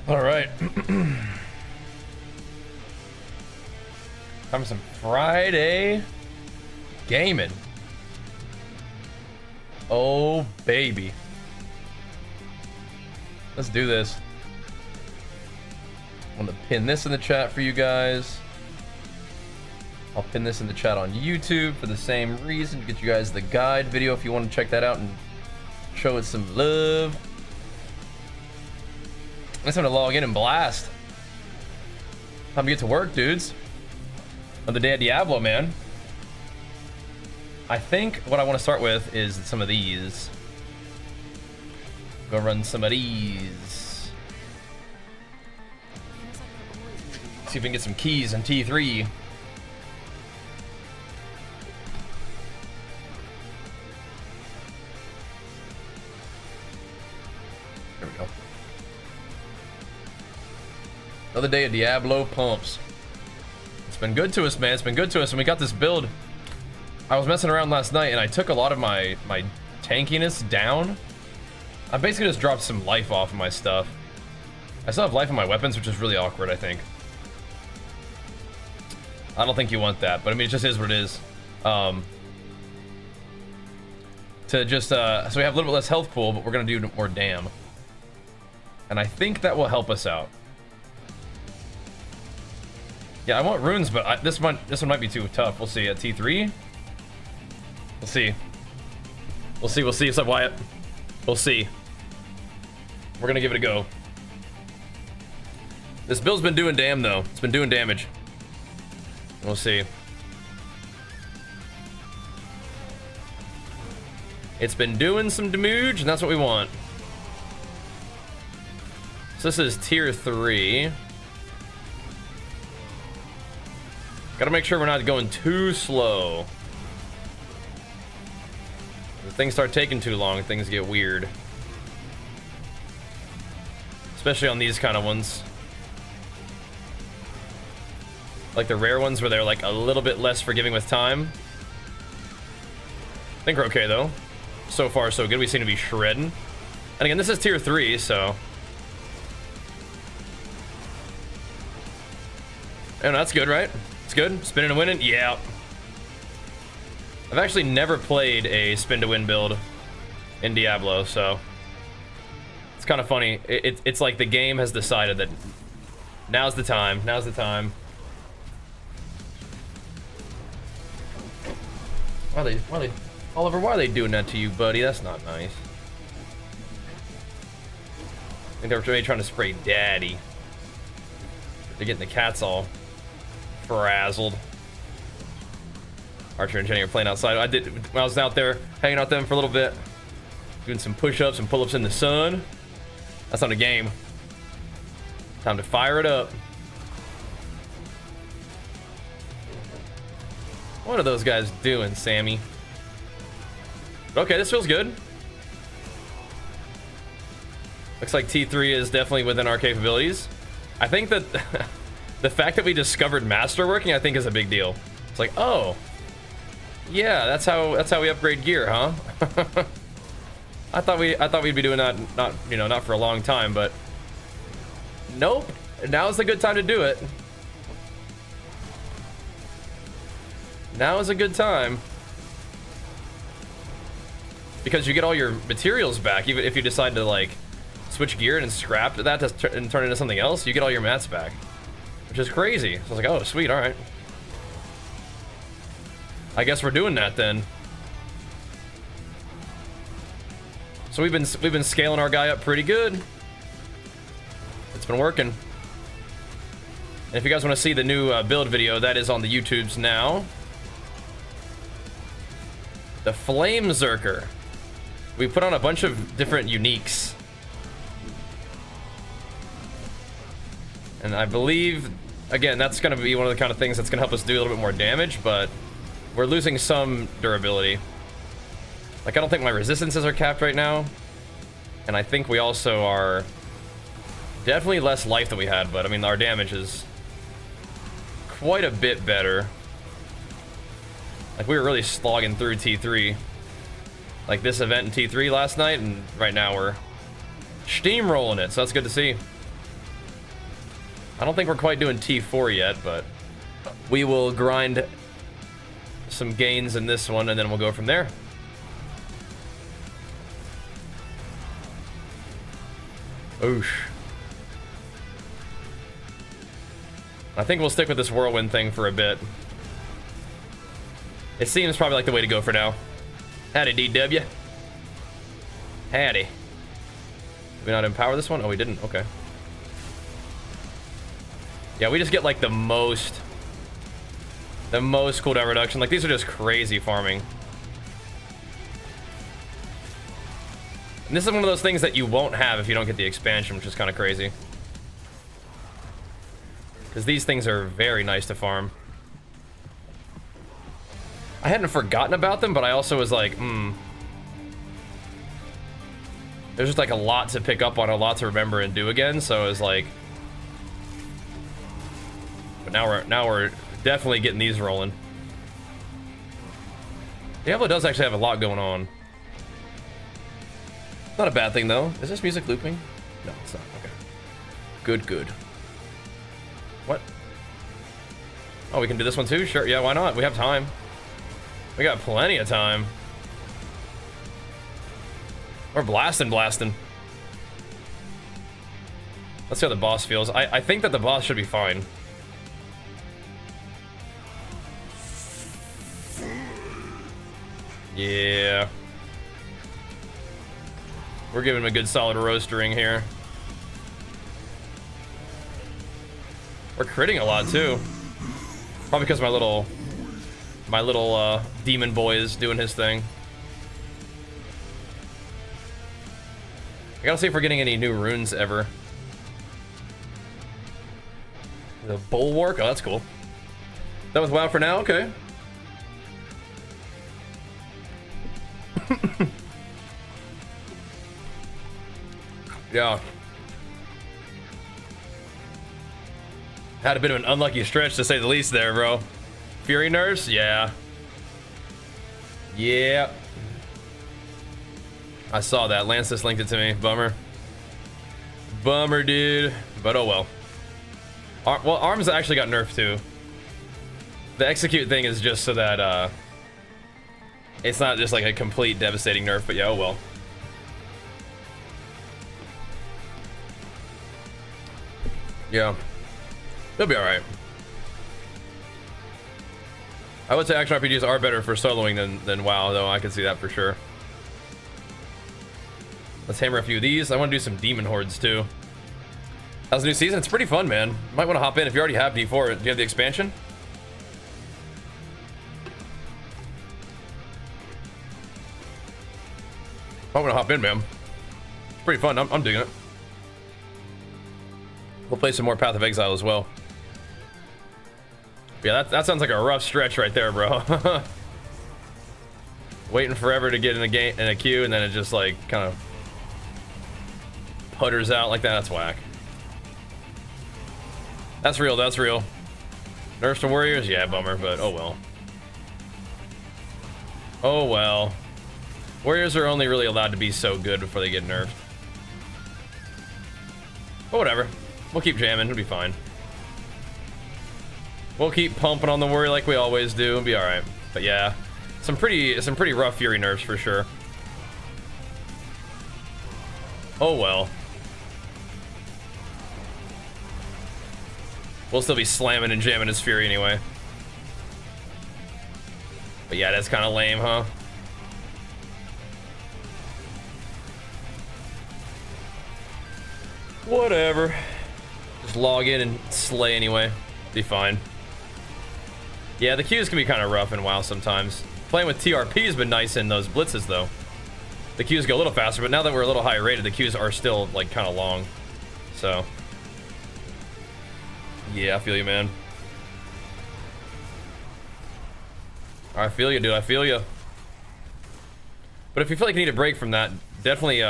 All right. Time for some Friday gaming. Oh, baby. Let's do this. I'm gonna pin this in the chat for you guys. I'll pin this in the chat on YouTube for the same reason, to get you guys the guide video if you want to check that out and show it some love. I'm just gonna log in and blast. Time to get to work, dudes. On the day of Diablo, man. I think what I want to start with is some of these. Go run some of these. See if we can get some keys in T3. There we go. Another day of Diablo pumps. It's been good to us, man. It's been good to us. And we got this build. I was messing around last night and I took a lot of my tankiness down. I basically just dropped some life off of my stuff. I still have life in my weapons, which is really awkward, I think. I don't think you want that, but I mean, it just is what it is. So we have a little bit less health pool, but we're gonna do more dam. And I think that will help us out. Yeah, I want runes, but this one might be too tough. We'll see at T3. We'll see. We'll see. What's up, Wyatt? We'll see. We're gonna give it a go. This build's been doing damn though. It's been doing damage. We'll see. It's been doing some damage, and that's what we want. So this is tier 3. Gotta make sure we're not going too slow. If things start taking too long, things get weird. Especially on these kind of ones. Like the rare ones where they're like a little bit less forgiving with time. I think we're okay though. So far so good. We seem to be shredding. And again, this is tier 3, so. And that's good, right? It's good. Spinning and winning? Yeah. I've actually never played a spin to win build in Diablo, so it's kind of funny. It's like the game has decided that now's the time. Now's the time. Oliver, why are they doing that to you, buddy? That's not nice. I think they were really trying to spray daddy. They're getting the cats all frazzled. Archer and Jenny are playing outside. When I was out there hanging out with them for a little bit, doing some push-ups and pull-ups in the sun. That's not a game. Time to fire it up. What are those guys doing, Sammy? Okay, this feels good. Looks like T3 is definitely within our capabilities. I think that the fact that we discovered Masterworking, I think, is a big deal. It's like, oh, yeah, that's how we upgrade gear, huh? I thought we'd be doing that not for a long time, but nope. Now's the good time to do it. Now is a good time. Because you get all your materials back, even if you decide to like switch gear and scrap that and turn it into something else, you get all your mats back. Which is crazy. So I was like, oh sweet, alright. I guess we're doing that then. So we've been scaling our guy up pretty good. It's been working. And if you guys want to see the new build video, that is on the YouTubes now. The Flamezerker. We put on a bunch of different uniques. And I believe, again, that's going to be one of the kind of things that's going to help us do a little bit more damage, but we're losing some durability. Like, I don't think my resistances are capped right now. And I think we also are definitely less life than we had, but I mean, our damage is quite a bit better. Like, we were really slogging through T3. Like this event in T3 last night, and right now we're steamrolling it, so that's good to see. I don't think we're quite doing T4 yet, but we will grind some gains in this one, and then we'll go from there. Oosh. I think we'll stick with this Whirlwind thing for a bit. It seems probably like the way to go for now. Howdy, DW. Howdy. Did we not empower this one? Oh, we didn't. Okay. Yeah, we just get like the most cooldown reduction. Like, these are just crazy farming. And this is one of those things that you won't have if you don't get the expansion, which is kind of crazy. Because these things are very nice to farm. I hadn't forgotten about them, but I also was like, there's just like a lot to pick up on, a lot to remember and do again, so it was like... But now we're definitely getting these rolling. Diablo does actually have a lot going on. Not a bad thing, though. Is this music looping? No, it's not. Okay. Good, good. What? Oh, we can do this one too? Sure. Yeah, why not? We have time. We got plenty of time. We're blasting. Let's see how the boss feels. I think that the boss should be fine. Yeah. We're giving him a good solid roastering here. We're critting a lot too. Probably because my little demon boy is doing his thing. I gotta see if we're getting any new runes ever. The bulwark, oh, that's cool. That was WoW for now, okay. Yeah. Had a bit of an unlucky stretch, to say the least there, bro. Fury nerfs? Yeah. Yeah. I saw that. Lance just linked it to me. Bummer. Bummer, dude. But oh well. Well, arms actually got nerfed too. The execute thing is just so that it's not just like a complete devastating nerf, but yeah, oh well. Yeah. They'll be alright. I would say action RPGs are better for soloing than WoW, though. I can see that for sure. Let's hammer a few of these. I want to do some demon hordes too. How's the new season? It's pretty fun, man. Might want to hop in if you already have D4. Do you have the expansion? Might want to hop in, man. It's pretty fun. I'm digging it. We'll play some more Path of Exile as well. Yeah, that sounds like a rough stretch right there, bro. Waiting forever to get in a queue, and then it just like kind of putters out like that. That's whack. That's real. That's real. Nerfs to warriors? Yeah, bummer, but oh well. Oh well. Warriors are only really allowed to be so good before they get nerfed. But whatever. We'll keep jamming. It'll be fine. We'll keep pumping on the warrior like we always do. It'll be all right. But yeah, some pretty rough fury nerfs for sure. Oh well. We'll still be slamming and jamming his fury anyway. But yeah, that's kind of lame, huh? Whatever. Just log in and slay anyway. Be fine. Yeah, the queues can be kind of rough in WoW sometimes. Playing with TRP has been nice in those blitzes though. The queues go a little faster, but now that we're a little higher rated, the queues are still like kind of long. So yeah, I feel you, man. I feel you, dude. I feel you. But if you feel like you need a break from that, definitely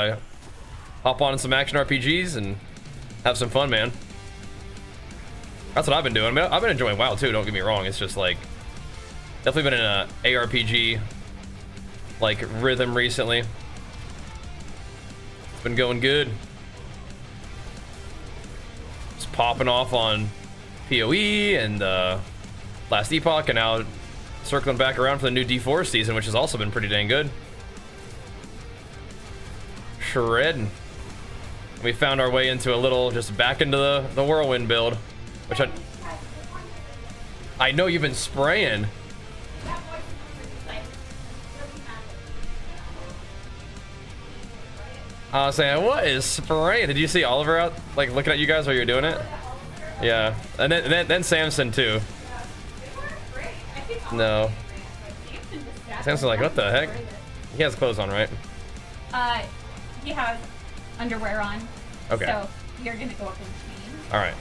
hop on some action RPGs and have some fun, man. That's what I've been doing. I mean, I've been enjoying WoW too, don't get me wrong. It's just like definitely been in a ARPG like rhythm recently. It's been going good. popping off on PoE and Last Epoch, and now circling back around for the new D4 season, which has also been pretty dang good. Shredding. We found our way into a little, just back into the Whirlwind build, which I know you've been spraying. I was saying, what is spraying? Did you see Oliver out, like, looking at you guys while you were doing it? Yeah, and then Samson too. No. Samson's like, what the heck? He has clothes on, right? He has underwear on. Okay. So you're gonna go up and change. All right.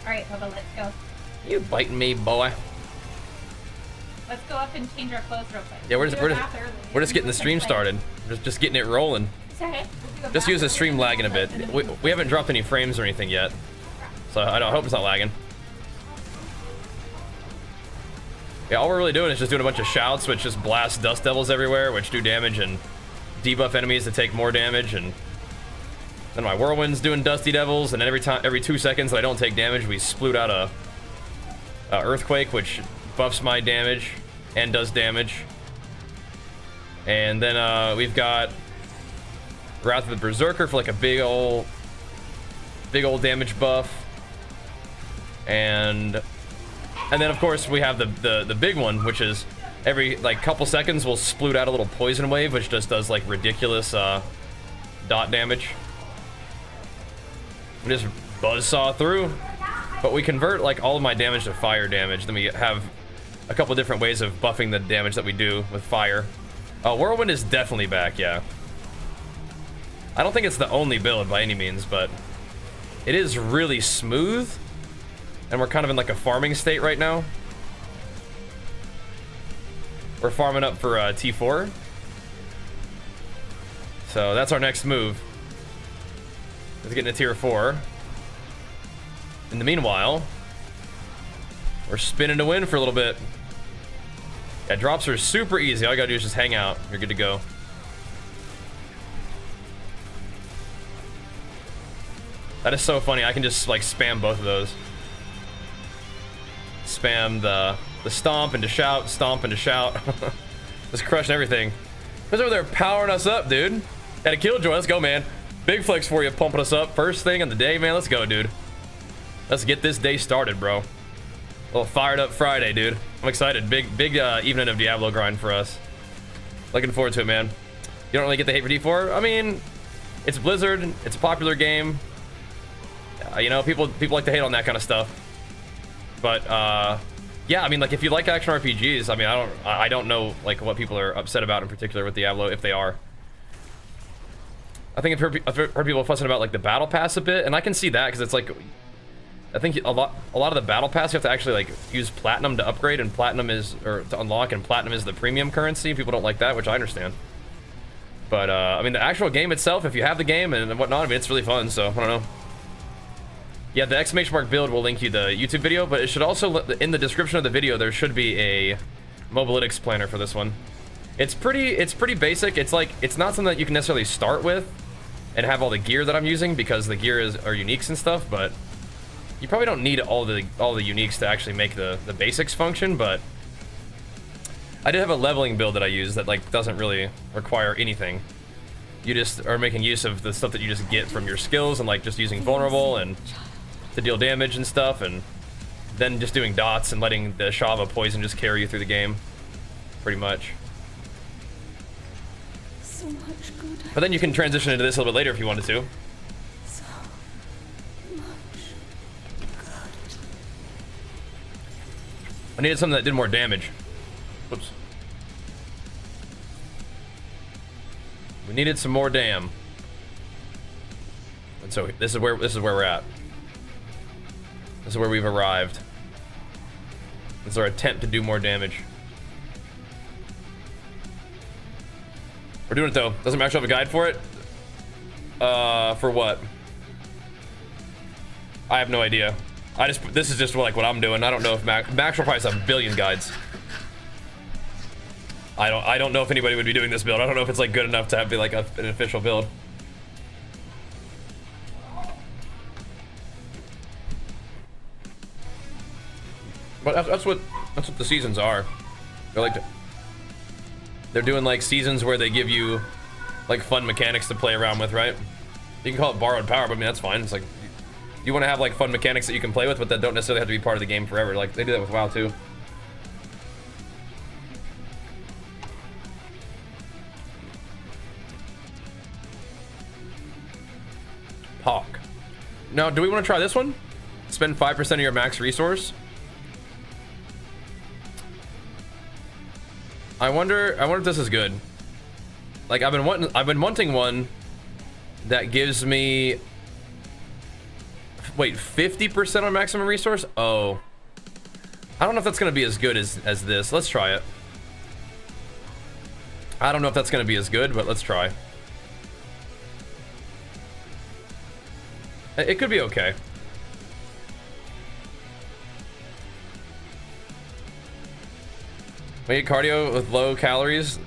All right, Bubba, let's go. You biting me, boy? Let's go up and change our clothes real quick. Yeah, we're just getting the stream started. Just getting it rolling. Just use the stream lagging a bit. We haven't dropped any frames or anything yet, so I hope it's not lagging. Yeah, all we're really doing is just doing a bunch of shouts, which just blast dust devils everywhere, which do damage and debuff enemies to take more damage, and then my whirlwind's doing dusty devils, and then every 2 seconds that I don't take damage, we sploot out a earthquake, which buffs my damage and does damage. And then we've got Wrath of the Berserker for like a big old damage buff, and then of course we have the big one, which is every like couple seconds we'll sploot out a little poison wave, which just does like ridiculous dot damage. We just buzzsaw through, but we convert like all of my damage to fire damage. Then we have a couple different ways of buffing the damage that we do with fire. Whirlwind is definitely back, yeah. I don't think it's the only build by any means, but it is really smooth, and we're kind of in like a farming state right now. We're farming up for T4, so that's our next move. Let's get into tier 4. In the meanwhile, we're spinning to win for a little bit. Yeah, drops are super easy. All you gotta do is just hang out. You're good to go. That is so funny. I can just like spam both of those. Spam the stomp and to shout, stomp and to shout. Just crushing everything. Who's over there powering us up, dude? Had a killjoy. Let's go, man. Big flex for you, pumping us up. First thing of the day, man. Let's go, dude. Let's get this day started, bro. A little fired up Friday, dude. I'm excited. Big evening of Diablo grind for us. Looking forward to it, man. You don't really get the hate for D4. I mean, it's Blizzard. It's a popular game. You know, people like to hate on that kind of stuff. But yeah, I mean, like if you like action RPGs, I mean, I don't know like what people are upset about in particular with Diablo, if they are. I think I've heard people fussing about like the battle pass a bit, and I can see that because it's like, I think a lot of the battle pass you have to actually like use platinum to upgrade, and platinum is, or to unlock, and platinum is the premium currency. People don't like that, which I understand. But I mean, the actual game itself, if you have the game and whatnot, I mean, it's really fun. So I don't know. Yeah, the exclamation mark build will link you the YouTube video, but it should also, in the description of the video, there should be a mobalytics planner for this one. It's pretty basic. It's like, it's not something that you can necessarily start with and have all the gear that I'm using, because the gear are uniques and stuff, but you probably don't need all the uniques to actually make the basics function. But I did have a leveling build that I use that like doesn't really require anything. You just are making use of the stuff that you just get from your skills, and like just using vulnerable and to deal damage and stuff, and then just doing dots and letting the Shava poison just carry you through the game, pretty much. So much good. But then you can transition into this a little bit later if you wanted to. So much good. I needed something that did more damage. Whoops. We needed some more dam. And so this is where we're at. This is where we've arrived. This is our attempt to do more damage. We're doing it though. Doesn't Max have a guide for it? For what? I have no idea. This is just like what I'm doing. I don't know if Max will probably have a billion guides. I don't know if anybody would be doing this build. I don't know if it's like good enough to have be like an official build. But that's what the seasons are. They're doing like seasons where they give you like fun mechanics to play around with, right? You can call it borrowed power, but I mean that's fine. It's like you want to have like fun mechanics that you can play with, but that don't necessarily have to be part of the game forever. Like they do that with WoW too. Hawk. Now, do we want to try this one? Spend 5% of your max resource. I wonder if this is good. Like I've been wanting one that gives me, wait, 50% on maximum resource? Oh. I don't know if that's gonna be as good as this. Let's try it. I don't know if that's gonna be as good, but let's try. It could be okay. We get cardio with low calories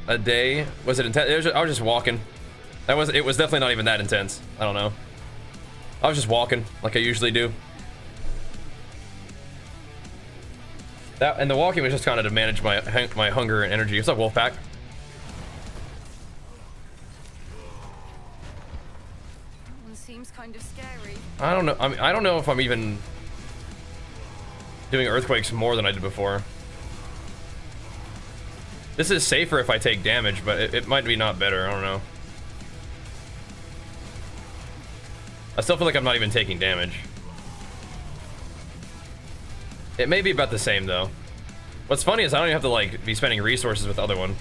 a day. Was it intense? I was just walking. It was definitely not even that intense. I don't know. I was just walking like I usually do. That and the walking was just kind of to manage my hunger and energy. What's up, Wolfpack? Seems kind of scary. I don't know. I mean, I don't know if I'm even doing earthquakes more than I did before. This is safer if I take damage, but it might be not better. I don't know. I still feel like I'm not even taking damage. It may be about the same though. What's funny is I don't even have to like be spending resources with the other one.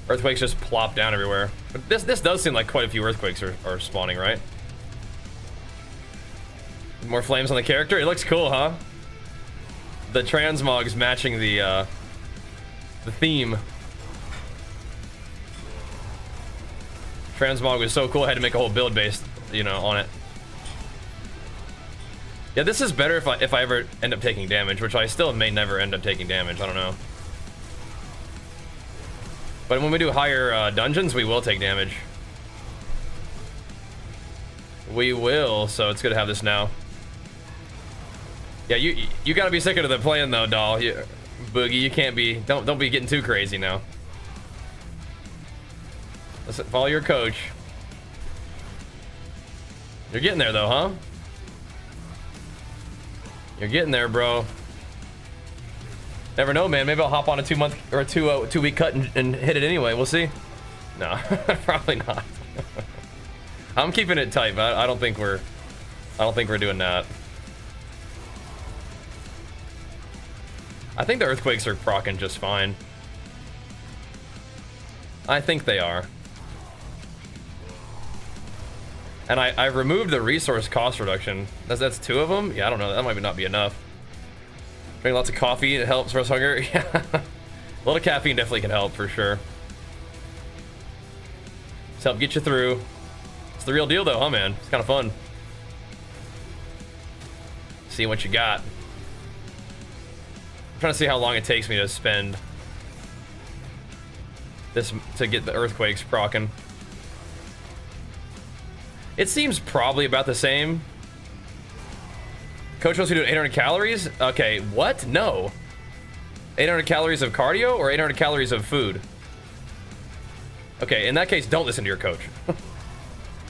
Earthquakes just plop down everywhere. But this does seem like quite a few earthquakes are spawning, right? More flames on the character. It looks cool, huh? The transmog's matching the theme. Transmog was so cool I had to make a whole build based, you know, on it. Yeah, this is better if I ever end up taking damage, which I still may never end up taking damage. I don't know. But when we do higher dungeons, we will take damage. We will, so it's good to have this now. Yeah, you gotta be sticking to the plan though, doll. Boogie, you can't be. Don't be getting too crazy now. Listen, follow your coach. You're getting there though, huh? You're getting there, bro. Never know, man. Maybe I'll hop on a 2 month or a 2 week cut and hit it anyway. We'll see. No, probably not. I'm keeping it tight, but I don't think we're doing that. I think the earthquakes are proccing just fine. I think they are. And I removed the resource cost reduction. That's 2 of them? Yeah, I don't know. That might not be enough. Drink lots of coffee. It helps rest hunger. Yeah. A little caffeine definitely can help for sure. Just help get you through. It's the real deal though, huh, man? It's kind of fun. Seeing what you got. I'm trying to see how long it takes me to spend this to get the earthquakes proccing. It seems probably about the same. Coach wants you to do 800 calories? Okay, what? No. 800 calories of cardio or 800 calories of food? Okay, in that case, don't listen to your coach.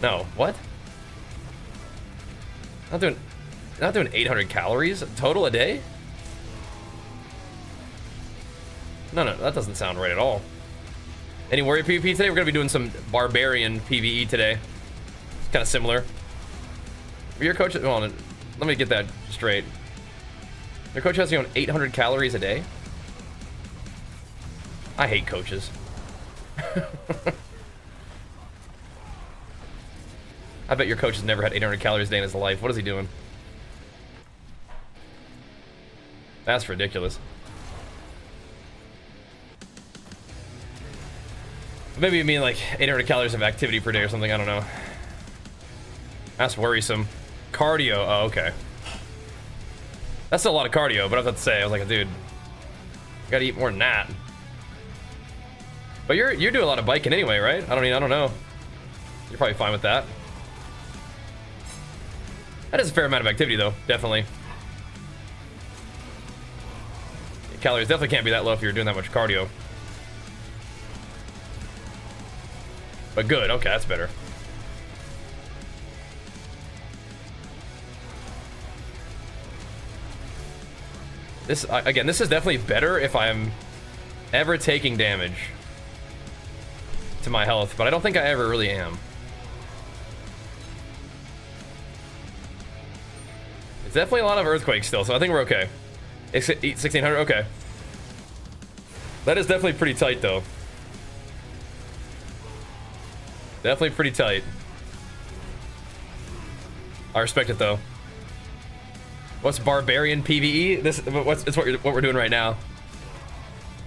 No, what? Not doing 800 calories total a day? No, that doesn't sound right at all. Any warrior PvP today? We're gonna be doing some barbarian PvE today. It's kind of similar. Your coach, hold on, let me get that straight. Your coach has you on 800 calories a day? I hate coaches. I bet your coach has never had 800 calories a day in his life. What is he doing? That's ridiculous. Maybe you mean like 800 calories of activity per day or something. I don't know. That's worrisome. Cardio. Oh, okay. That's still a lot of cardio, but I was about to say, I was like, dude, you gotta eat more than that. But you're doing a lot of biking anyway, right? I don't know. You're probably fine with that. That is a fair amount of activity, though. Definitely. Calories definitely can't be that low if you're doing that much cardio. But good. Okay, that's better. This, again, this is definitely better if I'm ever taking damage to my health, but I don't think I ever really am. It's definitely a lot of earthquakes still, so I think we're okay. 1600, okay. That is definitely pretty tight, though. Definitely pretty tight. I respect it, though. What's Barbarian PvE? It's what we're doing right now.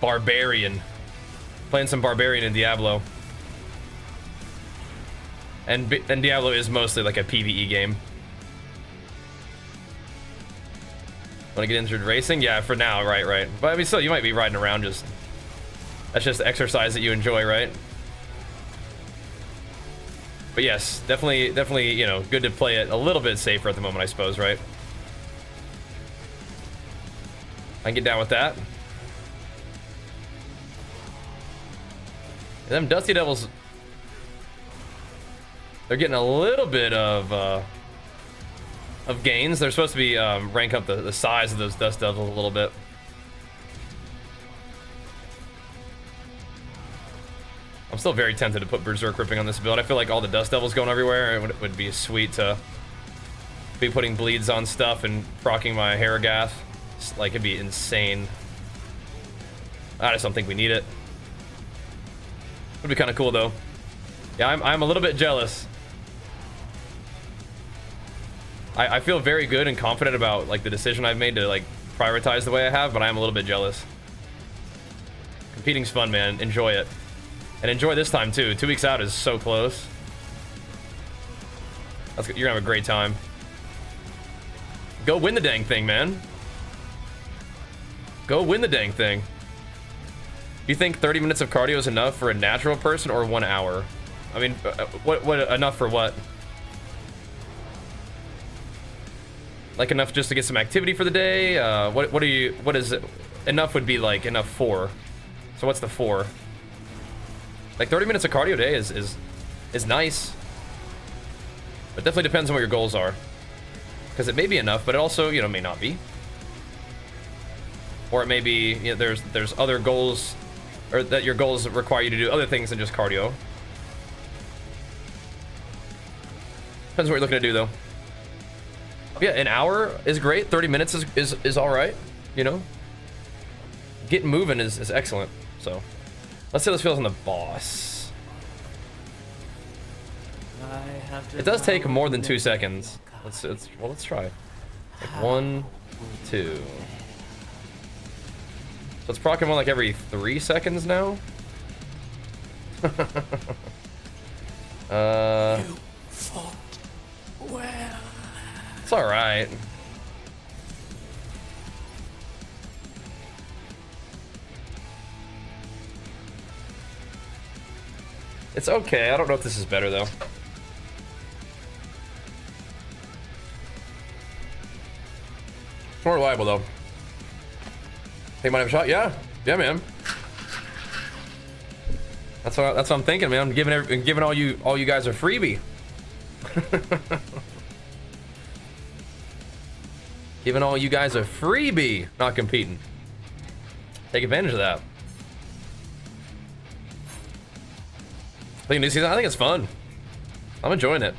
Barbarian. Playing some Barbarian in Diablo. And Diablo is mostly like a PvE game. Want to get injured racing? Yeah, for now, right. But I mean, still, you might be riding around just... That's just exercise that you enjoy, right? But yes, definitely, you know, good to play it a little bit safer at the moment, I suppose, right? I can get down with that. And them Dusty Devils, they're getting a little bit of gains. They're supposed to be rank up the size of those Dust Devils a little bit. I'm still very tempted to put Berserk Ripping on this build. I feel like all the Dust Devils going everywhere. It would be sweet to be putting bleeds on stuff and proccing my Haragath. Like, it'd be insane. I just don't think we need it. It'd be kind of cool, though. Yeah, I'm a little bit jealous. I feel very good and confident about, like, the decision I've made to, like, prioritize the way I have, but I am a little bit jealous. Competing's fun, man. Enjoy it. And enjoy this time, too. 2 weeks out is so close. You're gonna have a great time. Go win the dang thing, man. Go win the dang thing. Do you think 30 minutes of cardio is enough for a natural person or 1 hour? I mean, what enough for what? Like enough just to get some activity for the day? What is it? Enough would be like enough for. So what's the for? Like 30 minutes of cardio a day is nice. But definitely depends on what your goals are. Because it may be enough, but it also, you know, may not be. Or it may be, you know, there's other goals, or that your goals require you to do other things than just cardio. Depends what you're looking to do, though. Yeah, an hour is great. 30 minutes is all right. You know, getting moving is excellent. So let's see how this feels on the boss. It does take more than 2 seconds. Let's try. Like 1, 2. So it's proccing one like every 3 seconds now. You fought well. It's all right. It's okay. I don't know if this is better though. It's more reliable though. Think might have a shot. Yeah, man. That's what I'm thinking, man. I'm giving all you guys a freebie. Giving all you guys a freebie. Not competing. Take advantage of that. Playing new season. I think it's fun. I'm enjoying it.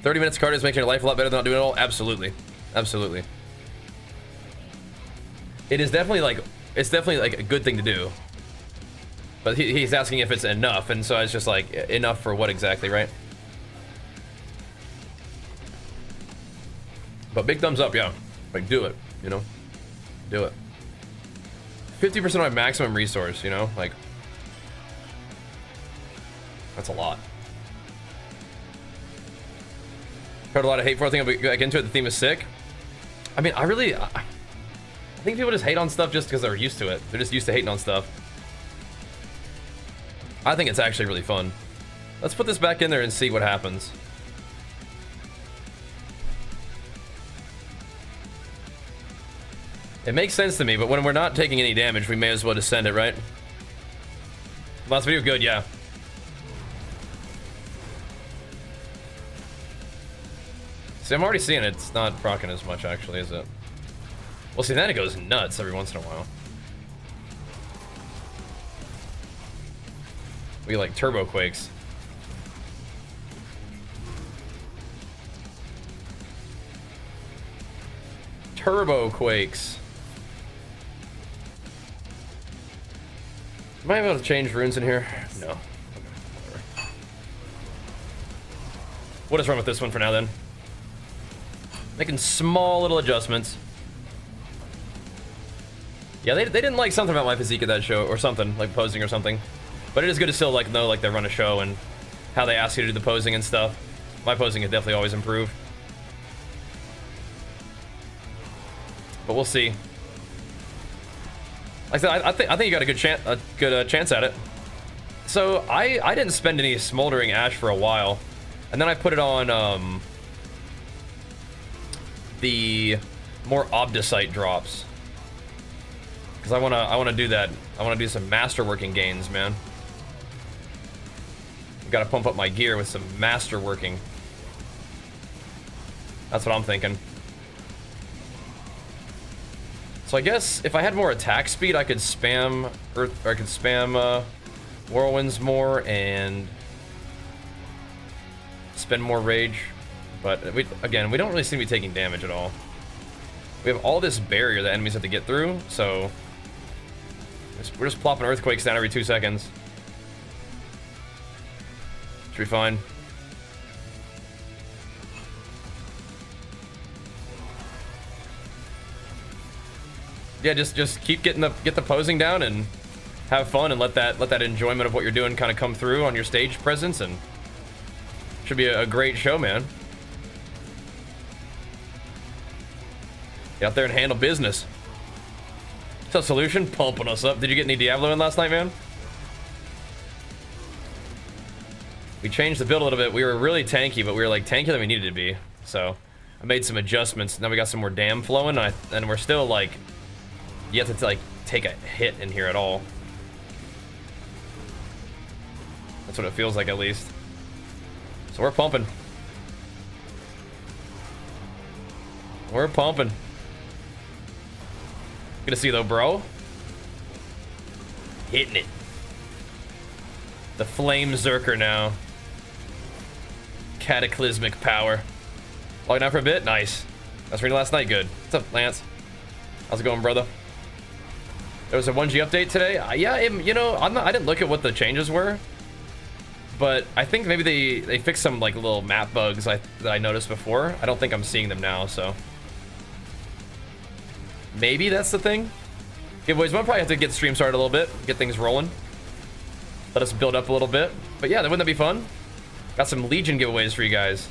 30 minutes of cardio is making your life a lot better than not doing it all. Absolutely, absolutely. It's definitely like a good thing to do. But he's asking if it's enough, and so it's just like, enough for what exactly, right? But big thumbs up, yeah. Like, do it, you know? Do it. 50% of my maximum resource, you know? Like, that's a lot. Heard a lot of hate for it. I think I'll be back into it. The theme is sick. I mean, I think people just hate on stuff just because they're used to it. They're just used to hating on stuff. I think it's actually really fun. Let's put this back in there and see what happens. It makes sense to me, but when we're not taking any damage, we may as well just send it, right? Last video, good, yeah. See, I'm already seeing it. It's not proccing as much, actually, is it? Well, see, then it goes nuts every once in a while. We like turbo quakes. Turbo quakes. Am I able to change runes in here? No. Okay, whatever. What is wrong with this one for now, then? Making small little adjustments. Yeah, they didn't like something about my physique at that show, or something, like posing or something. But it is good to still like know like they run a show and how they ask you to do the posing and stuff. My posing can definitely always improve. But we'll see. Like I said, I think you got a good chance at it. So I didn't spend any smoldering ash for a while, and then I put it on the more obdicite drops because I wanna do that. I wanna do some masterworking gains, man. Gotta pump up my gear with some masterworking. That's what I'm thinking. So I guess if I had more attack speed, I could spam Earth, or I could spam Whirlwinds more and spend more rage. But again, we don't really seem to be taking damage at all. We have all this barrier that enemies have to get through, so we're just plopping earthquakes down every 2 seconds. Should be fine. Yeah, just keep get the posing down and have fun and let that enjoyment of what you're doing kind of come through on your stage presence, and should be a great show, man. Get out there and handle business. So Solution pumping us up. Did you get any Diablo in last night, man? We changed the build a little bit. We were really tanky, but we were like tankier than we needed to be. So I made some adjustments. Now we got some more dam flowing, and we're still like, you have to like take a hit in here at all. That's what it feels like, at least. So we're pumping. We're pumping. Good to see though, bro. Hitting it. The Flamezerker now. Cataclysmic power. Logging out for a bit? Nice. That's reading last night. Good. What's up, Lance? How's it going, brother? There was a 1G update today. Yeah, you know, I didn't look at what the changes were, but I think maybe they fixed some like little map bugs that I noticed before. I don't think I'm seeing them now, so maybe that's the thing. Okay, boys, we'll probably have to get the stream started a little bit, get things rolling. Let us build up a little bit. But yeah, wouldn't that be fun? Got some Legion giveaways for you guys.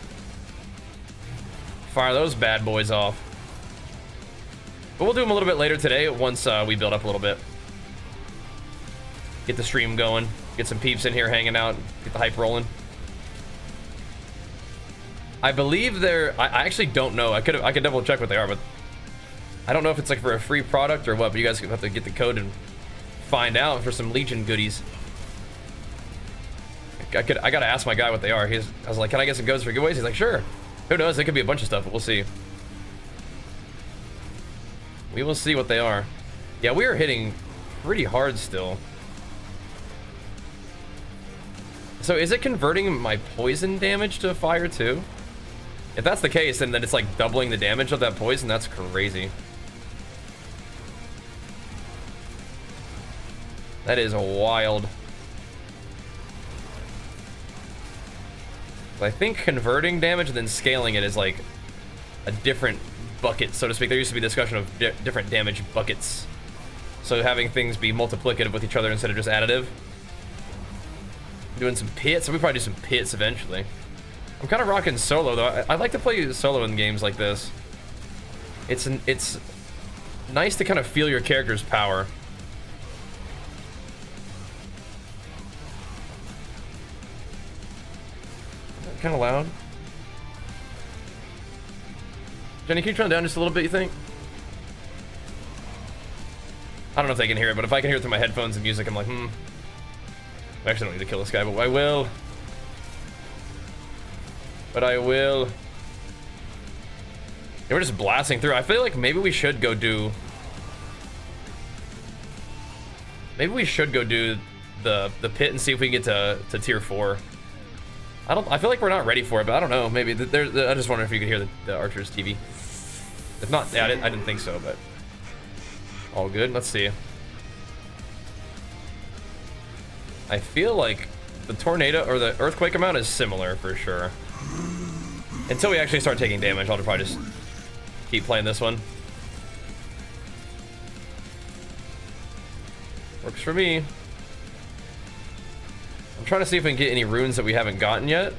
Fire those bad boys off. But we'll do them a little bit later today once we build up a little bit. Get the stream going. Get some peeps in here hanging out. Get the hype rolling. I believe they're... I actually don't know. I could double check what they are, but I don't know if it's like for a free product or what, but you guys have to get the code and find out for some Legion goodies. I gotta ask my guy what they are. I was like, can I get some codes for giveaways? He's like, sure. Who knows? It could be a bunch of stuff, but we'll see. We will see what they are. Yeah, we are hitting pretty hard still. So is it converting my poison damage to fire too? If that's the case, then it's like doubling the damage of that poison. That's crazy. That is wild. I think converting damage and then scaling it is like a different bucket, so to speak. There used to be discussion of different damage buckets. So having things be multiplicative with each other instead of just additive. Doing some pits. So we probably do some pits eventually. I'm kind of rocking solo though. I like to play solo in games like this. It's nice to kind of feel your character's power. Kind of loud. Jenny, can you turn it down just a little bit, you think? I don't know if they can hear it, but if I can hear it through my headphones and music, I'm like, I actually don't need to kill this guy, but I will. But I will. Yeah, we're just blasting through. I feel like maybe we should go do... Maybe we should go do the pit and see if we can get to tier 4. I feel like we're not ready for it, but I don't know. Maybe I just wonder if you could hear the Archer's TV. If not, yeah, I didn't think so, but all good. Let's see. I feel like the tornado or the earthquake amount is similar for sure. Until we actually start taking damage, I'll probably just keep playing this one. Works for me. I'm trying to see if we can get any runes that we haven't gotten yet.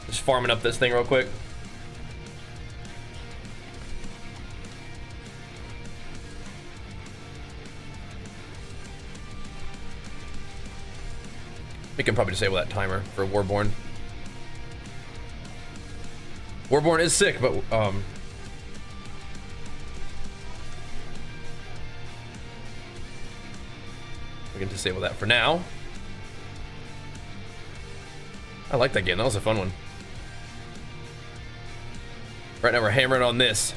Just farming up this thing real quick. We can probably disable that timer for Warborn. Warborn is sick, but we can disable that for now. I like that game. That was a fun one. Right now we're hammering on this.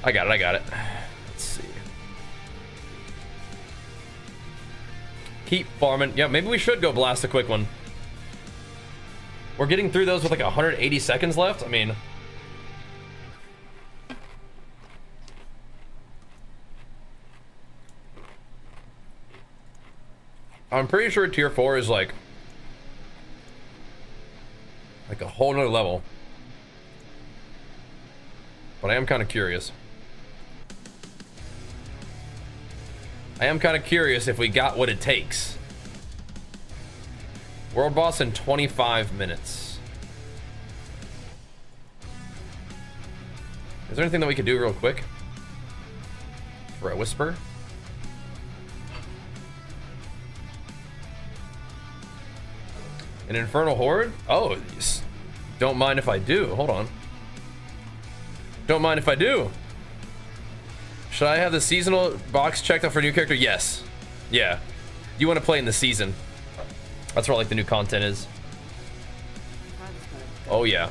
I got it. Let's see. Keep farming. Yeah, maybe we should go blast a quick one. We're getting through those with like 180 seconds left. I mean, I'm pretty sure tier 4 is like a whole nother level. But I am kind of curious. I am kind of curious if we got what it takes. World boss in 25 minutes. Is there anything that we could do real quick? For a whisper? An infernal horde? Oh, yes. Don't mind if I do. Hold on. Don't mind if I do. Should I have the seasonal box checked out for a new character? Yes. Yeah. You want to play in the season. That's where like the new content is. Oh yeah.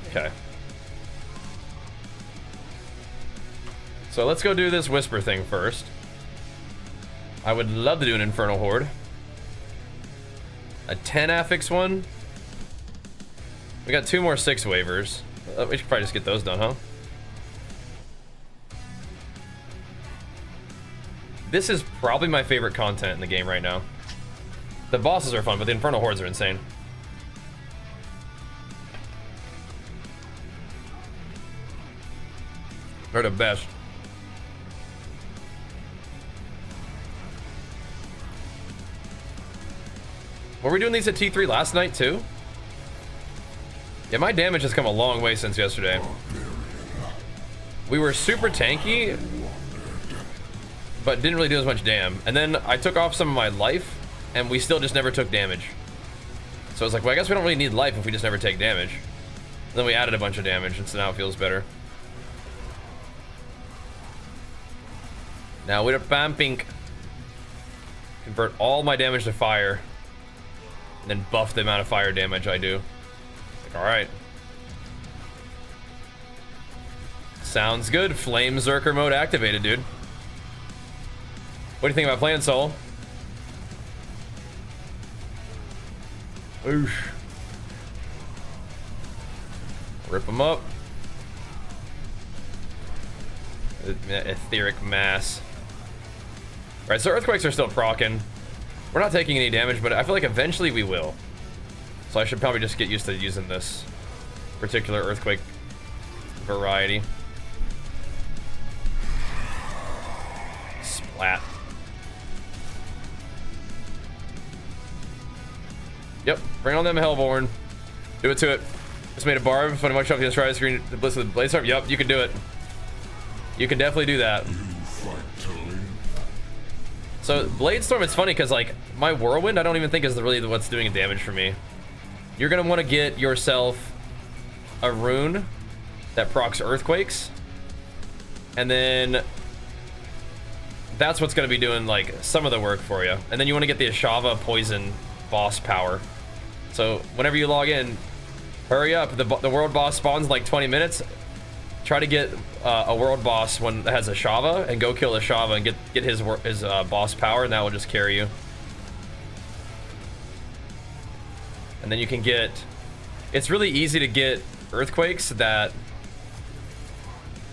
Okay. So let's go do this whisper thing first. I would love to do an infernal horde. A 10 affix one. We got 2 more 6 waivers. We should probably just get those done, huh? This is probably my favorite content in the game right now. The bosses are fun, but the infernal hordes are insane. They're the best. Were we doing these at T3 last night too? Yeah, my damage has come a long way since yesterday. We were super tanky, but didn't really do as much damage. And then I took off some of my life, and we still just never took damage. So I was like, well, I guess we don't really need life if we just never take damage. And then we added a bunch of damage, and so now it feels better. Now we're pumping. Convert all my damage to fire, and then buff the amount of fire damage I do. Like, all right. Sounds good. Flamezerker mode activated, dude. What do you think about playing Soul? Oosh. Rip them up. Etheric mass. Alright, so earthquakes are still proccing. We're not taking any damage, but I feel like eventually we will. So I should probably just get used to using this particular earthquake variety. Splat. Yep, bring on them Hellborn. Do it to it. Just made a barb. Funny much up the try screen. The bliss of the Bladestorm. Yep, you can do it. You can definitely do that. So Bladestorm, it's funny because like my Whirlwind, I don't even think is really what's doing damage for me. You're gonna want to get yourself a rune that procs earthquakes, and then that's what's going to be doing like some of the work for you. And then you want to get the Ashava poison boss power. So whenever you log in, hurry up. The world boss spawns in like 20 minutes. Try to get a world boss one that has Ashava, and go kill Ashava and get his boss power, and that will just carry you. And then you can get, it's really easy to get earthquakes that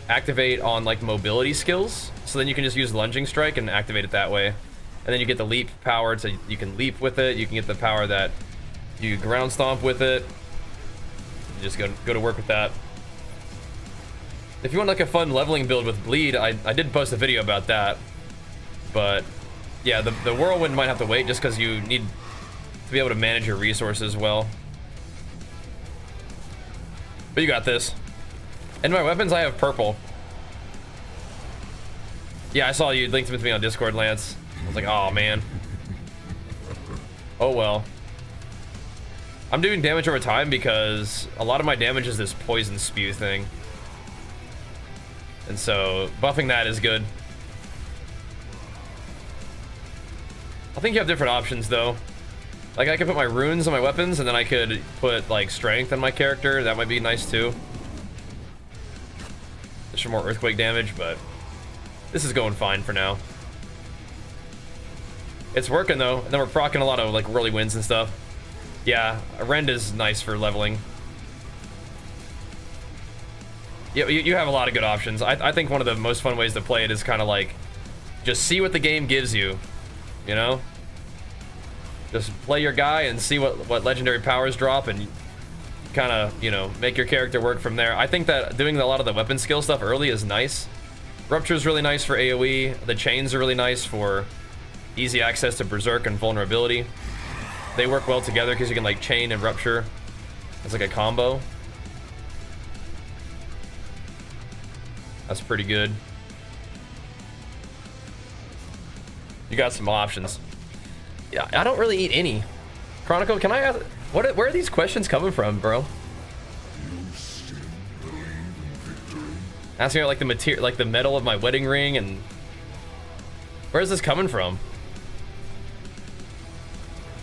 activate on like mobility skills. So then you can just use lunging strike and activate it that way. And then you get the leap power, to you can leap with it. You can get the power that you ground stomp with it. You just go to work with that. If you want like a fun leveling build with bleed, I did post a video about that. But yeah, the whirlwind might have to wait just because you need to be able to manage your resources well. But you got this. And my weapons, I have purple. Yeah, I saw you linked them to me on Discord, Lance. I was like, oh man. Oh well. I'm doing damage over time because a lot of my damage is this poison spew thing. And so buffing that is good. I think you have different options though. Like I could put my runes on my weapons, and then I could put like strength on my character. That might be nice too. Just for more earthquake damage, but this is going fine for now. It's working though, and then we're proccing a lot of like whirlwinds and stuff. Yeah, a rend is nice for leveling. Yeah, you have a lot of good options. I think one of the most fun ways to play it is kind of like just see what the game gives you, you know? Just play your guy and see what legendary powers drop, and kind of, you know, make your character work from there. I think that doing a lot of the weapon skill stuff early is nice. Rupture is really nice for AoE. The chains are really nice for easy access to berserk and vulnerability. They work well together because you can like chain and rupture. It's like a combo. That's pretty good. You got some options. Yeah, I don't really eat any. Chronicle, can I ask, where are these questions coming from, bro? Asking about like the material, like the metal of my wedding ring, and where is this coming from?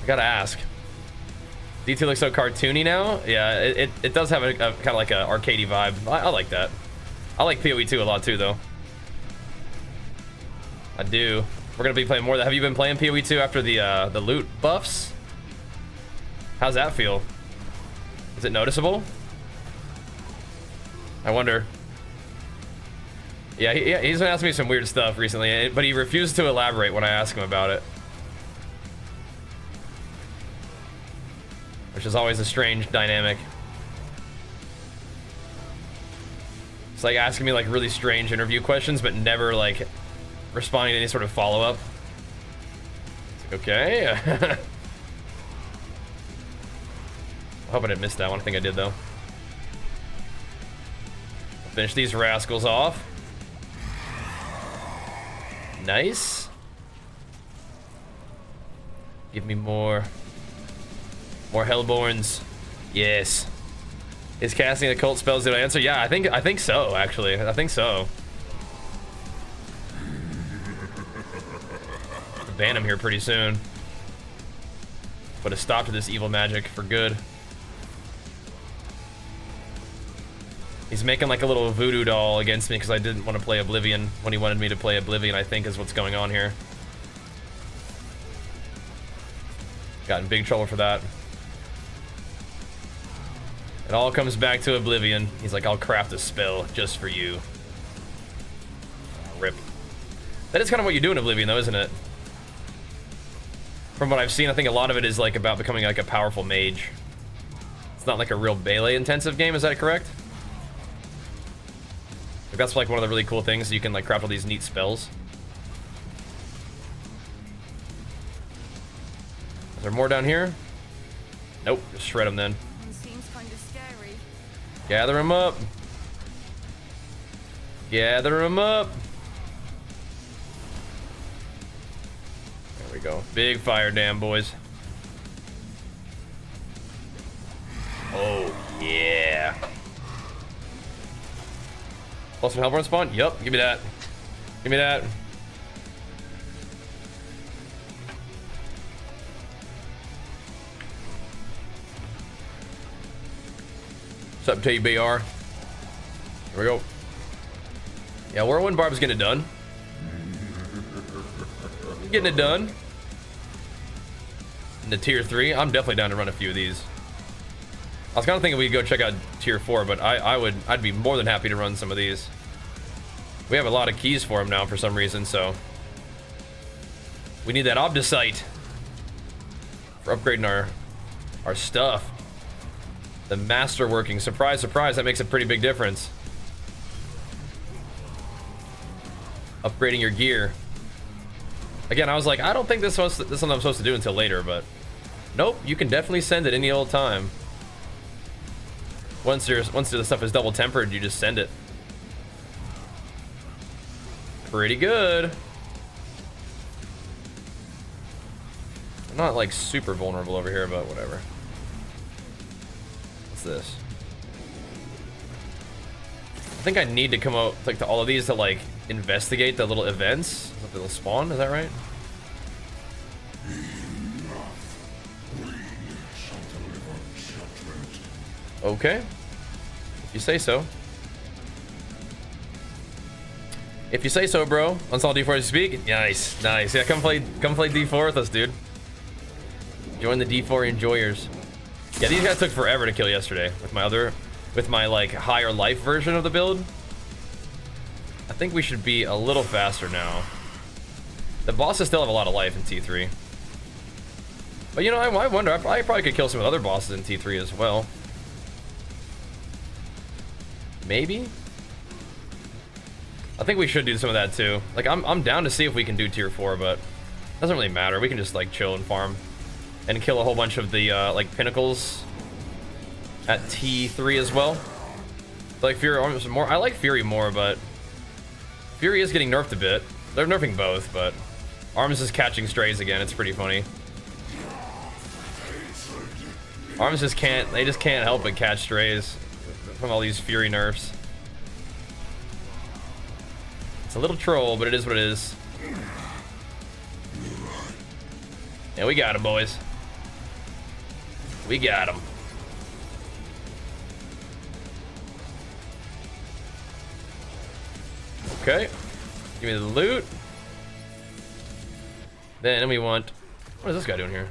I gotta ask. D2 looks so cartoony now. Yeah, it does have a kind of like a arcadey vibe. I like that. I like PoE 2 a lot too, though. I do. We're gonna be playing more. Have you been playing PoE 2 after the loot buffs? How's that feel? Is it noticeable? I wonder. Yeah, he's been asking me some weird stuff recently, but he refused to elaborate when I asked him about it. Which is always a strange dynamic. It's like asking me like really strange interview questions, but never like responding to any sort of follow-up. It's like, okay. I hope I didn't miss that one. I think I did though. I'll finish these rascals off. Nice. Give me more Hellborns. Yes. Is casting occult spells the answer? Yeah, I think so, actually. I think so. I'll ban him here pretty soon. Put a stop to this evil magic for good. He's making like a little voodoo doll against me because I didn't want to play Oblivion when he wanted me to play Oblivion, I think is what's going on here. Got in big trouble for that. It all comes back to Oblivion. He's like, I'll craft a spell just for you. Rip. That is kind of what you do in Oblivion though, isn't it? From what I've seen, I think a lot of it is like about becoming like a powerful mage. It's not like a real melee intensive game, is that correct? Like, that's like one of the really cool things. You can like craft all these neat spells. Is there more down here? Nope, just shred them then. Seems kind of scary. Gather them up. Gather them up. There we go. Big fire dam, boys. Oh, yeah. Plus one Hellborn spawn? Yup, give me that. Give me that. What's up, TBR? Here we go. Yeah, Whirlwind Barb's getting it done. Getting it done. In the tier 3, I'm definitely down to run a few of these. I was kind of thinking we'd go check out tier 4, but I'd be more than happy to run some of these. We have a lot of keys for them now for some reason, so we need that Obdicite for upgrading our stuff. The Masterworking, surprise, surprise, that makes a pretty big difference. Upgrading your gear. Again, I was like, I don't think this is something I'm supposed to do until later, but nope, you can definitely send it any old time. Once the stuff is double tempered, you just send it. Pretty good. I'm not like super vulnerable over here, but whatever. What's this? I think I need to come out like to all of these to like investigate the little events that they'll spawn. Is that right? Okay, if you say so. If you say so, bro. Uninstall D4 as you speak. Nice, nice. Yeah, come play D4 with us, dude. Join the D4 enjoyers. Yeah, these guys took forever to kill yesterday with my like higher life version of the build. I think we should be a little faster now. The bosses still have a lot of life in T3. But you know, I wonder, I probably could kill some other bosses in T3 as well. Maybe? I think we should do some of that too. Like, I'm down to see if we can do tier 4, but it doesn't really matter. We can just like chill and farm and kill a whole bunch of the like pinnacles at T3 as well. Like Fury Arms more. I like Fury more, but Fury is getting nerfed a bit. They're nerfing both, but Arms is catching strays again. It's pretty funny. Arms just can't help but catch strays from all these Fury nerfs. It's a little troll, but it is what it is. Yeah, we got him, boys. We got him. Okay. Give me the loot. Then we want... What is this guy doing here?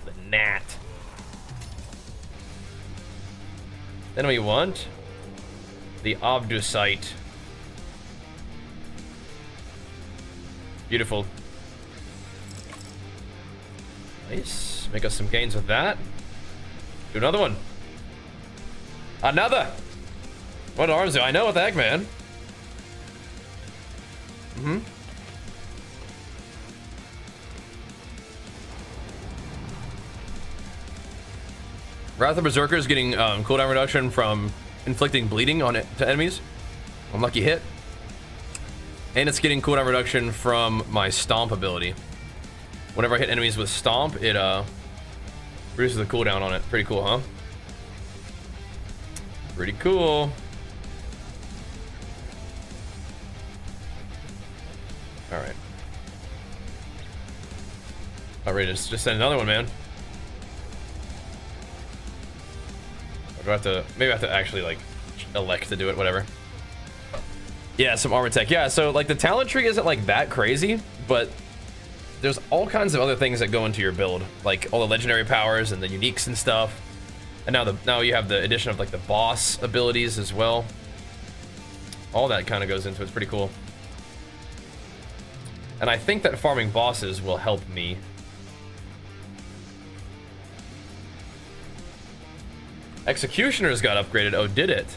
The gnat. Then we want the Obdicite. Beautiful. Nice. Make us some gains with that. Do another one. Another! What arms do I know? What the heck, man? Mm-hmm. Wrath of Berserker is getting cooldown reduction from inflicting bleeding on it to enemies. Unlucky hit. And it's getting cooldown reduction from my Stomp ability. Whenever I hit enemies with Stomp, it reduces the cooldown on it. Pretty cool, huh? Pretty cool. Alright. Alright, just send another one, man. Or do I have to... Maybe I have to actually, like, elect to do it, whatever. Yeah, some armor tech. Yeah, so, like, the talent tree isn't, like, that crazy, but there's all kinds of other things that go into your build. Like, all the legendary powers and the uniques and stuff. And now you have the addition of, like, the boss abilities as well. All that kind of goes into it. It's pretty cool. And I think that farming bosses will help me. Executioners got upgraded. Oh, did it?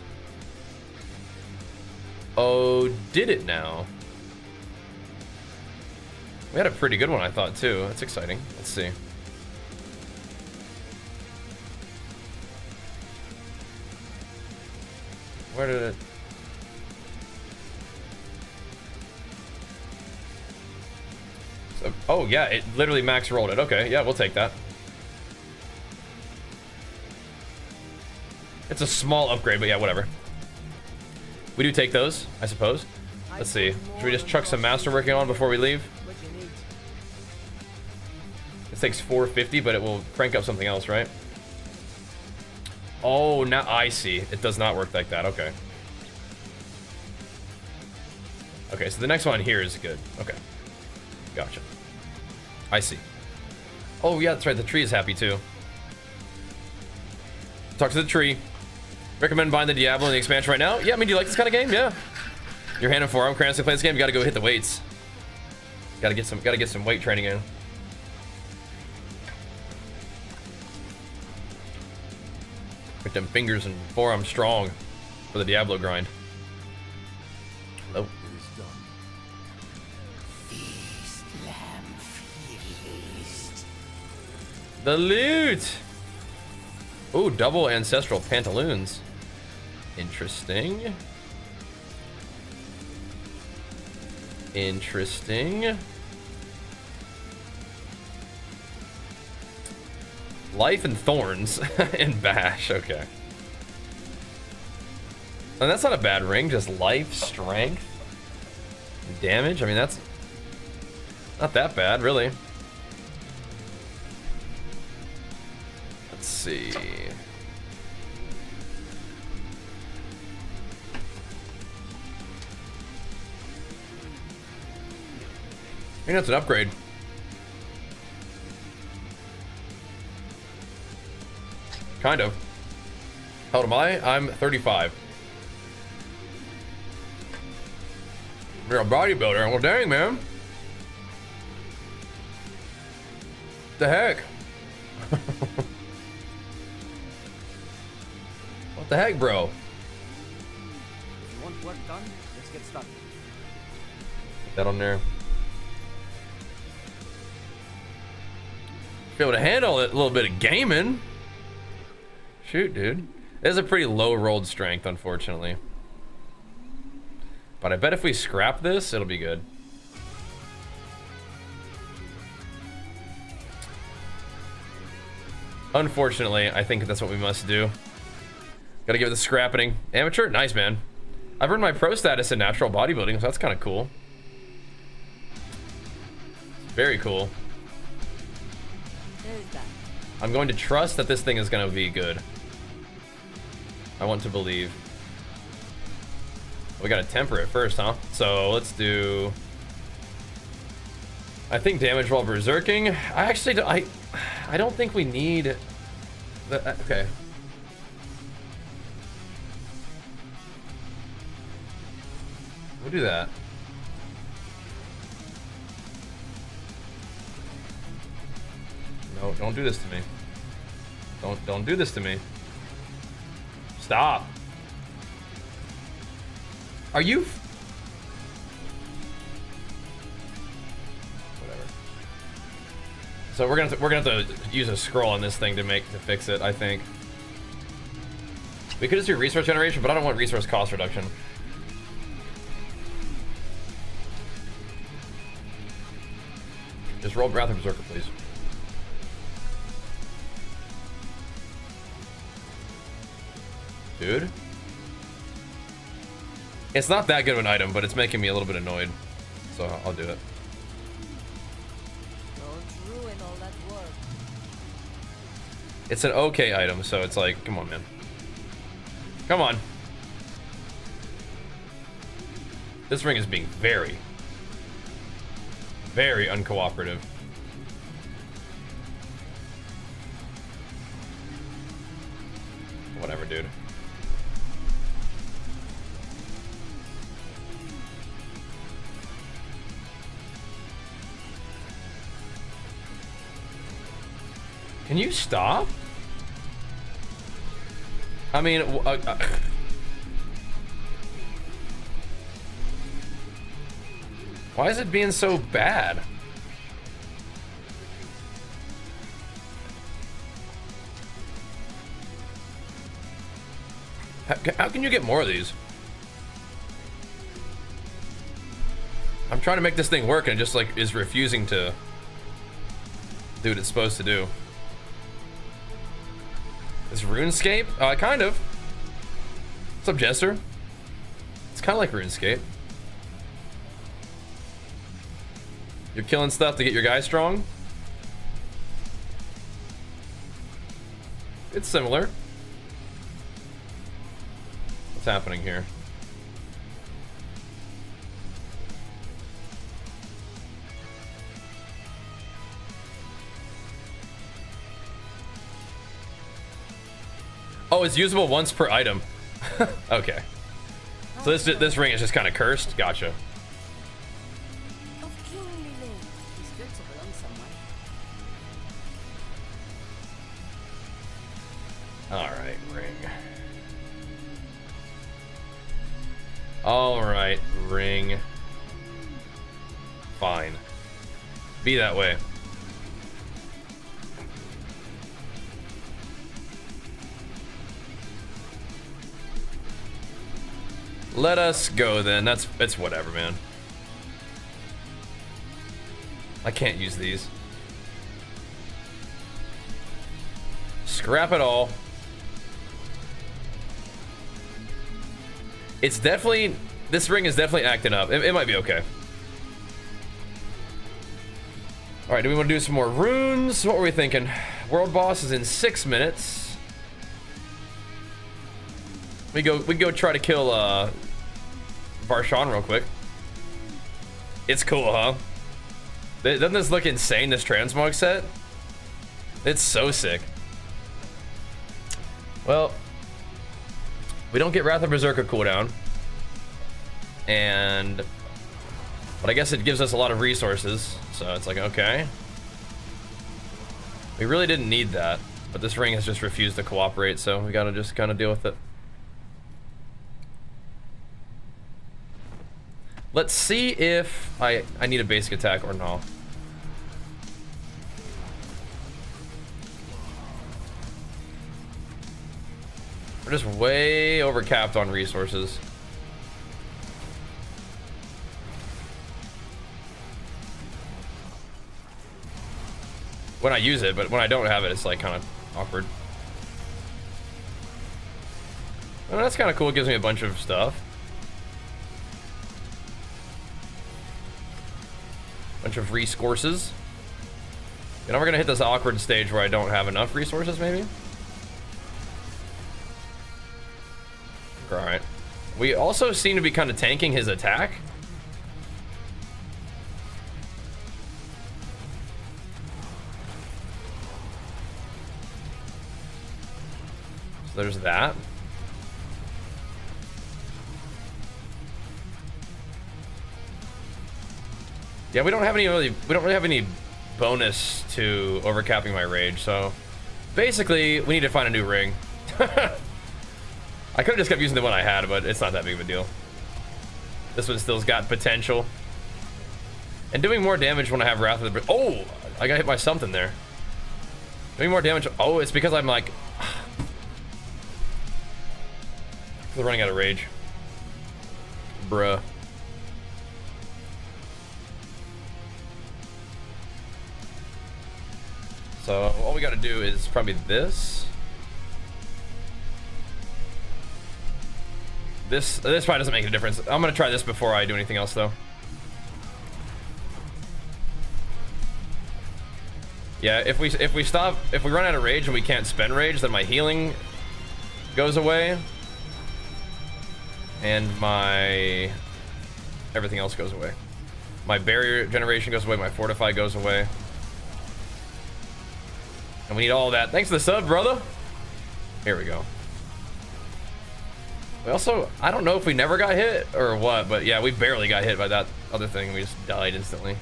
Oh, did it now? We had a pretty good one, I thought, too. That's exciting. Let's see. Where did it... So, oh, yeah, it literally max rolled it. Okay, yeah, we'll take that. It's a small upgrade, but yeah, whatever. We do take those, I suppose. Let's see. Should we just chuck some Masterworking on before we leave? This takes 450, but it will crank up something else, right? Oh, now I see. It does not work like that. Okay. Okay, so the next one here is good. Okay. Gotcha. I see. Oh, yeah, that's right. The tree is happy, too. Talk to the tree. Recommend buying the Diablo in the expansion right now? Yeah, I mean, do you like this kind of game? Yeah. Your hand and forearm currently play this game, you gotta go hit the weights. Gotta get some weight training in. Get them fingers and forearms strong for the Diablo grind. Oh. Feast, lamb, feast. The loot! Ooh, double ancestral pantaloons. Interesting. Interesting. Life and thorns and bash. Okay. And that's not a bad ring. Just life, strength, damage. I mean, that's not that bad, really. Let's see. I think that's an upgrade. Kind of. How old am I? I'm 35. You're a bodybuilder. Well, dang, man. The heck? What the heck, bro? If you want work done, let's get started. Put that on there. Be able to handle it, a little bit of gaming. Shoot, dude. It is a pretty low rolled strength, unfortunately. But I bet if we scrap this, it'll be good. Unfortunately, I think that's what we must do. Gotta give it the scrapping. Amateur? Nice, man. I've earned my pro status in natural bodybuilding, so that's kind of cool. Very cool. I'm going to trust that this thing is going to be good. I want to believe. We got to temper it first, huh? So let's do... I think damage while berserking. I actually don't, I don't think we need... Okay. We'll do that. No, don't do this to me. Don't do this to me. Stop. Are you? Whatever. So we're gonna have to use a scroll on this thing to fix it, I think. We could just do resource generation, but I don't want resource cost reduction. Just roll Wrath of Berserker, please. Dude. It's not that good of an item, but it's making me a little bit annoyed. So I'll do it. Don't ruin all that work. It's an okay item, so it's like, come on, man. Come on. This ring is being very, very uncooperative. Whatever, dude. Can you stop? I mean, why is it being so bad? How can you get more of these? I'm trying to make this thing work and it just like is refusing to do what it's supposed to do. This RuneScape? Kind of. What's up, Jester? It's kind of like RuneScape. You're killing stuff to get your guy strong. It's similar. What's happening here? Oh, it's usable once per item. Okay. So this ring is just kind of cursed. Gotcha. Of kingly lady. It's good to belong somewhere. All right, ring. All right, ring. Fine. Be that way. Let us go then. It's whatever, man. I can't use these. Scrap it all. It's definitely, this ring is definitely acting up. It might be okay. All right, do we want to do some more runes? What were we thinking? World boss is in 6 minutes. We go try to kill Varshan real quick. It's cool, huh? Doesn't this look insane, this transmog set? It's so sick. Well, we don't get Wrath of Berserker cooldown. But I guess it gives us a lot of resources. So it's like, okay. We really didn't need that. But this ring has just refused to cooperate, so we gotta just kind of deal with it. Let's see if I need a basic attack or no. We're just way overcapped on resources. When I use it, but when I don't have it, it's like kind of awkward. Well, that's kind of cool. It gives me a bunch of stuff. Bunch of resources. You know, we're gonna hit this awkward stage where I don't have enough resources, maybe. All right. We also seem to be kind of tanking his attack. So there's that. Yeah, we don't really have any bonus to overcapping my rage, so basically we need to find a new ring. I could have just kept using the one I had, but it's not that big of a deal. This one still's got potential. And doing more damage when I have Wrath of the... Oh! I got hit by something there. Doing more damage... Oh, it's because I'm like... We're running out of rage. Bruh. So all we gotta do is probably this. This probably doesn't make a difference. I'm gonna try this before I do anything else though. Yeah, if we run out of rage and we can't spend rage, then my healing goes away. And my everything else goes away. My barrier generation goes away, my fortify goes away. And we need all of that. Thanks for the sub, brother. Here we go. We also, I don't know if we never got hit or what, but yeah, we barely got hit by that other thing. We just died instantly.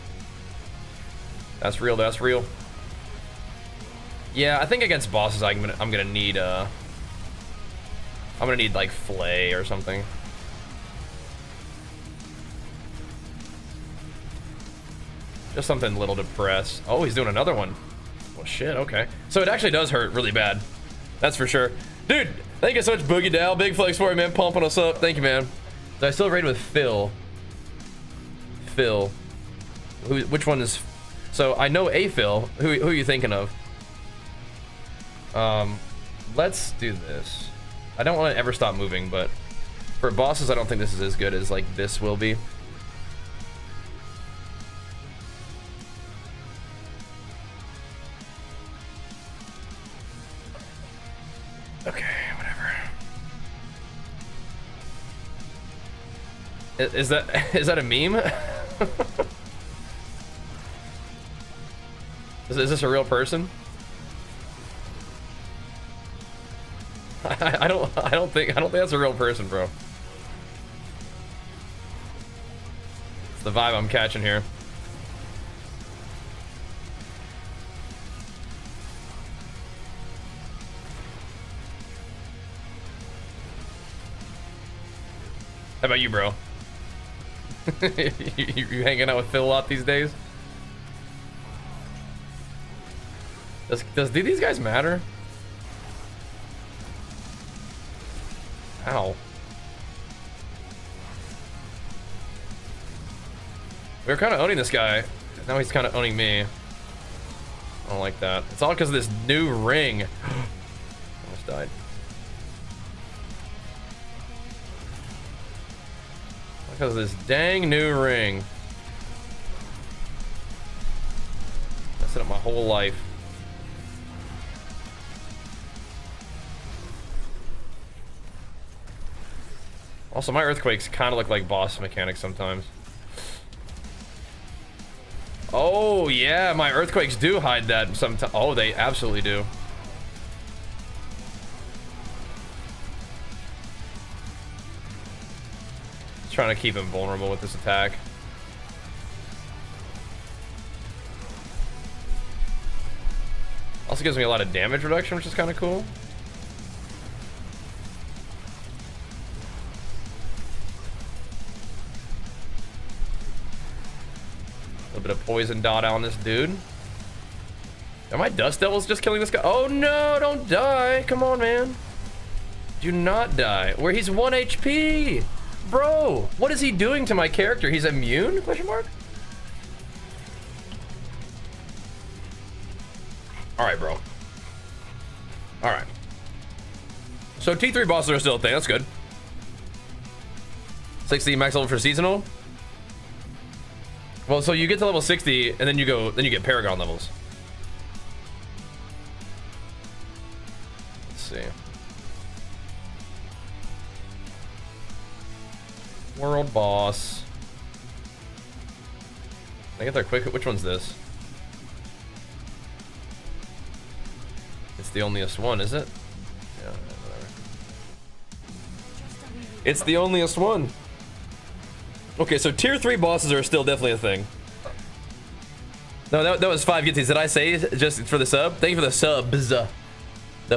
That's real, that's real. Yeah, I think against bosses I'm gonna need like Flay or something. Just something little to press. Oh, he's doing another one. Well, shit, okay. So it actually does hurt really bad. That's for sure. Dude, thank you so much, Boogie Dow. Big flex for you, man. Pumping us up. Thank you, man. Did I still raid with Phil? Phil. Which one is... So, I know a Phil. Who are you thinking of? Let's do this. I don't want to ever stop moving, but... For bosses, I don't think this is as good as like this will be. Okay, whatever. Is that a meme? Is this a real person? I don't think that's a real person, bro. It's the vibe I'm catching here. How about you, bro? you hanging out with Phil a lot these days? Do these guys matter? Ow. We were kind of owning this guy. Now he's kind of owning me. I don't like that. It's all because of this new ring. Almost died. Because of this dang new ring. Messing up my whole life. Also, my earthquakes kind of look like boss mechanics sometimes. Oh, yeah, my earthquakes do hide that sometimes. Oh, they absolutely do. Trying to keep him vulnerable with this attack. Also gives me a lot of damage reduction, which is kind of cool. A little bit of poison dot on this dude. Are my dust devils just killing this guy? Oh no, don't die. Come on, man. Do not die. Where he's 1 HP. Bro, what is he doing to my character? He's immune? Question mark? Alright, bro. Alright. So T3 bosses are still a thing. That's good. 60 max level for seasonal. Well, so you get to level 60 and then you get Paragon levels. Let's see. World boss. Can I get there quick? Which one's this? It's the onlyest one, is it? Yeah, whatever. It's the onlyest one. Okay, so tier 3 bosses are still definitely a thing. No, that was 5 gifties. Did I say just for the sub? Thank you for the subs. The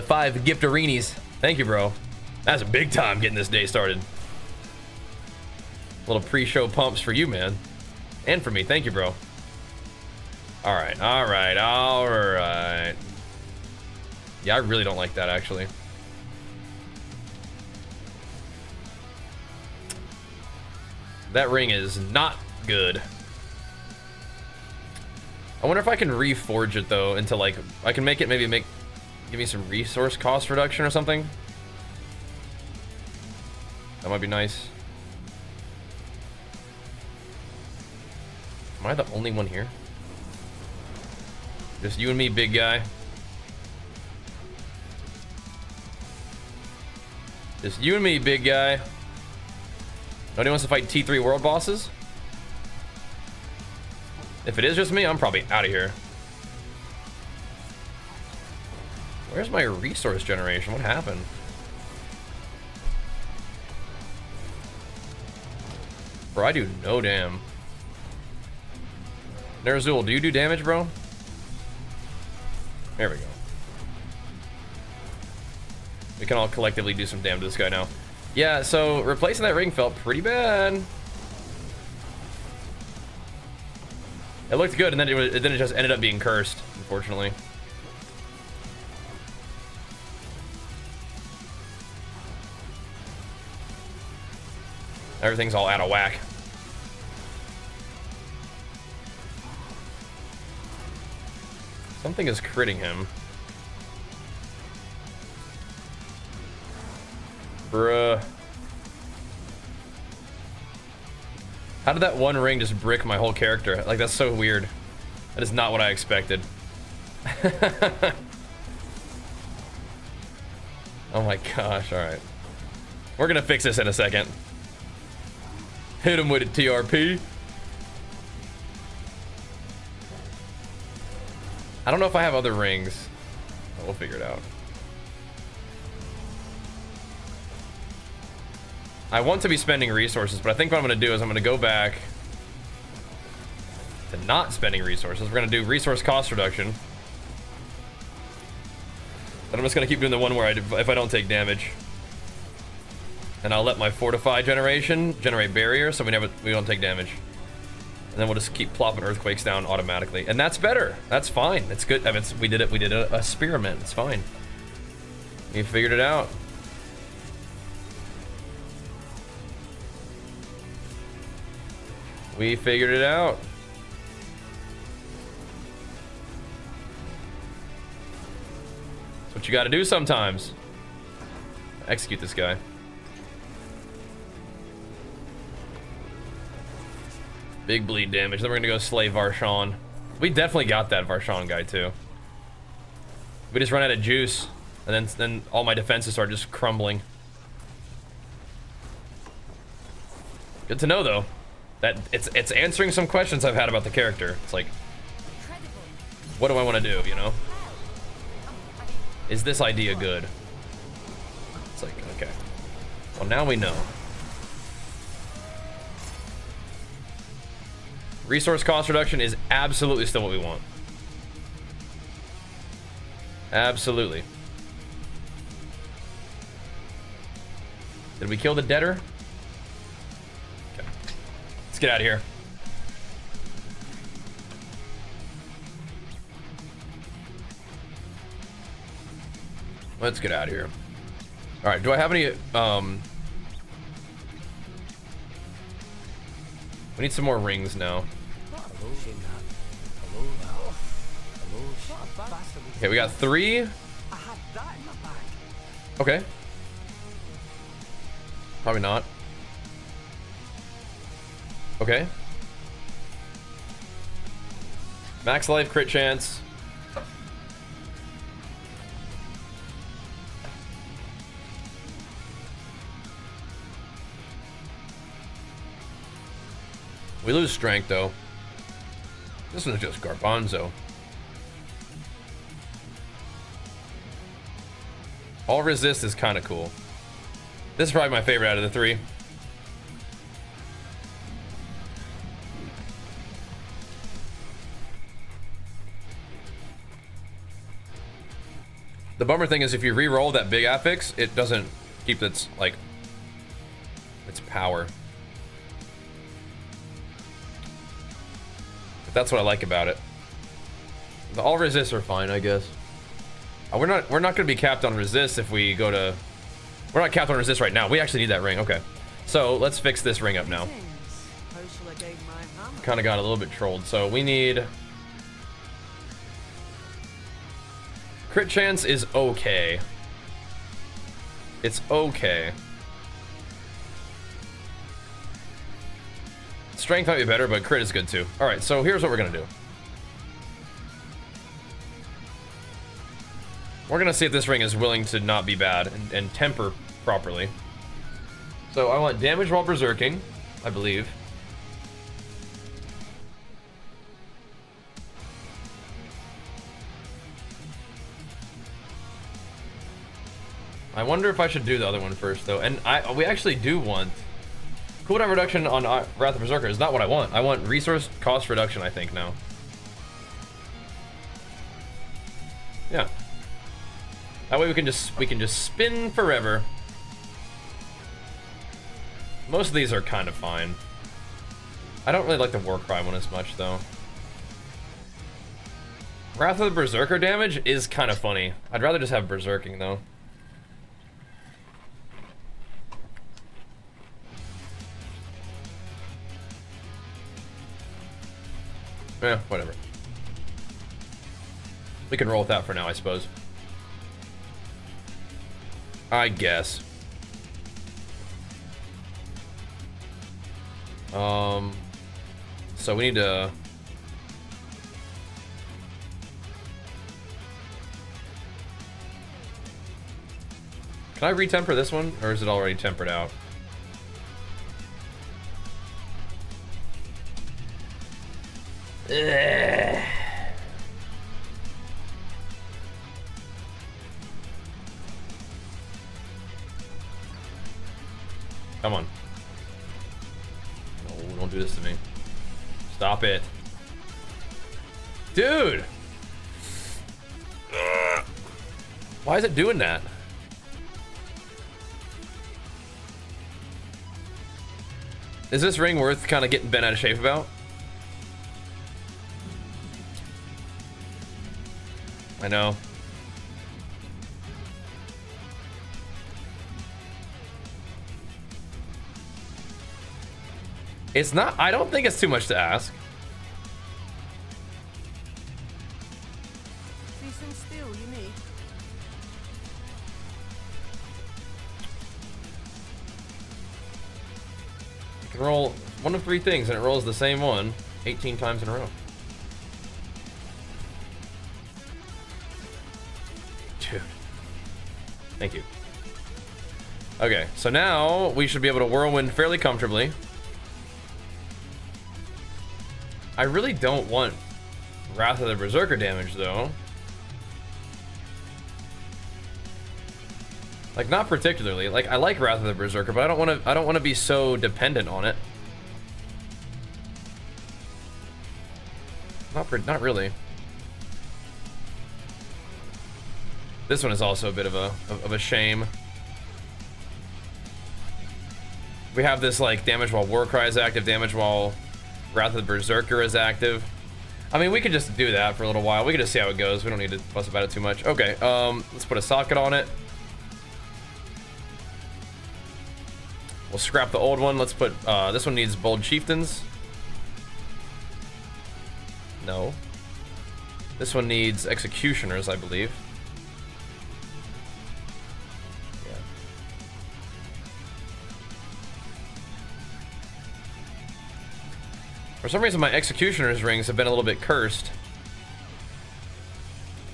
5 gifterinis. Thank you, bro. That's a big time getting this day started. Little pre-show pumps for you, man. And for me. Thank you, bro. Alright, alright, alright. Yeah, I really don't like that, actually. That ring is not good. I wonder if I can reforge it, though, into, like... I can make it maybe give me some resource cost reduction or something. That might be nice. Am I the only one here? Just you and me, big guy. Just you and me, big guy. Nobody wants to fight T3 world bosses? If it is just me, I'm probably out of here. Where's my resource generation? What happened? Bro, I do no damn. Nerazul, do you do damage, bro? There we go. We can all collectively do some damage to this guy now. Yeah, so replacing that ring felt pretty bad. It looked good, and then it just ended up being cursed, unfortunately. Everything's all out of whack. Something is critting him. Bruh. How did that one ring just brick my whole character? Like, that's so weird. That is not what I expected. Oh my gosh, alright. We're gonna fix this in a second. Hit him with a TRP. I don't know if I have other rings. But we'll figure it out. I want to be spending resources, but I think what I'm gonna do is I'm gonna go back to not spending resources. We're gonna do resource cost reduction. But I'm just gonna keep doing the one where if I don't take damage. And I'll let my fortify generation generate barrier so we don't take damage. And then we'll just keep plopping earthquakes down automatically. And that's better. That's fine. It's good. I mean, we did a experiment. It's fine. We figured it out. We figured it out. That's what you gotta do sometimes. Execute this guy. Big bleed damage. Then we're gonna go slay Varshan. We definitely got that Varshan guy too. We just run out of juice, and then all my defenses are just crumbling. Good to know though. That it's answering some questions I've had about the character. It's like, what do I want to do, you know? Is this idea good? It's like, okay. Well, now we know. Resource cost reduction is absolutely still what we want. Absolutely. Did we kill the deader? Okay. Let's get out of here. Let's get out of here. All right, do I have any, we need some more rings now. Okay, we got 3. Okay. Probably not. Okay. Max life, crit chance. We lose strength though. This one's just Garbanzo. All resist is kind of cool. This is probably my favorite out of the 3. The bummer thing is if you re-roll that big affix, it doesn't keep its power. But that's what I like about it. The all resists are fine, I guess. We're not gonna be capped on resist if we go to. We're not capped on resist right now. We actually need that ring. Okay, so let's fix this ring up now. Kind of got a little bit trolled. So we need. Crit chance is okay. It's okay. Strength might be better, but crit is good too. All right, so here's what we're gonna do. We're gonna see if this ring is willing to not be bad and temper properly. So I want damage while berserking, I believe. I wonder if I should do the other one first though. And we actually do want cooldown reduction on Wrath of Berserker is not what I want. I want resource cost reduction, I think now. Yeah. That way we can just spin forever. Most of these are kind of fine. I don't really like the Warcry one as much though. Wrath of the Berserker damage is kind of funny. I'd rather just have berserking though. Yeah, whatever. We can roll with that for now, I suppose. I guess. So we need to... Can I retemper this one, or is it already tempered out? Ugh. Come on. No, don't do this to me. Stop it. Dude! Why is it doing that? Is this ring worth kind of getting bent out of shape about? I know. It's not, I don't think it's too much to ask. Decent steel, you need. You can roll one of 3 things and it rolls the same one 18 times in a row. Dude. Thank you. Okay, so now we should be able to whirlwind fairly comfortably. I really don't want Wrath of the Berserker damage though. Like, not particularly. Like, I like Wrath of the Berserker, but I don't want to be so dependent on it. Not really. This one is also a bit of a shame. We have this like damage while Warcry is active, damage while Wrath of the Berserker is active. I mean, we could just do that for a little while. We could just see how it goes. We don't need to fuss about it too much. Okay, let's put a socket on it. We'll scrap the old one. Let's put, this one needs Bold Chieftains. No. This one needs Executioners, I believe. Yeah. For some reason, my Executioner's rings have been a little bit cursed.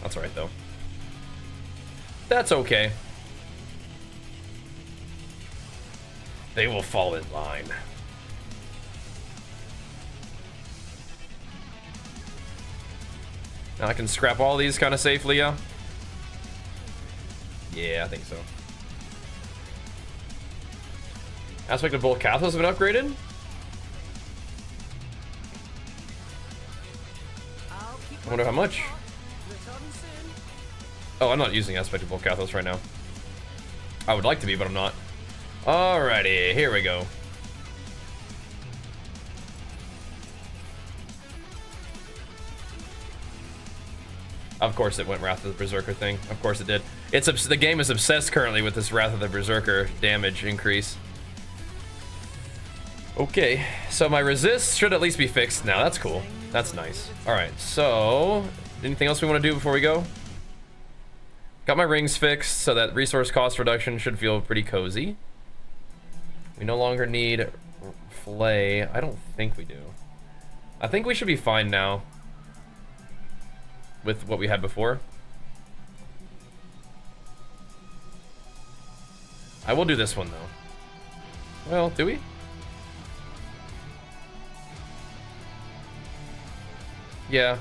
That's alright, though. That's okay. They will fall in line. Now I can scrap all these kind of safely, yeah? Yeah, I think so. Aspect of both Cathos have been upgraded? I wonder how much. Oh, I'm not using Aspect of both Cathos right now. I would like to be, but I'm not. Alrighty, here we go. Of course it went Wrath of the Berserker thing. Of course it did. The game is obsessed currently with this Wrath of the Berserker damage increase. Okay, so my resist should at least be fixed now. That's cool. That's nice. Alright, so anything else we want to do before we go? Got my rings fixed, so that resource cost reduction should feel pretty cozy. We no longer need Flay. I don't think we do. I think we should be fine now with what we had before. I will do this one though. Well, do we? Yeah.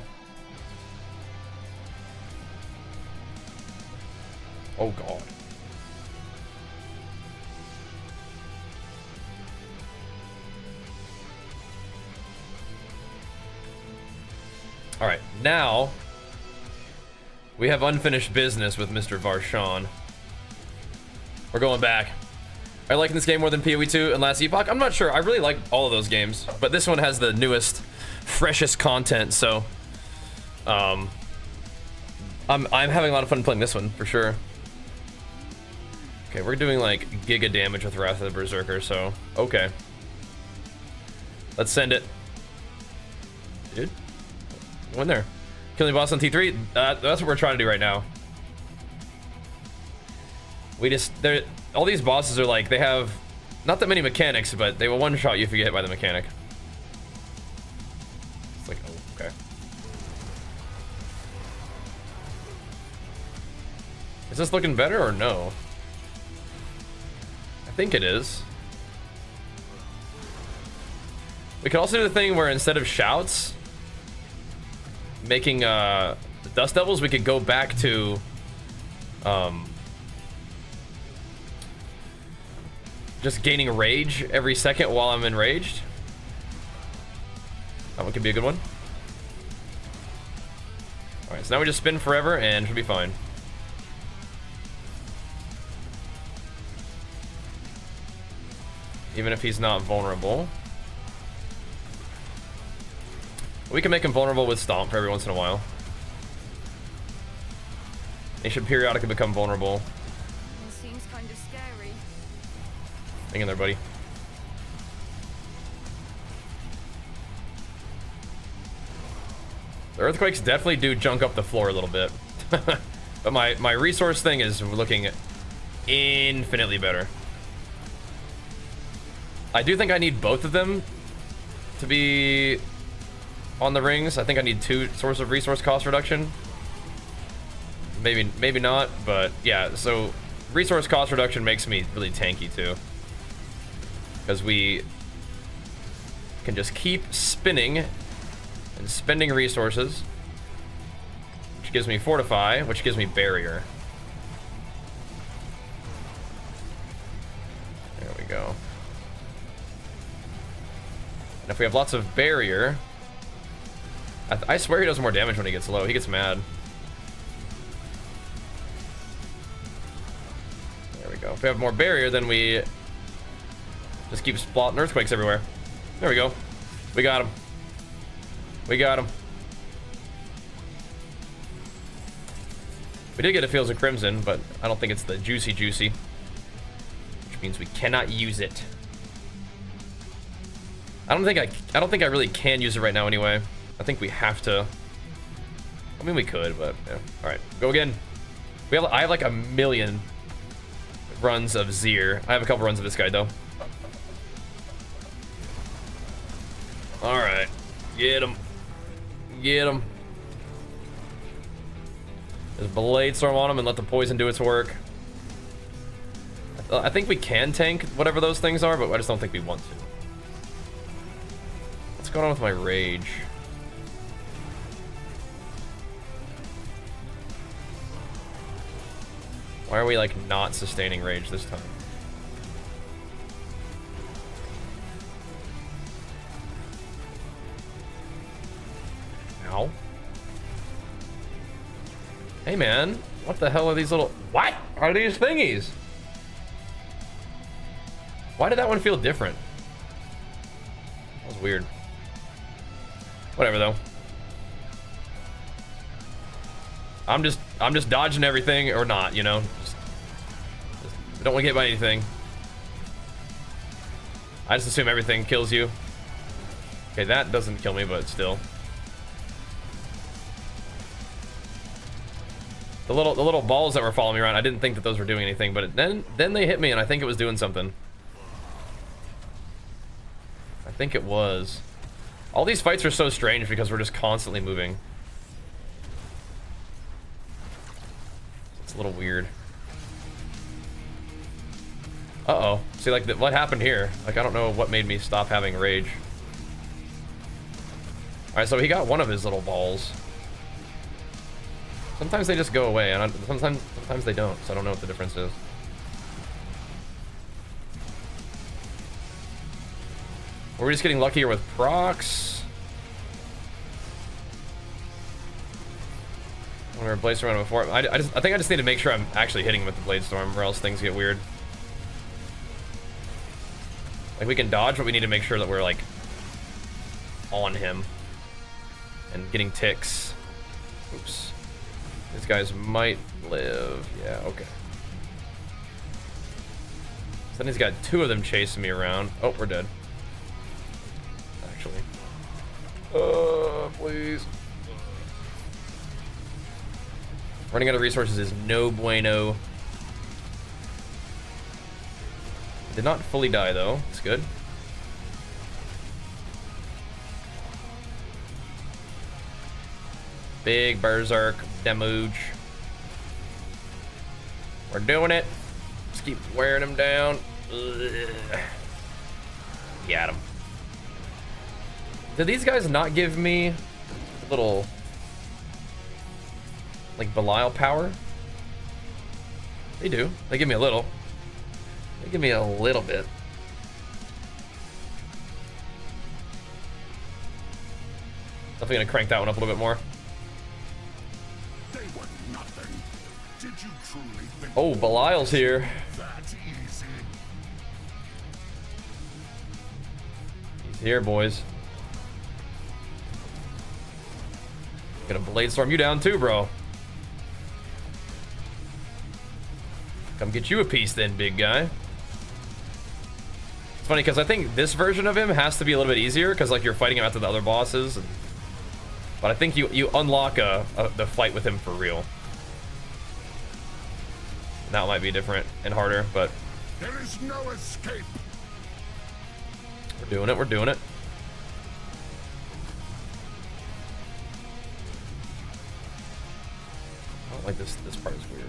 Oh god. Alright, now we have unfinished business with Mr. Varshawn. We're going back. Are you liking this game more than PoE 2 and Last Epoch? I'm not sure. I really like all of those games, but this one has the newest, freshest content, so I'm having a lot of fun playing this one for sure. Okay, we're doing like giga damage with Wrath of the Berserker, so okay. Let's send it. Dude, go in there. Killing boss on T3. That's what we're trying to do right now. All these bosses are like, they have not that many mechanics, but they will one-shot you if you get hit by the mechanic. It's like, oh, okay. Is this looking better or no? I think it is. We could also do the thing where instead of shouts, making the Dust Devils, we could go back to just gaining rage every second while I'm enraged. That one could be a good one. Alright, so now we just spin forever and should be fine. Even if he's not vulnerable. We can make him vulnerable with Stomp for every once in a while. He should periodically become vulnerable. It seems kind of scary. Hang in there, buddy. The earthquakes definitely do junk up the floor a little bit. But my resource thing is looking infinitely better. I do think I need both of them to be on the rings. I think I need 2 sources of resource cost reduction. Maybe not, but yeah, so resource cost reduction makes me really tanky too. Because we can just keep spinning and spending resources, which gives me Fortify, which gives me Barrier. There we go. And if we have lots of Barrier, I swear he does more damage when he gets low. He gets mad. There we go. If we have more Barrier, then we just keep splotting earthquakes everywhere. There we go. We got him. We got him. We did get a Fields of Crimson, but I don't think it's the juicy, which means we cannot use it. I don't think I really can use it right now anyway. I think we have to. I mean, we could, but yeah. All right, go again. I have like a million runs of Zir. I have a couple runs of this guy though. All right, get him. Get him. Just Blade Storm on him and let the poison do its work. I think we can tank whatever those things are, but I just don't think we want to. What's going on with my rage? Why are we like not sustaining rage this time? Ow. Hey man, what the hell are these little... What are these thingies? Why did that one feel different? That was weird. Whatever though. I'm just dodging everything or not, you know. Just don't want to get by anything. I just assume everything kills you. Okay, that doesn't kill me, but still. The little balls that were following me around, I didn't think that those were doing anything, but then they hit me and I think it was doing something. I think it was. All these fights are so strange because we're just constantly moving. It's a little weird. Uh-oh. See, like, what happened here? Like, I don't know what made me stop having rage. Alright, so he got one of his little balls. Sometimes they just go away, and sometimes they don't, so I don't know what the difference is. We're just getting luckier with procs. When we were Blade Storm before, I think I just need to make sure I'm actually hitting him with the Blade Storm, or else things get weird. Like, we can dodge, but we need to make sure that we're like on him and getting ticks. Oops. These guys might live. Yeah, okay. So then he's got 2 of them chasing me around. Oh, we're dead. Actually. Please. Running out of resources is no bueno. Did not fully die though. It's good. Big berserk damage. We're doing it. Just keep wearing him down. Ugh. Got him. Did these guys not give me little, like, Belial power? They do. They give me a little. They give me a little bit. Definitely gonna crank that one up a little bit more. They were nothing. Did you truly think Oh, Belial's here. that easy? He's here, boys. Gonna blade storm you down too, bro. Come get you a piece then, big guy. It's funny because I think this version of him has to be a little bit easier because like you're fighting him after the other bosses. But I think you unlock the fight with him for real. That might be different and harder, but There is no escape. we're doing it. We're doing it. I don't like this. This part is weird.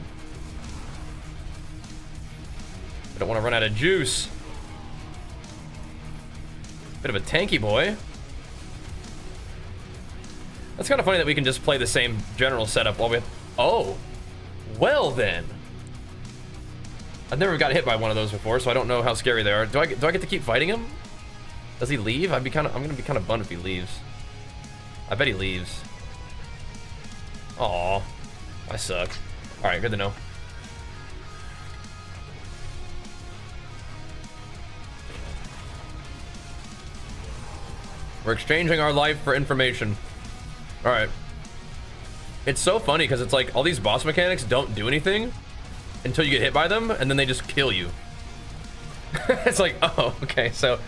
I don't want to run out of juice. Bit of a tanky boy. That's kind of funny that we can just play the same general setup while we... Oh, well then. I've never got hit by one of those before, so I don't know how scary they are. Do I get to keep fighting him? Does he leave? I'm gonna be kind of bummed if he leaves. I bet he leaves. Aw, I suck. All right, good to know. We're exchanging our life for information. All right. It's so funny because it's like all these boss mechanics don't do anything until you get hit by them, and then they just kill you. It's like, oh, okay. So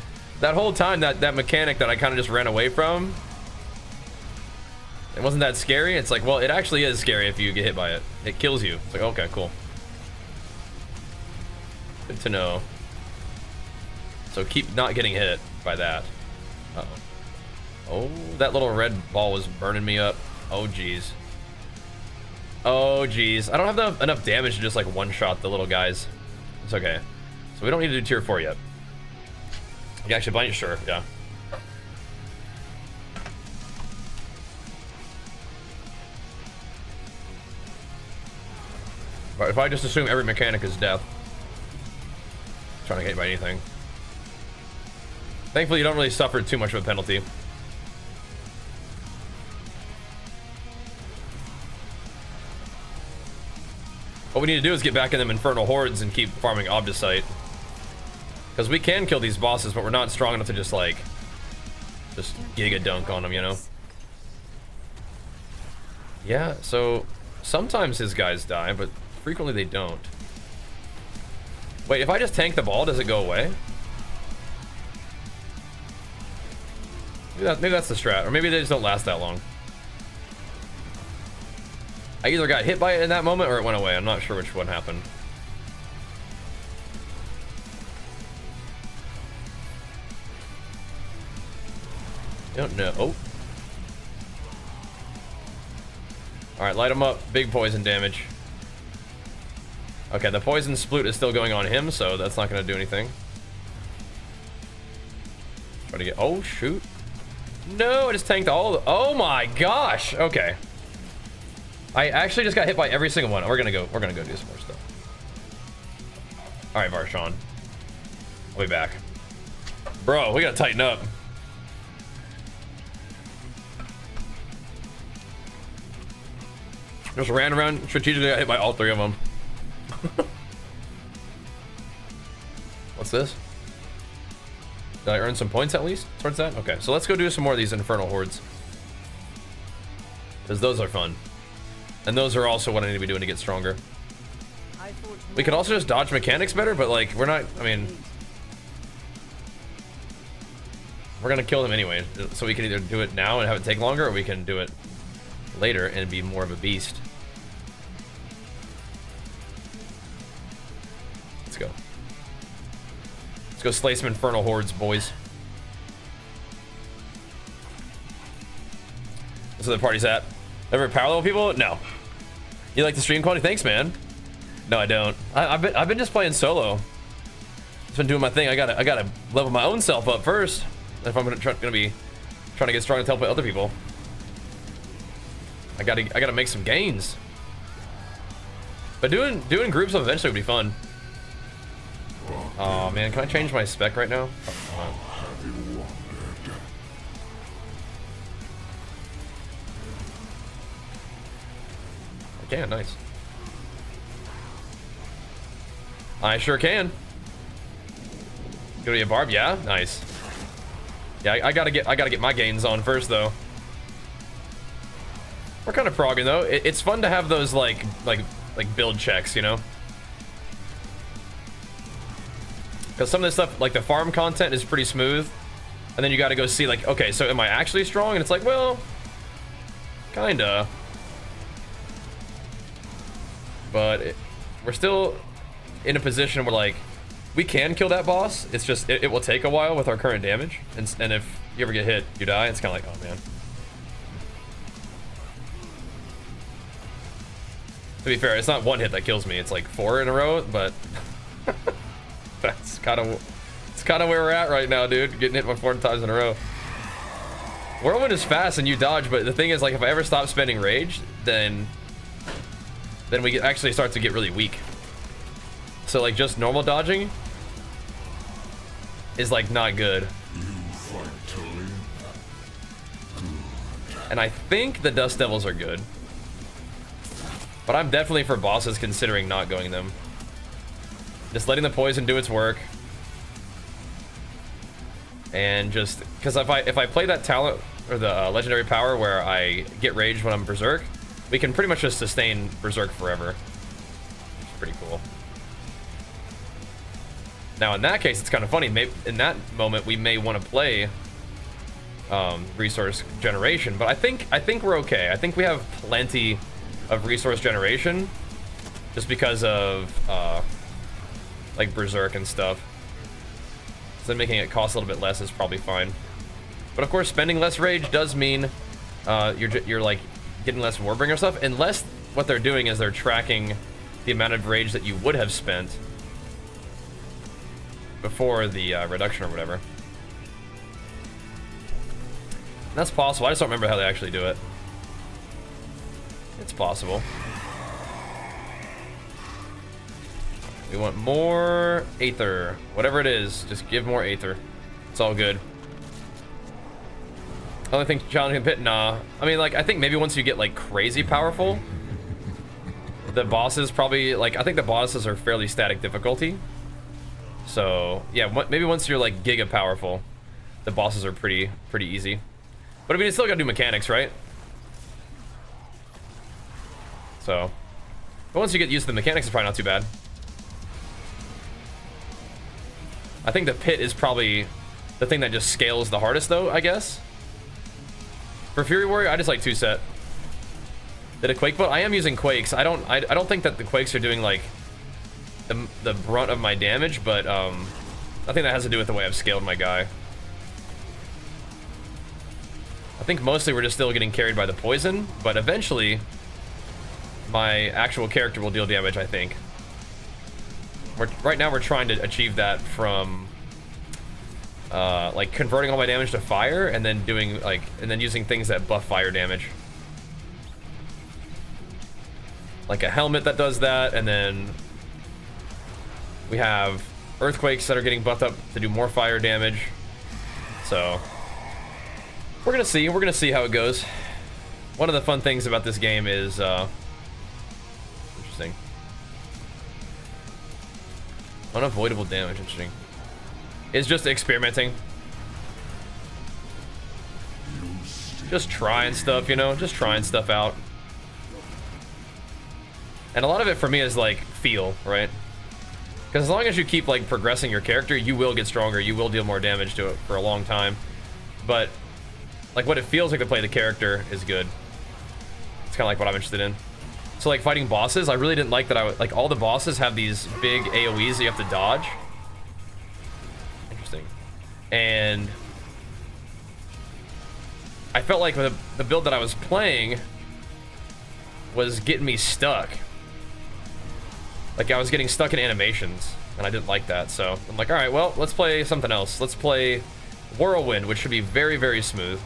that whole time, that mechanic that I kind of just ran away from, it wasn't that scary. It's like, well, it actually is scary if you get hit by it. It kills you. It's like, okay, cool. Good to know. So keep not getting hit by that. Uh-oh. Oh, that little red ball was burning me up. Oh, geez. Oh, geez. I don't have enough damage to just, like, one-shot the little guys. It's okay. So we don't need to do tier 4 yet. Yeah, actually, blind, sure, yeah. But if I just assume every mechanic is death, trying to get hit by anything. Thankfully, you don't really suffer too much of a penalty. What we need to do is get back in them infernal hordes and keep farming Obdicite. Because we can kill these bosses, but we're not strong enough to just like giga dunk on them, you know? Yeah, so sometimes his guys die, but frequently they don't. Wait, if I just tank the ball, does it go away? Maybe that's the strat, or maybe they just don't last that long. I either got hit by it in that moment or it went away. I'm not sure which one happened. I don't know. Oh. Alright, light him up. Big poison damage. Okay, the poison sploot is still going on him, so that's not going to do anything. Try to get... Oh, shoot. No, I just tanked all the... Oh my gosh! Okay. I actually just got hit by every single one. We're gonna go do some more stuff. Alright, Varshawn. I'll be back. Bro, we gotta tighten up. Just ran around, strategically got hit by all three of them. What's this? Did I earn some points at least towards that? Okay, so let's go do some more of these infernal hordes. Because those are fun. And those are also what I need to be doing to get stronger. We could also just dodge mechanics better, but like, we're not, I mean... We're gonna kill them anyway, so we can either do it now and have it take longer, or we can do it later and be more of a beast. Let's go. Let's go slay some infernal hordes, boys. That's where the party's at. Ever power level people? No. You like the stream quality? Thanks, man. No, I don't. I've been just playing solo. Just been doing my thing. I gotta level my own self up first if I'm gonna be trying to get strong to help other people. I gotta make some gains. But doing groups eventually would be fun. Oh man, can I change my spec right now? I can, nice. I sure can. Go to be a barb, yeah, nice. Yeah, I gotta get my gains on first though. We're kind of progging though. It's fun to have those like build checks, you know. Because some of this stuff, like the farm content, is pretty smooth, and then you got to go see like, okay, so am I actually strong? And it's like, well, kinda. But we're still in a position where like we can kill that boss. It's just it will take a while with our current damage, and if you ever get hit, you die. It's kind of like, oh man. To be fair, it's not one hit that kills me. It's like 4 in a row, but that's kind of where we're at right now, dude. Getting hit by 4 times in a row. Whirlwind is fast and you dodge, but the thing is, like, if I ever stop spending rage, then we actually start to get really weak. So like just normal dodging is like not good. And I think the Dust Devils are good. But I'm definitely for bosses considering not going them. Just letting the poison do its work. And just because if I play that talent or the legendary power where I get rage when I'm berserk, we can pretty much just sustain berserk forever. Which is pretty cool. Now in that case, it's kind of funny. Maybe in that moment we may want to play resource generation, but I think we're okay. I think we have plenty of resource generation, just because of like berserk and stuff. So making it cost a little bit less is probably fine. But of course, spending less rage does mean you're like getting less Warbringer stuff, unless what they're doing is they're tracking the amount of rage that you would have spent before the reduction or whatever. That's possible. I just don't remember how they actually do it. It's possible. We want more Aether. Whatever it is, just give more Aether. It's all good. Only thing challenging pit? Nah. I mean, like, I think maybe once you get, like, crazy powerful, the bosses probably, like, I think the bosses are fairly static difficulty. So, yeah, maybe once you're, like, giga powerful, the bosses are pretty easy. But I mean, you still gotta do mechanics, right? So, but once you get used to the mechanics, it's probably not too bad. I think the pit is probably the thing that just scales the hardest, though, I guess. For Fury Warrior, I just like 2-set. Did a Quake boat? I am using Quakes. I don't think that the Quakes are doing like the brunt of my damage, but I think that has to do with the way I've scaled my guy. I think mostly we're just still getting carried by the poison, but eventually my actual character will deal damage, I think. Right now we're trying to achieve that from like converting all my damage to fire and then doing like, and then using things that buff fire damage. Like a helmet that does that, and then we have earthquakes that are getting buffed up to do more fire damage. So we're gonna see how it goes. One of the fun things about this game is interesting. Unavoidable damage, interesting. It's just experimenting. Just trying stuff, you know, just trying stuff out. And a lot of it for me is like feel, right? Because as long as you keep like progressing your character, you will get stronger, you will deal more damage to it for a long time. But like what it feels like to play the character is good. It's kind of like what I'm interested in. So like fighting bosses, I really didn't like that. Like all the bosses have these big AoEs that you have to dodge. Interesting. And I felt like with the build that I was playing, was getting me stuck. Like I was getting stuck in animations, and I didn't like that. So I'm like, all right, well, let's play something else. Let's play Whirlwind, which should be very, very smooth.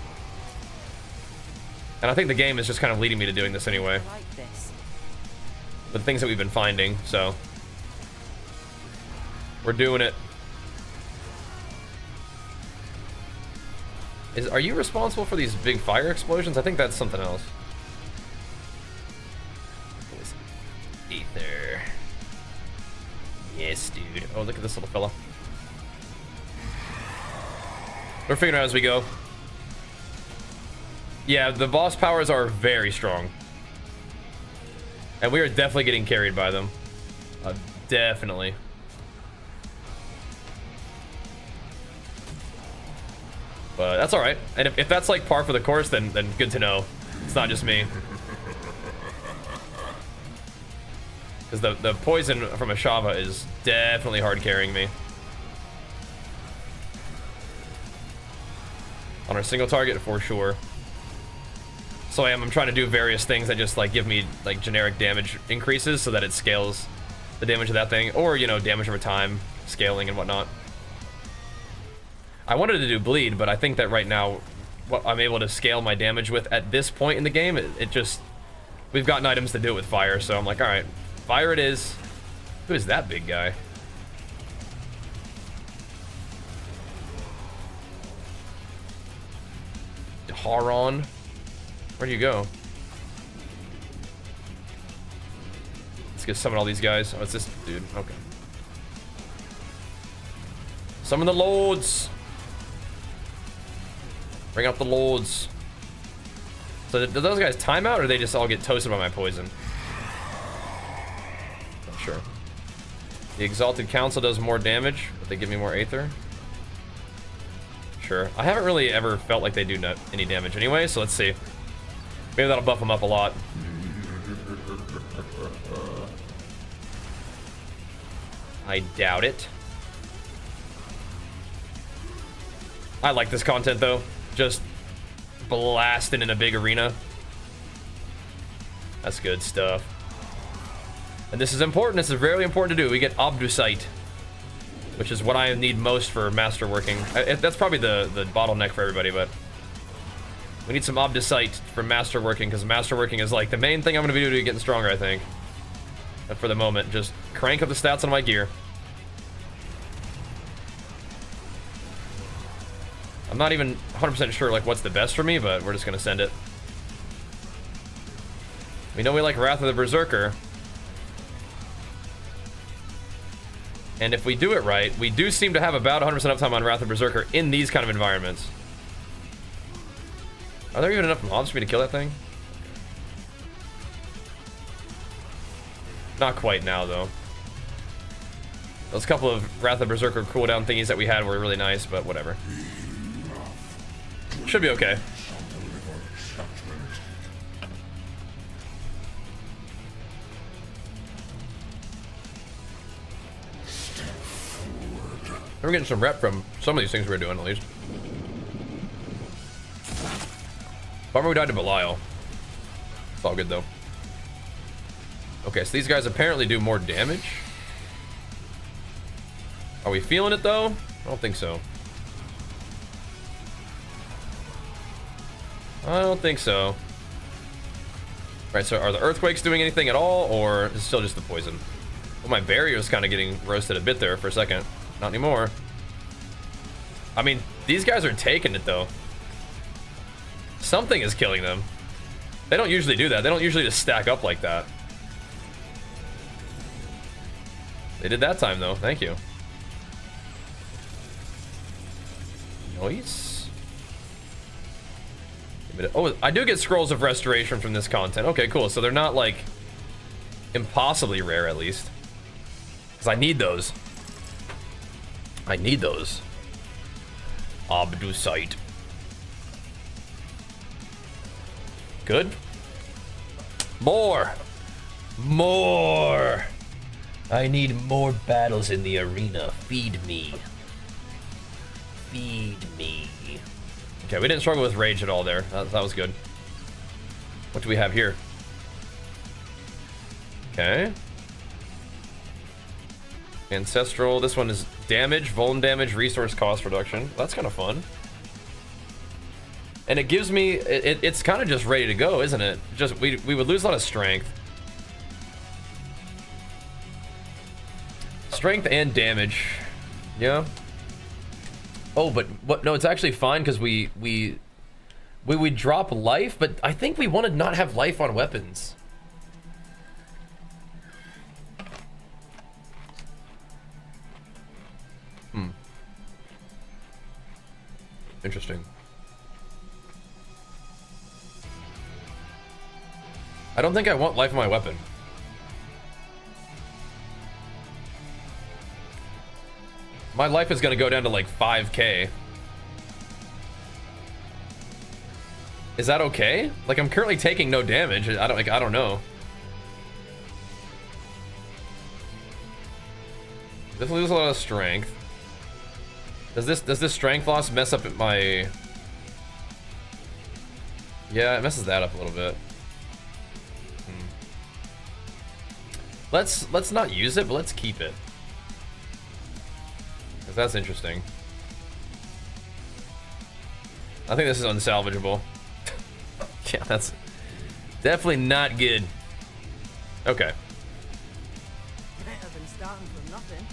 And I think the game is just kind of leading me to doing this anyway. Like this. The things that we've been finding, so we're doing it. Are you responsible for these big fire explosions? I think that's something else. Ether. Yes, dude. Oh, look at this little fella. We're figuring it out as we go. Yeah, the boss powers are very strong. And we are definitely getting carried by them. Definitely. But that's alright. And if that's like par for the course, then good to know. It's not just me. Because the poison from Ashava is definitely hard carrying me. On our single target, for sure. So I'm trying to do various things that just like give me like generic damage increases so that it scales the damage of that thing. Or, you know, damage over time, scaling and whatnot. I wanted to do bleed, but I think that right now what I'm able to scale my damage with at this point in the game, it just... We've gotten items to do it with fire, so I'm like, alright, fire it is. Who is that big guy? Haron? Where'd you go? Let's get summon all these guys. Oh, it's this dude. Okay. Summon the lords. Bring out the lords. So do those guys time out, or do they just all get toasted by my poison? Not sure. The Exalted Council does more damage, but they give me more Aether. Sure. I haven't really ever felt like they do any damage anyway, so let's see. Maybe that'll buff them up a lot. I doubt it. I like this content though. Just blasting in a big arena. That's good stuff. And this is important. This is very important to do. We get Obdusite, which is what I need most for Masterworking. That's probably the bottleneck for everybody, but we need some Obdusite for Masterworking, because Masterworking is like the main thing I'm going to be doing to getting stronger, I think. But for the moment, just crank up the stats on my gear. I'm not even 100% sure like what's the best for me, but we're just going to send it. We know we like Wrath of the Berserker. And if we do it right, we do seem to have about 100% uptime on Wrath of Berserker in these kind of environments. Are there even enough mobs for me to kill that thing? Not quite now, though. Those couple of Wrath of Berserker cooldown thingies that we had were really nice, but whatever. Should be okay. We're getting some rep from some of these things we're doing, at least. Bummer we died to Belial. It's all good, though. Okay, so these guys apparently do more damage. Are we feeling it, though? I don't think so. I don't think so. Right, so are the earthquakes doing anything at all, or is it still just the poison? Well, my barrier is kind of getting roasted a bit there for a second. Not anymore. I mean, these guys are taking it, though. Something is killing them. They don't usually do that. They don't usually just stack up like that. They did that time, though. Thank you. Nice. Oh, I do get scrolls of restoration from this content. Okay, cool. So they're not, like, impossibly rare, at least. Because I need those. I need those. Obdusite. Good. More. More. I need more battles in the arena. Feed me. Feed me. Okay, we didn't struggle with rage at all there. That was good. What do we have here? Okay. Ancestral. This one is damage, vuln damage, resource cost reduction. That's kind of fun. And it gives me... It's kind of just ready to go, isn't it? Just we would lose a lot of strength. Strength and damage. Yeah. Oh, but what? No, it's actually fine because we would drop life, but I think we want to not have life on weapons. Interesting. I don't think I want life on my weapon. My life is gonna go down to like 5k. Is that okay? Like, I'm currently taking no damage. I don't know. This loses a lot of strength. Does this strength loss mess up at my... Yeah, it messes that up a little bit. Let's not use it, but let's keep it. Cause that's interesting. I think this is unsalvageable. Yeah, that's definitely not good. Okay. Might have been starting from nothing.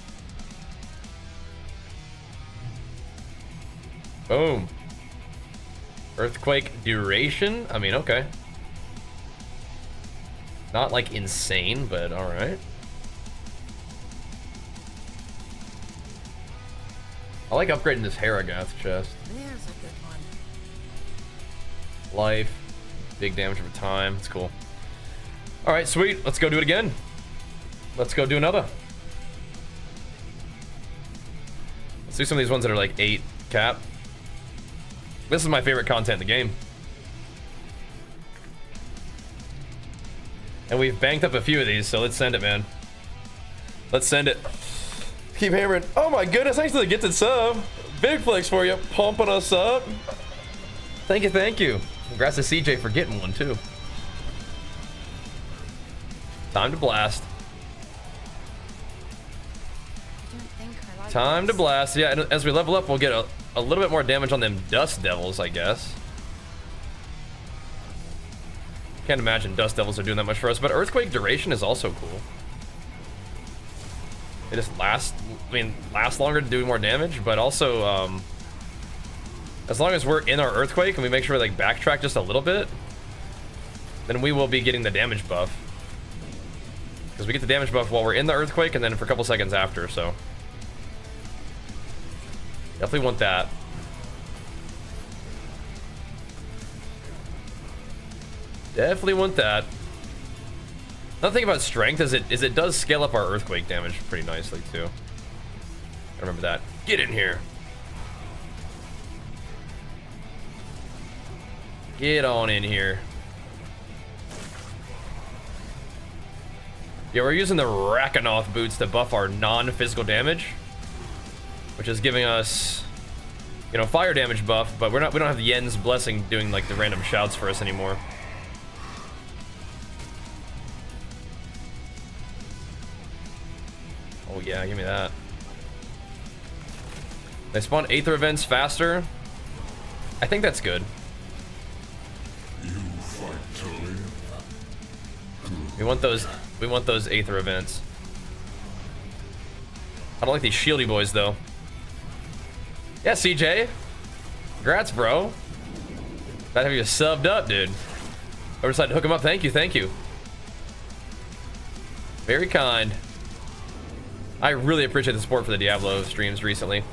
Boom. Earthquake duration? I mean, okay. Not like insane, but alright. I like upgrading this Haragath chest. There's a good one. Life, big damage over time. It's cool. Alright, sweet. Let's go do it again. Let's go do another. Let's do some of these ones that are like 8 cap. This is my favorite content in the game. And we've banked up a few of these, so let's send it, man. Let's send it. Keep hammering. Oh my goodness, thanks for the gifted sub. Big flex for you, pumping us up. Thank you, thank you. Congrats to CJ for getting one, too. Time to blast. I don't think I like Time to this. blast. Yeah, and as we level up, we'll get a little bit more damage on them dust devils, I guess. Can't imagine dust devils are doing that much for us, but earthquake duration is also cool. It just lasts longer to do more damage, but also as long as we're in our earthquake and we make sure we like backtrack just a little bit, then we will be getting the damage buff. Because we get the damage buff while we're in the earthquake and then for a couple seconds after, so definitely want that. Definitely want that. Another thing about strength is it does scale up our earthquake damage pretty nicely too. I remember that. Get in here. Get on in here. Yeah, we're using the Rakanoth boots to buff our non-physical damage, which is giving us, you know, fire damage buff, but we don't have the Yen's blessing doing like the random shouts for us anymore. Oh yeah, give me that. They spawn Aether events faster. I think that's good. You fight to live. We want those Aether events. I don't like these shieldy boys though. Yeah, CJ. Congrats, bro. Glad to have you subbed up, dude. I decided to hook him up. Thank you, thank you. Very kind. I really appreciate the support for the Diablo streams recently.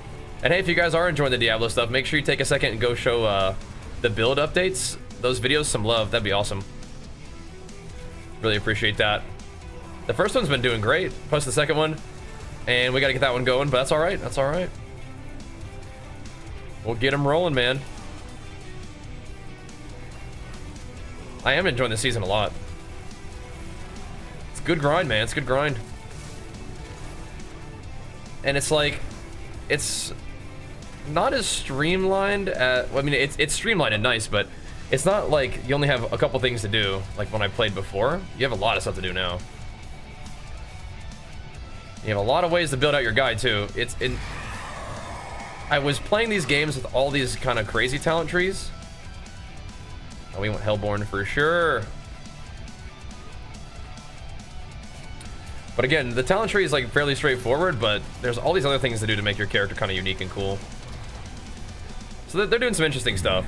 And hey, if you guys are enjoying the Diablo stuff, make sure you take a second and go show the build updates, those videos, some love. That'd be awesome. Really appreciate that. The first one's been doing great. Post the second one, and we gotta get that one going, but that's all right. That's all right. We'll get them rolling, man. I am enjoying this season a lot. It's good grind, man. It's good grind. And it's like, it's not as streamlined as, well, I mean, it's streamlined and nice, but it's not like you only have a couple things to do, like when I played before. You have a lot of stuff to do now. You have a lot of ways to build out your guy too. I was playing these games with all these kind of crazy talent trees. Oh, we want Hellborn for sure. But again, the talent tree is like fairly straightforward, but there's all these other things to do to make your character kind of unique and cool. So they're doing some interesting stuff.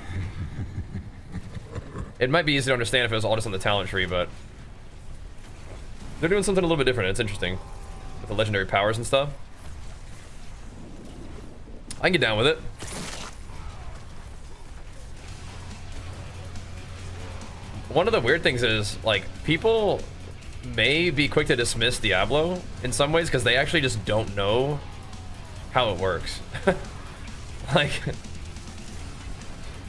It might be easy to understand if it was all just on the talent tree, but they're doing something a little bit different. It's interesting with the legendary powers and stuff. I can get down with it. One of the weird things is, like, people may be quick to dismiss Diablo in some ways because they actually just don't know how it works. Like,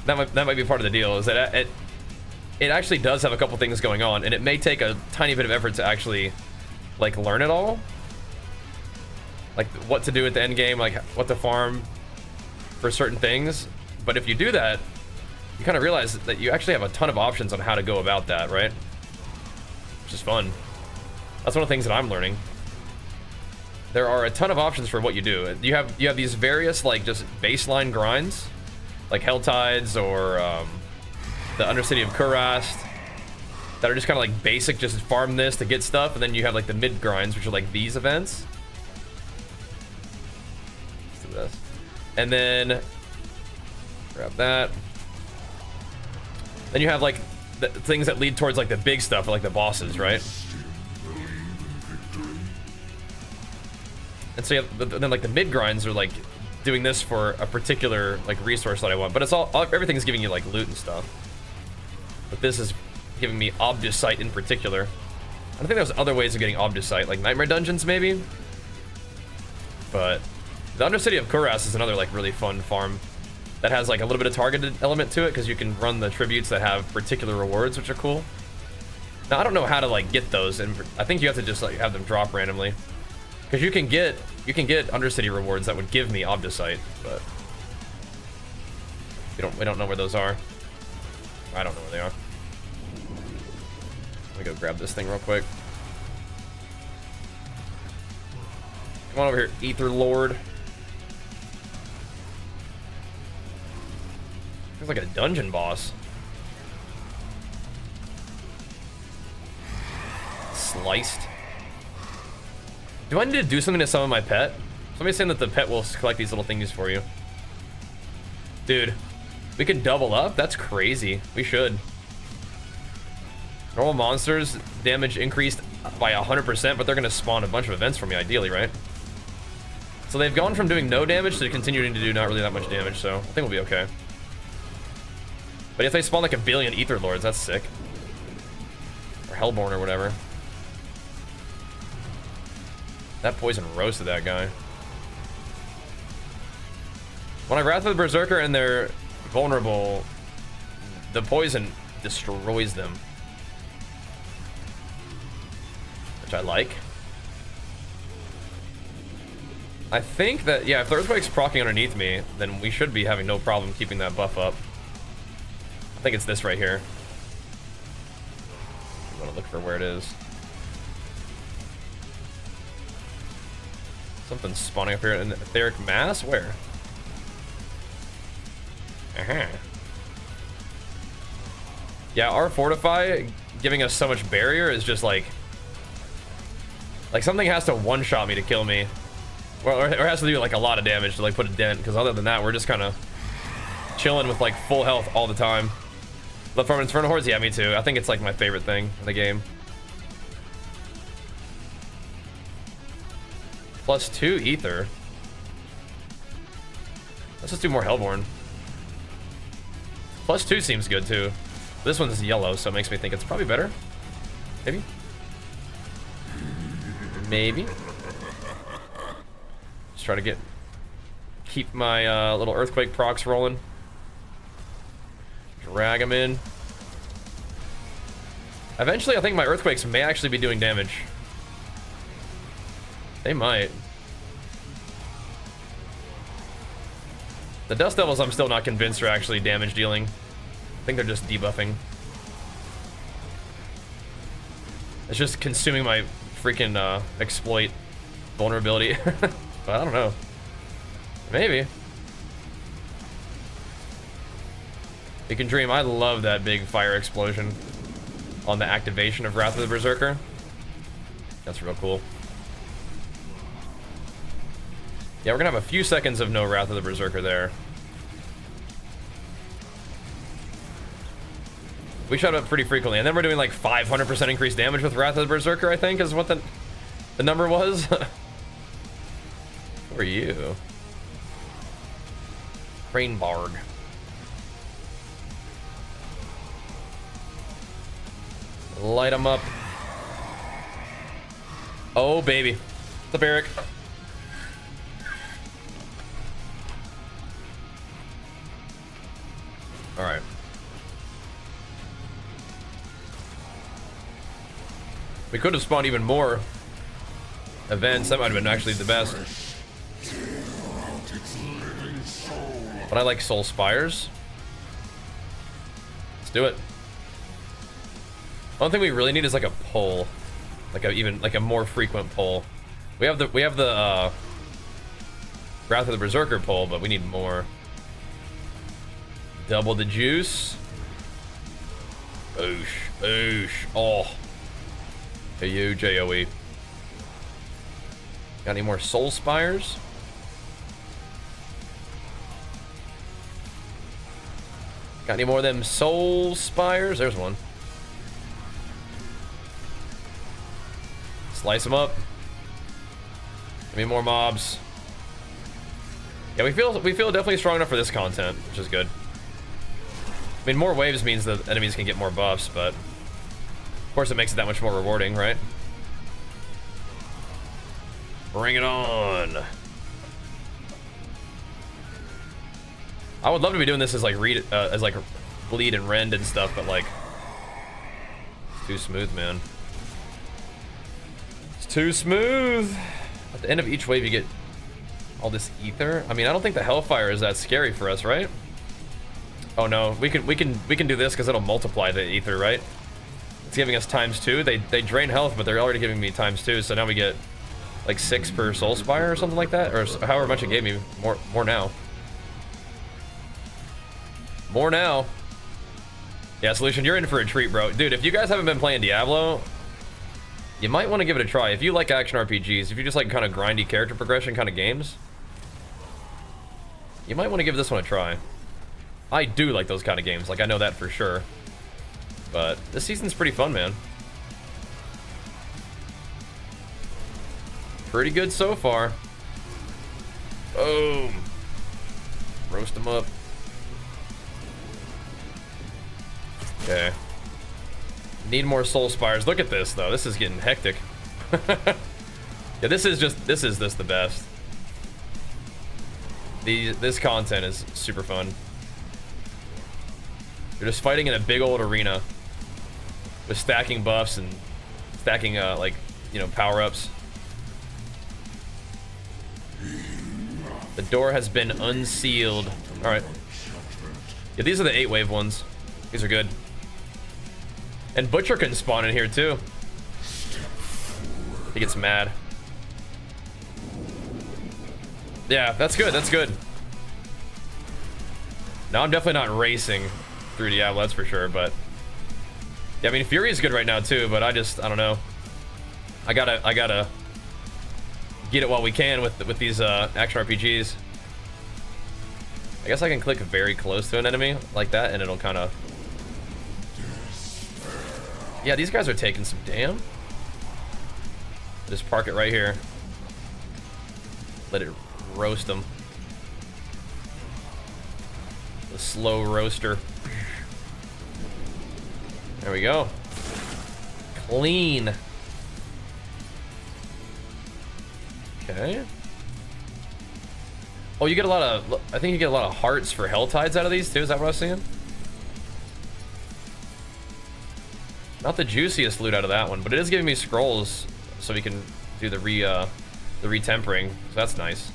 that might be part of the deal, is that it actually does have a couple things going on, and it may take a tiny bit of effort to actually, like, learn it all. Like, what to do at the end game, like, what to farm for certain things. But if you do that, you kind of realize that you actually have a ton of options on how to go about that, right? Which is fun. That's one of the things that I'm learning. There are a ton of options for what you do. You have these various, like, just baseline grinds, like Hell Tides or the Undercity of Kurast, that are just kind of like basic, just farm this to get stuff. And then you have like the mid grinds, which are like these events. Let's do this. And then grab that. Then you have like the things that lead towards like the big stuff, like the bosses, right? And so you have then like the mid grinds are like doing this for a particular like resource that I want, but it's all everything's giving you like loot and stuff. But this is giving me Obdusite in particular. I don't think there's other ways of getting Obdusite, like Nightmare Dungeons maybe. But the Undercity of Kurast is another like really fun farm that has like a little bit of targeted element to it because you can run the tributes that have particular rewards, which are cool. Now I don't know how to like get those, and I think you have to just like have them drop randomly, because you can get Undercity rewards that would give me Obdusite, but we don't know where those are. I don't know where they are. Let me go grab this thing real quick. Come on over here, Ether Lord. Looks like a dungeon boss. Sliced. Do I need to do something to summon my pet? Somebody's saying that the pet will collect these little thingies for you. Dude, we can double up? That's crazy. We should. Normal monsters, damage increased by 100%, but they're going to spawn a bunch of events for me, ideally, right? So they've gone from doing no damage to continuing to do not really that much damage, so I think we'll be okay. But if they spawn like a billion Ether Lords, that's sick. Or Hellborn or whatever. That poison roasted that guy. When I Wrath of the Berserker and they're vulnerable, the poison destroys them. Which I like. I think that, yeah, if the Earthquake's proccing underneath me, then we should be having no problem keeping that buff up. I think it's this right here. I'm gonna look for where it is. Something's spawning up here. An etheric mass? Where? Yeah, our fortify giving us so much barrier is just like something has to one-shot me to kill me. Or it has to do like a lot of damage to like put a dent, because other than that, we're just kind of chilling with like full health all the time. Love farming Infernal hordes? Yeah, me too. I think it's like my favorite thing in the game. +2 ether. Let's just do more Hellborn. +2 seems good too. This one's yellow, so it makes me think it's probably better. Maybe? Maybe. Just try to keep my little earthquake procs rolling. Drag them in. Eventually, I think my earthquakes may actually be doing damage. They might. The Dust Devils, I'm still not convinced are actually damage dealing. I think they're just debuffing. It's just consuming my freaking exploit. vulnerability. But I don't know. Maybe. You can dream. I love that big fire explosion on the activation of Wrath of the Berserker. That's real cool. Yeah, we're gonna have a few seconds of no Wrath of the Berserker there. We shot up pretty frequently, and then we're doing like 500% increased damage with Wrath of the Berserker, I think, is what the number was. Who are you? Rainbarg. Light them up. Oh, baby. What's up, Eric? All right. We could have spawned even more events. That might have been actually the best. But I like Soul Spires. Let's do it. One thing we really need is like a pull, like a more frequent pull. We have the Wrath of the Berserker pull, but we need more. Double the juice. Oosh, oosh. Oh. Hey you, JOE. Got any more Soul Spires? Got any more of them Soul Spires? There's one. Slice them up. Give me more mobs. Yeah, we feel definitely strong enough for this content, which is good. I mean, more waves means that enemies can get more buffs, but of course it makes it that much more rewarding, right? Bring it on. I would love to be doing this as like bleed and rend and stuff, but like it's too smooth, man. It's too smooth. At the end of each wave you get all this ether. I mean, I don't think the Hellfire is that scary for us, right? Oh no, we can do this because it'll multiply the ether, right? It's giving us ×2. They drain health, but they're already giving me ×2, so now we get like 6 per Soul Spire or something like that, or however much it gave me. More now. More now. Yeah, Solution, you're in for a treat, bro. Dude, if you guys haven't been playing Diablo, you might want to give it a try. If you like action RPGs, if you just like kind of grindy character progression kind of games, you might want to give this one a try. I do like those kind of games, like I know that for sure. But this season's pretty fun, man. Pretty good so far. Boom. Roast them up. Okay. Need more Soul Spires. Look at this, though. This is getting hectic. Yeah, this is the best. This content is super fun. You're just fighting in a big old arena with stacking buffs and stacking like, you know, power-ups. The door has been unsealed. All right. Yeah, these are the 8-wave ones. These are good. And Butcher can spawn in here too. He gets mad. Yeah, that's good. That's good. Now I'm definitely not racing through Diablo, that's for sure. But yeah, I mean, Fury is good right now too. But I don't know. I gotta get it while we can with these action RPGs. I guess I can click very close to an enemy like that, and it'll kind of. Yeah, these guys are taking some damn. Just park it right here. Let it roast them. The slow roaster. There we go. Clean. Okay. Oh, you get a lot of. I think you get a lot of hearts for Hell Tides out of these too. Is that what I was seeing? Not the juiciest loot out of that one, but it is giving me scrolls, so we can do the retempering. So that's nice.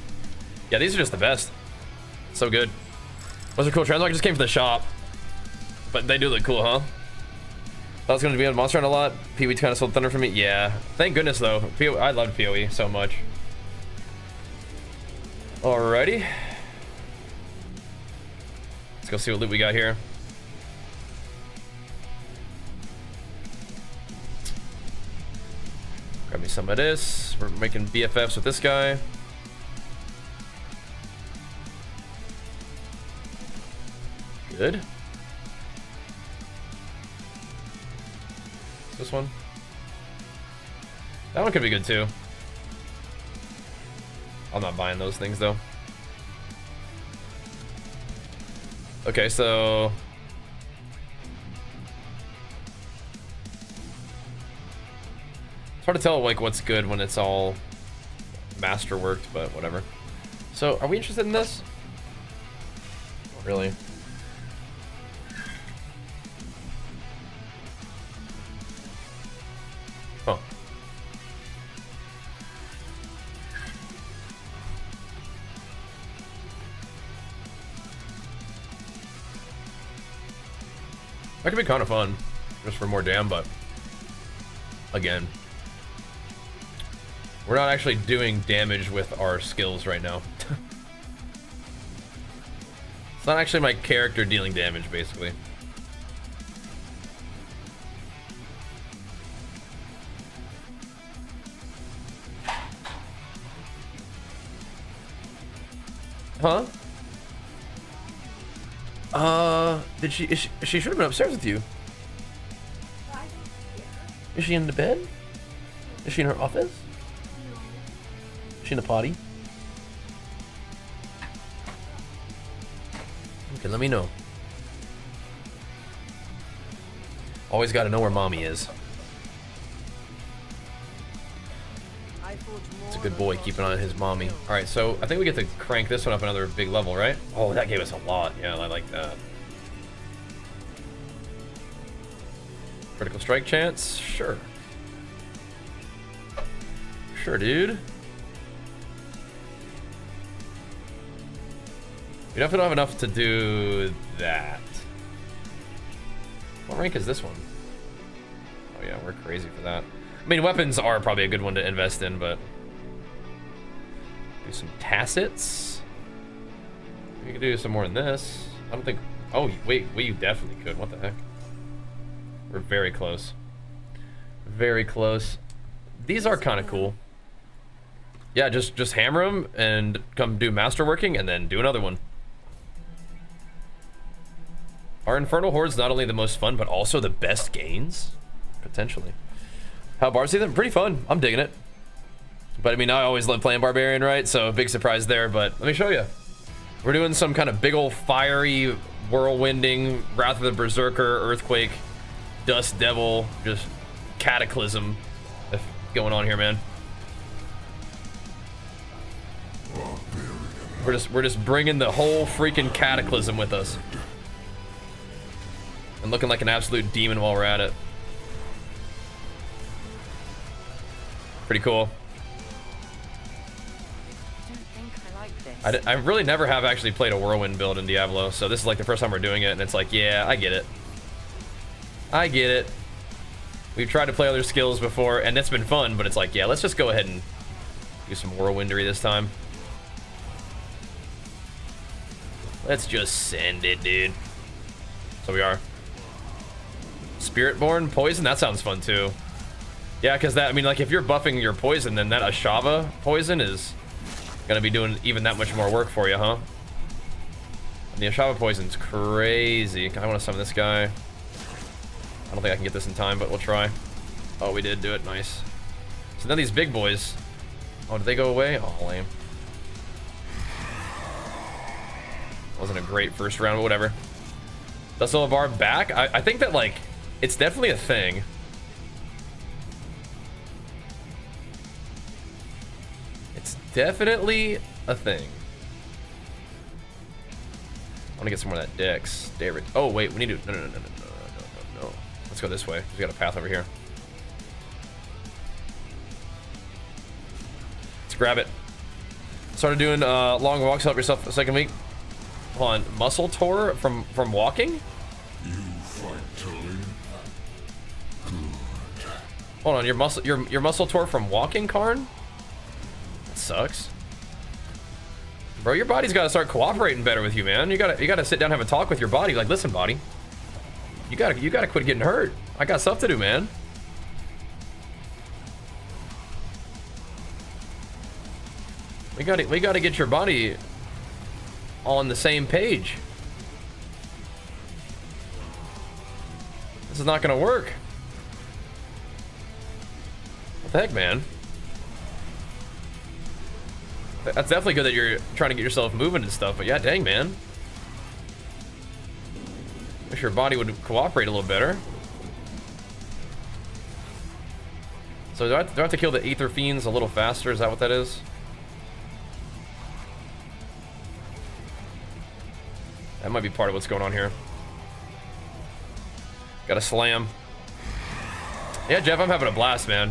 Yeah, these are just the best. So good. Those are cool. Translock just came from the shop, but they do look cool, huh? Thought I was going to be on Monster Hunt a lot. PoE kind of sold thunder for me. Yeah. Thank goodness though. I loved PoE so much. Alrighty. Let's go see what loot we got here. Grab me some of this. We're making BFFs with this guy. Good. This one. That one could be good too. I'm not buying those things though. Okay, so it's hard to tell like what's good when it's all masterworked, but whatever. So, are we interested in this? Not really. Huh. That could be kind of fun, just for more damn, but again, we're not actually doing damage with our skills right now. It's not actually my character dealing damage, basically. Huh? Did she? She should have been upstairs with you. Is she in the bed? Is she in her office? Is she in the potty? Okay, let me know. Always gotta know where mommy is. It's a good boy, keeping on his mommy. Alright, so I think we get to crank this one up another big level, right? Oh, that gave us a lot. Yeah, I like that. Critical strike chance? Sure. Sure, dude. We definitely don't have enough to do that. What rank is this one? Oh yeah, we're crazy for that. I mean, weapons are probably a good one to invest in, but do some tacits. We could do some more in this. I don't think. Oh wait, you definitely could. What the heck? We're very close. Very close. These are kind of cool. Yeah, just hammer them and come do masterworking and then do another one. Are Infernal hordes not only the most fun, but also the best gains? Potentially. How bars see them? Pretty fun. I'm digging it. But I mean, I always love playing Barbarian, right? So big surprise there, but let me show you. We're doing some kind of big old fiery whirlwinding, Wrath of the Berserker, Earthquake, Dust Devil, just cataclysm going on here, man. We're just bringing the whole freaking cataclysm with us. And looking like an absolute demon while we're at it. Pretty cool. I don't think I like this. I really never have actually played a Whirlwind build in Diablo, so this is like the first time we're doing it, and it's like, yeah, I get it. I get it. We've tried to play other skills before, and it's been fun, but it's like, yeah, let's just go ahead and do some Whirlwindery this time. Let's just send it, dude. So we are. Spiritborn poison? That sounds fun, too. Yeah, because that, I mean, like, if you're buffing your poison, then that Ashava poison is gonna be doing even that much more work for you, huh? And the Ashava poison's crazy. I want to summon this guy. I don't think I can get this in time, but we'll try. Oh, we did do it. Nice. So then these big boys. Oh, did they go away? Oh, lame. Wasn't a great first round, but whatever. Dustle Barb back? I think that, like, it's definitely a thing. It's definitely a thing. I want to get some more of that Dex. David. Oh, wait, we need to. No. Let's go this way. We got a path over here. Let's grab it. Started doing long walks. Help yourself a second week. Hold on. Muscle tore from walking? You fight to live. Good. Hold on. Your muscle tore from walking, Karn? That sucks. Bro, your body's got to start cooperating better with you, man. You gotta sit down and have a talk with your body. Like, listen, body, you gotta quit getting hurt. I got stuff to do, man. We gotta get your body on the same page. This is not gonna work. What the heck, man? That's definitely good that you're trying to get yourself moving and stuff, but yeah, dang, man. Wish your body would cooperate a little better. So do I have to kill the Aether Fiends a little faster? Is that what that is? That might be part of what's going on here. Gotta slam. Yeah, Jeff, I'm having a blast, man.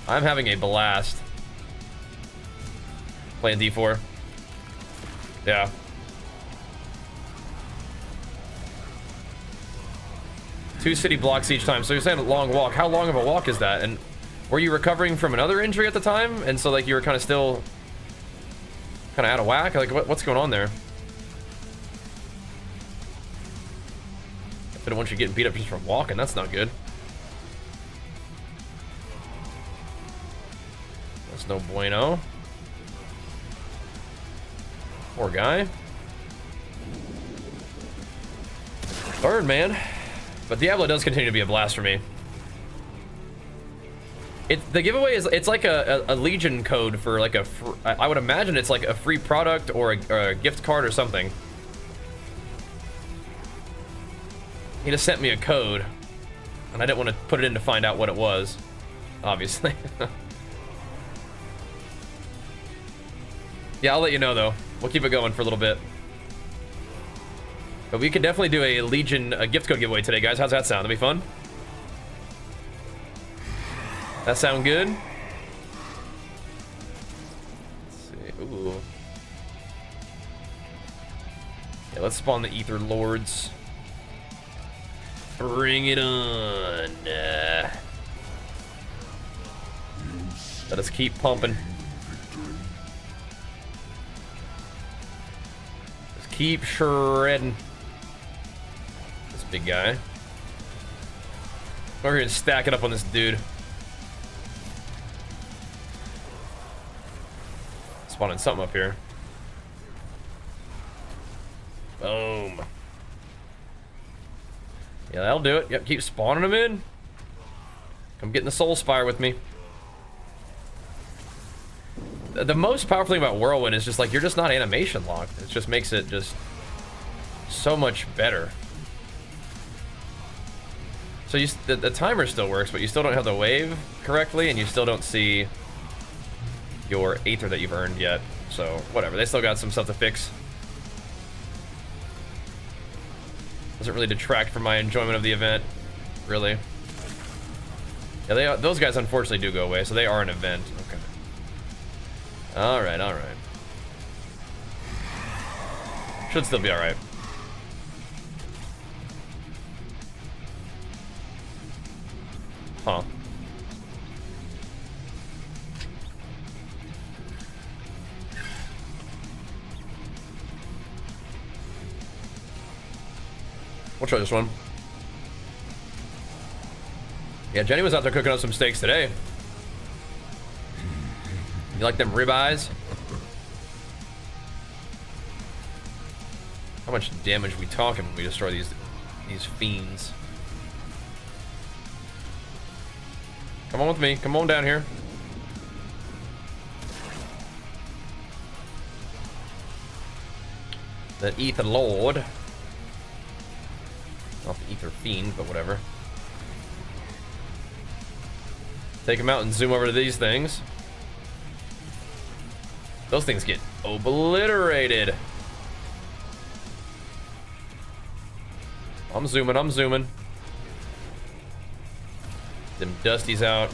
I'm having a blast. Playing D4. Yeah. Two city blocks each time. So you're saying a long walk. How long of a walk is that? And were you recovering from another injury at the time? And so like you were kind of still kind of out of whack? Like what's going on there? I don't want you getting beat up just from walking. That's not good. That's no bueno. Poor guy. Burn, man. But Diablo does continue to be a blast for me. The giveaway is, it's like a Legion code for like a, I would imagine it's like a free product or a gift card or something. He just sent me a code, and I didn't want to put it in to find out what it was, obviously. Yeah, I'll let you know though. We'll keep it going for a little bit. But we could definitely do a Legion gift code giveaway today, guys. How's that sound? That'd be fun. That sound good? Let's see. Ooh. Yeah, let's spawn the Aether Lords. Bring it on. Let us keep pumping. Just keep shredding. This big guy. We're gonna stack it up on this dude. Spawning something up here. Boom. Yeah, that'll do it. Yep, keep spawning them in. Come get in the Soul Spire with me. The most powerful thing about Whirlwind is just like, you're just not animation locked. It just makes it just so much better. So the timer still works, but you still don't have the wave correctly, and you still don't see your Aether that you've earned yet. So, whatever. They still got some stuff to fix. Doesn't really detract from my enjoyment of the event, really. Yeah, those guys unfortunately do go away, so they are an event. Okay. Alright, alright. Should still be alright. Huh. We'll try this one. Yeah, Jenny was out there cooking up some steaks today. You like them ribeyes? How much damage we talking when we destroy these fiends? Come on with me. Come on down here. The Aether Lord. Not the Aether Fiend, but whatever. Take him out and zoom over to these things. Those things get obliterated. I'm zooming, I'm zooming. Them Dusties out.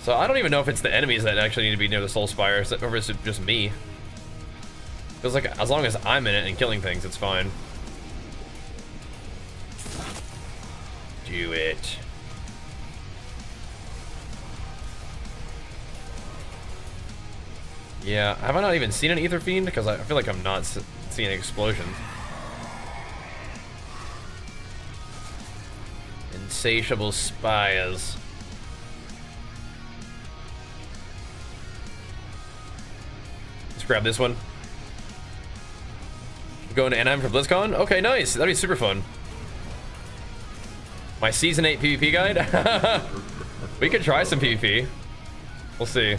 So I don't even know if it's the enemies that actually need to be near the Soul Spire, or is it just me? Feels like as long as I'm in it and killing things, it's fine. Do it. Yeah, have I not even seen an Ether Fiend? Because I feel like I'm not seeing explosions. Insatiable spires. Let's grab this one. Going to Anaheim for BlizzCon? Okay, nice. That'd be super fun. My Season 8 PvP guide? We could try some PvP. We'll see.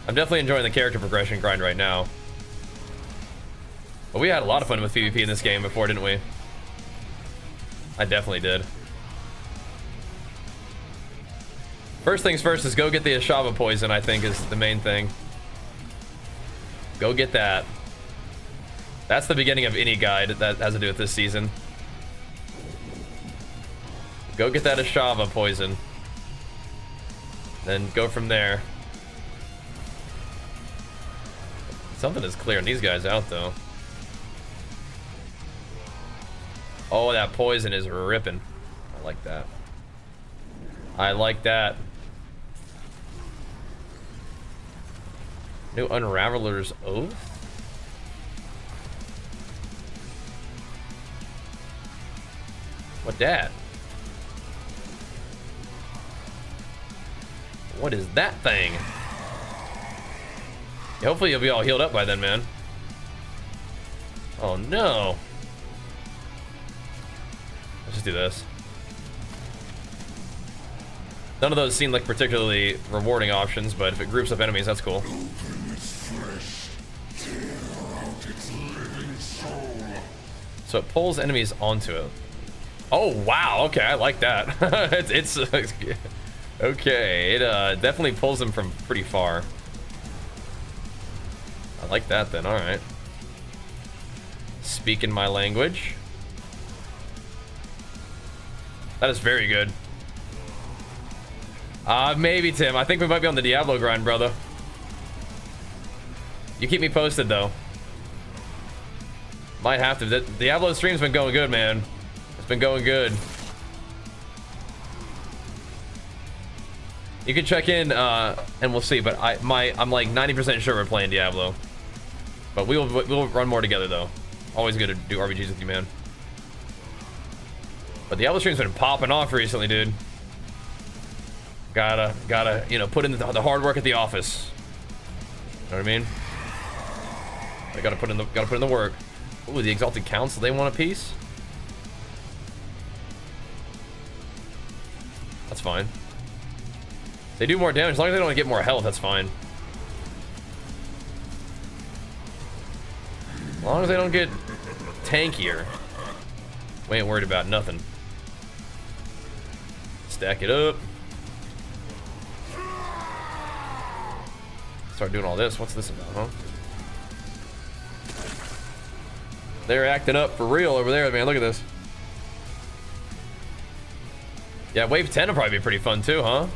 I'm definitely enjoying the character progression grind right now. But we had a lot of fun with PvP in this game before, didn't we? I definitely did. First things first is go get the Ashava poison, I think, is the main thing. Go get that. That's the beginning of any guide that has to do with this season. Go get that Ashava poison. Then go from there. Something is clearing these guys out, though. Oh, that poison is ripping. I like that. I like that. New Unraveler's Oath? What that? What is that thing? Yeah, hopefully you'll be all healed up by then, man. Oh no. Let's just do this. None of those seem like particularly rewarding options, but if it groups up enemies, that's cool. So it pulls enemies onto it. Oh wow, okay, I like that. it's okay, it definitely pulls them from pretty far. I like that then, alright. Speaking my language. That is very good. Maybe, Tim. I think we might be on the Diablo grind, brother. You keep me posted, though. Might have to. The Diablo stream's been going good, man. It's been going good. You can check in, and we'll see. But I'm like 90% sure we're playing Diablo. But we'll run more together, though. Always good to do RPGs with you, man. But Diablo stream's been popping off recently, dude. Gotta, you know, put in the hard work at the office. You know what I mean? I gotta put in the work. Ooh, the Exalted Council, they want a piece? That's fine. They do more damage, as long as they don't get more health, that's fine. As long as they don't get tankier. We ain't worried about nothing. Stack it up. Start doing all this. What's this about, huh? They're acting up for real over there, man. Look at this. Yeah, wave 10 will probably be pretty fun too, huh?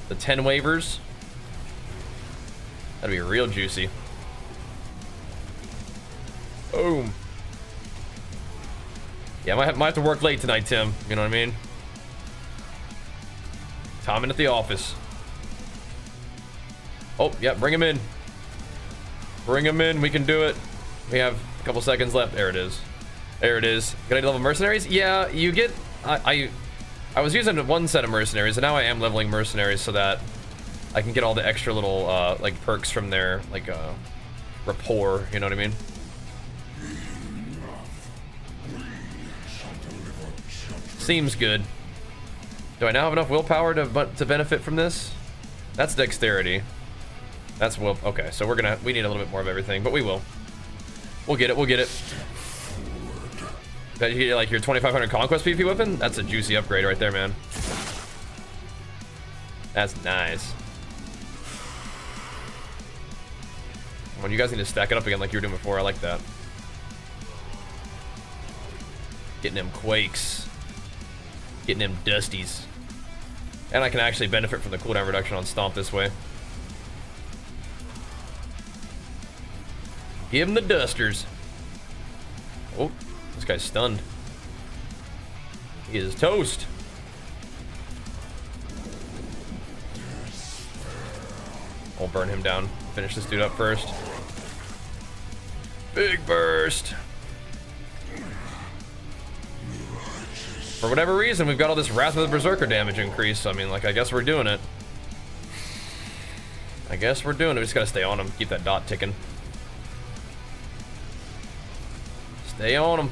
The 10 waivers. That'd be real juicy. Boom. Yeah, might have to work late tonight, Tim. You know what I mean? Timing at the office. Oh, yeah, bring him in. Bring him in. We can do it. We have a couple seconds left. There it is. There it is. Can I level mercenaries? Yeah, you get... I was using one set of mercenaries, and now I am leveling mercenaries so that I can get all the extra little, like, perks from their, like, rapport. You know what I mean? Seems good. Do I now have enough willpower to benefit from this? That's dexterity. That's will. Okay, so we need a little bit more of everything, but we will. We'll get it. We'll get it. That you get like your 2500 conquest PvP weapon. That's a juicy upgrade right there, man. That's nice. When you guys need to stack it up again like you were doing before, I like that. Getting them quakes. Getting them dusties. And I can actually benefit from the cooldown reduction on Stomp this way. Give him the dusters. Oh, this guy's stunned. He is toast. We'll burn him down. Finish this dude up first. Big burst. For whatever reason, we've got all this Wrath of the Berserker damage increase. I mean, like, I guess we're doing it. I guess we're doing it. We just gotta stay on him. Keep that dot ticking. Stay on him.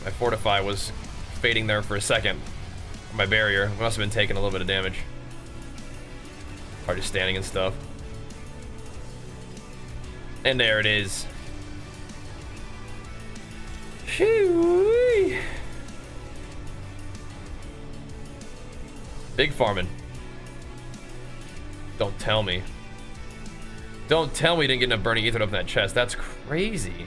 My Fortify was fading there for a second. My barrier. We must have been taking a little bit of damage. Probably just standing and stuff. And there it is. Shoo-wee. Big farming. Don't tell me. Don't tell me you didn't get enough burning ether to open that chest. That's crazy.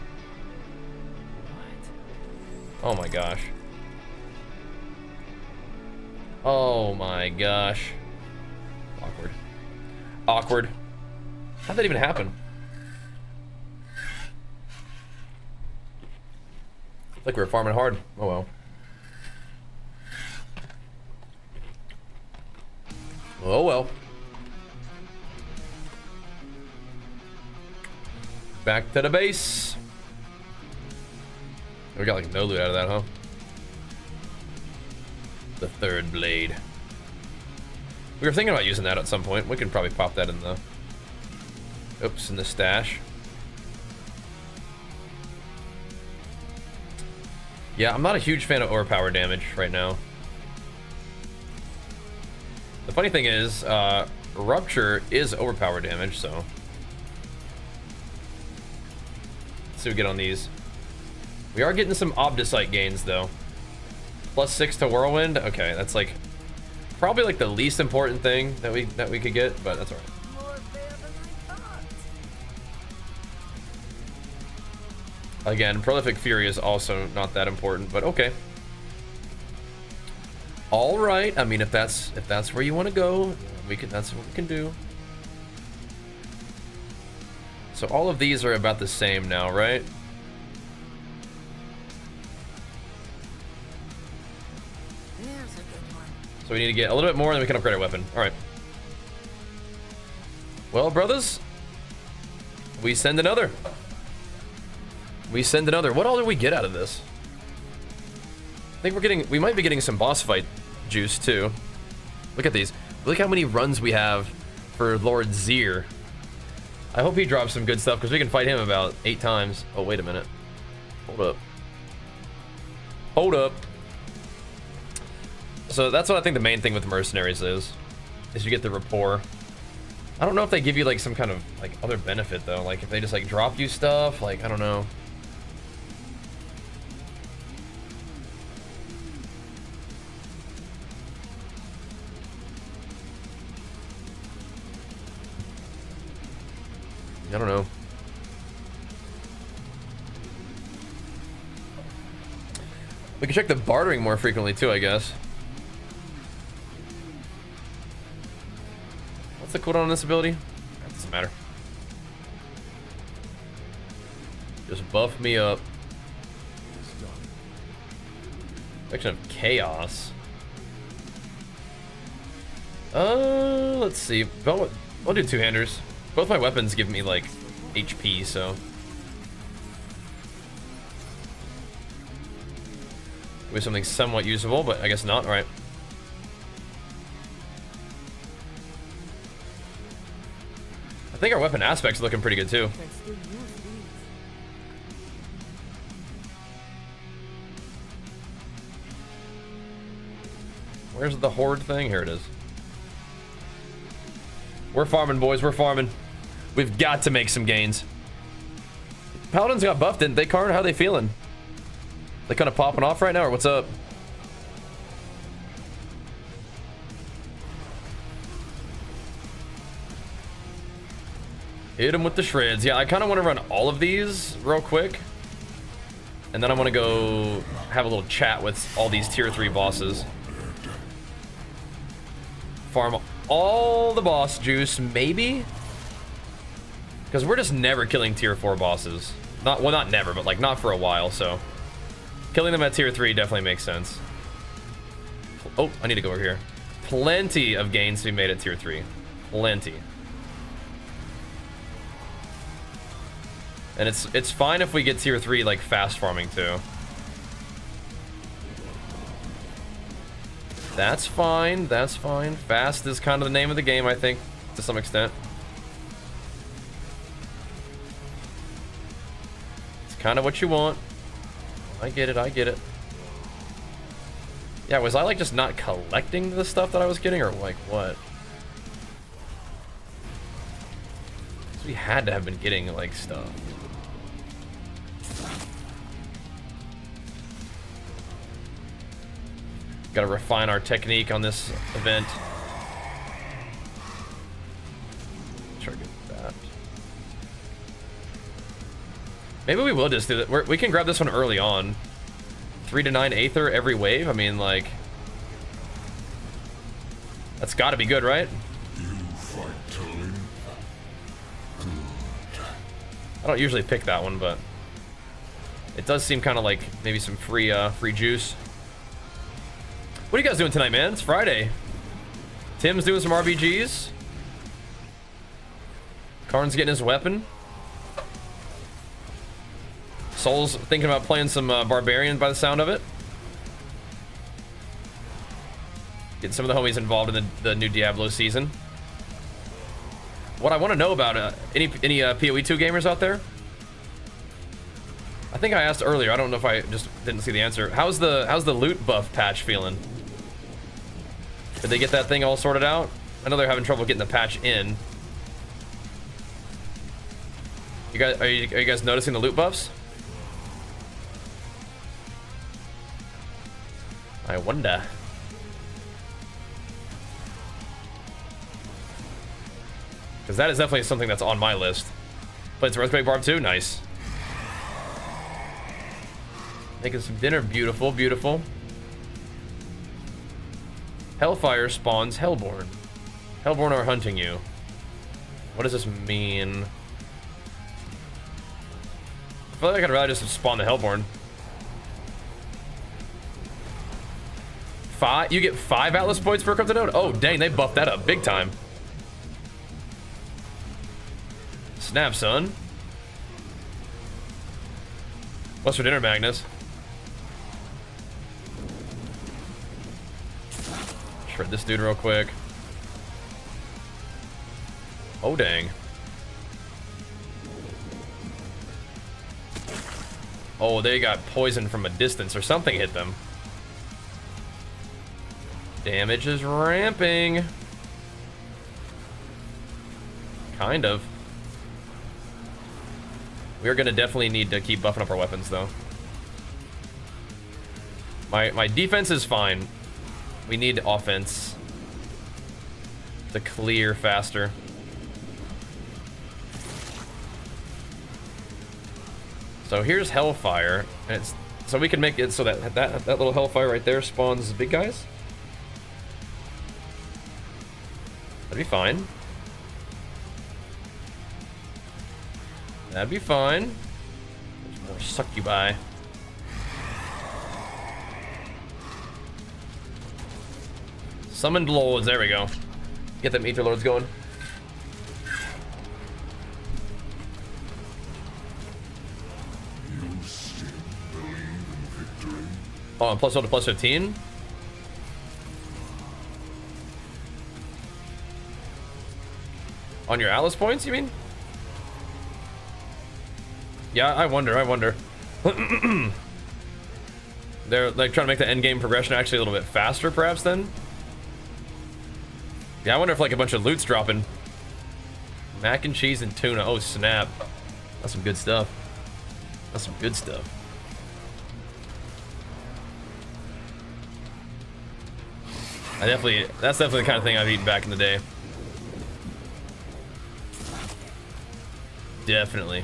What? Oh my gosh. Oh my gosh. Awkward. Awkward. How'd that even happen? Like we're farming hard. Oh well. Oh well. Back to the base. We got like no loot out of that, huh? The third blade. We were thinking about using that at some point. We can probably pop that in the... Oops, in the stash. Yeah, I'm not a huge fan of overpower damage right now. The funny thing is, Rupture is overpower damage, so... Let's see what we get on these. We are getting some Obdicite gains, though. +6 to Whirlwind. Okay, that's like... Probably like the least important thing that we could get, but that's alright. Again, Prolific Fury is also not that important, but okay. All right. I mean, if that's where you want to go, that's what we can do. So all of these are about the same now, right? So we need to get a little bit more, and then we can upgrade our weapon. All right. Well, brothers, we send another. We send another. What all do we get out of this? I think we might be getting some boss fight juice too. Look at these. Look how many runs we have for Lord Zier. I hope he drops some good stuff because we can fight him about 8 times. Oh, wait a minute. Hold up. Hold up. So that's what I think the main thing with mercenaries is you get the rapport. I don't know if they give you like some kind of like other benefit though. Like if they just like drop you stuff, like I don't know. I don't know. We can check the bartering more frequently too, I guess. What's the cooldown on this ability? That doesn't matter. Just buff me up. Section of chaos. Let's see. I'll do two-handers. Both my weapons give me like HP, so with something somewhat usable, but I guess not. All right. I think our weapon aspect's looking pretty good too. Where's the horde thing? Here it is. We're farming, boys. We're farming. We've got to make some gains. Paladins got buffed, didn't they, Karn? How are they feeling? They kind of popping off right now, or what's up? Hit them with the shreds. Yeah, I kind of want to run all of these real quick. And then I want to go have a little chat with all these tier 3 bosses. Farm all the boss juice, maybe? Because we're just never killing tier 4 bosses. Not never, but like not for a while, so. Killing them at tier 3 definitely makes sense. Oh, I need to go over here. Plenty of gains to be made at tier 3. plenty. And it's fine if we get tier 3 like fast farming too. That's fine, that's fine. Fast is kind of the name of the game, I think, to some extent. It's kind of what you want. I get it, I get it. Yeah, was I like just not collecting the stuff that I was getting, or like what? We had to have been getting like stuff. Gotta refine our technique on this event. Try to get that. Maybe we will just do that. We can grab this one early on. 3 to 9 Aether every wave. I mean, like, that's gotta be good, right? You fight time. I don't usually pick that one, but it does seem kind of like maybe some free juice. What are you guys doing tonight, man? It's Friday. Tim's doing some RBGs. Karn's getting his weapon. Soul's thinking about playing some Barbarian by the sound of it. Getting some of the homies involved in the new Diablo season. What I want to know about any PoE 2 gamers out there? I think I asked earlier. I don't know if I just didn't see the answer. How's the loot buff patch feeling? Did they get that thing all sorted out? I know they're having trouble getting the patch in. You guys, are you guys noticing the loot buffs? I wonder. Because that is definitely something that's on my list. Played some Earthquake Barb too? Nice. Making some dinner. Beautiful, beautiful. Hellfire spawns Hellborn. Hellborn are hunting you. What does this mean? I feel like I'd rather just spawn the Hellborn. You get 5 Atlas points per crypto node? Oh, dang, they buffed that up big time. Snap, son. What's for dinner, Magnus? Shred this dude real quick. Oh, dang. Oh, they got poisoned from a distance or something hit them. Damage is ramping. Kind of. We're gonna definitely need to keep buffing up our weapons, though. My defense is fine. We need offense to clear faster. So here's Hellfire, and it's so we can make it so that little Hellfire right there spawns big guys. That'd be fine. That'd be fine. There's more succubi. Summoned lords, there we go. Get them ether lords going. You still believe in victory? Oh, and plus 1 to plus 15? On your Atlas points, you mean? Yeah, I wonder. They're like trying to make the end game progression actually a little bit faster, perhaps, then? Yeah, I wonder if like a bunch of loot's dropping. Mac and cheese and tuna. Oh, snap. That's some good stuff. That's some good stuff. That's definitely the kind of thing I've eaten back in the day. Definitely.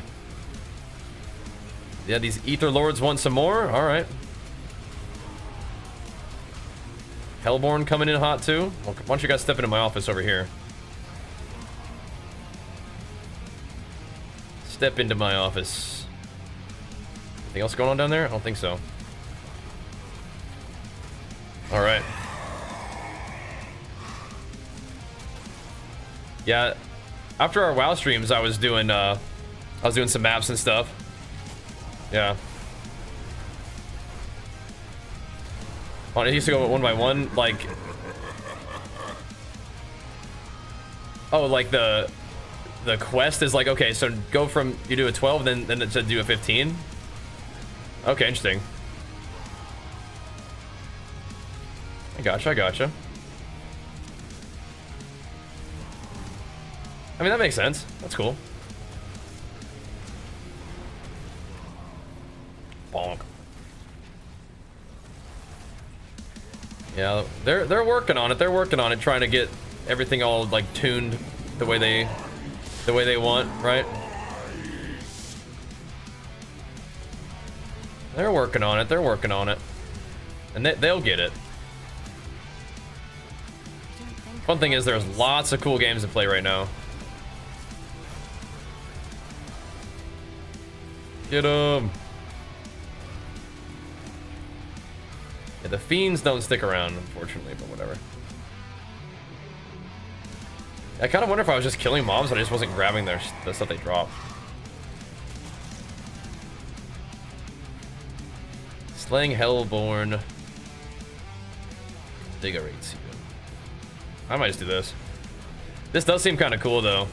Yeah, these ether lords want some more. All right. Hellborn coming in hot too. Well, why don't you guys step into my office over here? Step into my office. Anything else going on down there? I don't think so. All right. Yeah, after our WoW streams, I was doing some maps and stuff. Yeah. Oh, it used to go one by one, like. Oh, like the quest is like, okay, so go from you do a 12, then to do a 15. Okay, interesting. I gotcha. I mean, that makes sense. That's cool. Bonk. Yeah, they're working on it. They're working on it, trying to get everything all like tuned the way they want, right? They're working on it. They're working on it, and they'll get it. Fun thing is, there's lots of cool games to play right now. Get 'em. Yeah, the fiends don't stick around, unfortunately, but whatever. I kind of wonder if I was just killing mobs, but I just wasn't grabbing the stuff they drop. Slaying Hellborn. Invigorates you. I might just do this. This does seem kind of cool, though.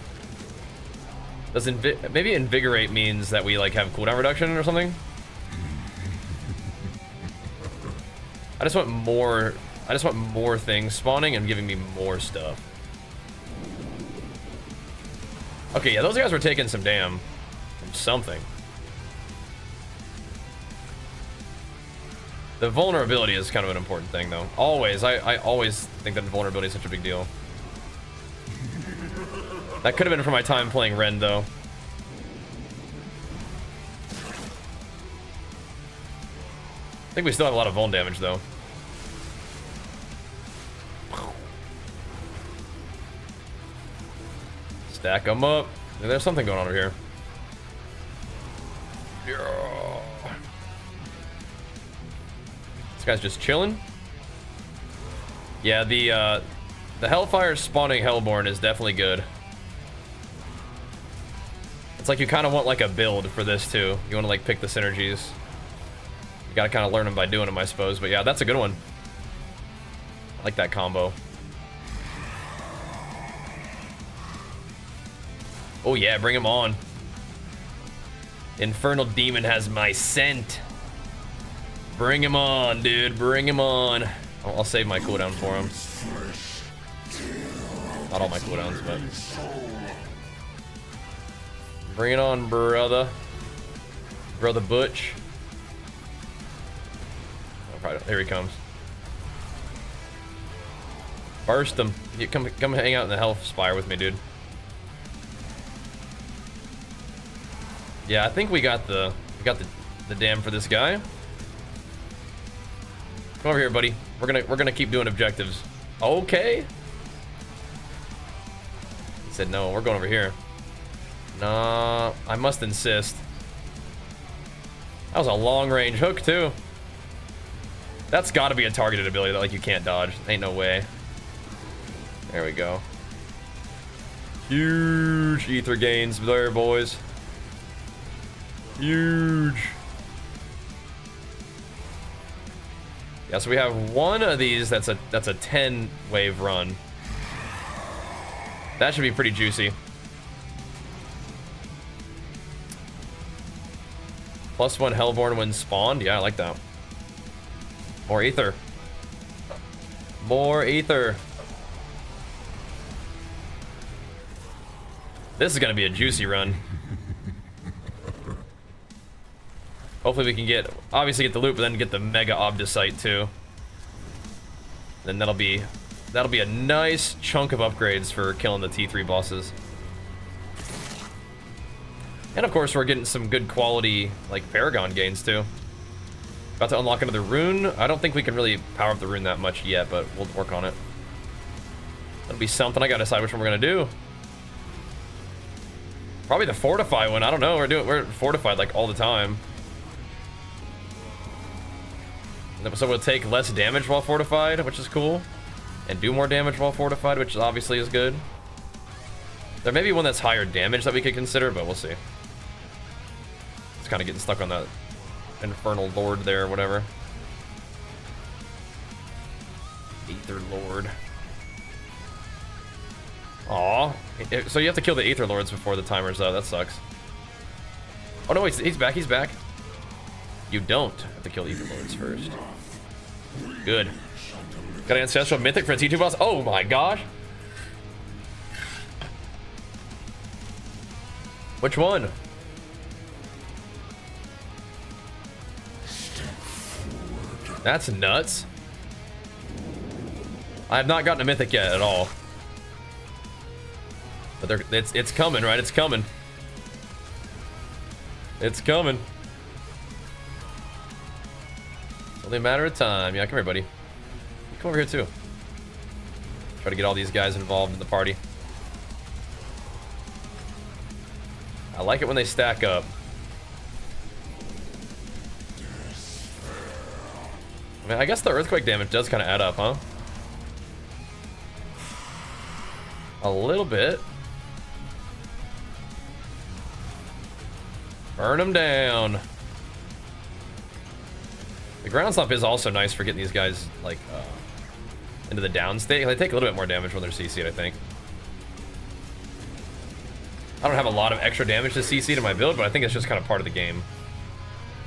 Does maybe invigorate means that we like have cooldown reduction or something? I just want more things spawning and giving me more stuff. Okay, yeah, those guys were taking some damn from something. The vulnerability is kind of an important thing, though. Always, I always think that vulnerability is such a big deal. That could have been for my time playing Ren, though. I think we still have a lot of vuln damage, though. Stack them up. There's something going on over here. Yeah. This guy's just chilling. Yeah, the Hellfire spawning Hellborn is definitely good. It's like you kind of want like a build for this too. You want to like pick the synergies. You gotta kind of learn them by doing them, I suppose. But yeah, that's a good one. I like that combo. Oh yeah, bring him on. Infernal Demon has my scent. Bring him on, dude. Bring him on. I'll save my cooldown for him. Not all my cooldowns, but... Bring it on, brother. Brother Butch. Oh, probably, here he comes. Burst him. You come hang out in the Hell Spire with me, dude. Yeah, I think we got the dam for this guy. Come over here, buddy. We're gonna keep doing objectives. Okay. He said no. We're going over here. Nah, I must insist. That was a long-range hook too. That's got to be a targeted ability that like you can't dodge. Ain't no way. There we go. Huge ether gains there, boys. Huge. Yeah, so we have one of these that's a 10 wave run. That should be pretty juicy. +1 Hellborn when spawned. Yeah, I like that. More ether. More ether. This is gonna be a juicy run. Hopefully we can obviously get the loot, but then get the Mega Obdicite too. Then that'll be a nice chunk of upgrades for killing the T3 bosses. And of course we're getting some good quality like Paragon gains too. About to unlock another rune. I don't think we can really power up the rune that much yet, but we'll work on it. That'll be something. I gotta decide which one we're gonna do. Probably the Fortify one. I don't know. We're fortified like all the time. So we'll take less damage while fortified, which is cool, and do more damage while fortified, which obviously is good. There may be one that's higher damage that we could consider, but we'll see. It's kind of getting stuck on that Infernal Lord there, or whatever. Aether Lord. Aw. So you have to kill the Aether Lords before the timer's up. That sucks. Oh no, wait, he's back, he's back. You don't have to kill the Aether Lords first. Good. Got an Ancestral Mythic for a T2 boss? Oh my gosh. Which one? That's nuts. I have not gotten a Mythic yet at all. But it's coming, right? It's coming. It's coming. It's only a matter of time. Yeah, come here, buddy. Come over here, too. Try to get all these guys involved in the party. I like it when they stack up. I mean, I guess the earthquake damage does kind of add up, huh? A little bit. Burn them down. The ground slump is also nice for getting these guys, like, into the down state. They take a little bit more damage when they're CC'd, I think. I don't have a lot of extra damage to CC to my build, but I think it's just kind of part of the game.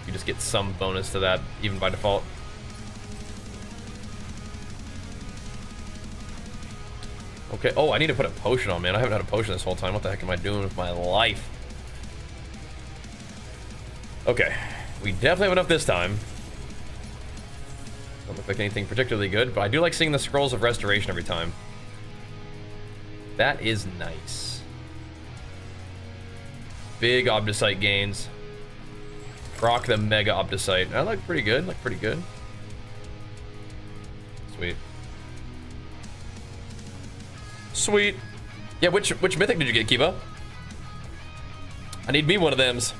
You just get some bonus to that, even by default. Okay, oh, I need to put a potion on, man. I haven't had a potion this whole time. What the heck am I doing with my life? Okay, we definitely have enough this time. Don't look like anything particularly good, but I do like seeing the Scrolls of Restoration every time. That is nice. Big Obdusite gains. Proc the Mega Obdusite. That looked pretty good, looked pretty good. Sweet. Sweet. Yeah, which mythic did you get, Kiba? I need me one of thems.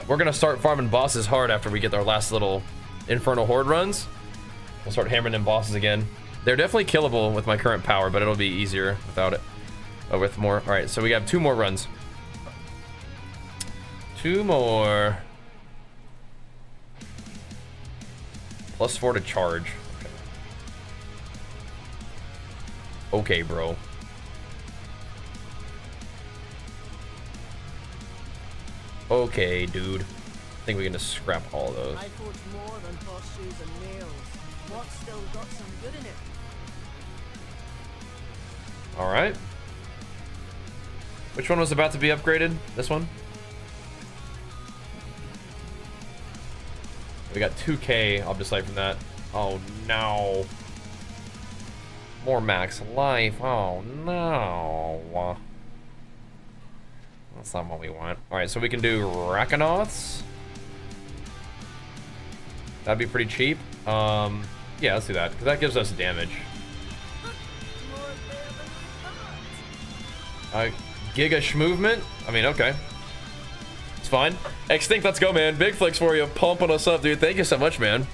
We're gonna start farming bosses hard after we get our last little Infernal Horde runs. We'll start hammering in bosses again. They're definitely killable with my current power, but it'll be easier without it. With more. All right, so we have 2 more runs. 2 more. +4 to charge. Okay, bro. Okay, dude. I think we can just scrap all of those. I forge more than horseshoes and nails. What's still got some good in it? All right. Which one was about to be upgraded? This one? We got 2K. I'll decide from that. Oh no. More max life. Oh no. That's not what we want. Alright, so we can do Racanoths. That'd be pretty cheap. Yeah, let's do that, because that gives us damage. Giga movement. I mean, okay. It's fine. Extinct, let's go, man. Big flicks for you. Pumping us up, dude. Thank you so much, man.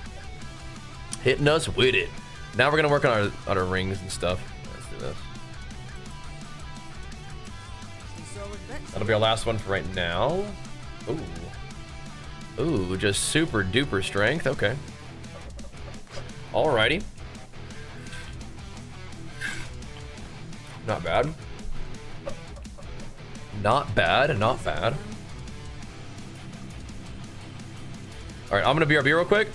Hitting us with it. Now we're gonna work on our rings and stuff. Let's do this. That'll be our last one for right now. Ooh. Ooh, just super duper strength. Okay. Alrighty. Not bad. Not bad, not bad. Alright, I'm gonna BRB real quick.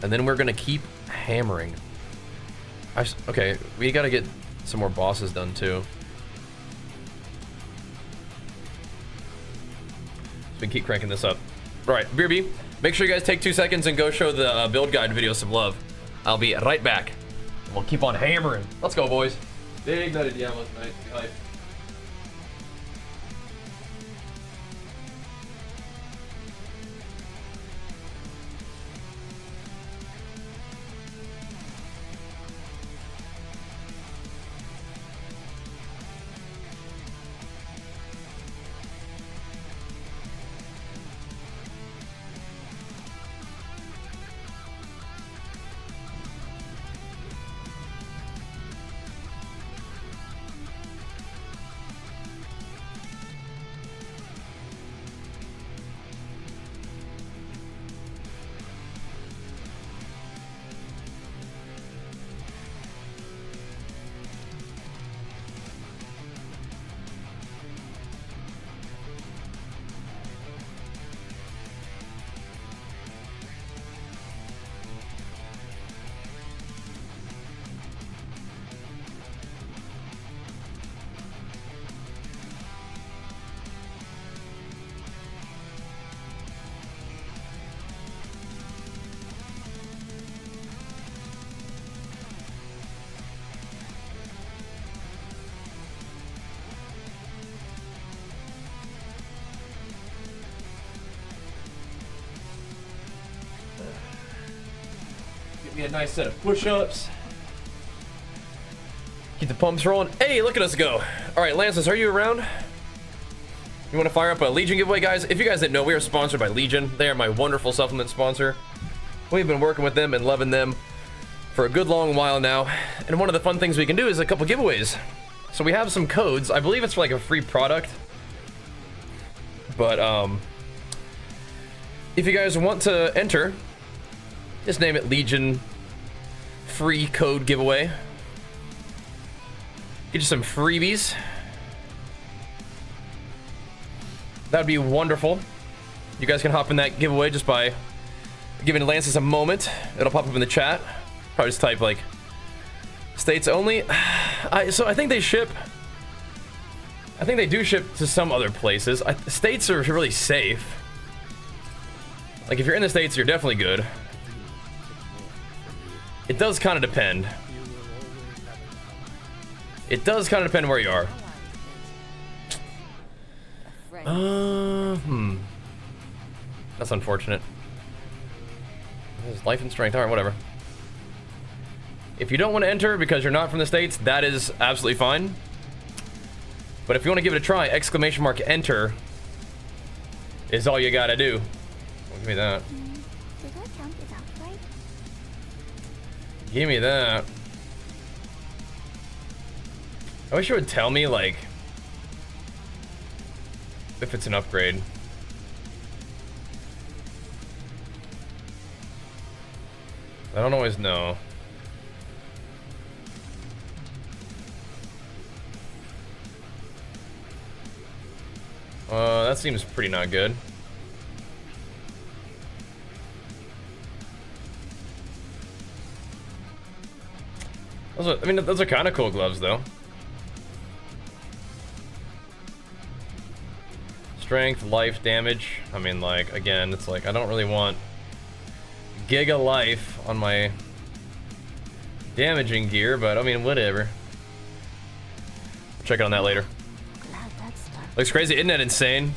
And then we're gonna keep hammering. Okay, we gotta get some more bosses done too. So we can keep cranking this up. Alright, BRB, make sure you guys take 2 seconds and go show the build guide video some love. I'll be right back. We'll keep on hammering. Let's go, boys. Big night of Diablo tonight. Be hype. Be a nice set of push-ups. Keep the pumps rolling. Hey, look at us go. All right, Lances, are you around? You want to fire up a Legion giveaway, guys? If you guys didn't know, we are sponsored by Legion. They are my wonderful supplement sponsor. We've been working with them and loving them for a good long while now. And one of the fun things we can do is a couple giveaways. So we have some codes. I believe it's for like a free product. But if you guys want to enter, just name it Legion free code giveaway. Get you some freebies. That'd be wonderful. You guys can hop in that giveaway just by giving Lances a moment. It'll pop up in the chat. Probably just type like states only. So I think they ship. I think they do ship to some other places. States are really safe. Like if you're in the States, you're definitely good. It does kind of depend. It does kind of depend where you are. That's unfortunate. There's life and strength. All right, whatever. If you don't want to enter because you're not from the States, that is absolutely fine. But if you want to give it a try, exclamation mark enter is all you gotta do. Well, give me that. Did I count it out right? Give me that. I wish it would tell me, like, if it's an upgrade. I don't always know. That seems pretty not good. Those are kind of cool gloves, though. Strength, life, damage. I mean, like, again, it's like I don't really want giga life on my damaging gear, but I mean, whatever. Check on that later. Looks crazy, isn't that insane?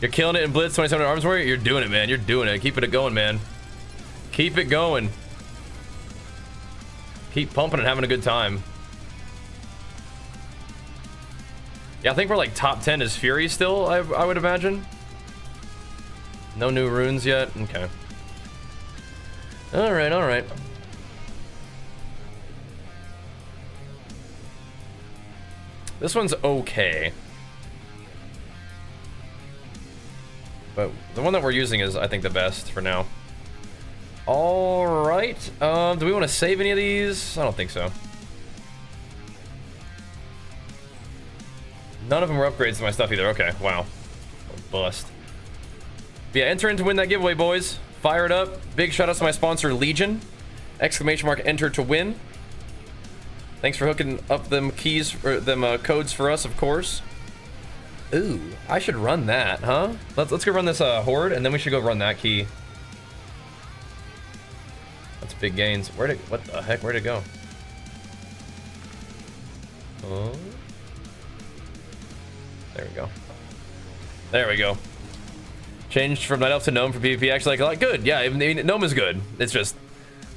You're killing it in Blitz 27 Arms Warrior. You're doing it, man. You're doing it. Keep it going, man. Keep it going. Keep pumping and having a good time. Yeah, I think we're like top 10 is Fury still, I would imagine. No new runes yet. Okay. All right, all right. This one's okay. But the one that we're using is, I think, the best for now. All right. Do we want to save any of these? I don't think so. None of them were upgrades to my stuff either. Okay, wow. Bust. But yeah, enter in to win that giveaway, boys. Fire it up. Big shout out to my sponsor, Legion. Exclamation mark enter to win. Thanks for hooking up them keys, or them codes for us, of course. Ooh, I should run that, huh? Let's go run this horde, and then we should go run that key. That's big gains. What the heck? Where'd it go? Oh. There we go. There we go. Changed from Night Elf to Gnome for PvP. Actually, like, good. Yeah, I mean, Gnome is good. It's just,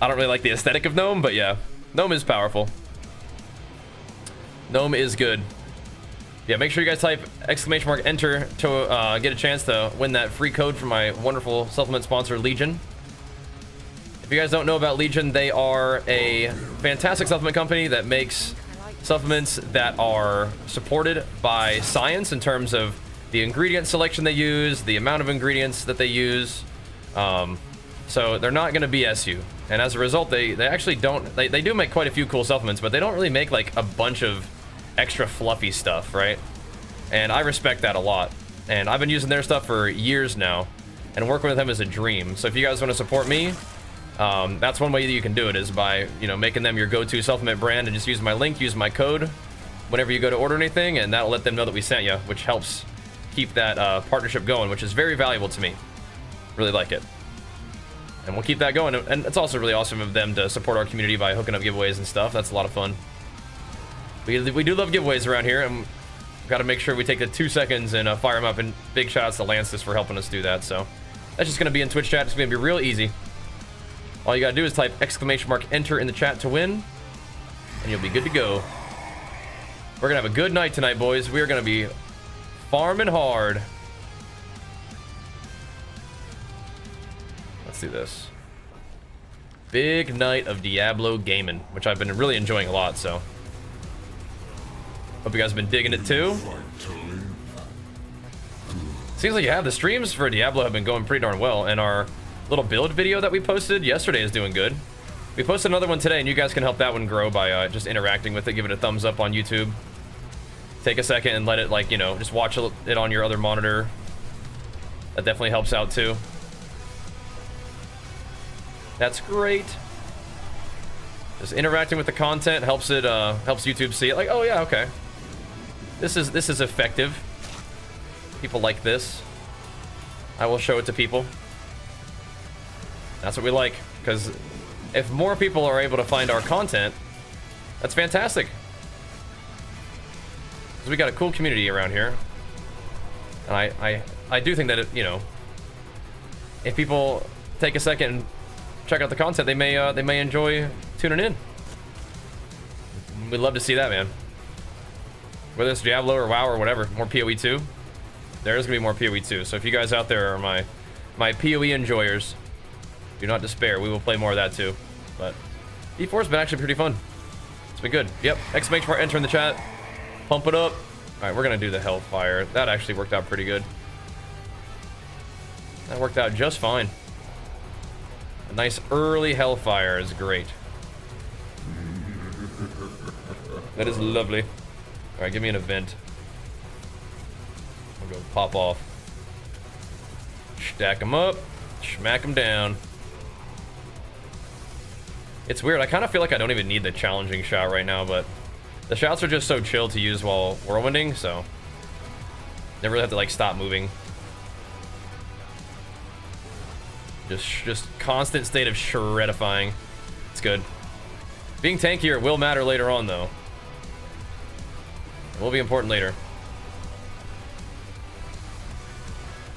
I don't really like the aesthetic of Gnome, but yeah. Gnome is powerful. Gnome is good. Yeah, make sure you guys type exclamation mark enter to get a chance to win that free code from my wonderful supplement sponsor, Legion. If you guys don't know about Legion, they are a fantastic supplement company that makes supplements that are supported by science in terms of the ingredient selection they use, the amount of ingredients that they use. So they're not going to BS you. And as a result, they actually don't, they do make quite a few cool supplements, but they don't really make like a bunch of extra fluffy stuff, right? And I respect that a lot. And I've been using their stuff for years now, and working with them is a dream. So if you guys want to support me, that's one way that you can do it, is by, you know, making them your go-to supplement brand, and just use my link, use my code whenever you go to order anything, and that'll let them know that we sent you, which helps keep that partnership going, which is very valuable to me. Really like it. And we'll keep that going. And it's also really awesome of them to support our community by hooking up giveaways and stuff. That's a lot of fun. We do love giveaways around here, and we've got to make sure we take the 2 seconds and fire them up. And big shout outs to Lances for helping us do that. So that's just going to be in Twitch chat. It's going to be real easy. All you gotta do is type !enter in the chat to win, and you'll be good to go. We're gonna have a good night tonight, boys. We are gonna be farming hard. Let's do this. Big night of Diablo gaming, which I've been really enjoying a lot, so. Hope you guys have been digging it too. Fight to live. Seems like you have. The streams for Diablo have been going pretty darn well, and our little build video that we posted yesterday is doing good. We posted another one today, and you guys can help that one grow by just interacting with it. Give it a thumbs up on YouTube. Take a second and let it, like, you know, just watch it on your other monitor. That definitely helps out too. That's great. Just interacting with the content helps it helps YouTube see it. Like, oh yeah, okay. This is effective. People like this. I will show it to people. That's what we like, because if more people are able to find our content, that's fantastic. Because we got a cool community around here, and I do think that it, you know, if people take a second and check out the content, they may enjoy tuning in. We'd love to see that, man. Whether it's Diablo or WoW or whatever, more PoE 2. There's gonna be more PoE 2. So if you guys out there are my PoE enjoyers, do not despair. We will play more of that too. But E4's been actually pretty fun. It's been good. Yep. !enter in the chat. Pump it up. All right, we're gonna do the Hellfire. That actually worked out pretty good. That worked out just fine. A nice early Hellfire is great. That is lovely. All right, give me an event. I'll go pop off. Stack them up. Smack them down. It's weird. I kind of feel like I don't even need the challenging shout right now, but the shouts are just so chill to use while whirlwinding, so never really have to like stop moving. Just constant state of shredifying. It's good. Being tankier will matter later on, though. It will be important later.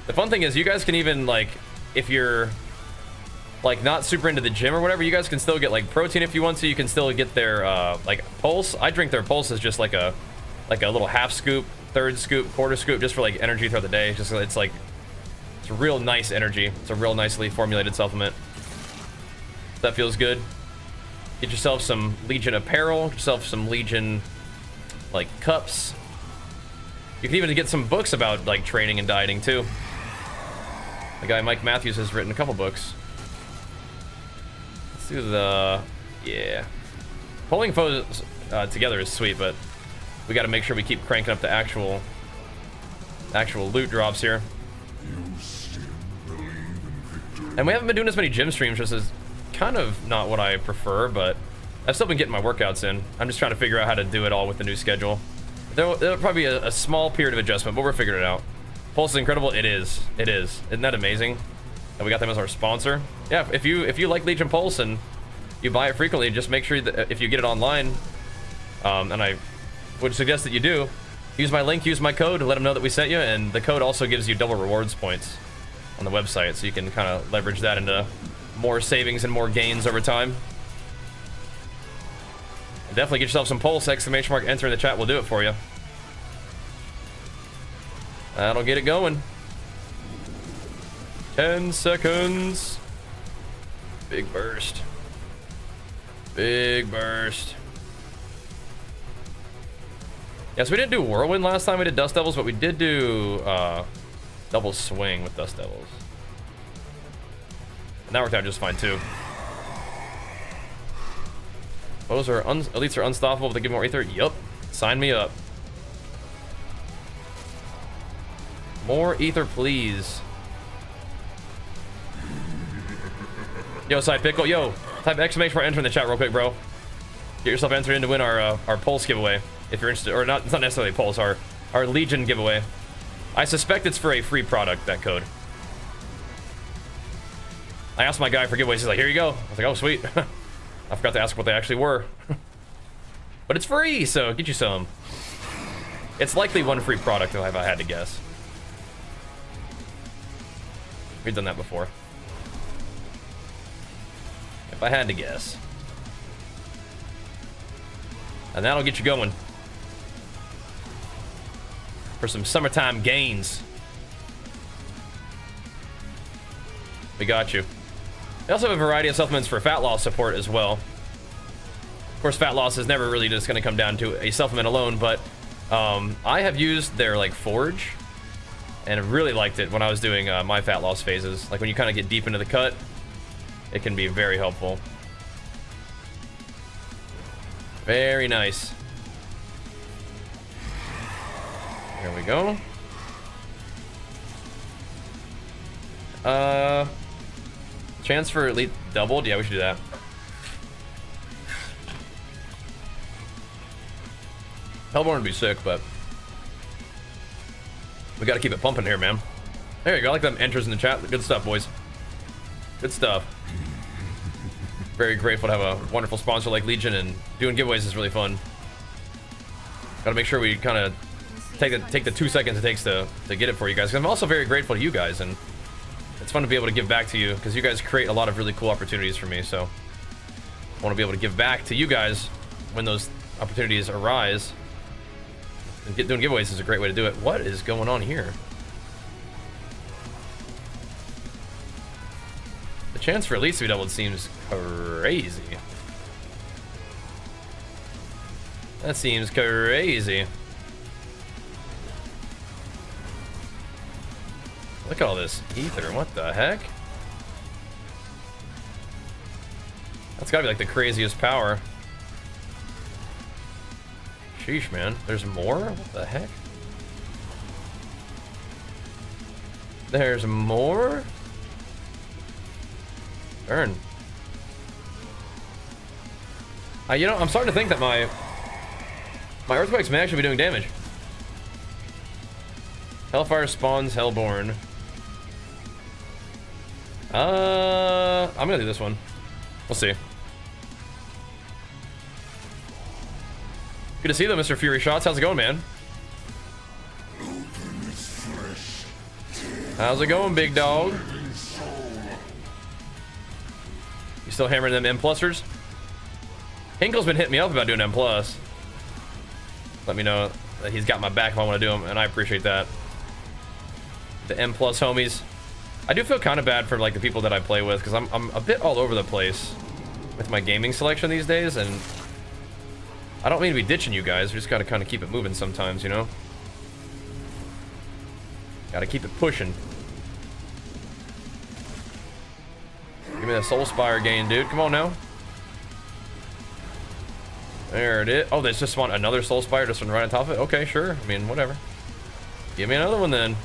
The fun thing is, you guys can even, like, if you're like not super into the gym or whatever, you guys can still get like protein if you want to. You can still get their like pulse. I drink their pulse as just like a little half scoop, third scoop, quarter scoop, just for like energy throughout the day. Just it's like, it's a real nice energy. It's a real nicely formulated supplement. That feels good. Get yourself some Legion apparel, get yourself some Legion like cups. You can even get some books about like training and dieting too. The guy Mike Matthews has written a couple books. Let's do the, yeah. Pulling foes together is sweet, but we got to make sure we keep cranking up the actual loot drops here. And we haven't been doing as many gym streams, just as kind of not what I prefer, but I've still been getting my workouts in. I'm just trying to figure out how to do it all with the new schedule. There'll probably be a small period of adjustment, but we're figuring it out. Pulse is incredible. It is. It is. Isn't that amazing? And we got them as our sponsor. Yeah, if you like Legion Pulse and you buy it frequently, just make sure that if you get it online, and I would suggest that you do, use my link, use my code, let them know that we sent you, and the code also gives you double rewards points on the website, so you can kind of leverage that into more savings and more gains over time. And definitely get yourself some Pulse, ! Enter in the chat, we'll do it for you. That'll get it going. 10 seconds. Big burst. Big burst. Yes, we didn't do Whirlwind last time we did Dust Devils, but we did do double swing with Dust Devils. And that worked out just fine too. Those are elites are unstoppable, but they give more ether. Yup. Sign me up. More ether, please. Yo, Side Pickle. Yo, type ! Enter in the chat real quick, bro. Get yourself entered in to win our Pulse giveaway. If you're interested, or not, it's not necessarily Pulse, our Legion giveaway. I suspect it's for a free product, that code. I asked my guy for giveaways, he's like, here you go. I was like, oh, sweet. I forgot to ask what they actually were. But it's free, so get you some. It's likely one free product, if I had to guess. We've done that before. If I had to guess. And that'll get you going. For some summertime gains. We got you. They also have a variety of supplements for fat loss support as well. Of course, fat loss is never really just going to come down to a supplement alone, but I have used their like forge and really liked it when I was doing my fat loss phases. Like when you kind of get deep into the cut, it can be very helpful. Very nice. Here we go. Chance for elite doubled? Yeah, we should do that. Hellborn would be sick, but we gotta keep it pumping here, man. There you go. I like them enters in the chat. Good stuff, boys. Good stuff. Very grateful to have a wonderful sponsor like Legion, and doing giveaways is really fun. Gotta make sure we kind of take the 2 seconds it takes to get it for you guys. I'm also very grateful to you guys, and it's fun to be able to give back to you because you guys create a lot of really cool opportunities for me. So I want to be able to give back to you guys when those opportunities arise. And doing giveaways is a great way to do it. What is going on here? The chance for elites to be doubled seems crazy. That seems crazy. Look at all this ether. What the heck? That's gotta be like the craziest power. Sheesh, man. There's more? What the heck? There's more? Burn. You know, I'm starting to think that my earthquakes may actually be doing damage. Hellfire spawns Hellborn. I'm gonna do this one. We'll see. Good to see you, Mr. Fury Shots. How's it going, man? How's it going, big dog? You still hammering them M+ers? Hinkle's been hitting me up about doing M+. Let me know that he's got my back if I want to do them, and I appreciate that. The M+ homies. I do feel kind of bad for like the people that I play with, because I'm a bit all over the place with my gaming selection these days, and I don't mean to be ditching you guys. We just gotta kind of keep it moving sometimes, you know? Gotta keep it pushing. Give me that Soul Spire gain, dude. Come on now. There it is. Oh, they just want another Soul Spire just right on top of it? Okay, sure. I mean, whatever. Give me another one then.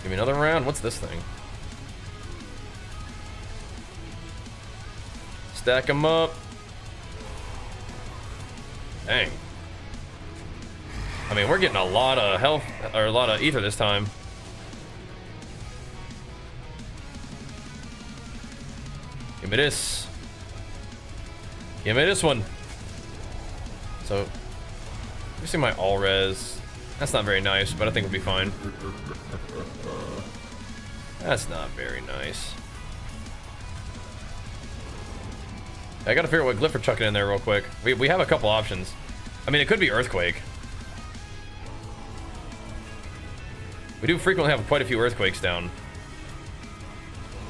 Give me another round. What's this thing? Stack them up. Dang. I mean, we're getting a lot of health, or a lot of ether this time. Give me this. Give me this one. So, let me see my all res. That's not very nice, but I think we'll be fine. That's not very nice. I gotta figure out what glyph we're chucking in there real quick. We have a couple options. I mean, it could be Earthquake. We do frequently have quite a few Earthquakes down,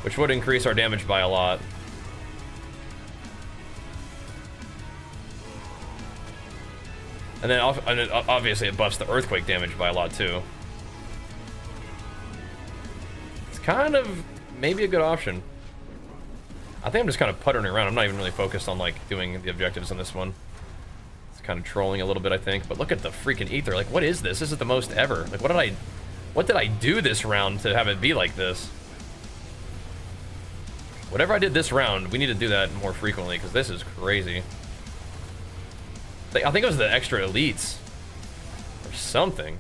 which would increase our damage by a lot. And then obviously it buffs the Earthquake damage by a lot too. It's kind of maybe a good option. I think I'm just kind of puttering around. I'm not even really focused on like doing the objectives on this one. It's kind of trolling a little bit, I think. But look at the freaking ether. Like, what is this? This is the most ever. Like, what did I do this round to have it be like this? Whatever I did this round, we need to do that more frequently because this is crazy. I think it was the extra elites or something.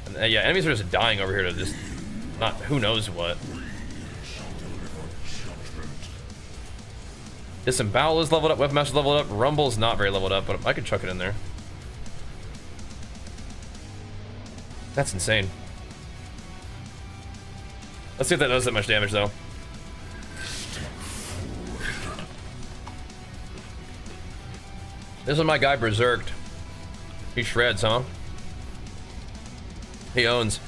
And, yeah, enemies are just dying over here to just not who knows what. Disembowel is leveled up, Weapon Master leveled up, Rumble's not very leveled up, but I could chuck it in there. That's insane. Let's see if that does that much damage, though. This is my guy, Berserked. He shreds, huh? He owns.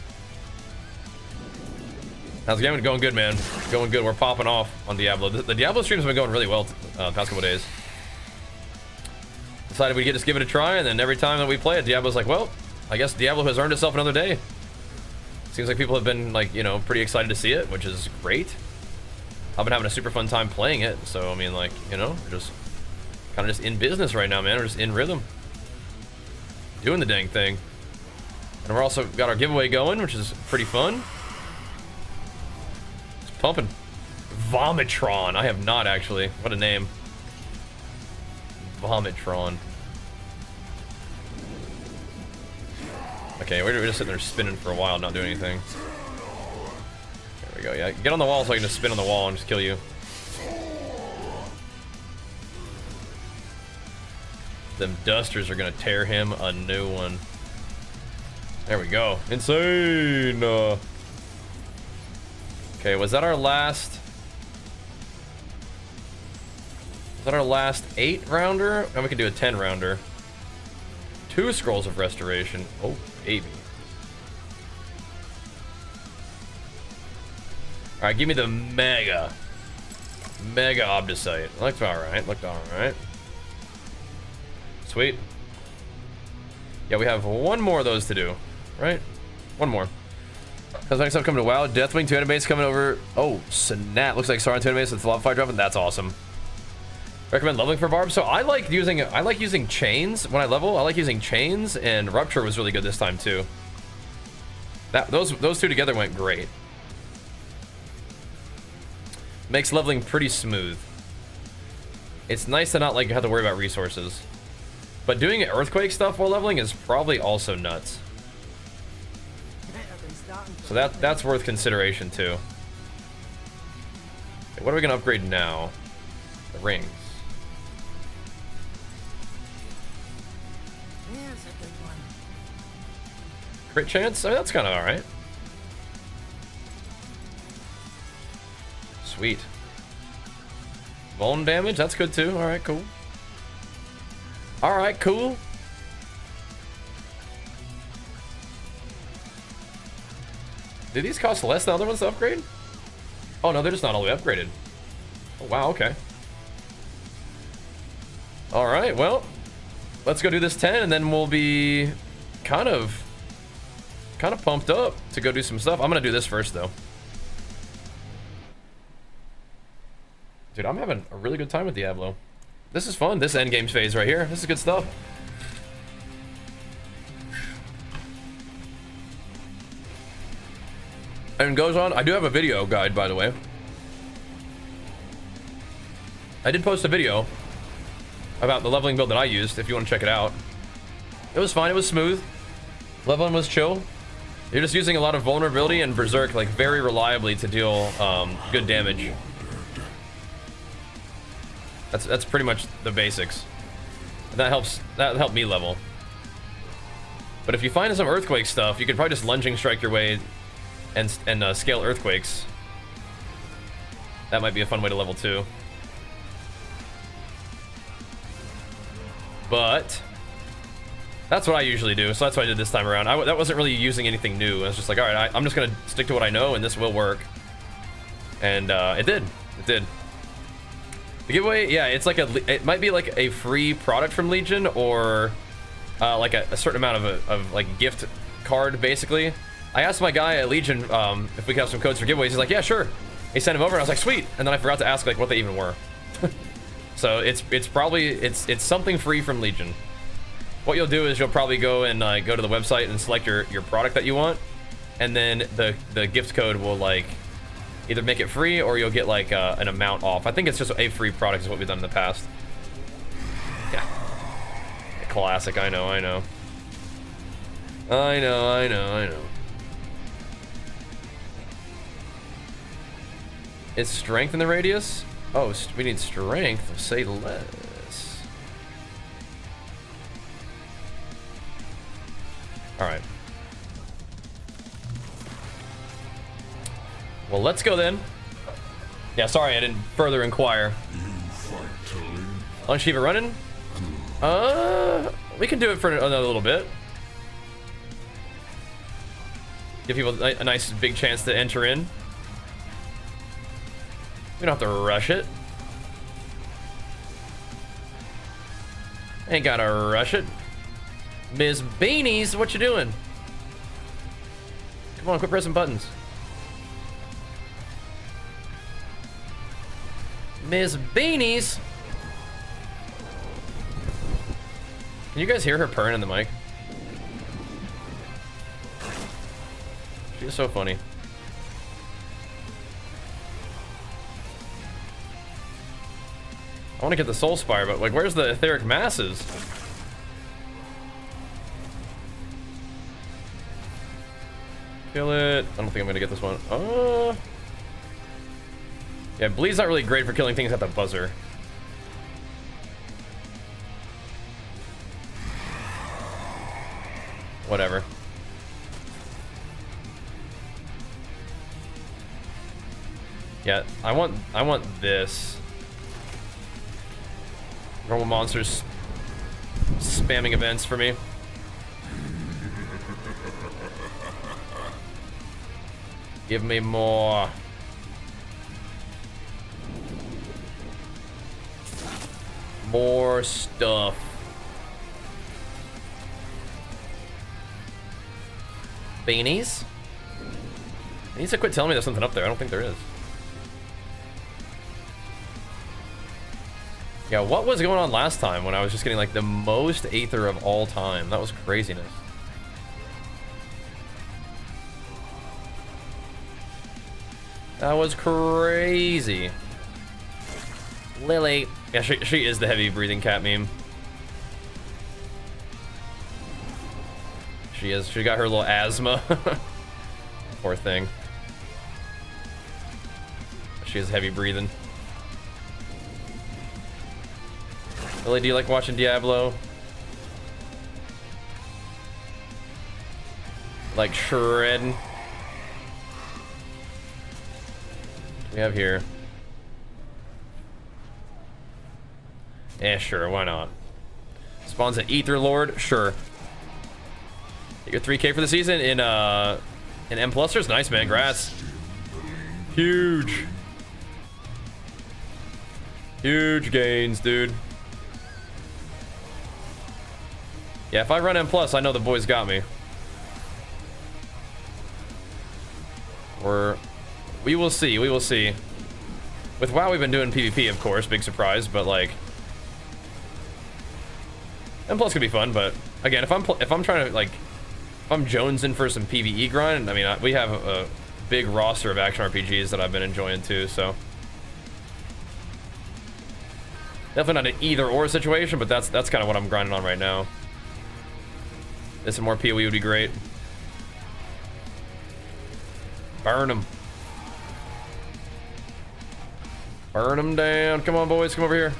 How's the game going? Good, man. Going good. We're popping off on Diablo. The Diablo streams have been going really well the past couple days. Decided we'd just give it a try, and then every time that we play it, Diablo's like, well, I guess Diablo has earned itself another day. Seems like people have been, like, you know, pretty excited to see it, which is great. I've been having a super fun time playing it, so, I mean, like, you know, we're just kind of just in business right now, man. We're just in rhythm. Doing the dang thing. And we're also got our giveaway going, which is pretty fun. It's pumping. Vomitron. I have not, actually. What a name. Vomitron. Okay, we're just sitting there spinning for a while, not doing anything. There we go. Yeah, get on the wall so I can just spin on the wall and just kill you. Them dusters are gonna tear him a new one. There we go. Insane. Okay, was that our last? Was that our last 8-rounder? And we can do a 10-rounder. 2 scrolls of restoration. Oh, baby. All right, give me the mega Obdicite. Looked all right. Looked all right. Sweet. Yeah, we have one more of those to do, right? One more. Because next up coming to WoW, Deathwing 2 base coming over. Oh, snap! Looks like Sauron 2 base with Lava Fire dropping. That's awesome. Recommend leveling for Barb. So I like using chains when I level. I like using chains, and Rupture was really good this time too. Those two together went great. Makes leveling pretty smooth. It's nice to not like have to worry about resources. But doing earthquake stuff while leveling is probably also nuts. So that's worth consideration too. Okay, what are we gonna upgrade now? The rings. Crit chance? I mean, that's kind of all right. Sweet. Vuln damage? That's good too. All right, cool. All right, cool. Do these cost less than other ones to upgrade? Oh no, they're just not all the way upgraded. Oh wow, okay. All right, well, let's go do this 10, and then we'll be kind of pumped up to go do some stuff. I'm gonna do this first though. Dude, I'm having a really good time with Diablo. This is fun. This endgame phase right here. This is good stuff. And goes on. I do have a video guide, by the way. I did post a video about the leveling build that I used, if you want to check it out. It was fine. It was smooth. Leveling was chill. You're just using a lot of vulnerability and berserk, like, very reliably to deal good damage. That's pretty much the basics. And that helped me level. But if you find some earthquake stuff, you could probably just lunging strike your way and scale earthquakes. That might be a fun way to level too. But that's what I usually do, so that's what I did this time around. That wasn't really using anything new. I was just like, all right, I'm just gonna stick to what I know, and this will work. And it did. It did. The giveaway, yeah, it's like it might be like a free product from Legion, or like a certain amount of like gift card, basically. I asked my guy at Legion if we could have some codes for giveaways. He's like, yeah, sure. He sent him over, and I was like, sweet. And then I forgot to ask like what they even were. So it's probably something free from Legion. What you'll do is you'll probably go and go to the website and select your product that you want, and then the gift code will like either make it free, or you'll get like an amount off. I think it's just a free product is what we've done in the past. Yeah. Classic, I know. Is strength in the radius? Oh, we need strength, say less. All right. Well, let's go then. Yeah, sorry I didn't further inquire. You fight Tully. Why don't you keep it running? We can do it for another little bit. Give people a nice big chance to enter in. We don't have to rush it. Ain't gotta rush it. Ms. Beanies, what you doing? Come on, quit pressing buttons. Ms. Beanies! Can you guys hear her purring in the mic? She is so funny. I want to get the Soul Spire, but like, where's the etheric masses? Kill it. I don't think I'm gonna get this one. Oh. Yeah, Bleed's not really great for killing things at the buzzer. Whatever. Yeah, I want this. Normal monsters spamming events for me. Give me more. More stuff. Beanies? He needs to quit telling me there's something up there. I don't think there is. Yeah, what was going on last time when I was just getting like the most Aether of all time? That was craziness. That was crazy. Lily. Yeah, she is the heavy breathing cat meme. She is. She got her little asthma. Poor thing. She is heavy breathing. Lily, do you like watching Diablo? Like shredding? We have here. Yeah, sure, why not? Spawns an Ether Lord, sure. Get your 3K for the season in M Plusters, nice man, grass. Huge. Huge gains, dude. Yeah, if I run M Plus, I know the boys got me. We will see, we will see. With WoW, we've been doing PvP, of course, big surprise, but like, M Plus could be fun. But again, if I'm trying to like, if I'm jonesing for some PvE grind, I mean, we have a big roster of action RPGs that I've been enjoying too. So definitely not an either or situation, but that's kind of what I'm grinding on right now. This and more PoE would be great. Burn them. Burn them down. Come on, boys. Come over here.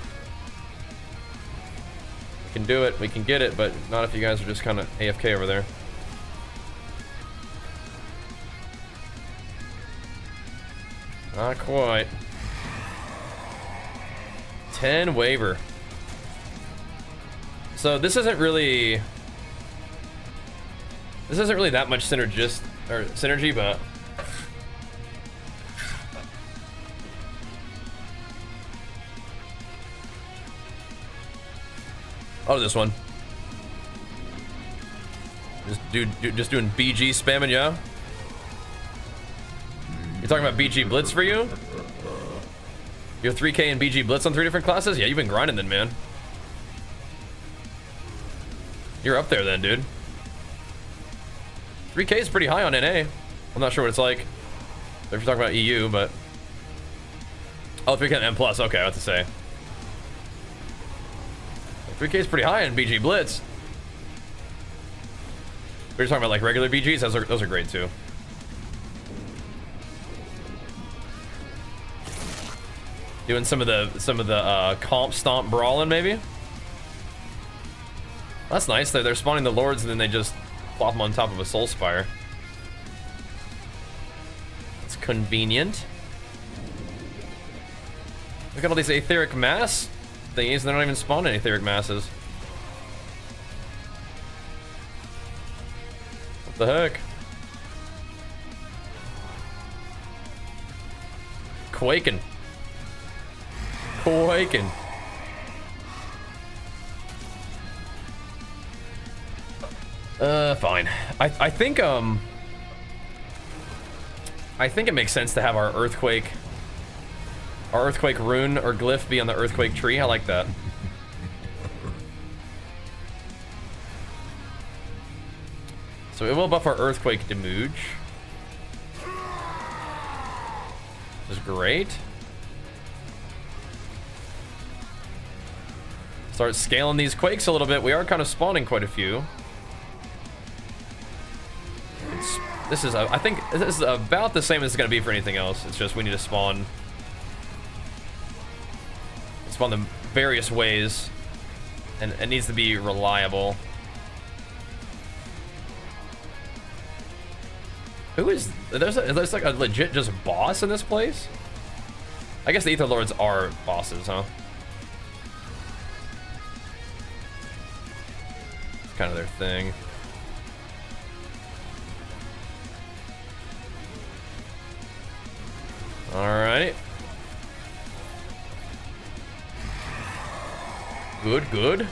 We can do it. We can get it, but not if you guys are just kind of AFK over there. Not quite. 10 waiver. So this isn't really that much synergy, but oh, this one. Just doing BG spamming, yeah? You're talking about BG Blitz for you? You have 3K and BG Blitz on 3 different classes? Yeah, you've been grinding then, man. You're up there then, dude. 3K is pretty high on NA. I'm not sure what it's like if you're talking about EU, but oh, 3K and M+, okay, I have to say. 3K is pretty high in BG Blitz. We're talking about like regular BGs, those are great too. Doing some of the comp stomp brawling maybe. That's nice. They're spawning the lords and then they just plop them on top of a soul spire. Convenient. Look at all these etheric mass thingies, and they're not even spawning etheric masses. What the heck? Quaking. Quaking. Fine. I think it makes sense to have our earthquake rune or glyph be on the earthquake tree. I like that. So it will buff our earthquake damage. Which is great. Start scaling these quakes a little bit. We are kind of spawning quite a few. I think this is about the same as it's going to be for anything else. It's just we need to spawn them various ways, and it needs to be reliable. There's like a legit just boss in this place? I guess the Ether Lords are bosses, huh? It's kind of their thing. Alright. Good, good.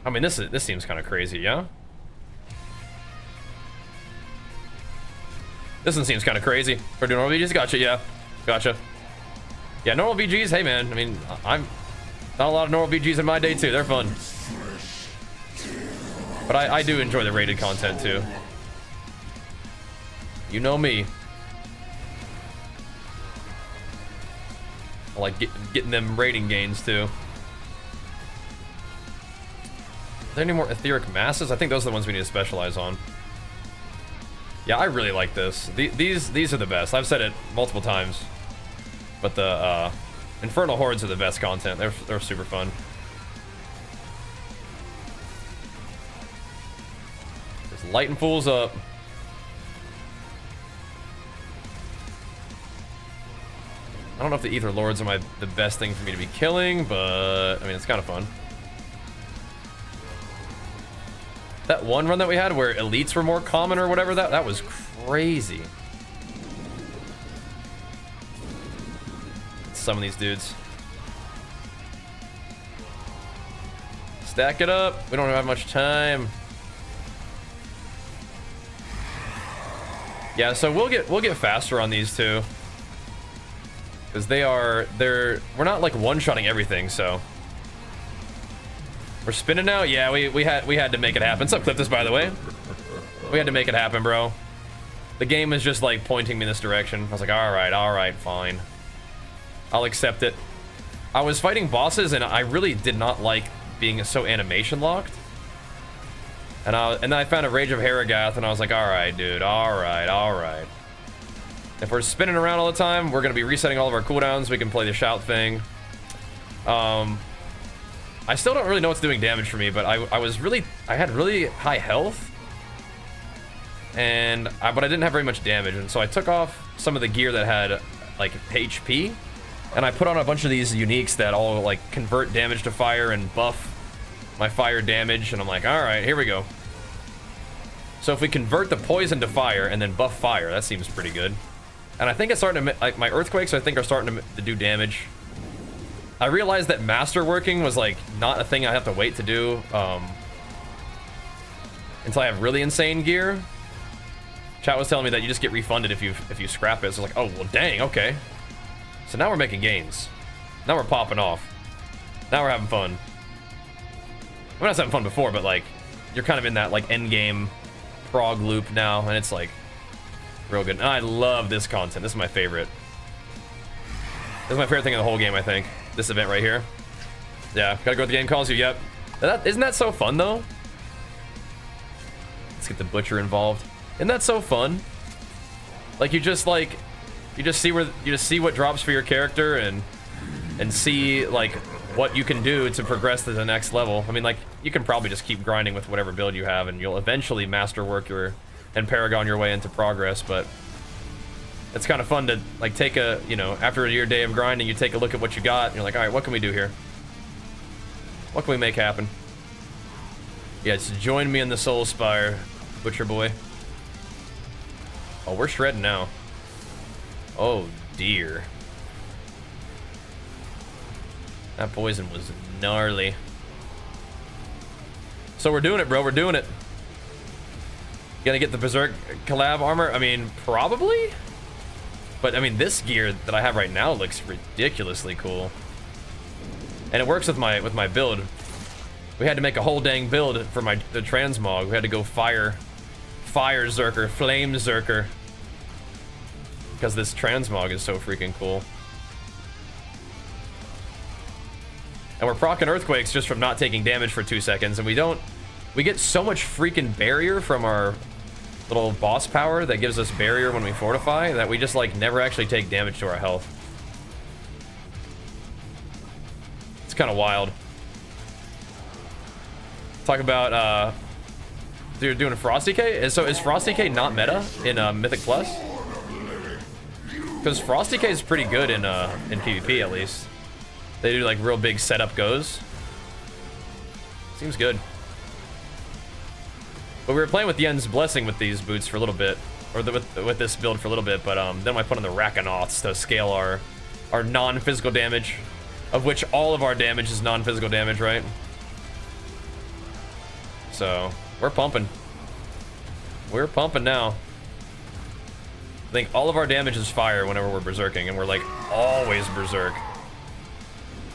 I mean, this seems kind of crazy, yeah? This one seems kind of crazy. For doing normal VGs, gotcha, yeah. Gotcha. Yeah, normal VGs, hey man, I mean, I'm not a lot of normal VGs in my day too, they're fun. But I do enjoy the rated content too. You know me. I like getting them rating gains too. Are there any more etheric masses? I think those are the ones we need to specialize on. Yeah, I really like this. These are the best. I've said it multiple times. But the Infernal hordes are the best content. They're super fun. Just lighting fools up. I don't know if the Ether Lords are the best thing for me to be killing, but I mean, it's kind of fun. That one run that we had where elites were more common or whatever, that was crazy. Some of these dudes. Stack it up. We don't have much time. Yeah, so we'll get faster on these two. Because we're not like one-shotting everything, so. We're spinning now? Yeah, we had to make it happen. What's up, Clip this, by the way? We had to make it happen, bro. The game is just like pointing me in this direction. I was like, alright, fine. I'll accept it. I was fighting bosses and I really did not like being so animation locked. And then I found a Rage of Harrogath and I was like, alright, dude, alright. If we're spinning around all the time, we're gonna be resetting all of our cooldowns. We can play the shout thing. I still don't really know what's doing damage for me, but I had really high health. But I didn't have very much damage, and so I took off some of the gear that had like HP, and I put on a bunch of these uniques that all like convert damage to fire and buff my fire damage, and I'm like, alright, here we go. So if we convert the poison to fire and then buff fire, that seems pretty good. And I think it's starting to, like, my earthquakes I think are starting to do damage. I realized that Masterworking was like not a thing I have to wait to do until I have really insane gear. Chat was telling me that you just get refunded if you scrap it. So like, oh well, dang, okay. So now we're making gains. Now we're popping off. Now we're having fun. We're not having fun before, but like you're kind of in that like end game prog loop now, and it's like real good. And I love this content. This is my favorite. This is my favorite thing in the whole game, I think. This event right here. Yeah, gotta go with the game calls you, yep. Isn't that so fun, though? Let's get the butcher involved. Isn't that so fun? Like, you just see what drops for your character and see, like, what you can do to progress to the next level. I mean, like, you can probably just keep grinding with whatever build you have, and you'll eventually masterwork and paragon your way into progress, but it's kind of fun to, like, take a, you know, after your day of grinding, you take a look at what you got, and you're like, all right, what can we do here? What can we make happen? Yeah, just join me in the Soul Spire, Butcher Boy. Oh, we're shredding now. Oh, dear. That poison was gnarly. So we're doing it, bro. We're doing it. Gonna get the Berserk collab armor? I mean, probably? But, I mean, this gear that I have right now looks ridiculously cool. And it works with my build. We had to make a whole dang build for the transmog. We had to go Fire Zerker, Flamezerker. Because this transmog is so freaking cool. And we're proccing earthquakes just from not taking damage for 2 seconds, and we get so much freaking barrier from our little boss power that gives us barrier when we fortify that we just like never actually take damage to our health. It's kind of wild. Talk about dude doing a Frosty K. So is Frosty K not meta in Mythic Plus? Because Frosty K is pretty good in PvP at least. They do like real big setup goes. Seems good. But we were playing with Yen's Blessing with these boots for a little bit, or with this build for a little bit. But then I put on the Rakanoths to scale our non-physical damage, of which all of our damage is non-physical damage, right? So we're pumping. We're pumping now. I think all of our damage is fire whenever we're berserking, and we're like always berserk.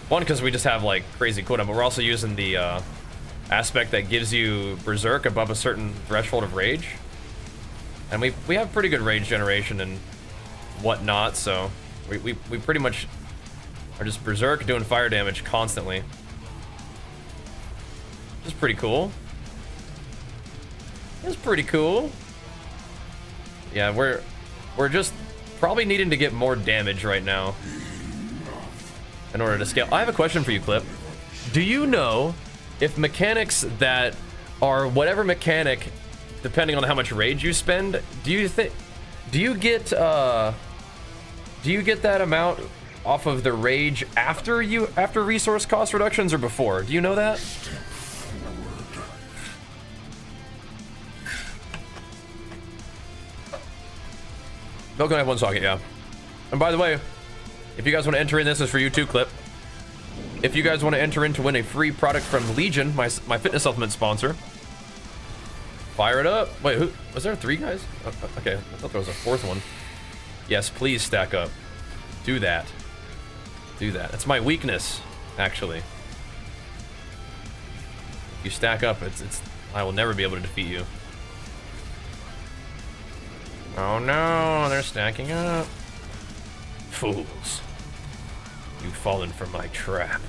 One, because we just have like crazy cooldown, but we're also using the aspect that gives you berserk above a certain threshold of rage, and we have pretty good rage generation and whatnot, so we pretty much are just berserk doing fire damage constantly, which is pretty cool. It's pretty cool. Yeah, we're just probably needing to get more damage right now in order to scale. I have a question for you, Clip. Do you know if mechanics that are whatever mechanic, depending on how much rage you spend, do you get that amount off of the rage after resource cost reductions or before? Do you know that? No, go have one socket, yeah. And by the way, if you guys want to enter in, this is for you too, Clip. If you guys want to enter in to win a free product from Legion, my fitness supplement sponsor, fire it up. Wait, who was there? 3 guys? Okay, I thought there was a 4th one. Yes, please stack up. Do that. Do that. It's my weakness, actually. If you stack up, I will never be able to defeat you. Oh no, they're stacking up. Fools. You've fallen for my trap.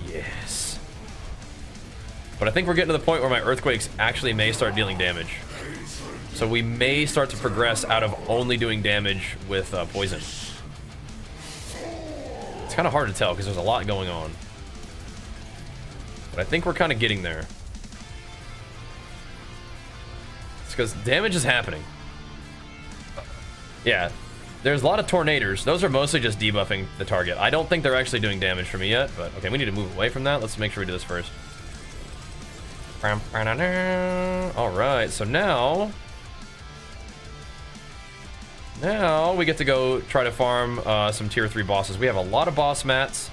Yes. But I think we're getting to the point where my earthquakes actually may start dealing damage. So we may start to progress out of only doing damage with poison. It's kind of hard to tell because there's a lot going on. But I think we're kind of getting there. It's because damage is happening. Yeah, there's a lot of tornadoes. Those are mostly just debuffing the target. I don't think they're actually doing damage for me yet, but okay, we need to move away from that. Let's make sure we do this first. All right, so now we get to go try to farm some tier 3 bosses. We have a lot of boss mats.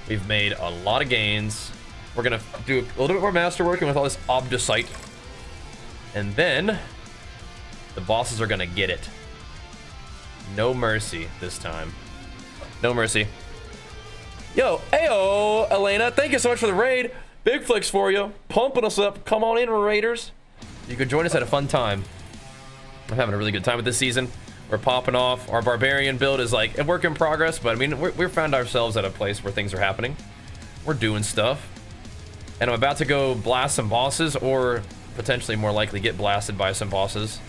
We've made a lot of gains. We're gonna do a little bit more masterworking with all this obdusite, and then the bosses are gonna get it. No mercy this time. No mercy. Yo, ayo, Elena, thank you so much for the raid. Big flicks for you. Pumping us up. Come on in, Raiders. You could join us at a fun time. I'm having a really good time with this season. We're popping off. Our Barbarian build is like a work in progress, but I mean, we're found ourselves at a place where things are happening. We're doing stuff. And I'm about to go blast some bosses, or potentially more likely get blasted by some bosses.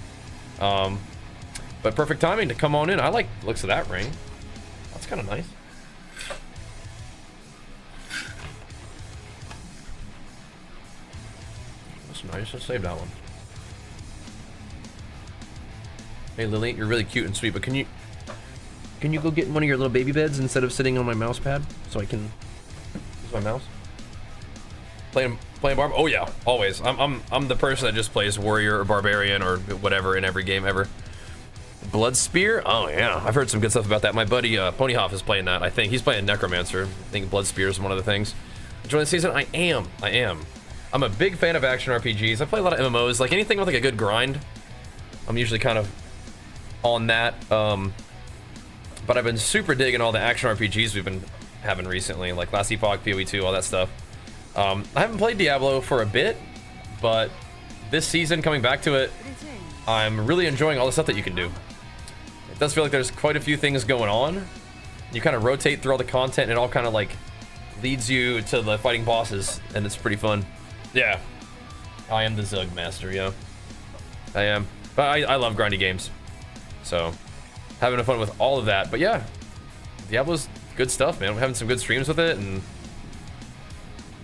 But perfect timing to come on in. I like the looks of that ring. It's kind of nice. That's nice. Let's save that one. Hey Lily, you're really cute and sweet, but can you go get one of your little baby beds instead of sitting on my mouse pad so I can use my mouse? Playing Barb? Oh yeah, always. I'm the person that just plays warrior or barbarian or whatever in every game ever. Blood Spear? Oh yeah, I've heard some good stuff about that. My buddy Ponyhoff is playing that. I think he's playing Necromancer. I think Blood Spear is one of the things. Enjoying the season? I am. I'm a big fan of action RPGs. I play a lot of MMOs. Like anything with like a good grind, I'm usually kind of on that. But I've been super digging all the action RPGs we've been having recently, like Last Epoch, PoE 2, all that stuff. I haven't played Diablo for a bit, but this season, coming back to it, I'm really enjoying all the stuff that you can do. It does feel like there's quite a few things going on. You kind of rotate through all the content, and it all kind of like leads you to the fighting bosses, and it's pretty fun. Yeah, I am the Zug Master, yeah. I am. But I love grindy games. So, having fun with all of that. But yeah, Diablo's good stuff, man. I'm having some good streams with it, and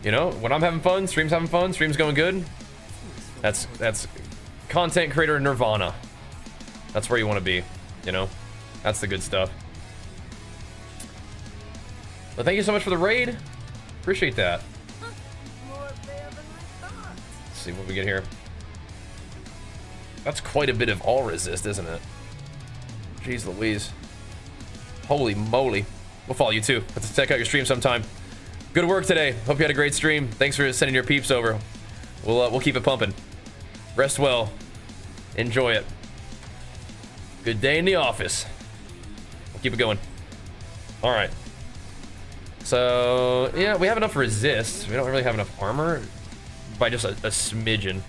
you know, when I'm having fun, stream's going good. That's content creator nirvana. That's where you want to be, you know? That's the good stuff. But thank you so much for the raid. Appreciate that. Let's see what we get here. That's quite a bit of all resist, isn't it? Jeez Louise. Holy moly. We'll follow you too. Let's check out your stream sometime. Good work today. Hope you had a great stream. Thanks for sending your peeps over. We'll keep it pumping. Rest well. Enjoy it. Good day in the office. We'll keep it going. All right. So, yeah, we have enough resist. We don't really have enough armor by just a smidgen.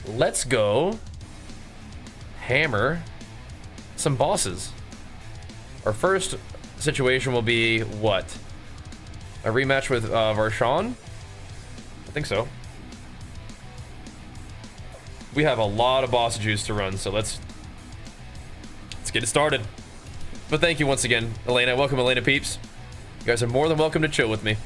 Let's go hammer some bosses. Our first situation will be what? A rematch with Varshan? I think so. We have a lot of boss juice to run, so let's get it started. But thank you once again, Elena. Welcome, Elena peeps. You guys are more than welcome to chill with me.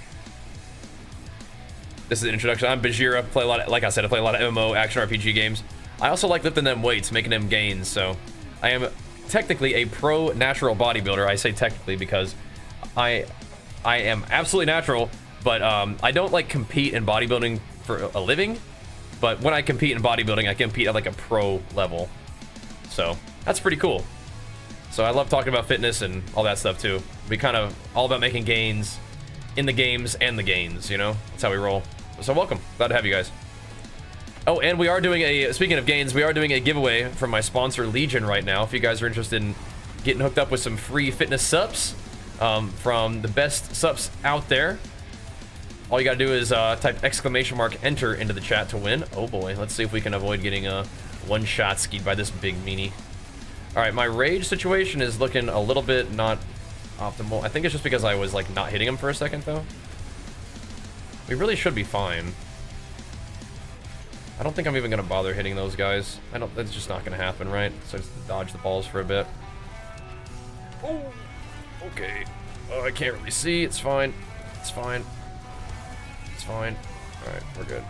This is an introduction. I'm Bajheera. Play a lot of, like I said, I play a lot of MMO action RPG games. I also like lifting them weights, making them gains, so I am technically a pro natural bodybuilder. I say technically because I am absolutely natural, but I don't like compete in bodybuilding for a living. But when I compete in bodybuilding, I compete at like a pro level. So that's pretty cool. So I love talking about fitness and all that stuff too. We kind of all about making gains in the games and the gains, you know? That's how we roll. So welcome. Glad to have you guys. Oh, and we are doing a, speaking of gains, we are doing a giveaway from my sponsor Legion right now. If you guys are interested in getting hooked up with some free fitness subs from the best subs out there, all you gotta do is type !enter into the chat to win. Oh boy, let's see if we can avoid getting one-shot skied by this big meanie. All right, my rage situation is looking a little bit not optimal. I think it's just because I was like not hitting him for a second though. We really should be fine. I don't think I'm even gonna bother hitting those guys. That's just not gonna happen, right? So just dodge the balls for a bit. Oh, okay. Oh, I can't really see. It's fine. It's fine. It's fine. All right, we're good.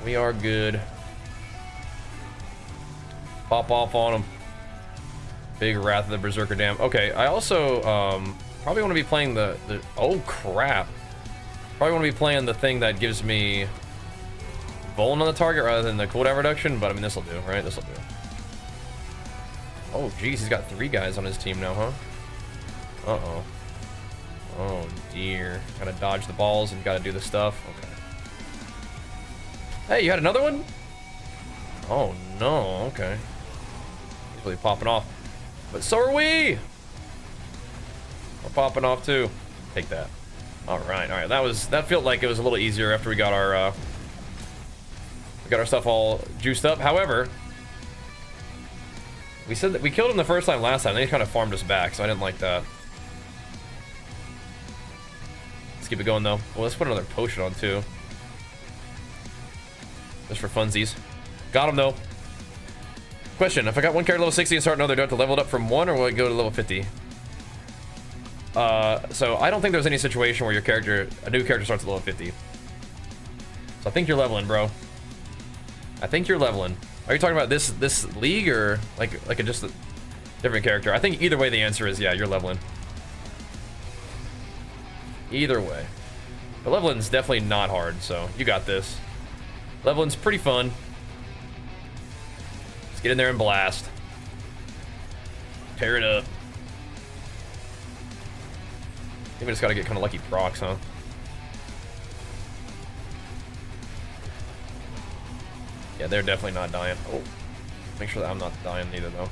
We are good. Pop off on him. Big Wrath of the Berserker Dam. Okay, I also probably want to be playing the oh crap. Probably want to be playing the thing that gives me Vuln on the target rather than the cooldown reduction, but I mean this'll do, right? This'll do. Oh geez, he's got 3 guys on his team now, huh? Uh-oh. Oh dear. Gotta dodge the balls and gotta do the stuff. Okay. Hey, you had another one? Oh no, okay. He's really popping off. But so are we! We're popping off too. Take that. Alright, alright. That felt like it was a little easier after we got our stuff all juiced up. However, we said that we killed him the first time last time, then he kind of farmed us back, so I didn't like that. Let's keep it going though. Well, let's put another potion on too. Just for funsies. Got him though. Question, if I got one character level 60 and start another, do I have to level it up from 1 or will I go to level 50? So I don't think there's any situation where a new character starts at level 50. So I think you're leveling, bro. I think you're leveling. Are you talking about this league or like just a different character? I think either way the answer is yeah, you're leveling. Either way. But leveling's definitely not hard, so you got this. Leveling's pretty fun. Let's get in there and blast. Tear it up. I think we just gotta get kind of lucky procs, huh? Yeah, they're definitely not dying. Oh, make sure that I'm not dying either, though.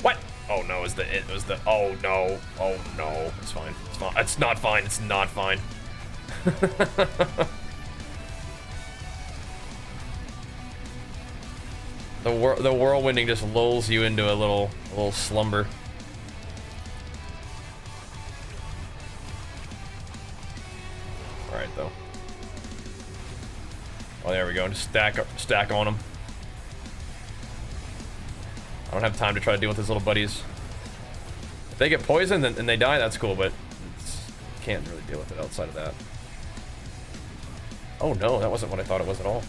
What? Oh no, it was the. Oh no, it's fine. It's not. It's not fine. It's not fine. The whirlwinding just lulls you into a little slumber. All right, though. Oh, there we go. Just stack on them. I don't have time to try to deal with his little buddies. If they get poisoned and they die, that's cool, but can't really deal with it outside of that. Oh no, that wasn't what I thought it was at all.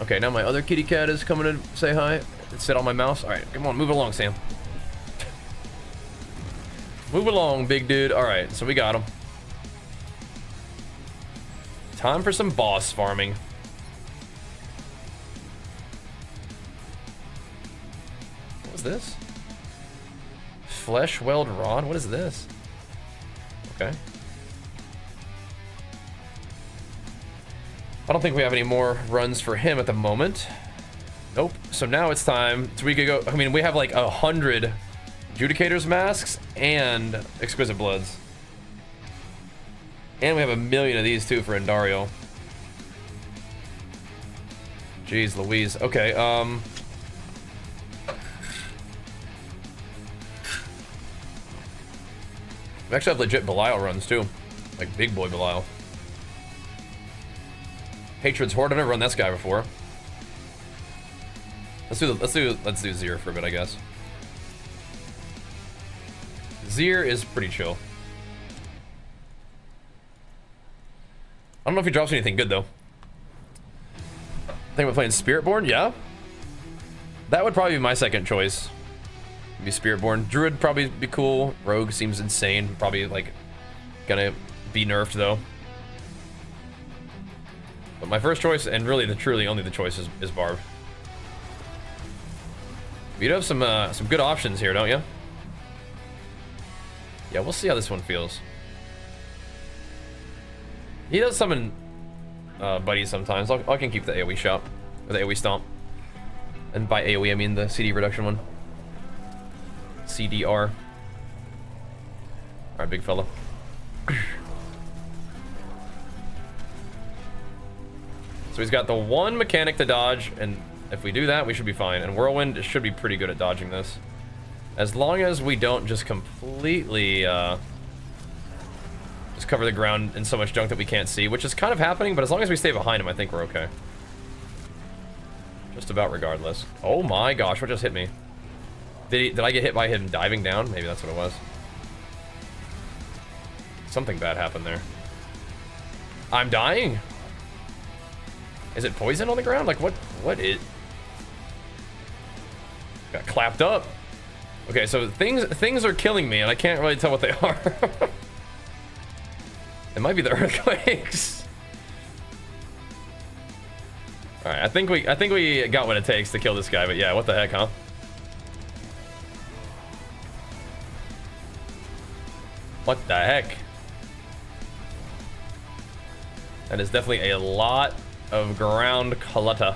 Okay, now my other kitty cat is coming to say hi. Sit on my mouse. All right, come on, move along, Sam. Move along, big dude. All right, so we got him. Time for some boss farming. What was this? Flesh weld rod? What is this? Okay. I don't think we have any more runs for him at the moment. Nope. So now it's time. So we could go. I mean, we have like 100 Adjudicator's masks and Exquisite Bloods. And we have 1 million of these too for Endario. Jeez Louise. Okay, we actually have legit Belial runs too. Like big boy Belial. Hatred's Horde. I've never run this guy before. Let's do Zir for a bit, I guess. Zir is pretty chill. I don't know if he drops anything good though. I think we're playing Spiritborn, yeah. That would probably be my second choice. Be Spiritborn. Druid probably be cool. Rogue seems insane. Probably like gonna be nerfed though. But my first choice, and really truly only the choice, is Barb. You'd have some good options here, don't you? Yeah, we'll see how this one feels. He does summon buddies sometimes. I can keep the AoE shot, or the AoE stomp. And by AoE I mean the CD reduction one. CDR. Alright, big fella. So he's got the one mechanic to dodge, and if we do that, we should be fine. And Whirlwind should be pretty good at dodging this. As long as we don't just completely just cover the ground in so much junk that we can't see, which is kind of happening, but as long as we stay behind him, I think we're okay. Just about regardless. Oh my gosh, what just hit me? Did I get hit by him diving down? Maybe that's what it was. Something bad happened there. I'm dying? Is it poison on the ground? Like what is... Got clapped up. Okay, so things are killing me and I can't really tell what they are. It might be the earthquakes. Alright, I think we got what it takes to kill this guy, but yeah, what the heck, huh? What the heck? That is definitely a lot of ground clutter.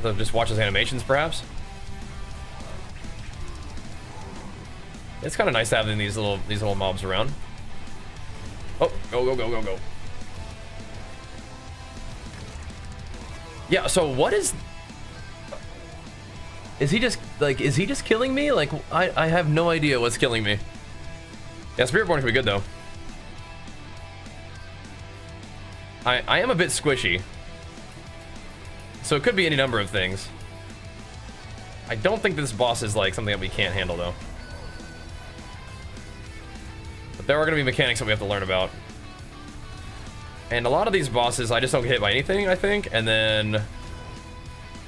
Just watch his animations, perhaps. It's kind of nice having these little mobs around. Oh, go. Yeah. So what is he just killing me? Like I have no idea what's killing me. Yeah, Spiritborn should be good though. I am a bit squishy. So it could be any number of things. I don't think this boss is like something that we can't handle though. But there are going to be mechanics that we have to learn about. And a lot of these bosses, I just don't get hit by anything, I think. And then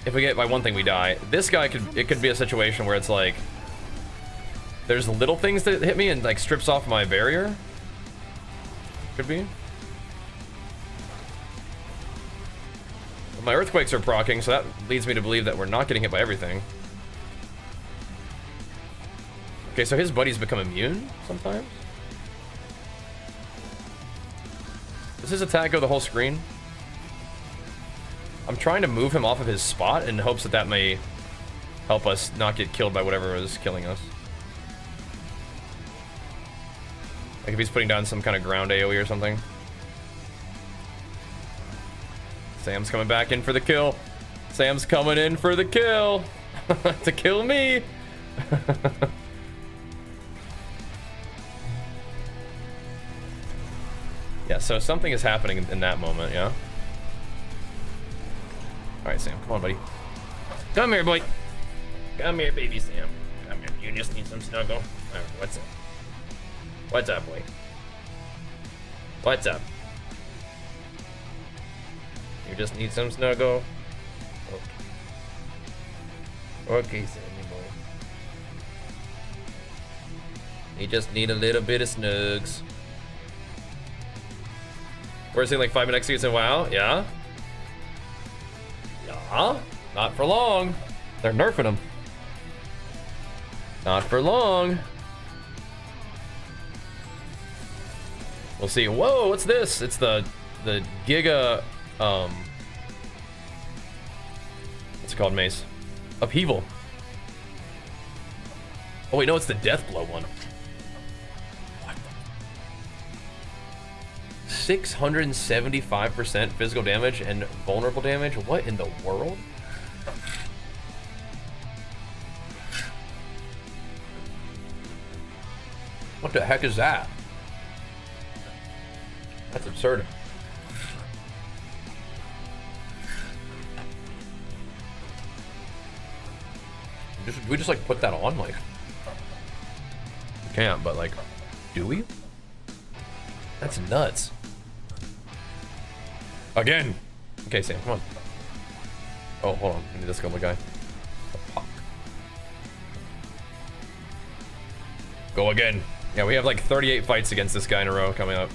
if we get hit by one thing, we die. This guy it could be a situation where it's like there's little things that hit me and like strips off my barrier. Could be. But my earthquakes are proccing, so that leads me to believe that we're not getting hit by everything. Okay, so his buddies become immune sometimes. Does his attack go the whole screen? I'm trying to move him off of his spot in hopes that that may help us not get killed by whatever is killing us. Like if he's putting down some kind of ground AoE or something. Sam's coming back in for the kill. Sam's coming in for the kill. To kill me. Yeah, so something is happening in that moment, yeah? Alright, Sam, come on, buddy. Come here, boy. Come here, baby Sam. Come here. You just need some snuggle. Alright, what's up? What's up, boy? What's up? You just need some snuggle? Okay. Okay, Sammy boy. You just need a little bit of snugs. We're seeing like 5 minute executes in WoW, yeah? Yeah? Not for long. They're nerfing them. Not for long. We'll see. Whoa, what's this? It's the Giga, what's it called, Mace? Upheaval. Oh wait, no, it's the Death Blow one. 675% physical damage and vulnerable damage? What in the world? What the heck is that? That's absurd. We just like put that on, like we can't, but like, do we? That's nuts. Again. Okay, Sam, come on. Oh, hold on. I need this goblin guy. Go again. Yeah, we have like 38 fights against this guy in a row coming up.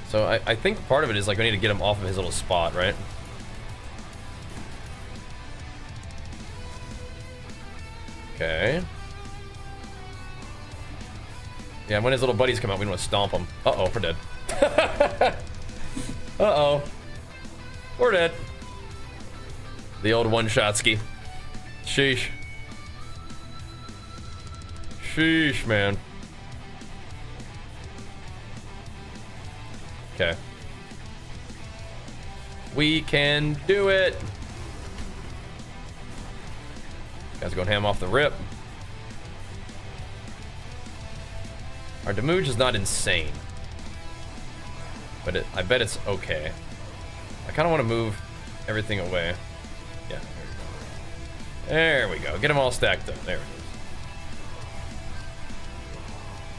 So I think part of it is like we need to get him off of his little spot, right? Okay. Yeah, when his little buddies come out, we want to stomp them. Uh-oh, we're dead. Uh-oh. We're dead. The old one-shot-ski. Sheesh. Sheesh, man. Okay. We can do it. Guys going ham off the rip. Our damage is not insane, but I bet it's okay. I kind of want to move everything away. Yeah, there we go. Get them all stacked up. There it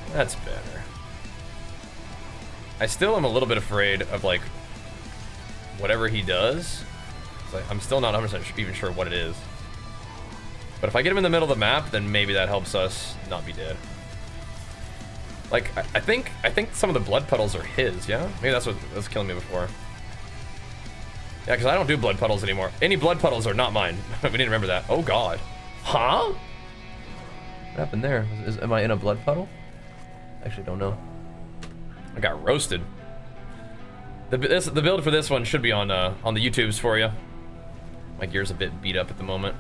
is. That's better. I still am a little bit afraid of like whatever he does. It's like, I'm still not 100% even sure what it is. But if I get him in the middle of the map, then maybe that helps us not be dead. Like, I think some of the blood puddles are his, yeah? Maybe that's what was killing me before. Yeah, because I don't do blood puddles anymore. Any blood puddles are not mine. We need to remember that. Oh, God. Huh? What happened there? Am I in a blood puddle? Actually, don't know. I got roasted. The build for this one should be on the YouTubes for you. My gear's a bit beat up at the moment.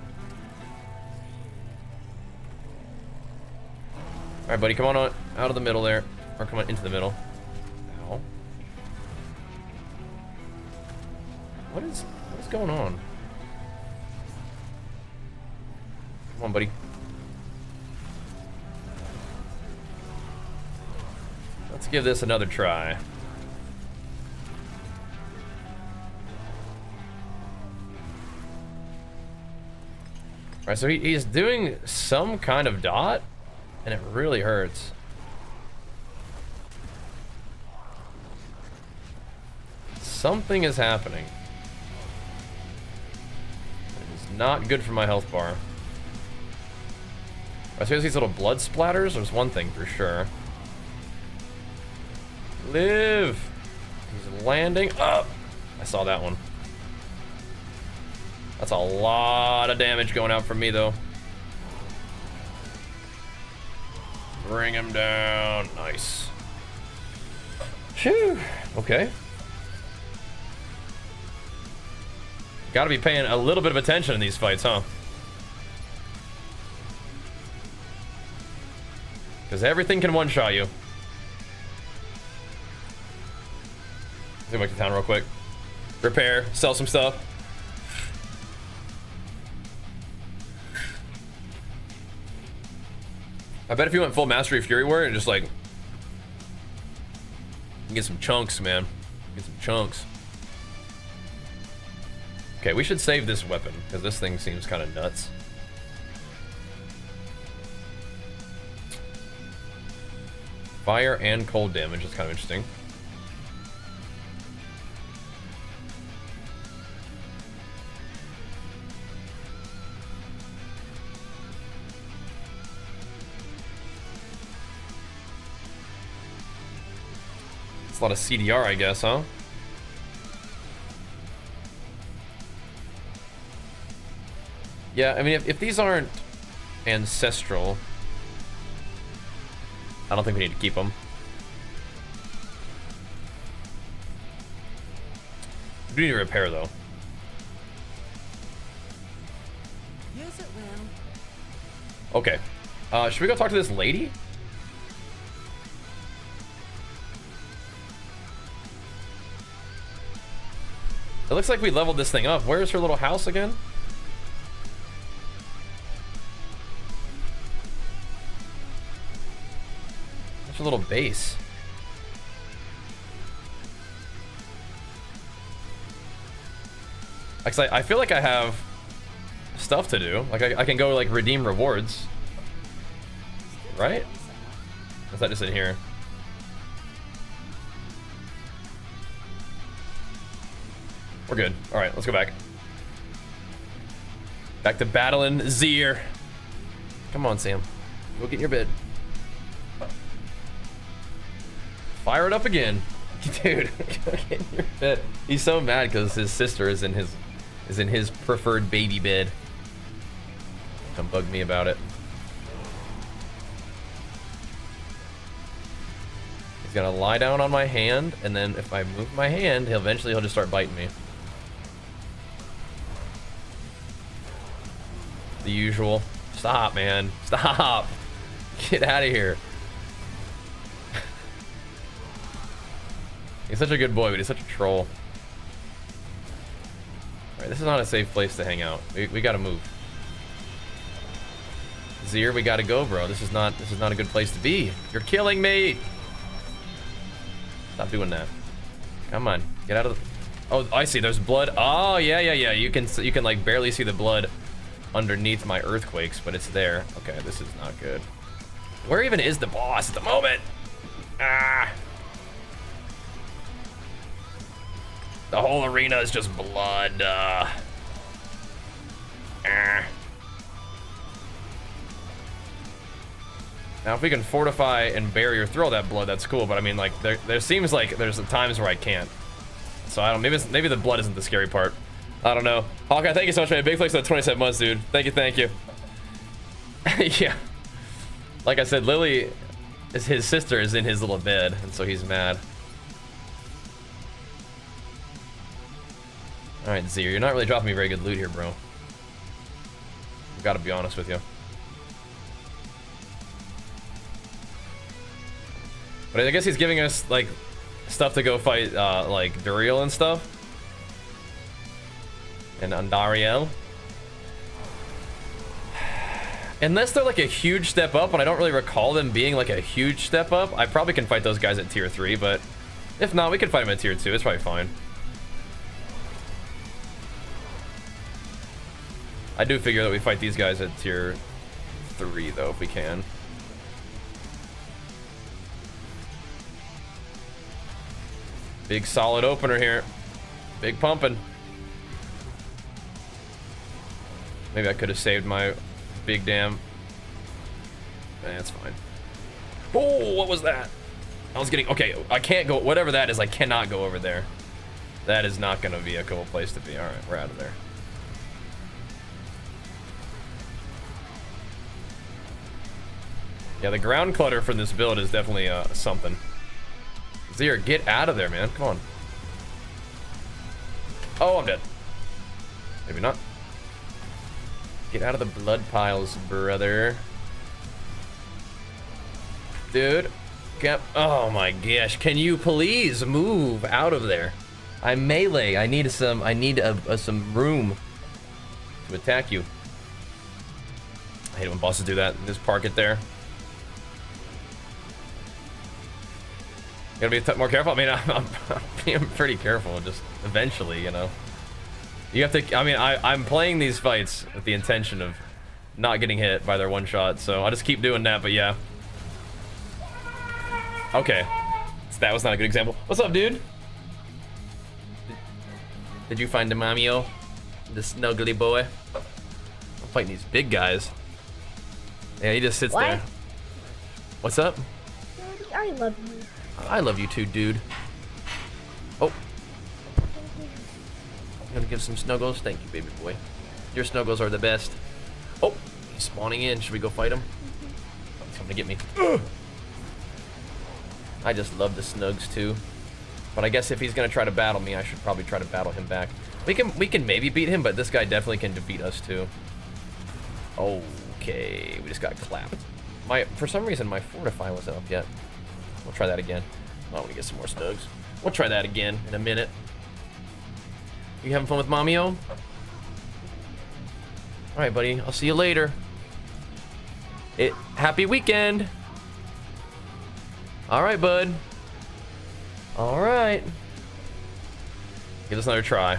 All right, buddy, come on out of the middle there, or come on into the middle. Ow. What is going on? Come on, buddy. Let's give this another try. Alright, so he's doing some kind of dot, and it really hurts. Something is happening. It is not good for my health bar. I see these little blood splatters. There's one thing for sure. Live! He's landing up. I saw that one. That's a lot of damage going out from me, though. Bring him down. Nice. Phew. Okay. Gotta be paying a little bit of attention in these fights, huh? Because everything can one-shot you. Zoom back to town real quick. Repair, sell some stuff. I bet if you went full Mastery Fury Warrior and just like... You get some chunks, man. Get some chunks. Okay, we should save this weapon, because this thing seems kind of nuts. Fire and cold damage is kind of interesting. It's a lot of CDR, I guess, huh? Yeah, I mean, if these aren't ancestral, I don't think we need to keep them. We do need to repair, though. Use it well. Okay. Should we go talk to this lady? It looks like we leveled this thing up. Where's her little house again? What's her little base? Actually, I feel like I have stuff to do. Like I can go like redeem rewards. Right? Or is that just in here? We're good. All right, let's go back. Back to battling Zier. Come on, Sam. Go get in your bed. Fire it up again. Dude, go get in your bed. He's so mad because his sister is in his preferred baby bed. Don't bug me about it. He's gonna lie down on my hand, and then if I move my hand, he'll just start biting me. The usual. Stop, man. Stop. Get out of here. He's such a good boy, but he's such a troll. Alright, this is not a safe place to hang out. We gotta move. Zier, we gotta go, bro. This is not a good place to be. You're killing me. Stop doing that. Come on. Get out of the... Oh, I see. There's blood. Oh, yeah. You can like barely see the blood underneath my earthquakes, but it's there. Okay, this is not good. Where even is the boss at the moment? Ah. The whole arena is just blood. Ah. Now, if we can fortify and barrier through all that blood, that's cool. But I mean, like, there seems like there's times where I can't. So I don't. Maybe the blood isn't the scary part. I don't know. Hawkeye, thank you so much, man. Big flex on 27 months, dude. Thank you. Yeah. Like I said, Lily, his sister is in his little bed, and so he's mad. All right, Zier, you're not really dropping me very good loot here, bro. I've got to be honest with you. But I guess he's giving us, like, stuff to go fight, like, Duriel and stuff. And Andariel. Unless they're, like, a huge step up, and I don't really recall them being, like, a huge step up, I probably can fight those guys at tier 3, but if not, we can fight them at tier 2. It's probably fine. I do figure that we fight these guys at tier 3 though, if we can. Big solid opener here. Big pumping. Maybe I could have saved my big damn. That's fine. Oh, what was that? I was getting, okay, I can't go, whatever that is, I cannot go over there. That is not gonna be a cool place to be. All right, we're out of there. Yeah, the ground clutter from this build is definitely something. Zir, get out of there, man. Come on. Oh, I'm dead. Maybe not. Get out of the blood piles, brother. Dude. Oh my gosh. Can you please move out of there? I'm melee. I need some room to attack you. I hate it when bosses do that. Just park it there. Gotta be more careful. I mean, I'm being pretty careful. Just eventually, you know. You have to. I mean, I'm playing these fights with the intention of not getting hit by their one shot. So I'll just keep doing that. But yeah. Okay. That was not a good example. What's up, dude? Did you find the mamio? The snuggly boy? I'm fighting these big guys. Yeah, he just sits there. What's up? Daddy, I love you. I love you too, dude. Oh. I'm gonna give some snuggles. Thank you, baby boy. Your snuggles are the best. Oh, he's spawning in. Should we go fight him? Oh, he's coming to get me. Ugh. I just love the snugs too. But I guess if he's gonna try to battle me, I should probably try to battle him back. We can maybe beat him, but this guy definitely can defeat us too. Okay, we just got clapped. For some reason my fortify wasn't up yet. We'll try that again. Oh, I want to get some more snugs. We'll try that again in a minute. You having fun with Mamio? Alright, buddy. I'll see you later. Happy weekend! Alright, bud. Alright. Give this another try.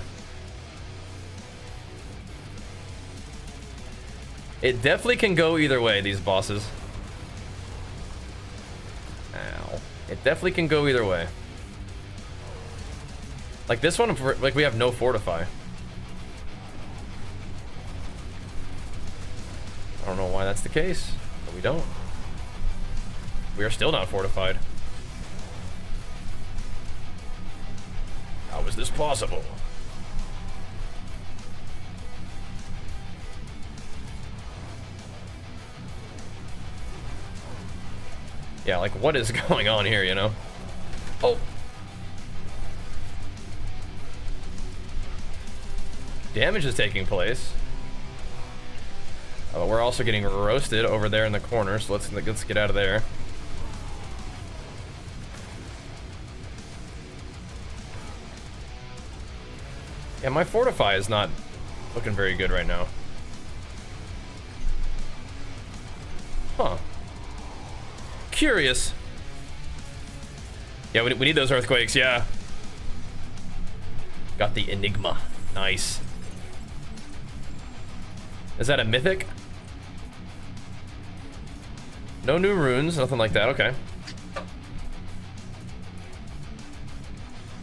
It definitely can go either way, these bosses. Ow. It definitely can go either way. Like this one, like we have no fortify. I don't know why that's the case, but we don't. We are still not fortified. How is this possible? Yeah, like what is going on here, you know? Oh! Damage is taking place. But we're also getting roasted over there in the corner, so let's get out of there. Yeah, my fortify is not looking very good right now. Huh. Curious. Yeah, we need those earthquakes, yeah. Got the Enigma. Nice. Is that a mythic? No new runes, nothing like that, okay.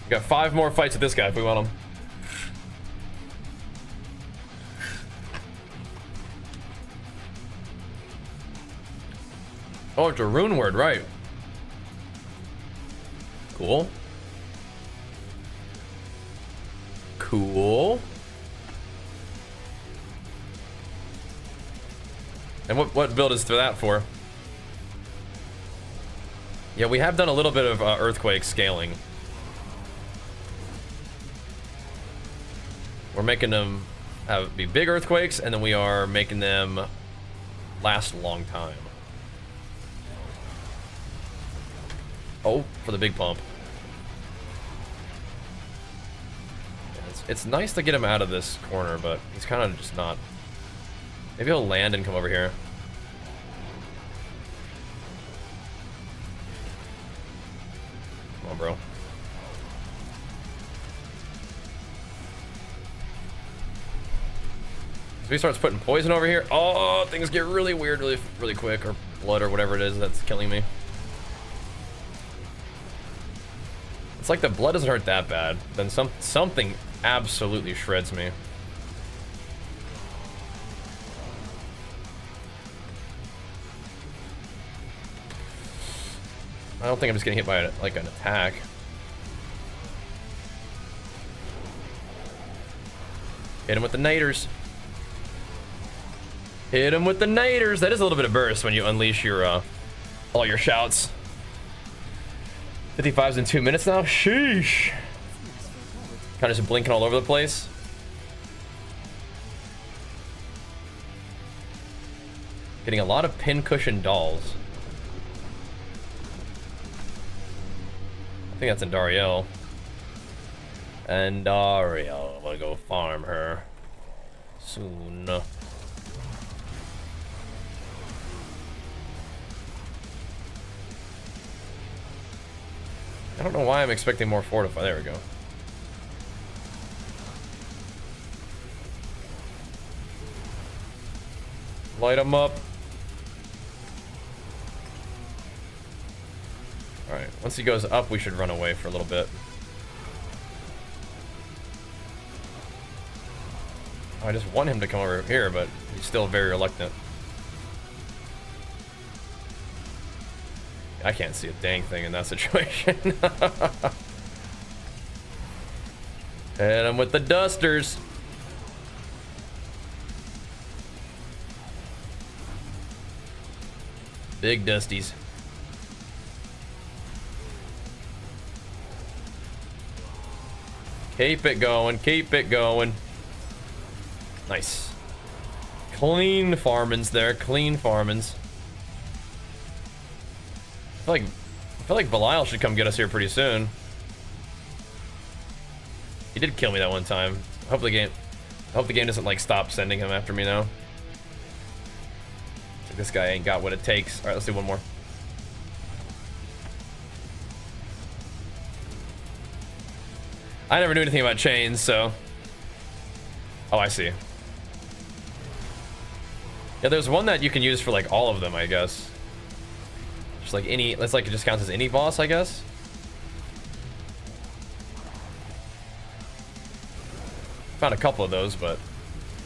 We got 5 more fights with this guy if we want him. Oh, it's a rune word, right. Cool. Cool. And what build is that for? Yeah, we have done a little bit of earthquake scaling. We're making them be big earthquakes, and then we are making them last a long time. Oh, for the big pump. It's nice to get him out of this corner, but he's kind of just not. Maybe he'll land and come over here. Come on, bro. he starts putting poison over here, oh, things get really weird really quick, or blood or whatever it is that's killing me. It's like the blood doesn't hurt that bad, then something absolutely shreds me. I don't think I'm just getting hit by like an attack. Hit him with the naders. Hit him with the naders. That is a little bit of burst when you unleash your all your shouts. 55's in 2 minutes now. Sheesh. Kind of just blinking all over the place. Getting a lot of pincushion dolls. I think that's Andariel. Andariel. I'm gonna go farm her soon. I don't know why I'm expecting more fortify. There we go. Light them up. Alright, once he goes up, we should run away for a little bit. I just want him to come over here, but he's still very reluctant. I can't see a dang thing in that situation. Hit him with the dusters. Big dusties. Keep it going, keep it going. Nice. Clean farmins there, clean farmins. I feel like Belial should come get us here pretty soon. He did kill me that one time. I hope the game doesn't like stop sending him after me now. Like this guy ain't got what it takes. All right, let's do one more. I never knew anything about chains, so. Oh, I see. Yeah, there's one that you can use for like all of them, I guess. Just like any, that's like it just counts as any boss, I guess. Found a couple of those, but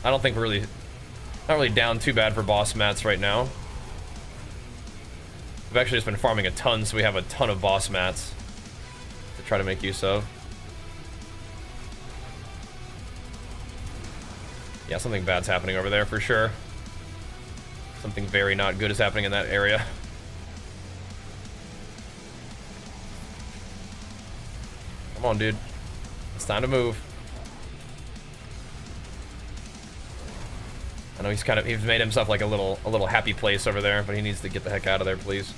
I don't think we're really, not really down too bad for boss mats right now. We've actually just been farming a ton, so we have a ton of boss mats to try to make use of. Yeah, something bad's happening over there for sure. Something very not good is happening in that area. Come on, dude. It's time to move. I know he's made himself like a little happy place over there, but he needs to get the heck out of there, please.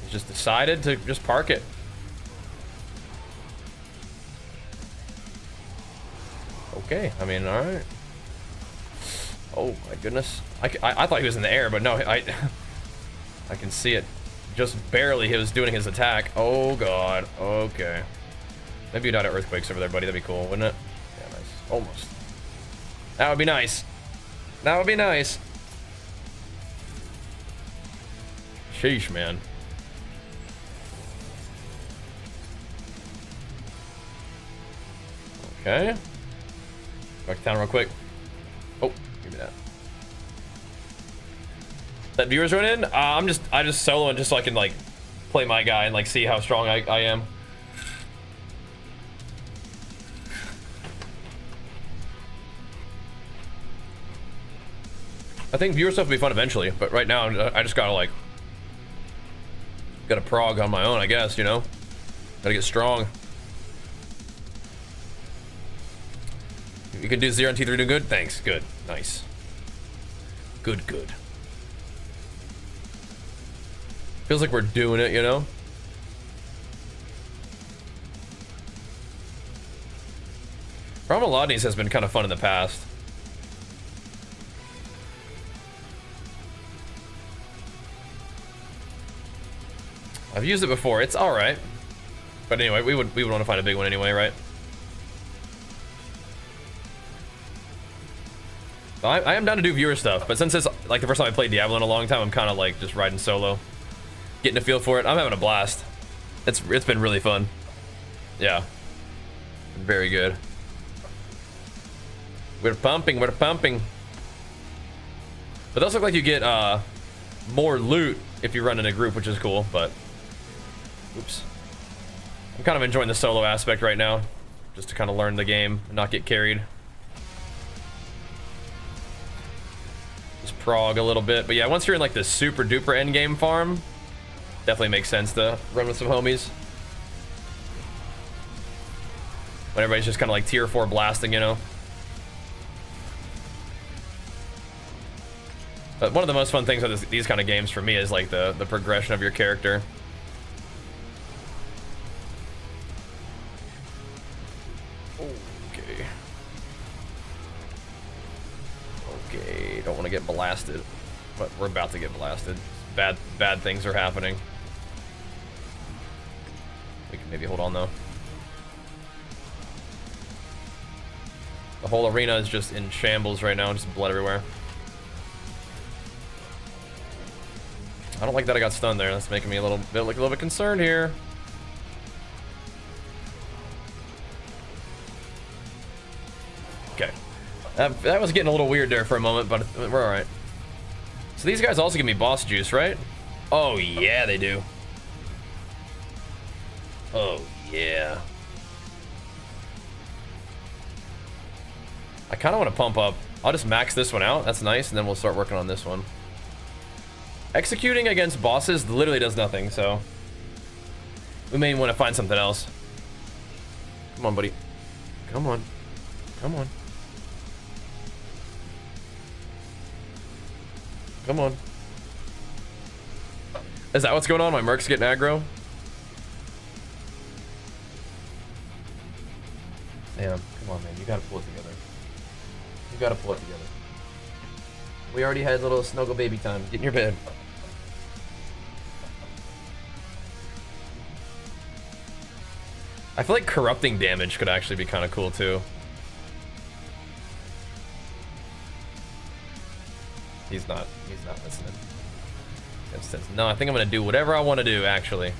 He's just decided to just park it. Okay, I mean, all right. Oh my goodness, I thought he was in the air, but no, I can see it just barely. He was doing his attack. Oh god. Okay. Maybe you died of earthquakes over there, buddy. That'd be cool, wouldn't it? Yeah, nice. Almost. That would be nice. That would be nice. Sheesh, man. Okay. Back to town real quick. Oh, give me that. That viewers run in? I just soloing just so I can like play my guy and like see how strong I am. I think viewer stuff will be fun eventually, but right now I just gotta prog on my own, I guess, you know? Gotta get strong. You can do 0 and T3 doing good? Thanks, good, nice. Good, good. Feels like we're doing it, you know? Ramalodni's has been kind of fun in the past. I've used it before, it's alright. But anyway, we would want to find a big one anyway, right? So I am down to do viewer stuff, but since it's like the first time I played Diablo in a long time, I'm kind of like just riding solo, getting a feel for it. I'm having a blast. It's been really fun. Yeah, very good. We're pumping. But it does look like you get more loot if you run in a group, which is cool. But oops, I'm kind of enjoying the solo aspect right now, just to kind of learn the game and not get carried. Just prog a little bit, but yeah, once you're in like the super duper end game farm, definitely makes sense to run with some homies. When everybody's just kind of like tier 4 blasting, you know. But one of the most fun things with these kind of games for me is like the progression of your character. Okay. Okay, don't want to get blasted, but we're about to get blasted. Bad things are happening. We can maybe hold on though. The whole arena is just in shambles right now, just blood everywhere. I don't like that I got stunned there. That's making me a little bit concerned here. Okay. That was getting a little weird there for a moment, but we're all right. So these guys also give me boss juice, right? Oh yeah, they do. Oh yeah. I kind of want to pump up. I'll just max this one out. That's nice, and then we'll start working on this one. Executing against bosses literally does nothing, so we may want to find something else. Come on, buddy. Come on. Come on. Come on. Is that what's going on? My merc's getting aggro? Damn. Come on, man. You gotta pull it together. You gotta pull it together. We already had little snuggle baby time. Get in your bed. I feel like corrupting damage could actually be kind of cool too. He's not listening. It says, no, I think I'm gonna do whatever I want to do actually.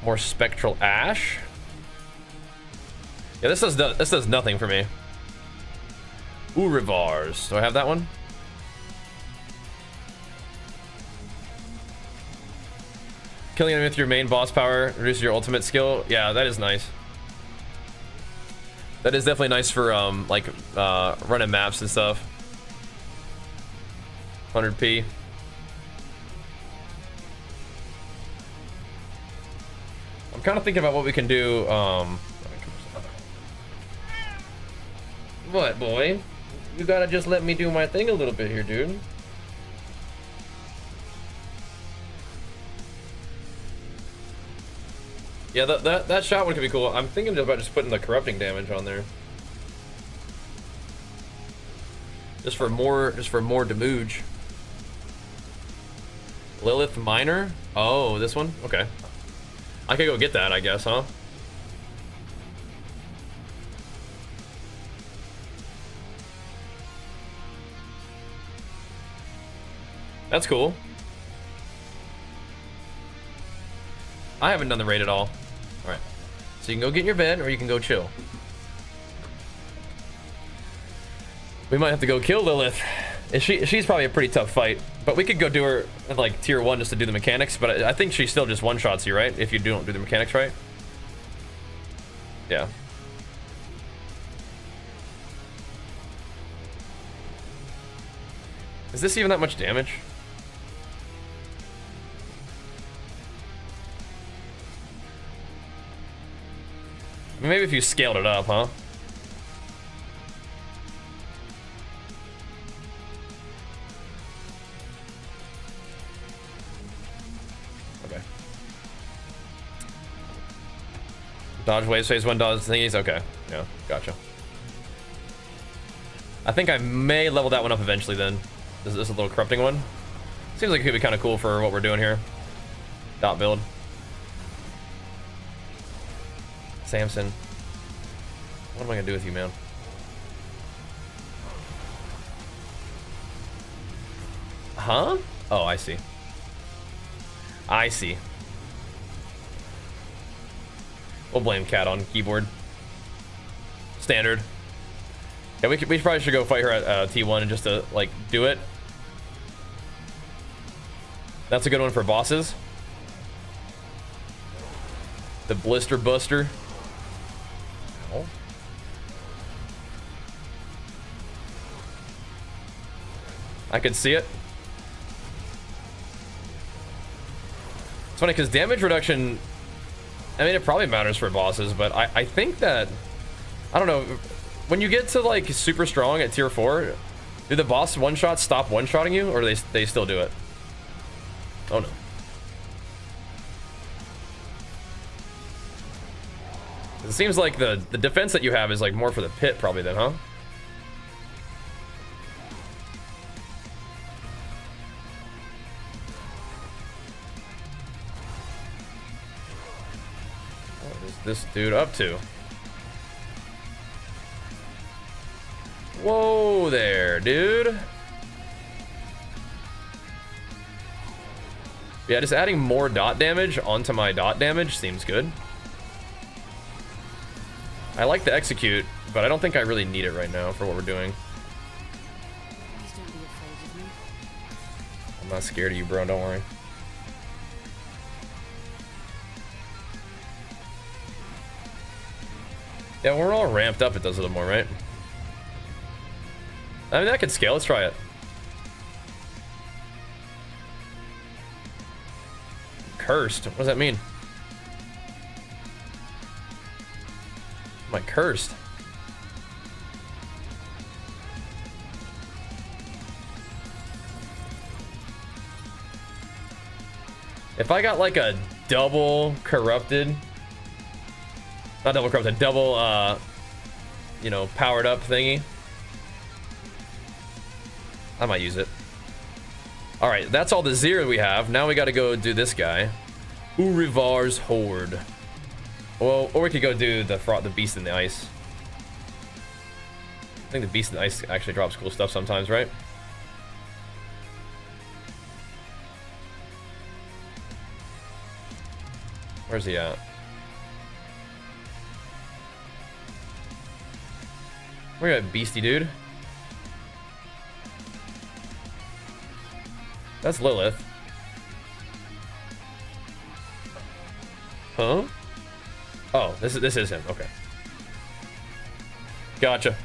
More spectral ash. Yeah, this does nothing for me. Urivars. Do I have that one? Killing enemy with your main boss power reduces your ultimate skill. Yeah, that is nice. That is definitely nice for running maps and stuff. 100p. I'm kind of thinking about what we can do. What, boy? You gotta just let me do my thing a little bit here, dude. Yeah, that shot one could be cool. I'm thinking about just putting the corrupting damage on there. Just for more damage. Lilith Minor? Oh, this one? Okay. I could go get that, I guess, huh? That's cool. I haven't done the raid at all. Alright. So you can go get in your bed, or you can go chill. We might have to go kill Lilith. She's probably a pretty tough fight. But we could go do her at like tier 1 just to do the mechanics. But I think she still just one-shots you, right? If you don't do the mechanics right. Yeah. Is this even that much damage? I mean, maybe if you scaled it up, huh? Okay. Dodge waves, phase 1 dodge thingies. Okay. Yeah, gotcha. I think I may level that one up eventually then. This is a little corrupting one. Seems like it could be kind of cool for what we're doing here. Dot build. Samson. What am I gonna do with you, man? Huh? Oh, I see. I see. We'll blame Cat on keyboard. Standard. Yeah, we probably should go fight her at T1 and just to like do it. That's a good one for bosses. The Blister Buster. Oh. I could see it. It's funny because damage reduction, I mean, it probably matters for bosses, but I think that, I don't know, when you get to like super strong at tier 4, do the boss one-shots stop one-shotting you, or do they still do it? Oh no. It seems like the defense that you have is like more for the pit probably then, huh? What is this dude up to? Whoa there, dude. Yeah, just adding more dot damage onto my dot damage seems good. I like the execute, but I don't think I really need it right now for what we're doing. Please don't be afraid of me. I'm not scared of you, bro. Don't worry. Yeah, when we're all ramped up, it does a little more, right? I mean, that could scale. Let's try it. Cursed? What does that mean? Am I cursed? If I got like a double corrupted, not double corrupted, double, you know, powered up thingy, I might use it. All right, that's all the zero we have. Now we got to go do this guy, Urivar's Horde. Well, or we could go do the Beast in the Ice. I think the Beast in the Ice actually drops cool stuff sometimes, right? Where's he at? Where you at, beastie dude? That's Lilith. Huh? Oh, this is him. Okay. Gotcha.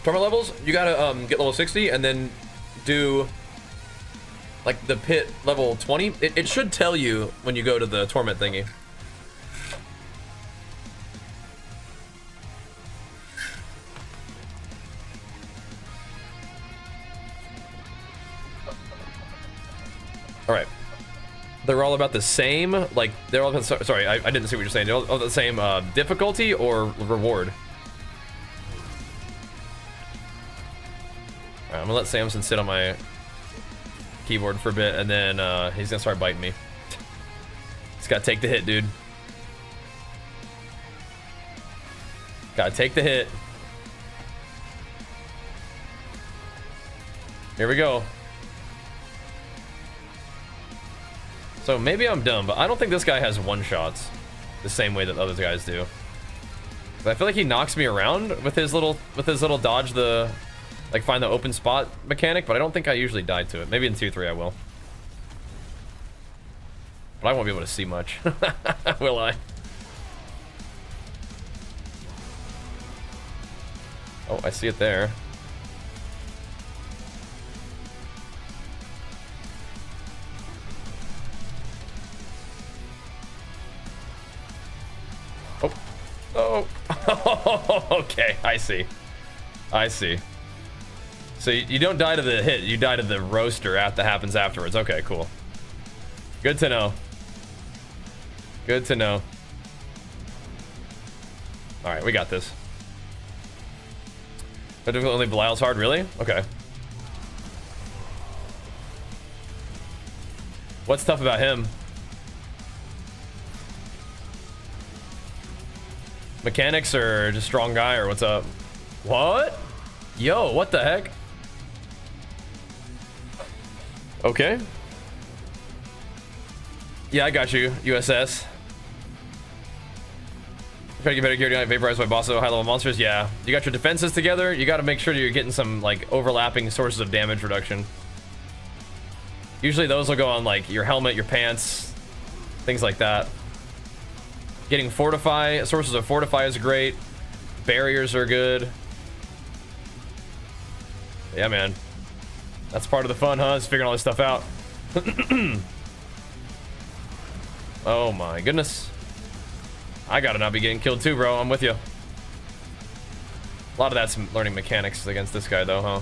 Torment levels, you gotta get level 60 and then do like the pit level 20. It should tell you when you go to the torment thingy. All right, they're all about the same. Like they're all. Sorry, I didn't see what you're saying. They're all the same difficulty or reward. All right, I'm gonna let Samson sit on my keyboard for a bit, and then he's gonna start biting me. Just gotta take the hit, dude. Gotta take the hit. Here we go. So maybe I'm dumb, but I don't think this guy has one-shots the same way that other guys do. But I feel like he knocks me around with his little dodge the, like, find the open spot mechanic, but I don't think I usually die to it. Maybe in 2-3 I will. But I won't be able to see much. Will I? Oh, I see it there. Oh, okay, I see. I see. So you don't die to the hit, you die to the roaster that happens afterwards. Okay, cool. Good to know. Good to know. Alright, we got this. But difficult only Belial's hard, really? Okay. What's tough about him? Mechanics or just strong guy or what's up? What? Yo, what the heck? Okay. Yeah, I got you, USS. Try to get better gear to get vaporized by boss high level monsters. Yeah, you got your defenses together. You got to make sure you're getting some like overlapping sources of damage reduction. Usually those will go on like your helmet, your pants, things like that. Getting fortify, sources of fortify is great. Barriers are good. Yeah, man. That's part of the fun, huh? Is figuring all this stuff out. Oh my goodness. I gotta not be getting killed too, bro. I'm with you. A lot of that's learning mechanics against this guy, though, huh?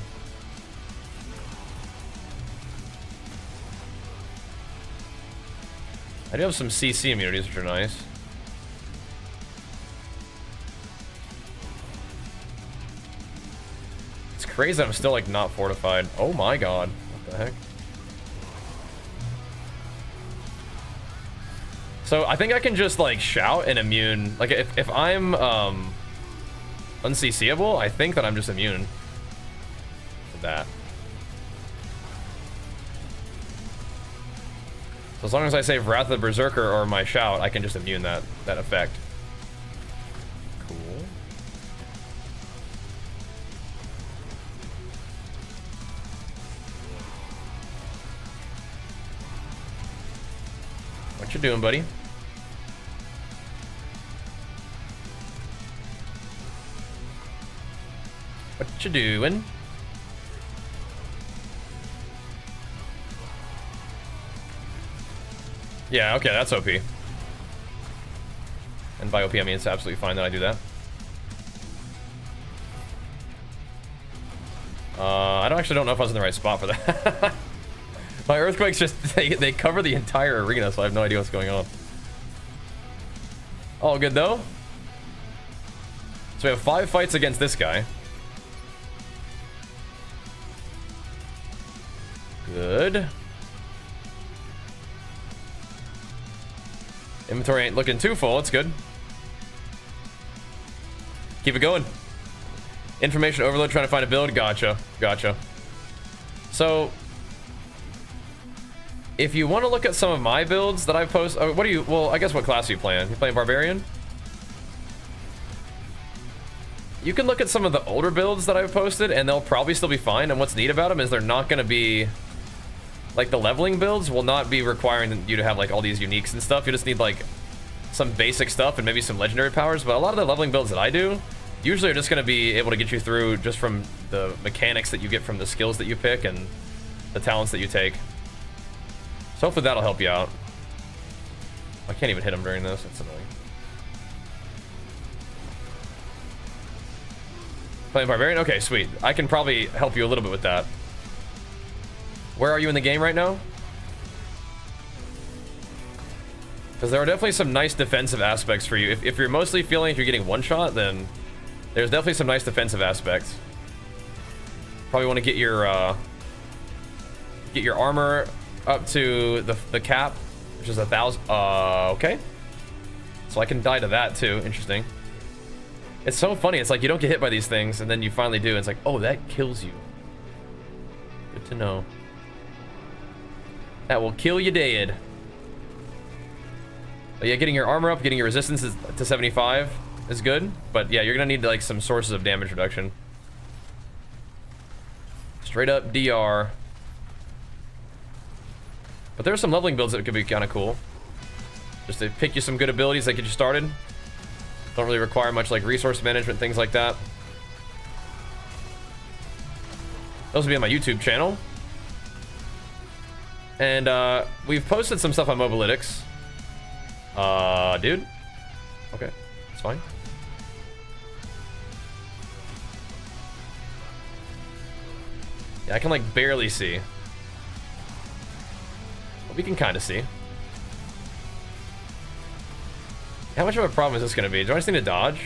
I do have some CC immunities, which are nice. It's crazy that I'm still, like, not fortified. Oh my god. What the heck? So I think I can just like shout and immune. Like if I'm unCCable, I think that I'm just immune to that. So as long as I save Wrath of the Berserker or my shout, I can just immune that effect. Cool. What you doing, buddy? What you doing? Yeah, okay, that's OP. And by OP, I mean it's absolutely fine that I do that. I don't know if I was in the right spot for that. My earthquakes just, they cover the entire arena, so I have no idea what's going on. All good, though. So we have 5 fights against this guy. Good. Inventory ain't looking too full. It's good. Keep it going. Information overload, trying to find a build. Gotcha. Gotcha. So, if you want to look at some of my builds that I post... what do you... Well, I guess what class are you playing? You playing Barbarian? You can look at some of the older builds that I've posted, and they'll probably still be fine. And what's neat about them is they're not going to be... Like, the leveling builds will not be requiring you to have, like, all these uniques and stuff. You just need, like, some basic stuff and maybe some legendary powers. But a lot of the leveling builds that I do usually are just going to be able to get you through just from the mechanics that you get from the skills that you pick and the talents that you take. So hopefully that'll help you out. I can't even hit him during this. It's annoying. Playing Barbarian? Okay, sweet. I can probably help you a little bit with that. Where are you in the game right now? Because there are definitely some nice defensive aspects for you. If you're mostly feeling like you're getting one shot, then there's definitely some nice defensive aspects. Probably want to get your armor up to the cap, which is 1,000. Okay. So I can die to that too. Interesting. It's so funny. It's like you don't get hit by these things, and then you finally do. And it's like, oh, that kills you. Good to know. That will kill you dead. But yeah, getting your armor up, getting your resistance to 75 is good. But yeah, you're gonna need like some sources of damage reduction. Straight up DR. But there are some leveling builds that could be kind of cool. Just to pick you some good abilities that get you started. Don't really require much like resource management, things like that. Those will be on my YouTube channel. And we've posted some stuff on Mobalytics. Dude. Okay, it's fine. Yeah, I can like barely see. But we can kind of see. How much of a problem is this going to be? Do I just need to dodge?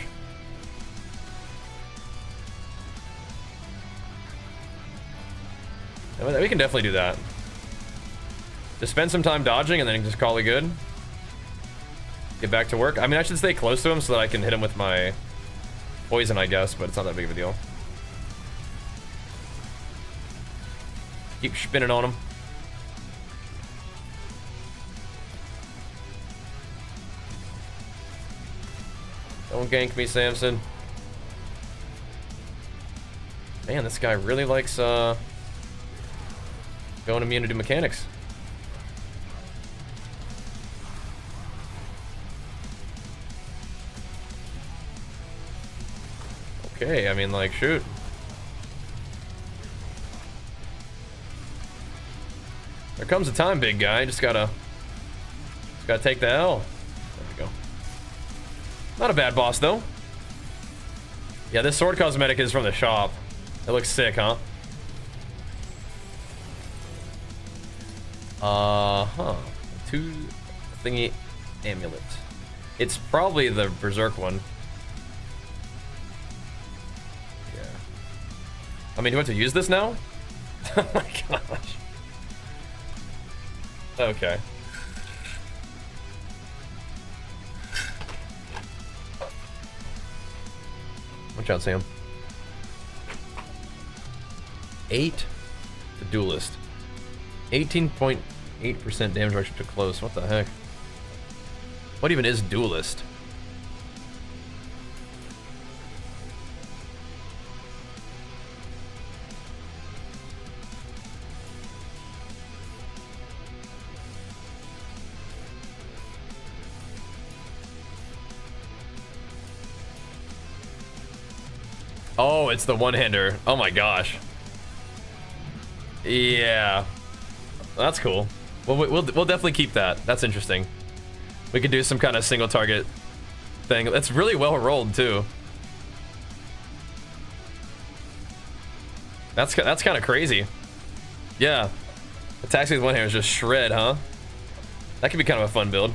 We can definitely do that. Just spend some time dodging and then just call it good. Get back to work. I mean, I should stay close to him so that I can hit him with my poison, I guess, but it's not that big of a deal. Keep spinning on him. Don't gank me, Samson. Man, this guy really likes going immune to mechanics. Okay, I mean, like, shoot. There comes a time, big guy. Just gotta take the L. There we go. Not a bad boss, though. Yeah, this sword cosmetic is from the shop. It looks sick, huh? Two thingy amulet. It's probably the Berserk one. Yeah. I mean, do I have to use this now? Oh my gosh. Okay. Watch out, Sam. 8. The duelist. 18.8% damage reduction to close. What the heck? What even is duelist? Oh, it's the one-hander. Oh my gosh. Yeah. That's cool. Well, we'll definitely keep that. That's interesting. We could do some kind of single target thing. That's really well rolled too. That's kind of crazy. Yeah. Attacks with one hand is just shred, huh? That could be kind of a fun build.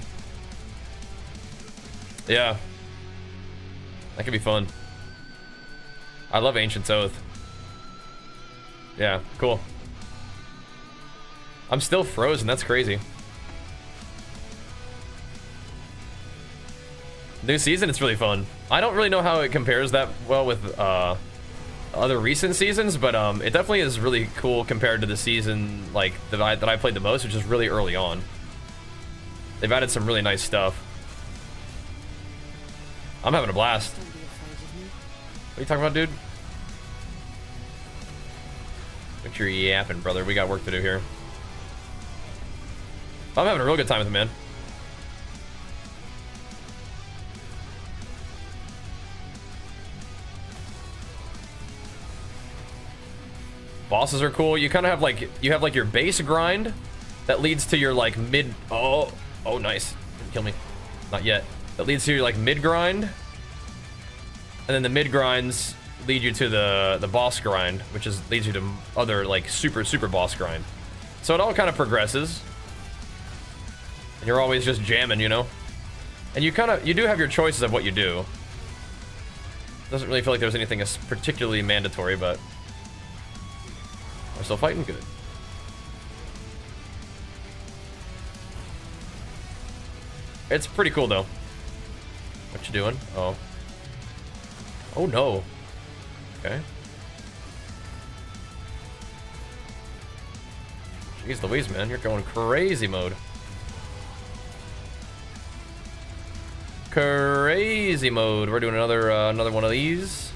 Yeah. That could be fun. I love Ancient's Oath. Yeah, cool. I'm still frozen, that's crazy. New season, it's really fun. I don't really know how it compares that well with other recent seasons, but it definitely is really cool compared to the season like that I played the most, which is really early on. They've added some really nice stuff. I'm having a blast. What are you talking about, dude? What you're yapping, brother? We got work to do here. I'm having a real good time with him, man. Bosses are cool. You kind of have like your base grind that leads to your like mid. Oh, nice. Didn't kill me. Not yet. That leads to your like mid grind, and then the mid grinds lead you to the boss grind, which leads you to other like super boss grind. So it all kind of progresses, and you're always just jamming, you know. And you do have your choices of what you do. Doesn't really feel like there's anything particularly mandatory, but we're still fighting good. It's pretty cool though. What you doing? Oh no. Okay. Jeez Louise, man, you're going crazy mode. Crazy mode. We're doing another one of these.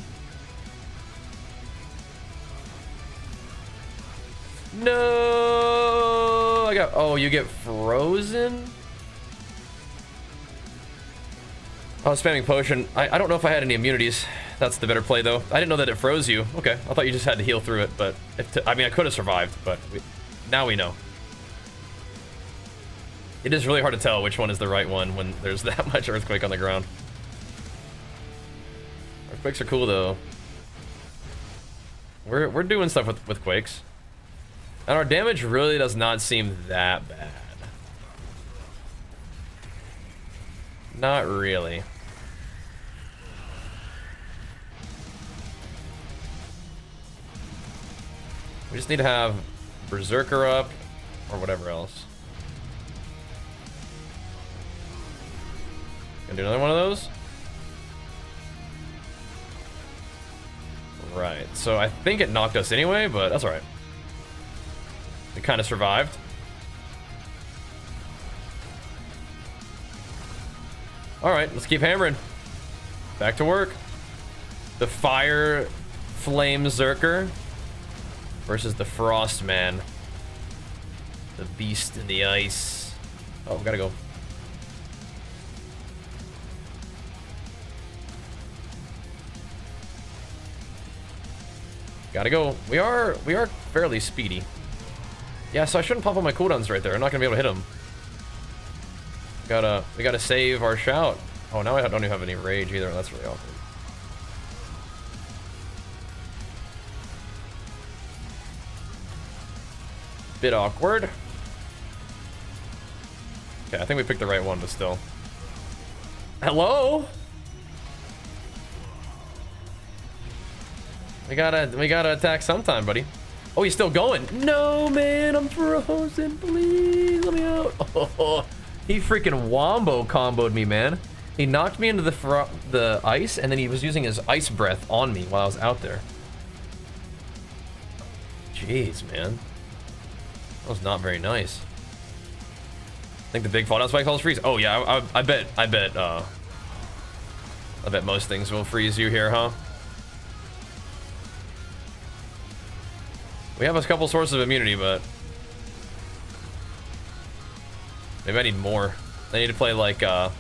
No, oh, you get frozen? I was spamming potion. I don't know if I had any immunities. That's the better play, though. I didn't know that it froze you. Okay, I thought you just had to heal through it, but I mean, I could have survived, but now we know. It is really hard to tell which one is the right one when there's that much earthquake on the ground. Earthquakes are cool, though. We're doing stuff with quakes, and our damage really does not seem that bad. Not really. We just need to have Berserker up or whatever else. Gonna do another one of those? Right, so I think it knocked us anyway, but that's alright. It kind of survived. Alright, let's keep hammering. Back to work. The Fire Flamezerker versus the Frost Man. The Beast in the Ice. Oh, gotta go. Gotta go. We are fairly speedy. Yeah, so I shouldn't pop on my cooldowns right there. I'm not gonna be able to hit him. We gotta save our shout. Oh, now I don't even have any rage either. That's really awkward. Bit awkward. Okay, I think we picked the right one, but still. Hello? We gotta attack sometime, buddy. Oh, he's still going. No, man, I'm frozen. Please let me out. Oh, he freaking wombo comboed me, man. He knocked me into the ice, and then he was using his ice breath on me while I was out there. Jeez, man. That was not very nice. I think the big fall down spike calls freeze. Oh yeah, I bet most things will freeze you here, huh? We have a couple sources of immunity, but maybe I need more. I need to play like Iron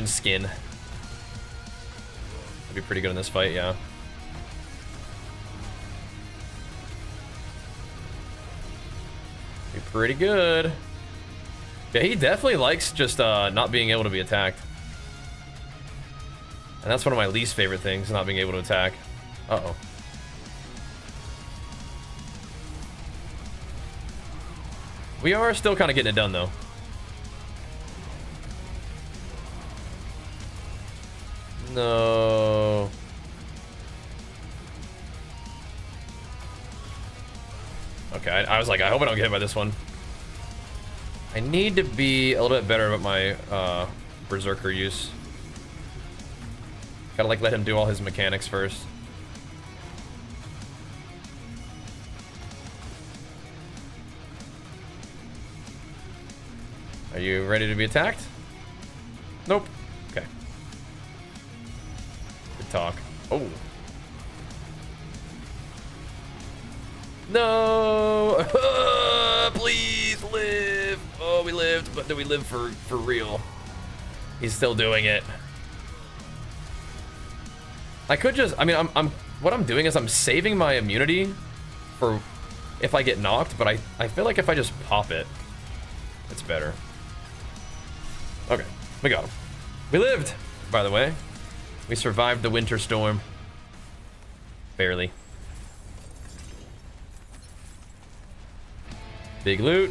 Skin. That'd be pretty good in this fight, yeah. Be pretty good. Yeah, he definitely likes just not being able to be attacked. And that's one of my least favorite things, not being able to attack. Uh-oh. We are still kind of getting it done, though. No. Okay, I was like, I hope I don't get hit by this one. I need to be a little bit better about my Berserker use. Gotta like let him do all his mechanics first. Are you ready to be attacked? Nope. Okay. Good talk. Oh. No! Please live! Oh, we lived, but did we live for real? He's still doing it. I could just, I mean, what I'm doing is I'm saving my immunity for if I get knocked, but I feel like if I just pop it, it's better. Okay, we got him. We lived, by the way. We survived the winter storm. Barely. Big loot.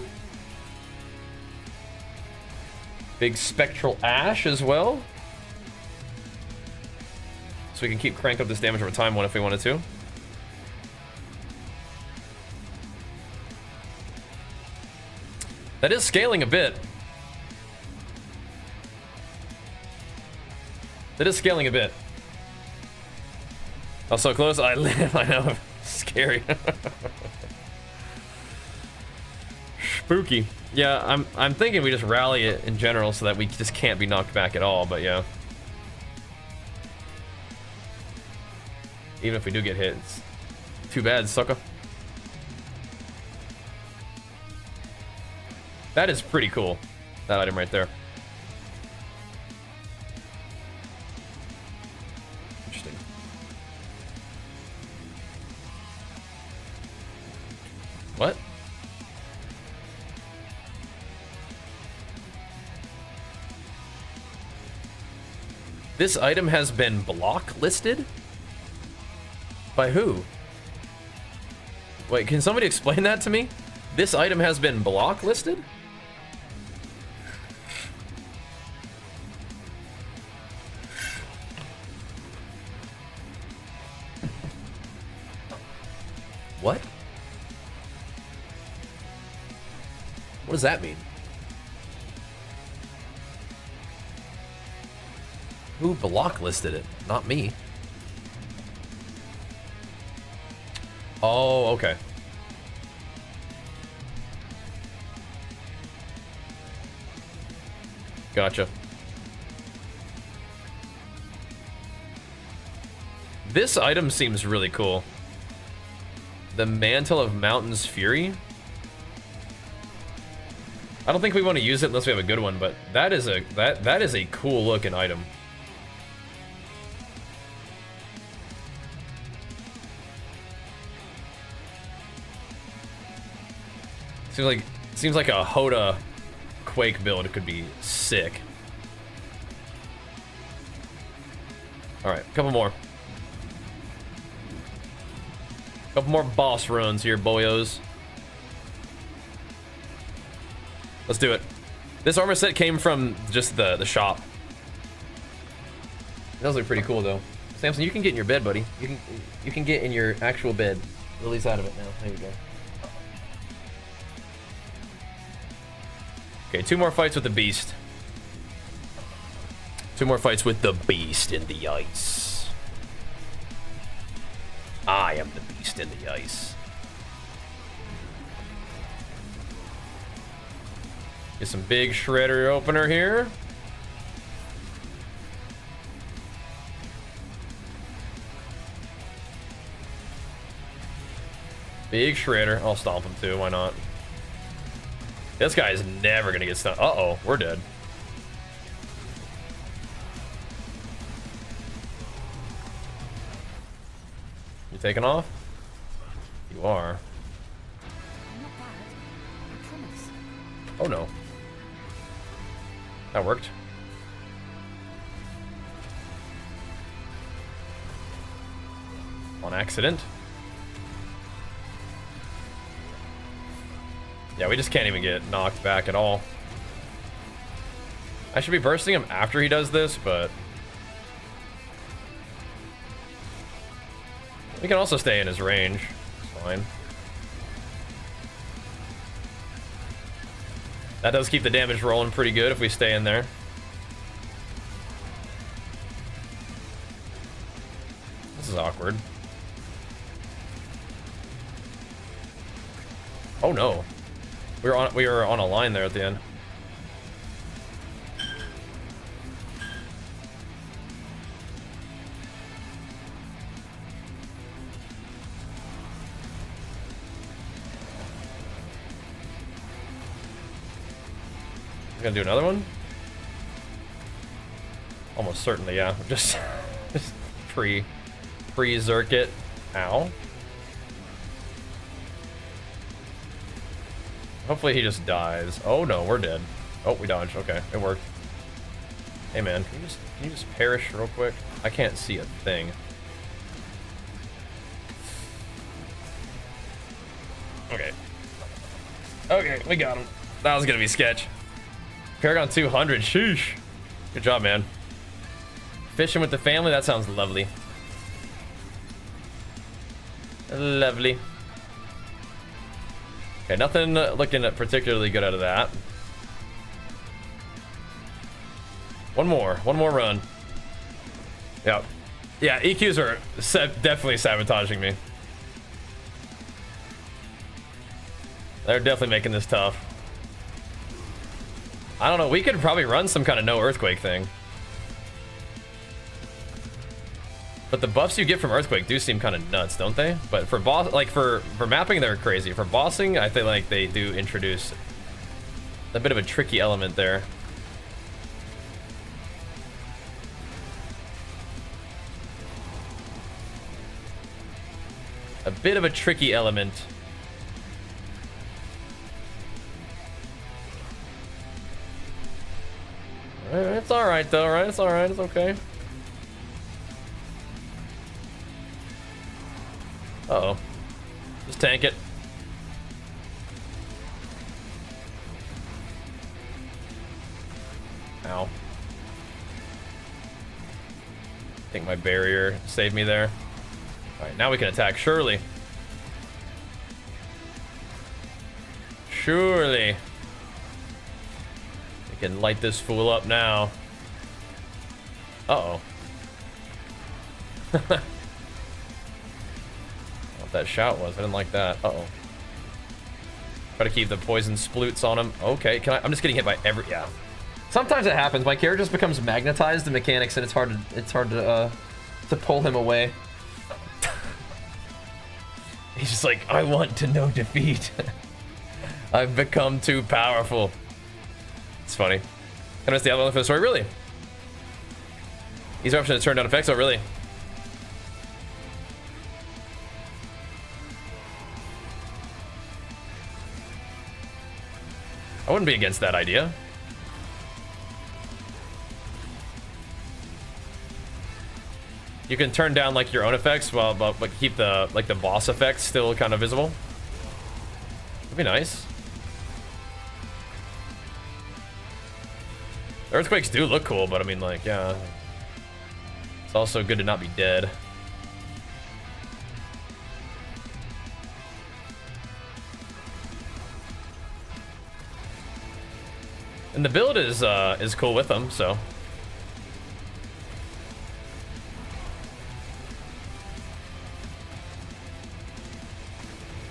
Big spectral ash as well. So we can keep cranking up this damage over time one if we wanted to. That is scaling a bit. That is scaling a bit. Oh, so close. I live. I know. Scary. Spooky. Yeah, I'm thinking we just rally it in general so that we just can't be knocked back at all, but yeah. Even if we do get hit, it's too bad, sucker. That is pretty cool. That item right there. Interesting. What? This item has been block listed? By who? Wait, can somebody explain that to me? This item has been block listed? What? What does that mean? Who block listed it? Not me. Oh, okay. Gotcha. This item seems really cool. The Mantle of Mountain's Fury. I don't think we want to use it unless we have a good one, but that is a cool looking item. Seems like a Hoda Quake build could be sick. All right, couple more. Couple more boss runs here, boyos. Let's do it. This armor set came from just the shop. Those look pretty cool though. Samson, you can get in your bed, buddy. You can get in your actual bed. Lily's out of it now. There you go. Okay, 2 more fights with the beast. 2 more fights with the beast in the ice. I am the beast in the ice. Get some big shredder opener here. Big shredder. I'll stomp him too. Why not? This guy is never gonna get stunned. Uh-oh, we're dead. You taking off? You are. Not bad. I promise. Oh no. That worked. On accident. Yeah, we just can't even get knocked back at all. I should be bursting him after he does this, but we can also stay in his range. It's fine. That does keep the damage rolling pretty good if we stay in there. This is awkward. Oh no. We were on a line there at the end. You gonna do another one? Almost certainly, yeah. Just pre-zerk it. Ow. Hopefully he just dies. Oh no, we're dead. Oh, we dodged. Okay, it worked. Hey man, can you just perish real quick? I can't see a thing. Okay. Okay, we got him. That was gonna be sketch. Paragon 200. Sheesh. Good job, man. Fishing with the family. That sounds lovely. Lovely. Okay, nothing looking particularly good out of that. One more run. Yep. Yeah, EQs are definitely sabotaging me. They're definitely making this tough. I don't know, we could probably run some kind of no earthquake thing. But the buffs you get from earthquake do seem kind of nuts, don't they? But for boss, like for mapping, they're crazy. For bossing, I feel like they do introduce a bit of a tricky element there. A bit of a tricky element. It's alright though, right? It's alright, it's okay. Uh-oh. Just tank it. Ow. I think my barrier saved me there. Alright, now we can attack Shirley. surely. We can light this fool up now. Uh-oh. What that shout was, I didn't like that. Uh-oh. Try to keep the poison sploots on him. Okay, I'm just getting hit by every, yeah. Sometimes it happens. My character just becomes magnetized to mechanics, and it's hard to pull him away. He's just like, I want to know defeat. I've become too powerful. It's funny. I missed the other one for the story, really? Easy option to turn down effects, oh really? I wouldn't be against that idea. You can turn down like your own effects but keep the like the boss effects still kind of visible. That'd be nice. The earthquakes do look cool, but I mean like, yeah. It's also good to not be dead. And the build is cool with them, so.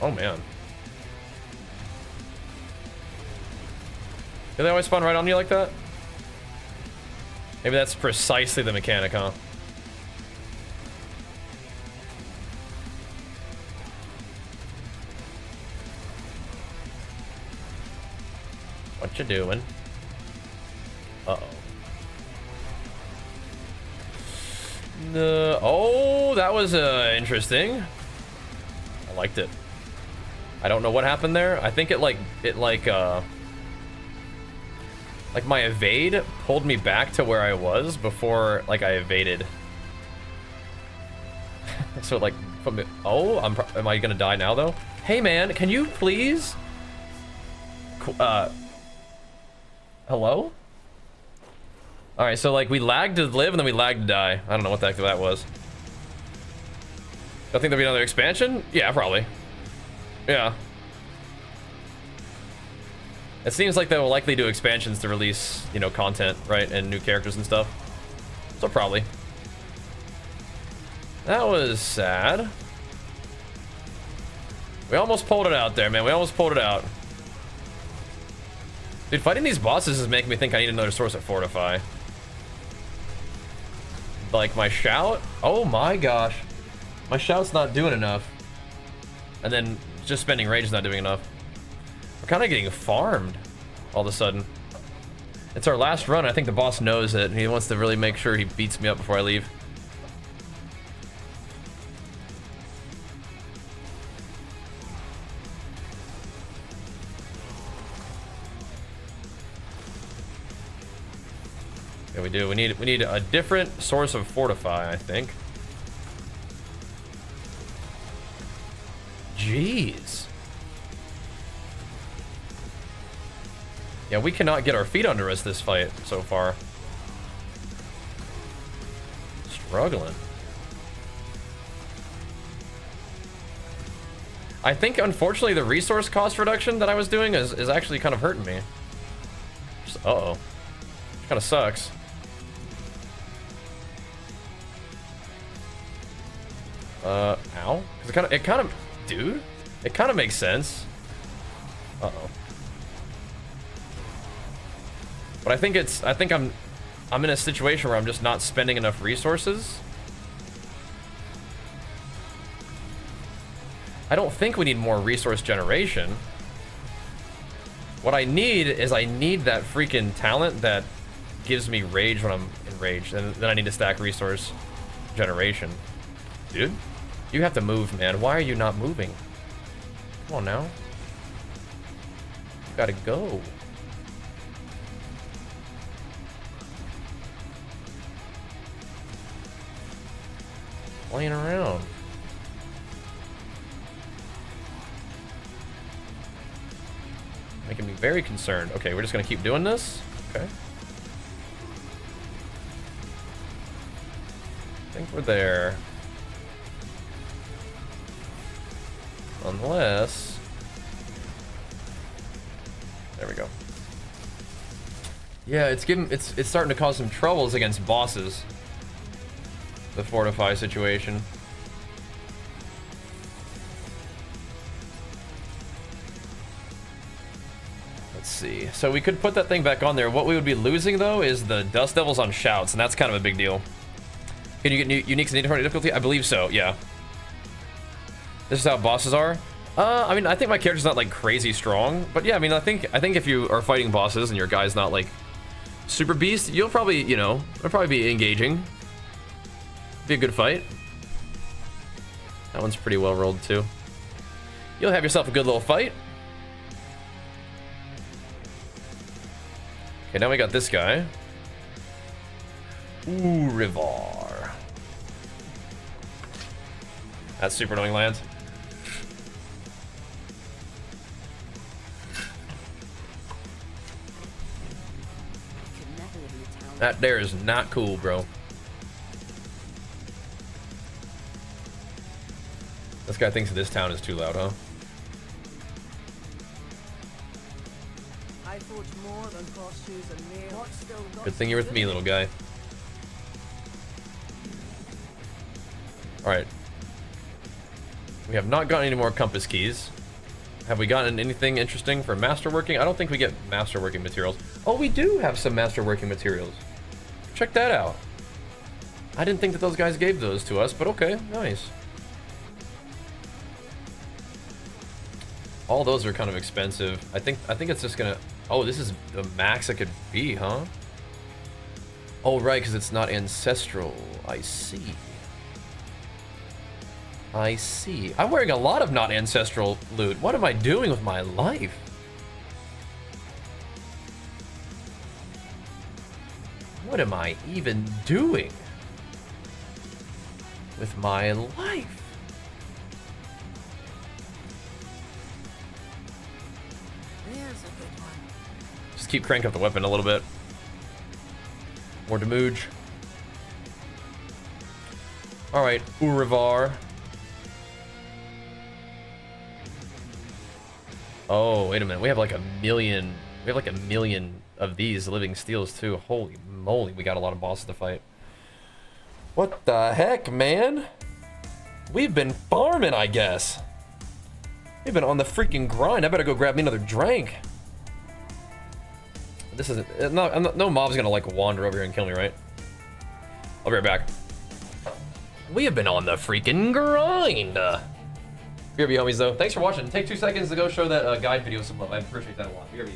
Oh man. Do they always spawn right on you like that? Maybe that's precisely the mechanic, huh? What you doing? Uh-oh. Oh, that was interesting. I liked it. I don't know what happened there. I think like my evade pulled me back to where I was before like I evaded. So like put me, oh, am I gonna die now though? Hey man, can you please hello? All right, so like we lagged to live and then we lagged to die. I don't know what the heck that was. I think there'll be another expansion? Yeah, probably. Yeah. It seems like they will likely do expansions to release, you know, content, right? And new characters and stuff. So probably. That was sad. We almost pulled it out there, man. We almost pulled it out. Dude, fighting these bosses is making me think I need another source of fortify. Like my shout? Oh my gosh. My shout's not doing enough. And then just spending rage is not doing enough. We're kind of getting farmed all of a sudden. It's our last run. I think the boss knows it, and he wants to really make sure he beats me up before I leave. Yeah, we do. We need a different source of fortify, I think. Jeez. Yeah, we cannot get our feet under us this fight so far. Struggling. I think, unfortunately, the resource cost reduction that I was doing is actually kind of hurting me. Just, uh-oh. Kind of sucks. Ow. 'Cause it kind of, dude, it kind of makes sense. Uh-oh. But I think I'm in a situation where I'm just not spending enough resources. I don't think we need more resource generation. What I need is I need that freaking talent that gives me rage when I'm enraged, and then I need to stack resource generation. Dude, you have to move, man. Why are you not moving? Come on now. You gotta go. Playing around. Making me very concerned. Okay, we're just gonna keep doing this. Okay. I think we're there. Unless... Yeah, it's starting to cause some troubles against bosses. The fortify situation. Let's see. So we could put that thing back on there. What we would be losing though is the Dust Devils on shouts, and that's kind of a big deal. Can you get uniques in any difficulty? I believe so. Yeah. This is how bosses are. I mean, I think my character's not like crazy strong, but yeah, I mean, I think if you are fighting bosses and your guy's not like super beast, you'll probably, you know, it'll probably be engaging. Be a good fight. That one's pretty well rolled too. You'll have yourself a good little fight. Okay, now we got this guy. Ooh, Rivar. That's super annoying, Lance. That there is not cool, bro. This guy thinks this town is too loud, huh? I forge more than horseshoes and nails. Good thing you're with me, little guy. Alright. We have not gotten any more compass keys. Have we gotten anything interesting for masterworking? I don't think we get masterworking materials. Oh, we do have some masterworking materials. Check that out. I didn't think that those guys gave those to us, but okay, nice. All those are kind of expensive. I think it's just gonna... Oh, this is the max it could be, huh? Oh, right, because it's not ancestral. I see. I see. I'm wearing a lot of not ancestral loot. What am I doing with my life? What am I even doing with my life? There's a good one. Just keep cranking up the weapon a little bit. More damage. Alright, Urivar. Oh, wait a minute. We have like a million. We have like a million of these living steels too. Holy moly, we got a lot of bosses to fight. What the heck, man? We've been farming, I guess. We've been on the freaking grind. I better go grab me another drink. This isn't... No mob's gonna like wander over here and kill me, right? I'll be right back. We have been on the freaking grind. BRB homies though. Thanks for watching. Take 2 seconds to go show that guide video some love. I appreciate that a lot. BRB.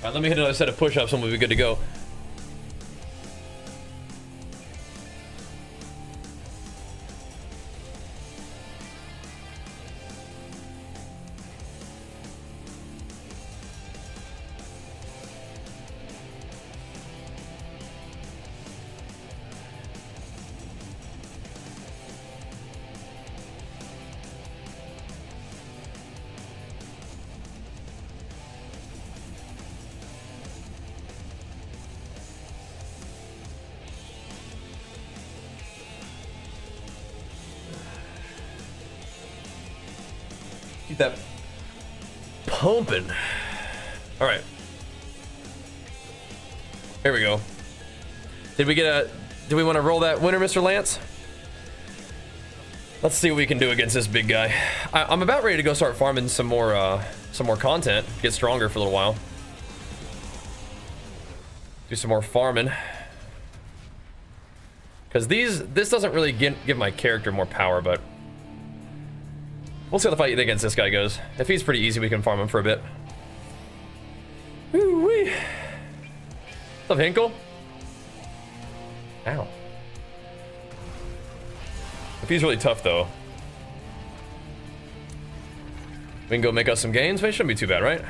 Alright, let me hit another set of push-ups and we'll be good to go. Keep that pumping. All right. Here we go. Did we want to roll that winner, Mr. Lance? Let's see what we can do against this big guy. I'm about ready to go start farming some more content, get stronger for a little while. Do some more farming. Because this doesn't really give my character more power, but we'll see how the fight against this guy goes. If he's pretty easy, we can farm him for a bit. Woo-wee. What's up, Hinkle? Ow. If he's really tough, though, we can go make us some gains. But it shouldn't be too bad, right?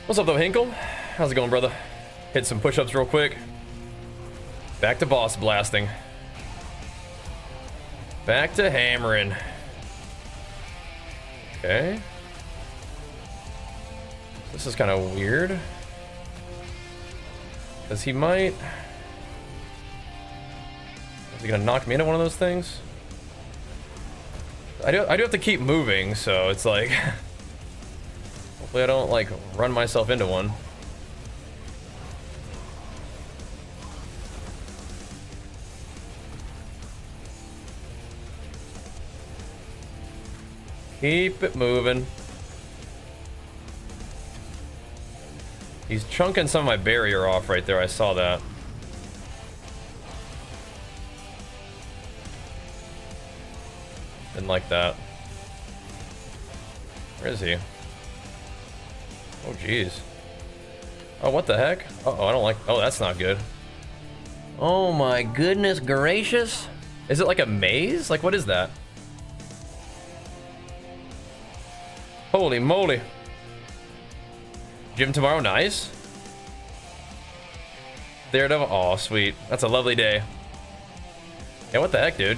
What's up, though, Hinkle? How's it going, brother? Hit some push-ups real quick. Back to boss blasting. Back to hammering. Okay. This is kind of weird. Because he might... Is he gonna knock me into one of those things? I do have to keep moving, so it's like... Hopefully I don't, like, run myself into one. Keep it moving. He's chunking some of my barrier off right there. I saw that. Didn't like that. Where is he? Oh, jeez. Oh, what the heck? Uh-oh, I don't like... Oh, that's not good. Oh, my goodness gracious. Is it like a maze? Like, what is that? Holy moly. Gym tomorrow, nice. Daredevil, oh sweet. That's a lovely day. Yeah, what the heck, dude?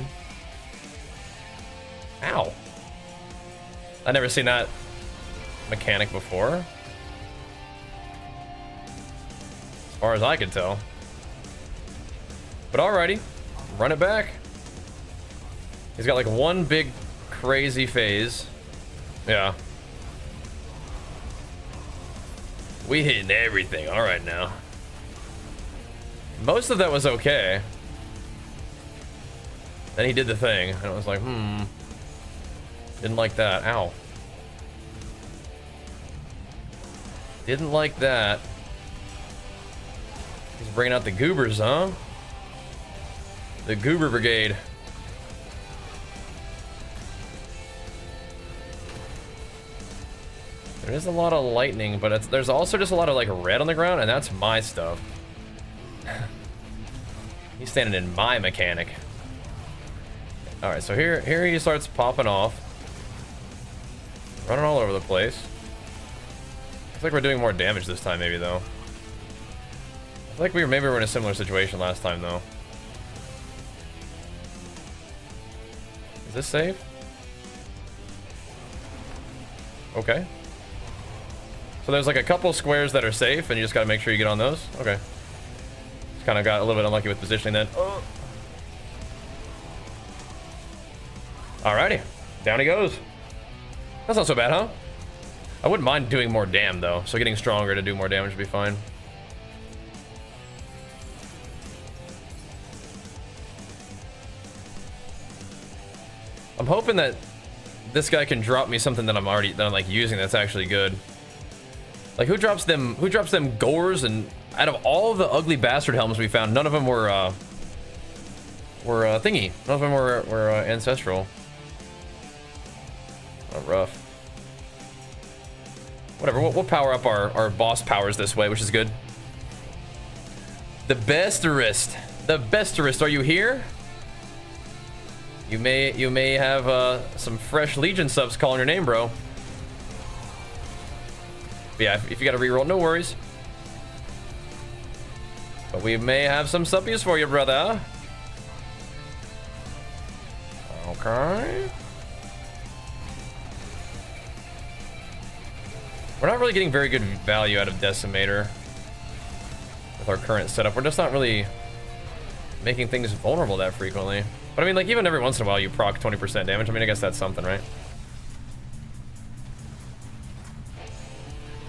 Ow. I've never seen that mechanic before. As far as I can tell. But alrighty, run it back. He's got like one big crazy phase. Yeah. We hitting everything. All right now. Most of that was okay. Then he did the thing, and I was like, didn't like that. Ow. Didn't like that. He's bringing out the goobers, huh? The goober brigade. There is a lot of lightning, but there's also just a lot of like red on the ground, and that's my stuff. He's standing in my mechanic. All right, so here he starts popping off, running all over the place. Looks like we're doing more damage this time, maybe though. I feel like maybe we were in a similar situation last time though. Is this safe? Okay. So there's like a couple squares that are safe, and you just gotta make sure you get on those. Okay. Just kind of got a little bit unlucky with positioning then. Oh. Alrighty, down he goes. That's not so bad, huh? I wouldn't mind doing more dam though, so getting stronger to do more damage would be fine. I'm hoping that this guy can drop me something that I'm like using that's actually good. Like who drops them gores, and out of all the ugly bastard helms we found, none of them were thingy. None of them were ancestral. Oh, rough. Whatever, we'll power up our boss powers this way, which is good. The Besterist. The Besterist, are you here? You may have some fresh Legion subs calling your name, bro. But yeah, if you got to reroll, no worries. But we may have some suppies for you, brother. Okay. We're not really getting very good value out of Decimator with our current setup. We're just not really making things vulnerable that frequently. But I mean, like, even every once in a while you proc 20% damage. I mean, I guess that's something, right?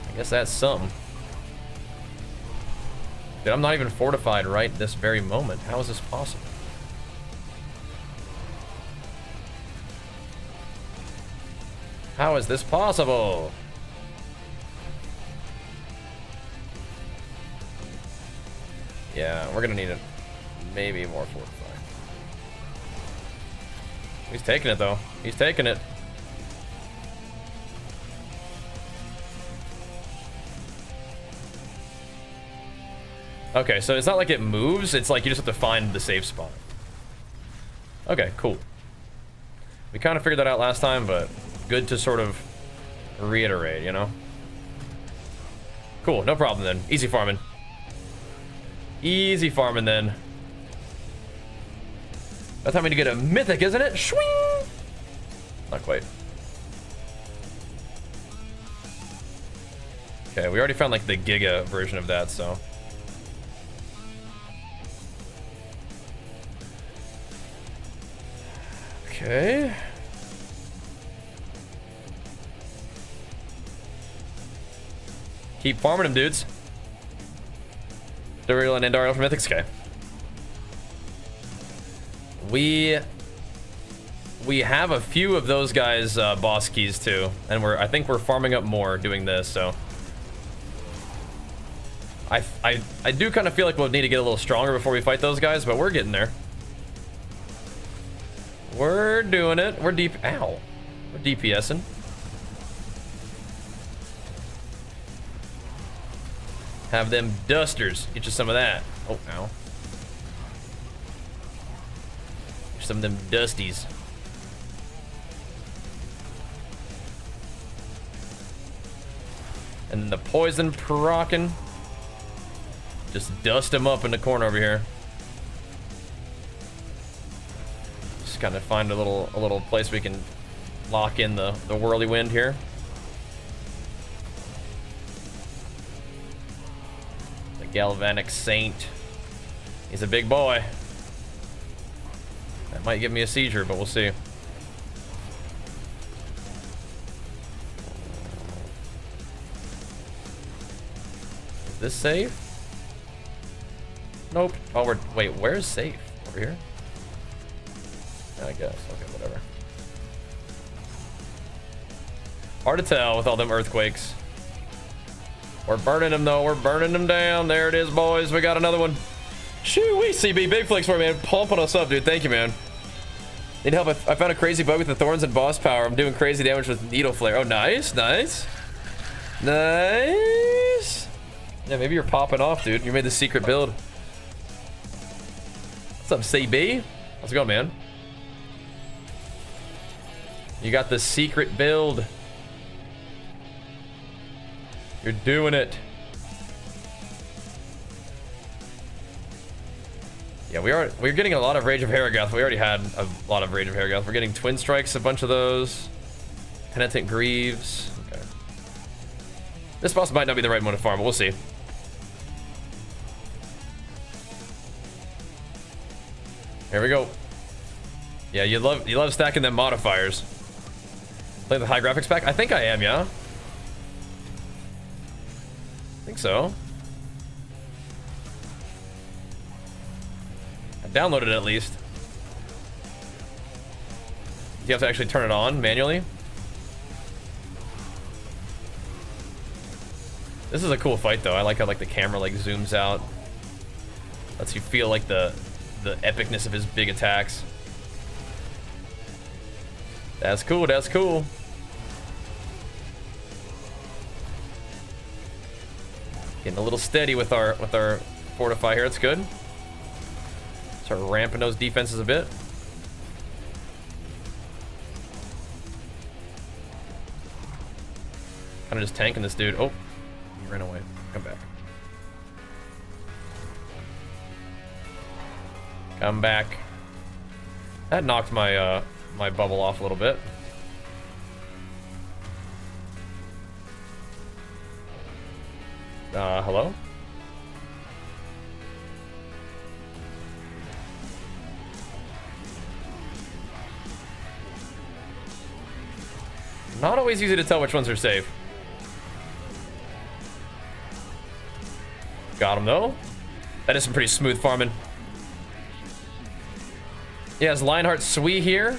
I guess that's something. Dude, I'm not even fortified right this very moment. How is this possible? How is this possible? Yeah, we're gonna need it. Maybe more fortified. He's taking it though. He's taking it. Okay, so it's not like it moves, it's like you just have to find the safe spot. Okay, cool. We kind of figured that out last time, but good to sort of reiterate, you know? Cool, no problem then. Easy farming. Easy farming then. That's how we need to get a mythic, isn't it? Shwing! Not quite. Okay, we already found like the Giga version of that, so. Okay. Keep farming them, dudes. Duriel and Endariel for Mythics. Okay. We have a few of those guys boss keys too, and I think we're farming up more doing this, so I do kind of feel like we'll need to get a little stronger before we fight those guys, but we're getting there. We're doing it. We're deep. Ow. We're DPSing. Have them dusters. Get you some of that. Oh, ow. Some of them dusties. And the poison procking. Just dust them up in the corner over here. Just kind of find a little place we can lock in the Whirlwind here. The Galvanic Saint. He's a big boy. That might give me a seizure, but we'll see. Is this safe? Nope. Oh, wait, where's safe? Over here? I guess. Okay, whatever. Hard to tell with all them earthquakes. We're burning them, though. We're burning them down. There it is, boys. We got another one. Shoo-wee, CB. Big flicks for you, man. Pumping us up, dude. Thank you, man. Need help? I found a crazy bug with the thorns and boss power. I'm doing crazy damage with needle flare. Oh, nice. Nice. Nice. Yeah, maybe you're popping off, dude. You made the secret build. What's up, CB? How's it going, man? You got the secret build. You're doing it. Yeah, we're getting a lot of Rage of Harrogath. We already had a lot of Rage of Harrogath. We're getting Twin Strikes, a bunch of those. Penitent Greaves. Okay. This boss might not be the right one to farm, but we'll see. Here we go. Yeah, you love stacking them modifiers. Play the high graphics pack? I think I am, yeah. I think so. I downloaded it at least. You have to actually turn it on manually. This is a cool fight though. I like how like the camera like zooms out. Lets you feel like the epicness of his big attacks. That's cool, that's cool. Getting a little steady with our fortify here. It's good. Start ramping those defenses a bit. Kind of just tanking this dude. Oh, he ran away. Come back. Come back. That knocked my my bubble off a little bit. Hello? Not always easy to tell which ones are safe. Got him though. That is some pretty smooth farming. Yeah, is Lionheart Sui here?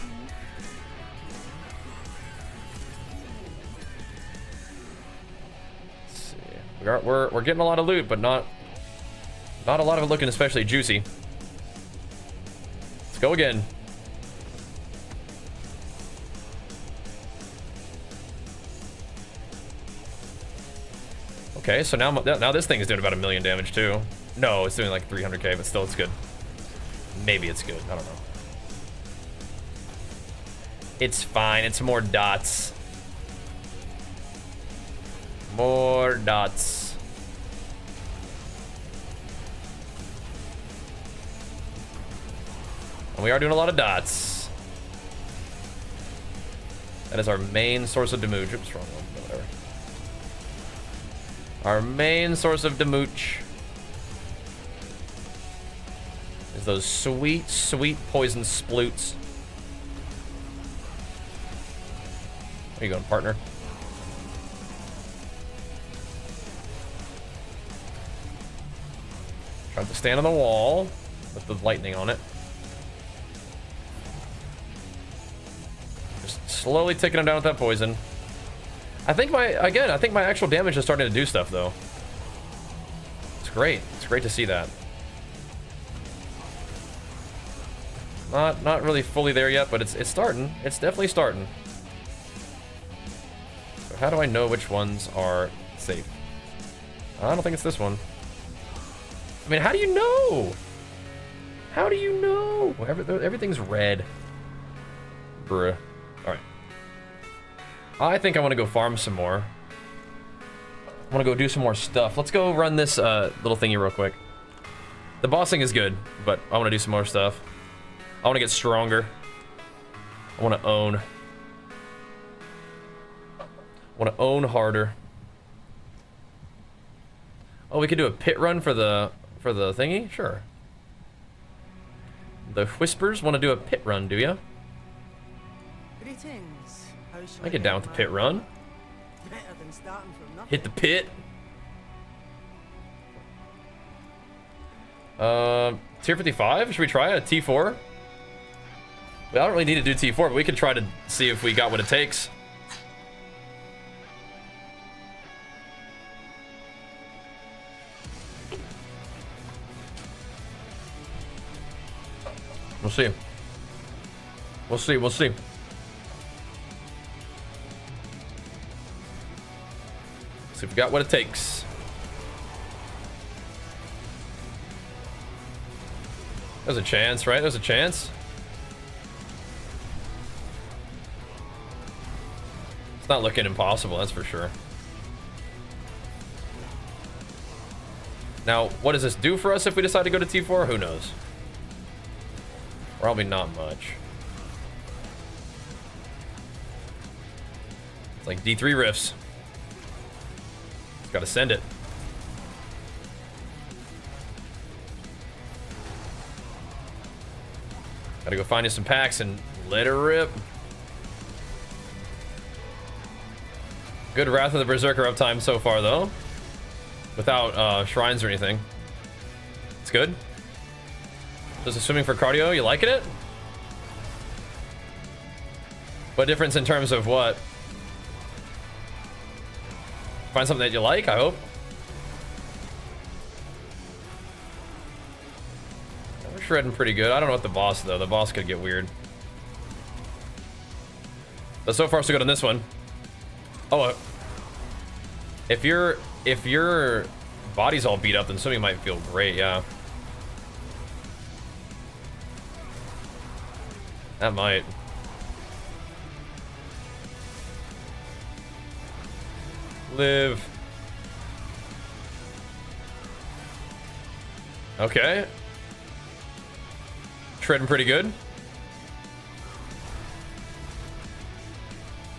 Let's see. We're getting a lot of loot, but not a lot of it looking especially juicy. Let's go again. Okay, so now this thing is doing about 1 million damage too. No, it's doing like 300k, but still it's good. Maybe it's good. I don't know. It's fine. It's more dots. More dots. And we are doing a lot of dots. That is our main source of damage. Oops, wrong one. Whatever. Our main source of damage is those sweet, sweet poison sploots. Where you going, partner? Trying to stand on the wall with the lightning on it. Just slowly taking him down with that poison. I think my actual damage is starting to do stuff though. It's great. It's great to see that. Not really fully there yet, but it's starting. It's definitely starting. So how do I know which ones are safe? I don't think it's this one. I mean, how do you know? How do you know? Everything's red. Bruh. Alright. I think I want to go farm some more. I want to go do some more stuff. Let's go run this little thingy real quick. The bossing is good, but I want to do some more stuff. I want to get stronger. I want to own. I want to own harder. Oh, we could do a pit run for the thingy? Sure. The Whispers want to do a pit run, do ya? Greetings. I get down with the pit run. Better than starting from nothing. Hit the pit. Tier 55? Should we try a T4? I don't really need to do T4, but we could try to see if we got what it takes. We'll see. We'll see. We'll see. See if we got what it takes. There's a chance, right? There's a chance. It's not looking impossible, that's for sure. Now, what does this do for us if we decide to go to T4? Who knows? Probably not much. It's like D3 rifts. Gotta send it. Gotta go find you some packs and let it rip. Good Wrath of the Berserker uptime so far, though. Without shrines or anything. It's good. Just assuming for cardio, you liking it? What difference in terms of what? Find something that you like, I hope. We're shredding pretty good. I don't know what the boss, though. The boss could get weird. But so far, so good on this one. Oh, if you're body's all beat up, then swimming might feel great, yeah. That might. Live. Okay. Treading pretty good.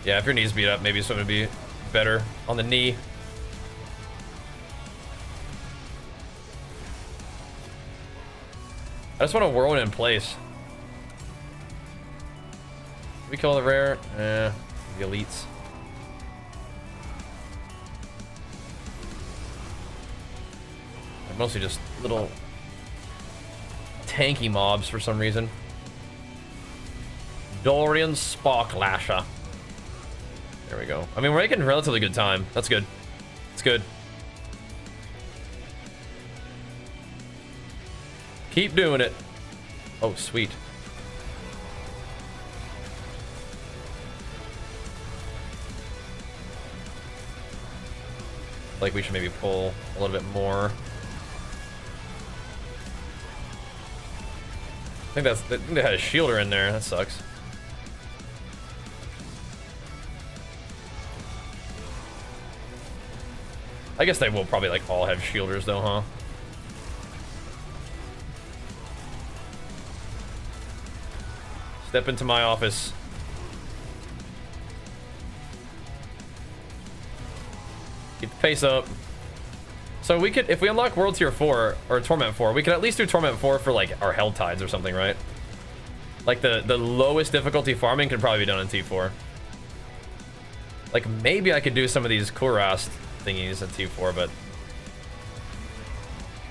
Yeah, if your knee's beat up, maybe swimming would be better on the knee. I just want to whirlwind in place. We call the rare, the elites. They're mostly just little tanky mobs for some reason. Dorian Sparklasher. There we go. I mean, we're making relatively good time. That's good. It's good. Keep doing it. Oh, sweet. Like we should maybe pull a little bit more. I think they had a shielder in there. That sucks. I guess they will probably like all have shielders though, huh? Step into my office. Keep the pace up. So we could, if we unlock World Tier 4 or Torment 4, we could at least do Torment 4 for like our Hell Tides or something, right? Like the lowest difficulty farming can probably be done in T4. Like maybe I could do some of these Kurast thingies at T4, but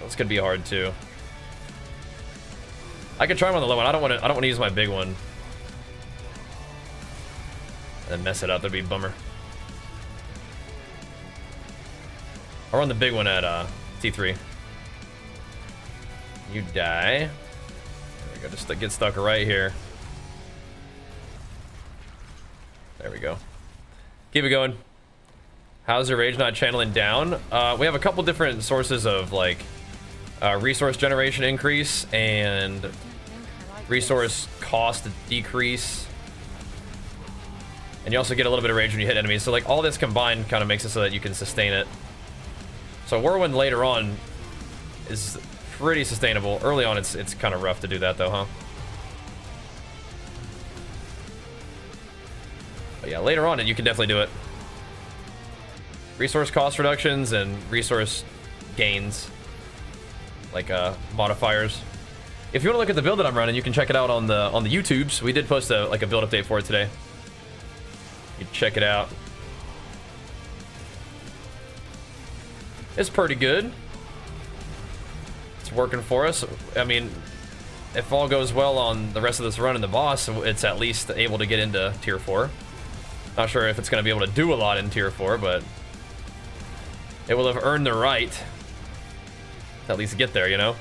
this could be hard too. I could try them on the low one. I don't want to use my big one and mess it up. That'd be a bummer. I'll run the big one at T3. You die. There we go. Just get stuck right here. There we go. Keep it going. How's your rage not channeling down? We have a couple different sources of like resource generation increase and resource cost decrease. And you also get a little bit of rage when you hit enemies. So like all this combined kind of makes it so that you can sustain it. So Whirlwind later on is pretty sustainable. Early on it's kind of rough to do that though, huh? But yeah, later on you can definitely do it. Resource cost reductions and resource gains, like modifiers. If you want to look at the build that I'm running, you can check it out on the YouTubes. We did post a build update for it today. You can check it out. It's pretty good. It's working for us. I mean, if all goes well on the rest of this run and the boss, it's at least able to get into Tier 4. Not sure if it's going to be able to do a lot in Tier 4, but it will have earned the right to at least get there, you know?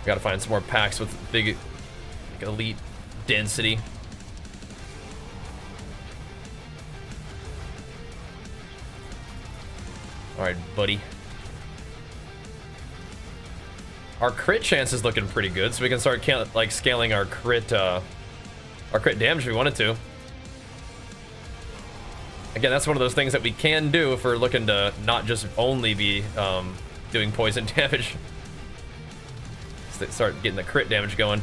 Gotta find some more packs with big, like, elite density. Alright, buddy. Our crit chance is looking pretty good, so we can start like scaling our crit damage if we wanted to. Again, that's one of those things that we can do if we're looking to not just only be doing poison damage. Start getting the crit damage going.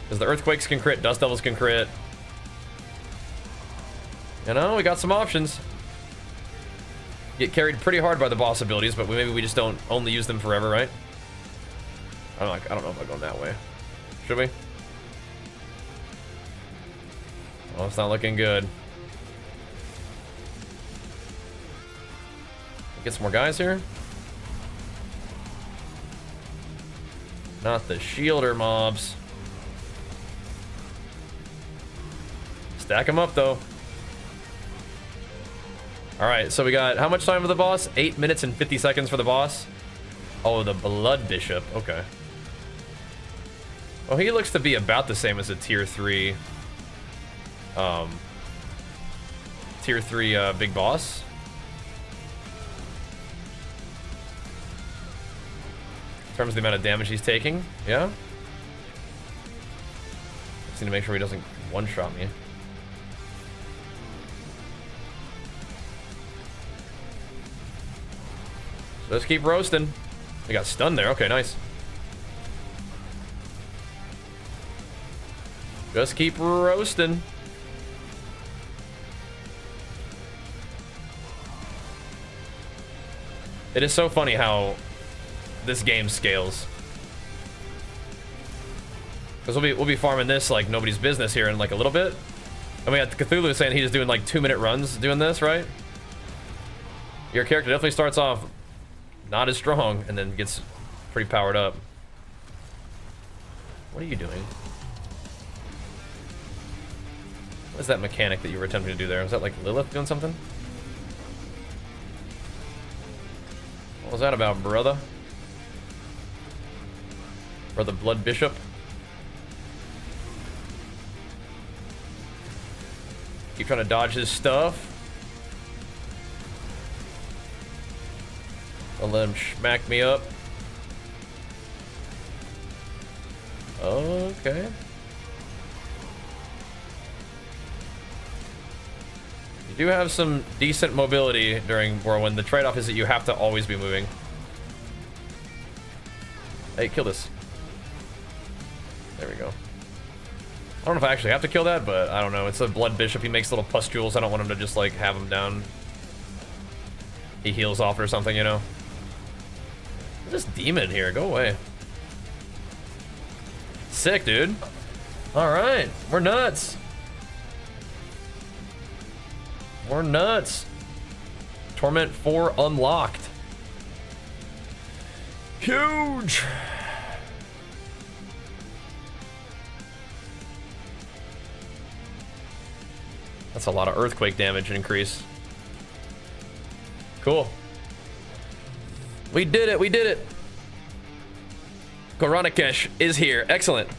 Because the earthquakes can crit, dust devils can crit. You know, we got some options. Get carried pretty hard by the boss abilities, but maybe we just don't only use them forever, right? I don't know if I'm going that way. Should we? Oh, it's not looking good. Get some more guys here. Not the shielder mobs. Stack them up though. Alright, so we got how much time for the boss? 8 minutes and 50 seconds for the boss. Oh, the Blood Bishop. Okay. Well, he looks to be about the same as a tier 3. Tier 3 big boss. In terms of the amount of damage he's taking, yeah. Just need to make sure he doesn't one-shot me. Let's keep roasting. We got stunned there. Okay, nice. Just keep roasting. It is so funny how this game scales. Because we'll be farming this like nobody's business here in like a little bit. And we got Cthulhu saying he's doing like 2-minute runs doing this, right? Your character definitely starts off not as strong and then gets pretty powered up. What are you doing? What is that mechanic that you were attempting to do there? Was that like Lilith doing something? What was that about, brother? Brother Blood Bishop? Keep trying to dodge his stuff. I'll let him smack me up. Okay. You do have some decent mobility during Whirlwind. The trade-off is that you have to always be moving. Hey, kill this. There we go. I don't know if I actually have to kill that, but I don't know. It's a Blood Bishop. He makes little pustules. I don't want him to just, like, have him down. He heals off or something, you know? This demon here. Go away. Sick, dude. Alright. We're nuts. We're nuts. Torment 4 unlocked. Huge. That's a lot of earthquake damage increase. Cool. We did it. We did it. Koronikesh is here. Excellent.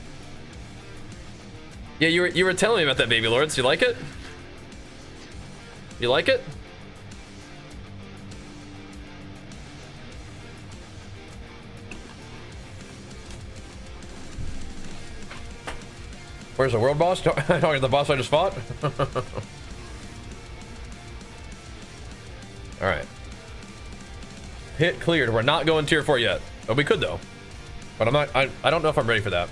Yeah, you were telling me about that, Baby Lords. You like it? You like it? Where's the world boss? The boss I just fought? Alright. Hit cleared. We're not going tier 4 yet. Oh, we could though. But I don't know if I'm ready for that.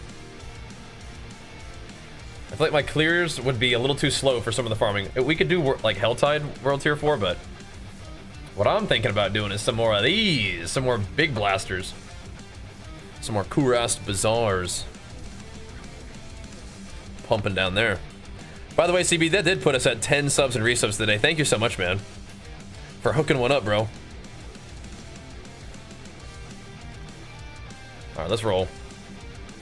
I feel like my clears would be a little too slow for some of the farming. We could do like Helltide World Tier 4, but what I'm thinking about doing is some more of these. Some more big blasters. Some more Kurast Bazaars. Pumping down there. By the way, CB, that did put us at 10 subs and resubs today. Thank you so much, man. For hooking one up, bro. Alright, let's roll.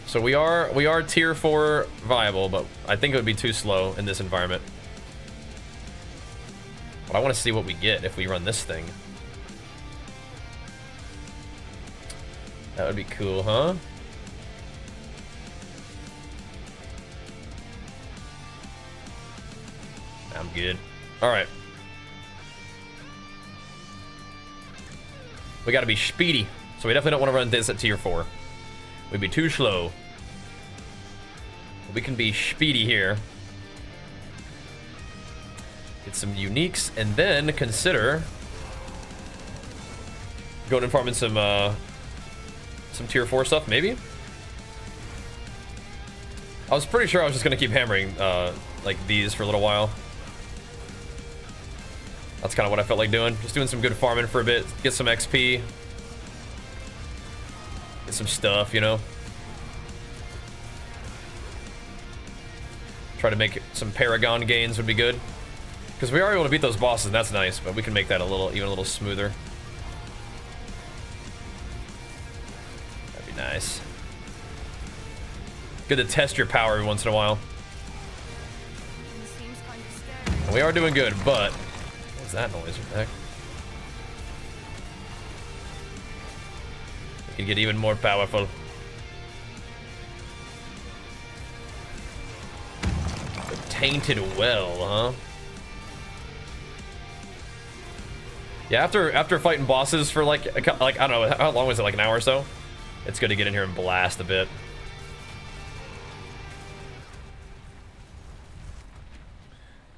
So we are tier 4 viable, but I think it would be too slow in this environment. But I want to see what we get if we run this thing. That would be cool, huh? I'm good. Alright. We gotta be speedy. So we definitely don't want to run this at tier 4. We'd be too slow. We can be speedy here. Get some uniques and then consider going and farming some tier 4 stuff, maybe? I was pretty sure I was just gonna keep hammering like these for a little while. That's kind of what I felt like doing. Just doing some good farming for a bit, get some XP. Get some stuff, you know? Try to make some Paragon gains would be good. Because we are able to beat those bosses, and that's nice, but we can make that even a little smoother. That'd be nice. Good to test your power every once in a while. And we are doing good, but what's that noise? What the heck? We can get even more powerful. painted well, huh? Yeah, after fighting bosses for like I don't know, how long was it, like an hour or so? It's good to get in here and blast a bit.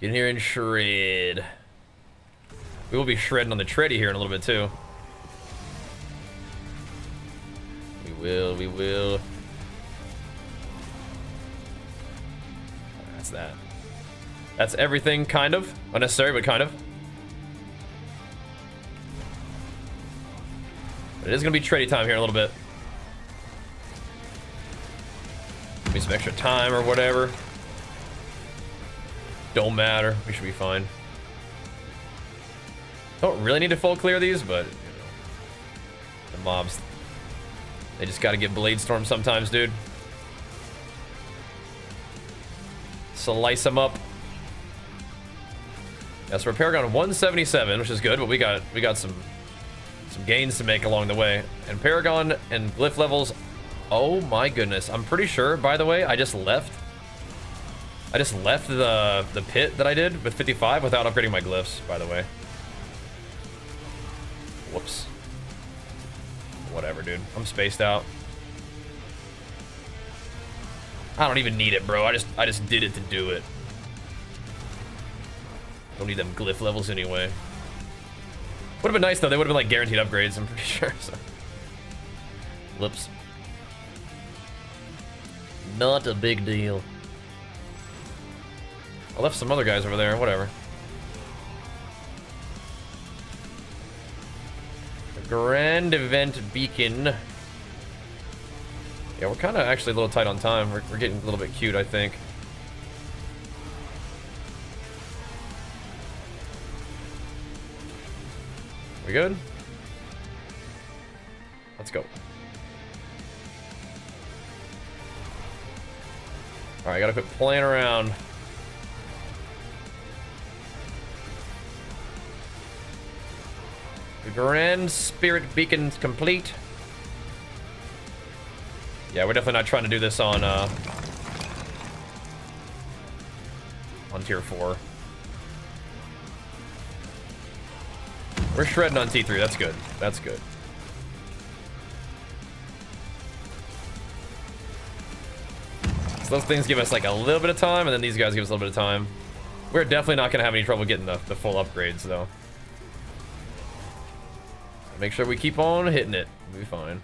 Get in here and shred. We will be shredding on the tready here in a little bit too. We will. That's that. That's everything, kind of. Unnecessary, but kind of. But it is gonna be tready time here in a little bit. Give me some extra time or whatever. Don't matter. We should be fine. Don't really need to full clear these, but you know, the mobs, they just gotta get blade storm sometimes, dude. Slice them up. Yeah, so we're Paragon 177, which is good, but we got some gains to make along the way. And Paragon and glyph levels, oh my goodness. I'm pretty sure, by the way, I just left the pit that I did with 55 without upgrading my glyphs, by the way. Whoops. Whatever, dude. I'm spaced out. I don't even need it, bro. I just did it to do it. Don't need them glyph levels anyway. Would have been nice though. They would have been like guaranteed upgrades, I'm pretty sure. So. Whoops. Not a big deal. I left some other guys over there. Whatever. The Grand Event Beacon. Yeah, we're kind of actually a little tight on time. We're getting a little bit cute, I think. We good? Let's go. Alright, gotta quit playing around. The Grand Spirit Beacon's complete. Yeah, we're definitely not trying to do this on tier 4. We're shredding on T3. That's good. That's good. So those things give us like a little bit of time, and then these guys give us a little bit of time. We're definitely not going to have any trouble getting the full upgrades, though. Make sure we keep on hitting it. We'll be fine.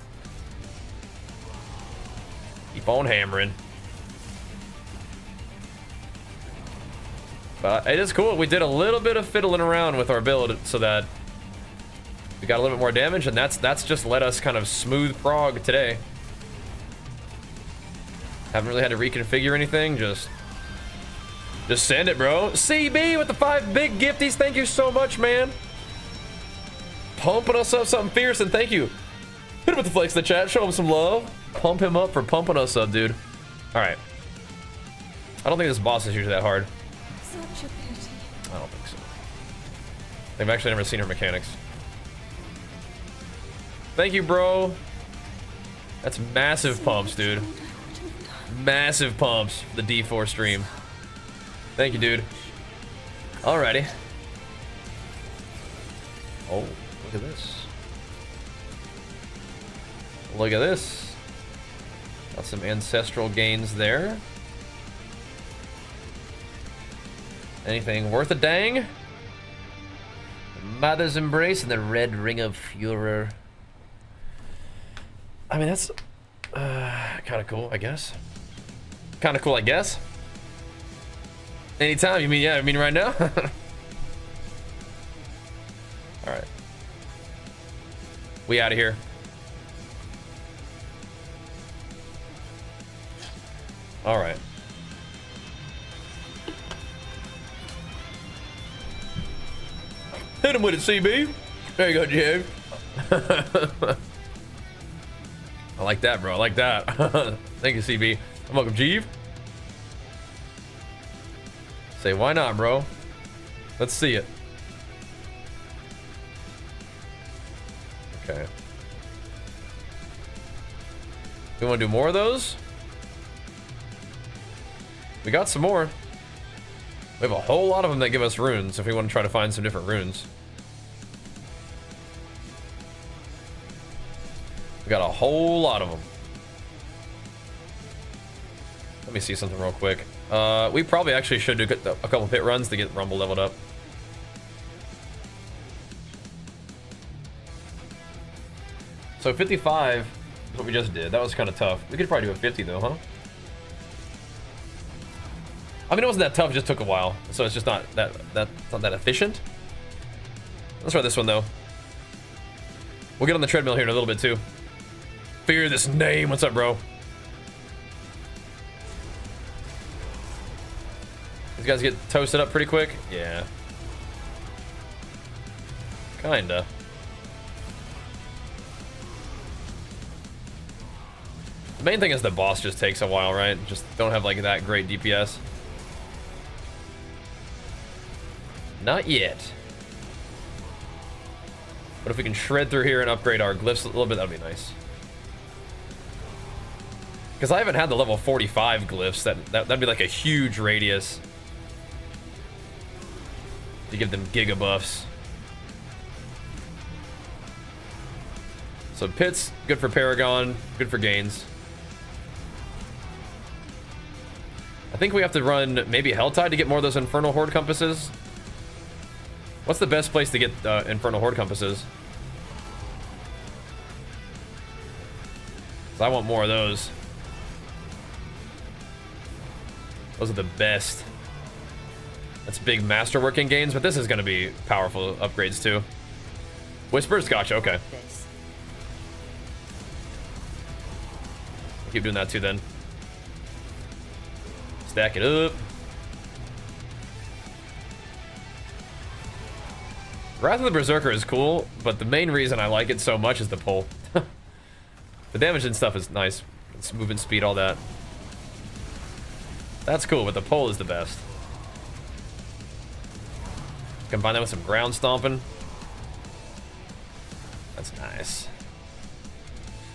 Keep on hammering. But it is cool. We did a little bit of fiddling around with our build so that we got a little bit more damage, and that's just let us kind of smooth prog today. Haven't really had to reconfigure anything. Just send it, bro. CB with the 5 big gifties. Thank you so much, man. Pumping us up something fierce, and thank you. Hit him with the flex in the chat. Show him some love. Pump him up for pumping us up, dude. All right. I don't think this boss is usually that hard. Such a beauty. I don't think so. They've actually never seen her mechanics. Thank you, bro. That's massive pumps, dude. Massive pumps for the D4 stream. Thank you, dude. Alrighty. Oh, look at this. Look at this. Got some ancestral gains there. Anything worth a dang? Mother's Embrace and the Red Ring of Furor. I mean, that's kind of cool, I guess. Kind of cool, I guess. Anytime, you mean, yeah, I mean right now? Alright. We out of here. Alright. Hit him with it, CB. There you go, Jay. I like that, bro. I like that. Thank you, CB. I'm welcome, Jeeve. Say, why not, bro? Let's see it. Okay. We want to do more of those? We got some more. We have a whole lot of them that give us runes if we want to try to find some different runes. We got a whole lot of them. Let me see something real quick. We probably actually should do a couple pit runs to get Rumble leveled up. So 55 is what we just did. That was kind of tough. We could probably do a 50 though, huh? I mean, it wasn't that tough. It just took a while, so it's just not that efficient. Let's try this one though. We'll get on the treadmill here in a little bit too. Fear this name. What's up, bro? These guys get toasted up pretty quick. Yeah. Kinda. The main thing is the boss just takes a while, right? Just don't have like that great DPS. Not yet. But if we can shred through here and upgrade our glyphs a little bit, that'd be nice. Because I haven't had the level 45 glyphs. That'd be like a huge radius to give them giga buffs. So pits, good for Paragon, good for gains. I think we have to run maybe Helltide to get more of those Infernal Horde compasses. What's the best place to get Infernal Horde compasses? 'Cause I want more of those. Those are the best. That's big Masterworking gains, but this is going to be powerful upgrades too. Whispers? Gotcha, okay. I'll keep doing that too then. Stack it up. Wrath of the Berserker is cool, but the main reason I like it so much is the pull. The damage and stuff is nice. It's movement speed, all that. That's cool, but the pull is the best. Combine that with some ground stomping. That's nice.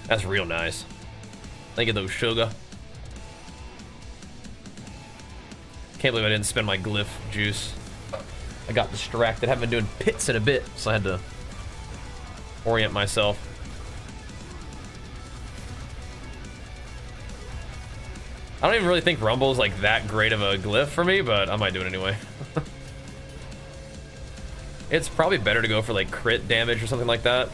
That's real nice. Think of those sugar. Can't believe I didn't spend my glyph juice. I got distracted. Haven't been doing pits in a bit, so I had to orient myself. I don't even really think Rumble is like that great of a glyph for me, but I might do it anyway. It's probably better to go for like crit damage or something like that.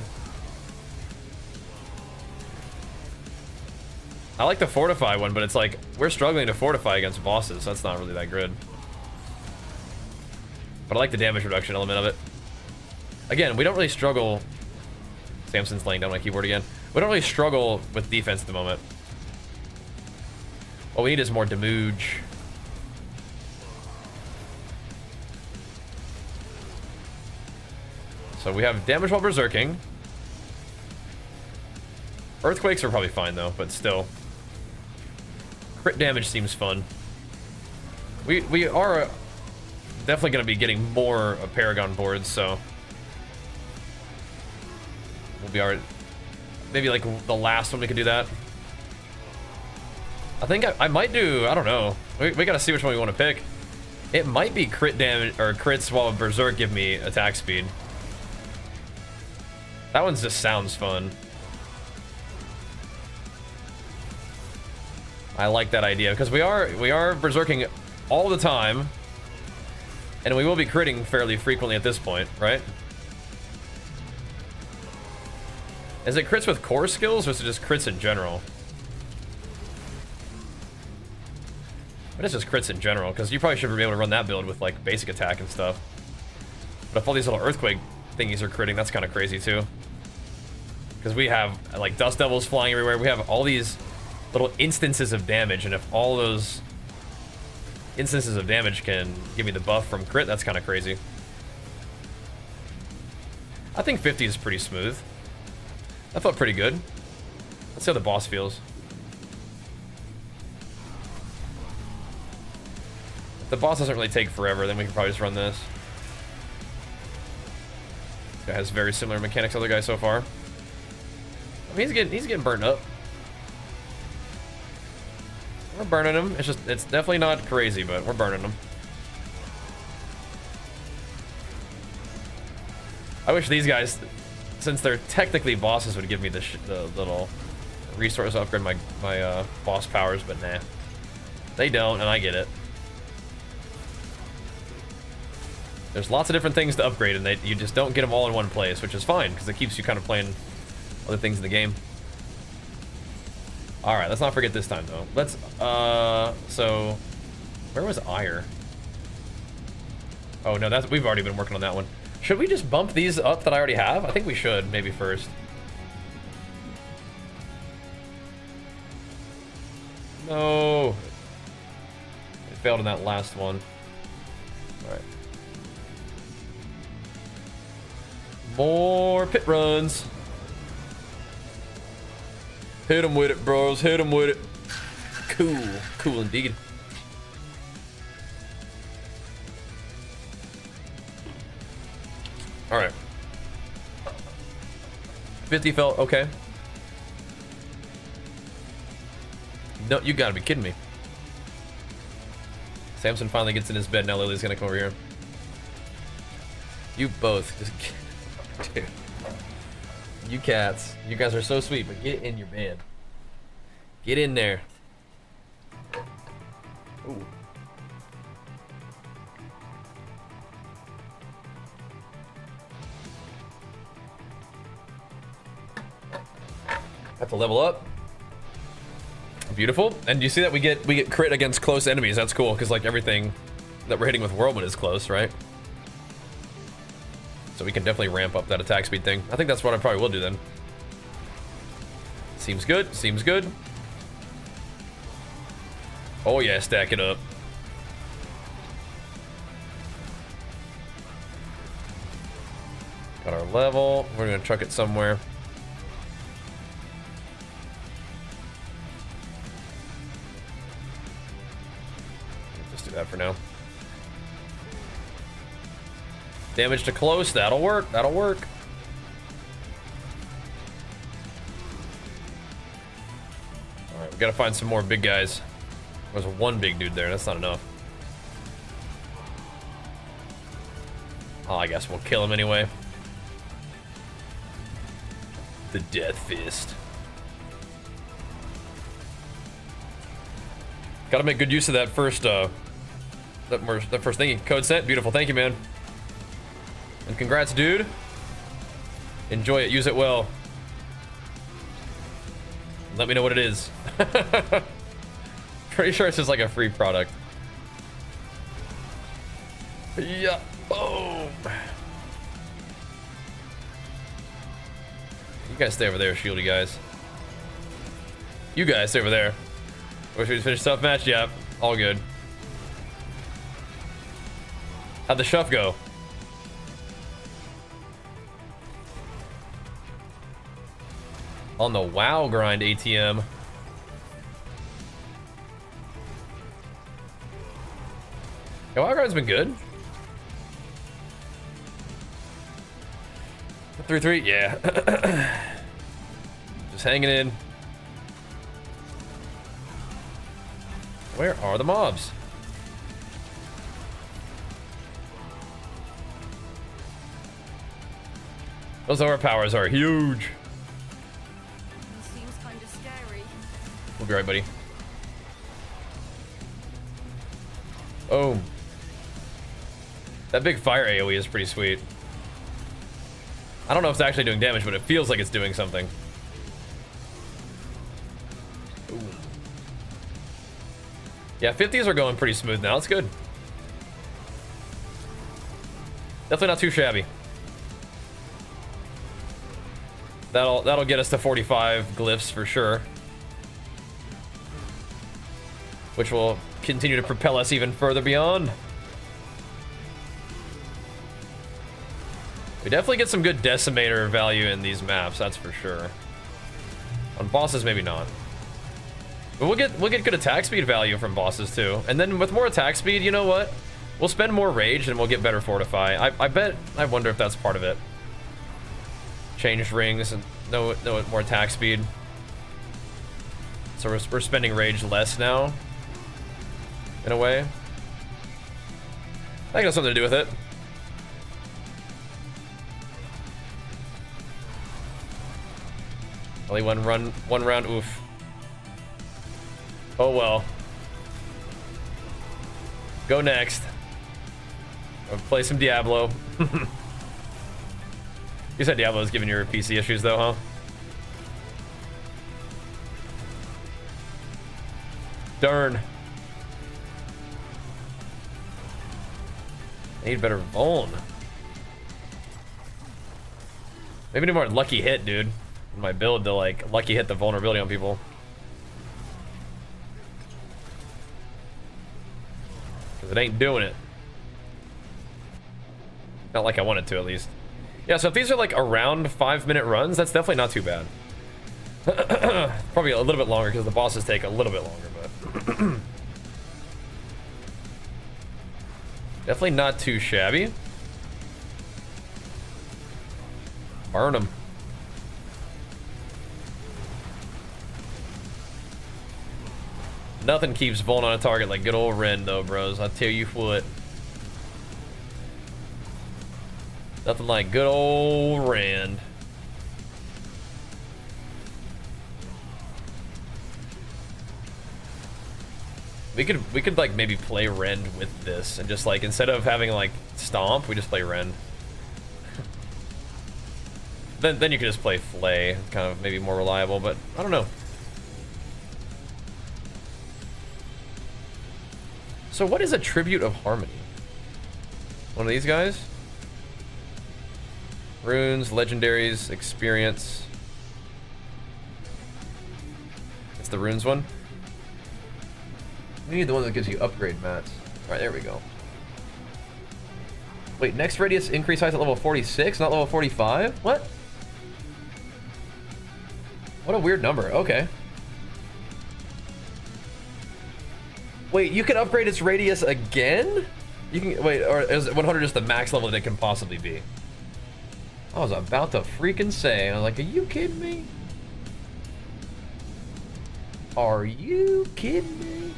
I like the fortify one, but it's like we're struggling to fortify against bosses, so that's not really that good. But I like the damage reduction element of it. Again, we don't really struggle. Samson's laying down my keyboard again. We don't really struggle with defense at the moment. What we need is more damage. So we have damage while berserking. Earthquakes are probably fine though, but still. Crit damage seems fun. We are definitely going to be getting more Paragon boards, so we'll be alright. Maybe like the last one we could do that. I think I might do, I don't know. We got to see which one we want to pick. It might be crit damage or crits while berserk give me attack speed. That one just sounds fun. I like that idea because we are berserking all the time, and we will be critting fairly frequently at this point, right? Is it crits with core skills or is it just crits in general? But it's just crits in general because you probably should be able to run that build with like basic attack and stuff. But if all these little earthquake thingies are critting, that's kind of crazy too. Because we have like dust devils flying everywhere. We have all these little instances of damage, and if all those instances of damage can give me the buff from crit, that's kind of crazy. I think 50 is pretty smooth. That felt pretty good. Let's see how the boss feels. If the boss doesn't really take forever, then we can probably just run this. This guy has very similar mechanics to the other guy so far. I mean, he's getting burnt up. We're burning him. It's definitely not crazy, but we're burning him. I wish these guys, since they're technically bosses, would give me the little resource to upgrade my boss powers, but nah. They don't, and I get it. There's lots of different things to upgrade, and you just don't get them all in one place, which is fine, because it keeps you kind of playing other things in the game. Alright, let's not forget this time, though. Let's, so... Where was Ire? Oh, no, we've already been working on that one. Should we just bump these up that I already have? I think we should, maybe first. No. It failed in that last one. Alright. More pit runs. Hit him with it, bros. Hit him with it. Cool. Cool indeed. Alright. 50 felt okay. No, you gotta be kidding me. Samson finally gets in his bed. Now Lily's gonna come over here. You both. Just... Dude. You cats. You guys are so sweet, but get in your bed. Get in there. Ooh. Have to level up. Beautiful. And you see that we get crit against close enemies. That's cool, because like everything that we're hitting with Whirlwind is close, right? So we can definitely ramp up that attack speed thing. I think that's what I probably will do then. Seems good. Seems good. Oh yeah, stack it up. Got our level. We're gonna chuck it somewhere. Just do that for now. Damage to close, that'll work, that'll work. Alright, we gotta find some more big guys. There's one big dude there, that's not enough. Oh, I guess we'll kill him anyway. The Death Fist. Gotta make good use of that first, that first thingy. Code sent, beautiful, thank you, man. And congrats, dude. Enjoy it, use it well. Let me know what it is. Pretty sure it's just like a free product. Yeah, boom. You guys stay over there, shieldy guys. You guys stay over there. Wish we finished tough match, yeah. All good. How'd the shuff go? On the WoW grind, ATM. Yeah, WoW grind's been good. 3-3, yeah. Just hanging in. Where are the mobs? Those overpowers are huge. Seems kind of scary. We'll be right, buddy. Boom. That big fire AoE is pretty sweet. I don't know if it's actually doing damage, but it feels like it's doing something. Ooh. Yeah, 50s are going pretty smooth now. It's good. Definitely not too shabby. That'll get us to 45 glyphs for sure. Which will continue to propel us even further beyond. We definitely get some good decimator value in these maps, that's for sure. On bosses, maybe not. But we'll get good attack speed value from bosses too. And then with more attack speed, you know what? We'll spend more rage and we'll get better fortify. I wonder if that's part of it. Changed rings and no more attack speed. So we're spending rage less now. In a way. I think it has something to do with it. Only one round, oof. Oh well. Go next. I'll play some Diablo. You said Diablo was giving you PC issues though, huh? Darn. Need better Vuln. Maybe need more lucky hit, dude. In my build to like lucky hit the vulnerability on people. Cause it ain't doing it. Not like I wanted to, at least. Yeah, so if these are like around 5-minute runs, that's definitely not too bad. Probably a little bit longer because the bosses take a little bit longer, but definitely not too shabby. Burn them. Nothing keeps Vuln on a target like good old Ren, though, bros. I tell you what. Nothing like good old Rand. We could like maybe play Rend with this and just like instead of having like Stomp, we just play Rend. then you could just play Flay, kind of maybe more reliable, but I don't know. So what is a Tribute of Harmony? One of these guys? Runes, legendaries, experience. It's the runes one. We need the one that gives you upgrade mats. Alright, there we go. Wait, next radius increase height at level 46, not level 45? What? What a weird number. Okay. Wait, you can upgrade its radius again? You can wait, or is 100 just the max level that it can possibly be? I was about to freaking say, I was like, are you kidding me? Are you kidding me?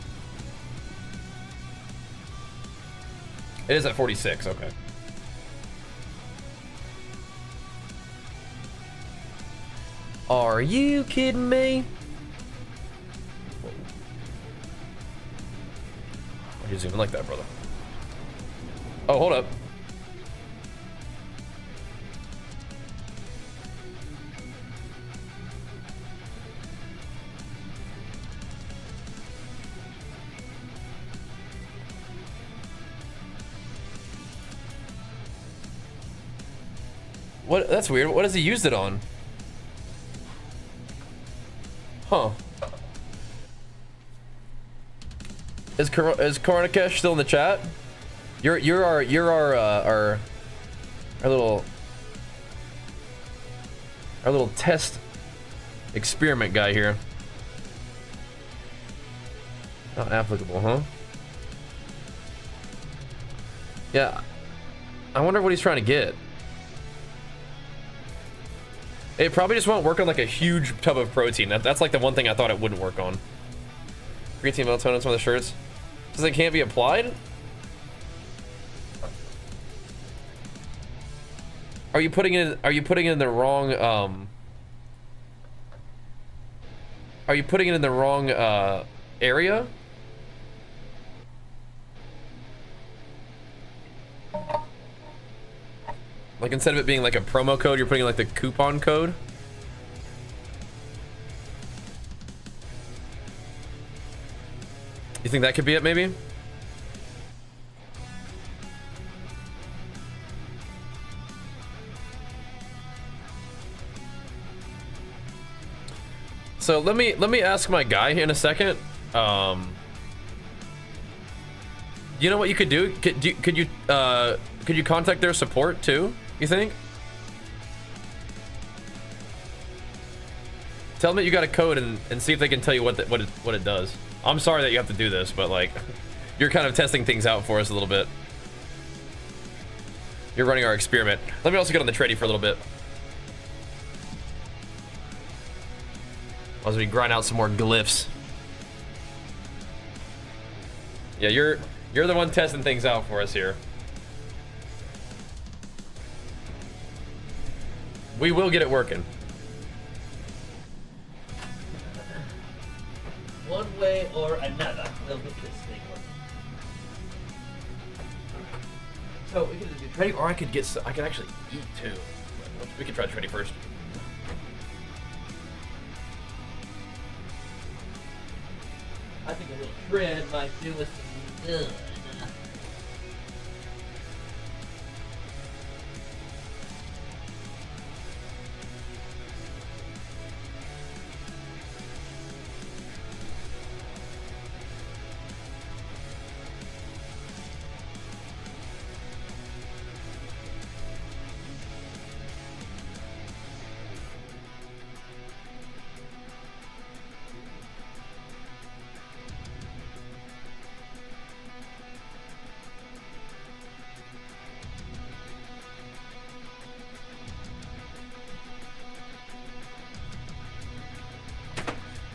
It is at 46, okay. Are you kidding me? Why'd you zoom in like that, brother? Oh, hold up. What? That's weird. What has he used it on? Huh. Is Koronakesh still in the chat? You're our little test experiment guy here. Not applicable, huh? Yeah. I wonder what he's trying to get. It probably just won't work on like a huge tub of protein. That's like the one thing I thought it wouldn't work on. Creatine melatonin on some of the shirts. Because it can't be applied? Are you putting it in the wrong are you putting it in the wrong area? Like instead of it being like a promo code, you're putting like the coupon code? You think that could be it, maybe? So let me ask my guy in a second. You know what you could do? Could you contact their support too? You think? Tell them that you got a code and see if they can tell you what it does. I'm sorry that you have to do this, but like, you're kind of testing things out for us a little bit. You're running our experiment. Let me also get on the tradie for a little bit. As we grind out some more glyphs. Yeah, you're the one testing things out for us here. We will get it working. way or another, we'll get this thing working. So we could do Treddy, or I could get. I could actually eat too. We could try Treddy first. I think a little shred might do us some good.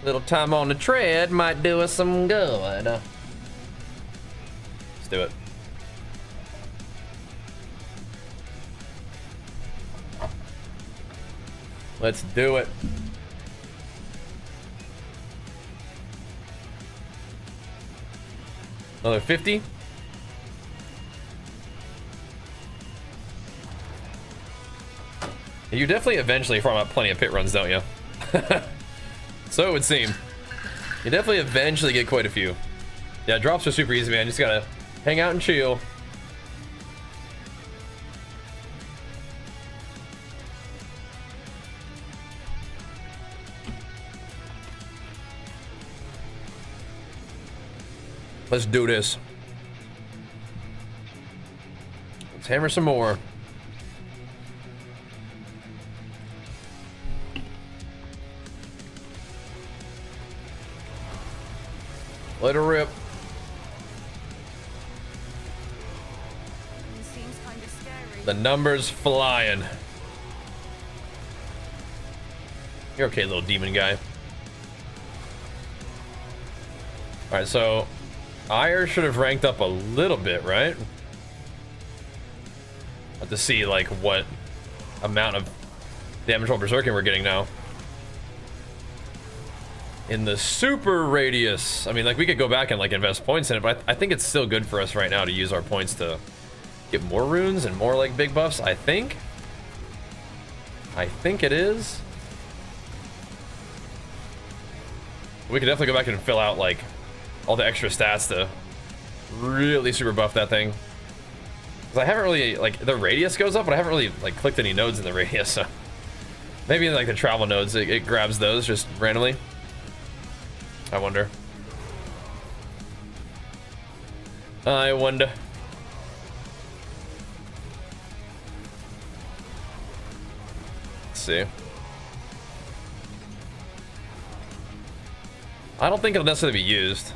Little time on the tread might do us some good. Let's do it. Let's do it. Another 50. You definitely eventually farm out plenty of pit runs, don't you? So it would seem. You definitely eventually get quite a few. Yeah, drops are super easy, man. You just gotta hang out and chill. Let's do this. Let's hammer some more. Let her rip. Seems kind of scary. The numbers flying. You're okay, little demon guy. Alright, so Ire should have ranked up a little bit, right? Have to see like what amount of damage while berserking we're getting now. In the super radius, I mean, like we could go back and like invest points in it, but I think it's still good for us right now to use our points to get more runes and more like big buffs. I think it is. We could definitely go back and fill out like all the extra stats to really super buff that thing. Because I haven't really, like, the radius goes up, but I haven't really like clicked any nodes in the radius, so maybe in like the travel nodes it grabs those just randomly. I wonder. I wonder. Let's see. I don't think it'll necessarily be used.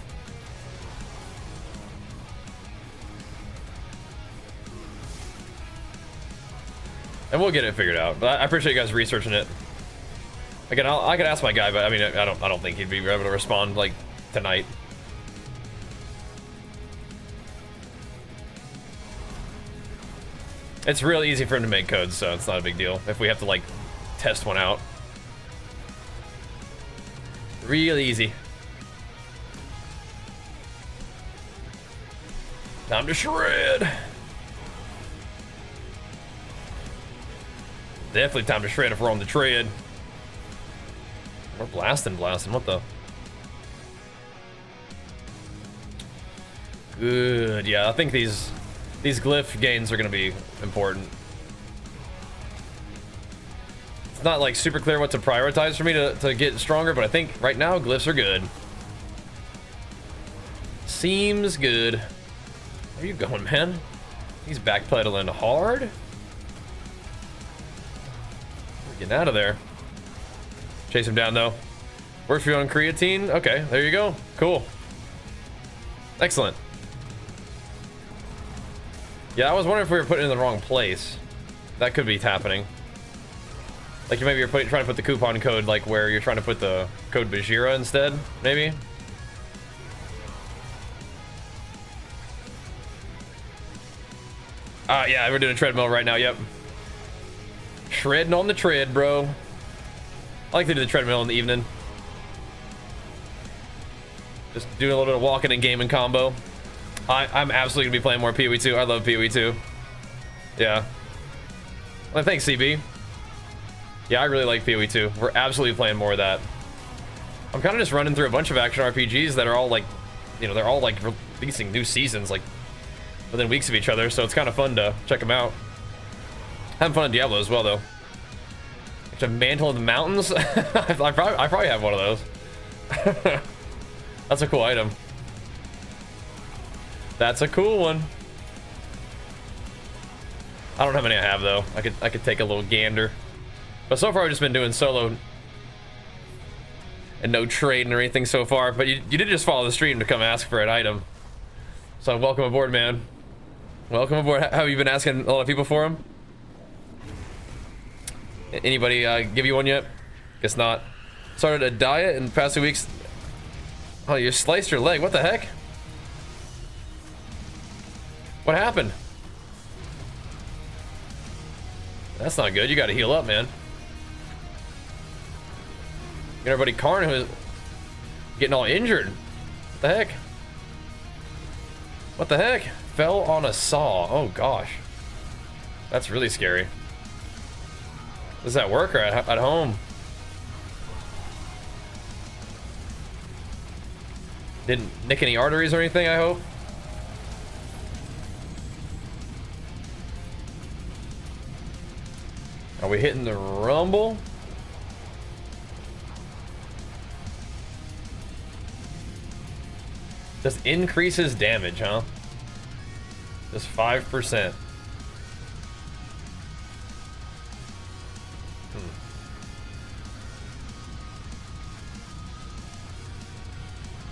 And we'll get it figured out. But I appreciate you guys researching it. Again, I could ask my guy, but I mean, I don't think he'd be able to respond like tonight. It's real easy for him to make codes, so it's not a big deal if we have to like test one out. Real easy. Time to shred. Definitely time to shred if we're on the tread. We're blasting, what the? Good, yeah, I think these glyph gains are gonna be important. It's not like super clear what to prioritize for me to get stronger, but I think right now glyphs are good. Seems good. Where are you going, man? He's backpedaling hard. We're getting out of there. Chase him down though. Works for you on creatine? Okay, there you go. Cool. Excellent. Yeah, I was wondering if we were putting it in the wrong place. That could be happening. Like maybe you're trying to put the coupon code like where you're trying to put the code Bajheera instead, maybe? Yeah, we're doing a treadmill right now, yep. Shredding on the tread, bro. I like to do the treadmill in the evening. Just doing a little bit of walking and gaming combo. I'm absolutely gonna be playing more PoE 2. I love PoE 2. Yeah. Well, thanks, CB. Yeah, I really like PoE 2. We're absolutely playing more of that. I'm kind of just running through a bunch of action RPGs that are all like, you know, they're all like releasing new seasons like within weeks of each other, so it's kind of fun to check them out. Having fun in Diablo as well, though. It's a Mantle of the Mountains. I probably have one of those. That's a cool item. That's a cool one. I don't know how many I have though. I could take a little gander. But so far I've just been doing solo and no trading or anything so far. But you did just follow the stream to come ask for an item. So welcome aboard, man. Welcome aboard. Have you been asking a lot of people for them? Anybody give you one yet? Guess not. Started a diet in the past 2 weeks. Oh, you sliced your leg. What the heck? What happened? That's not good. You gotta heal up, man. Got our buddy Karn who's getting all injured. What the heck? What the heck? Fell on a saw. Oh gosh. That's really scary. Does that work or at home? Didn't nick any arteries or anything, I hope? Are we hitting the rumble? Just increases damage, huh? Just 5%.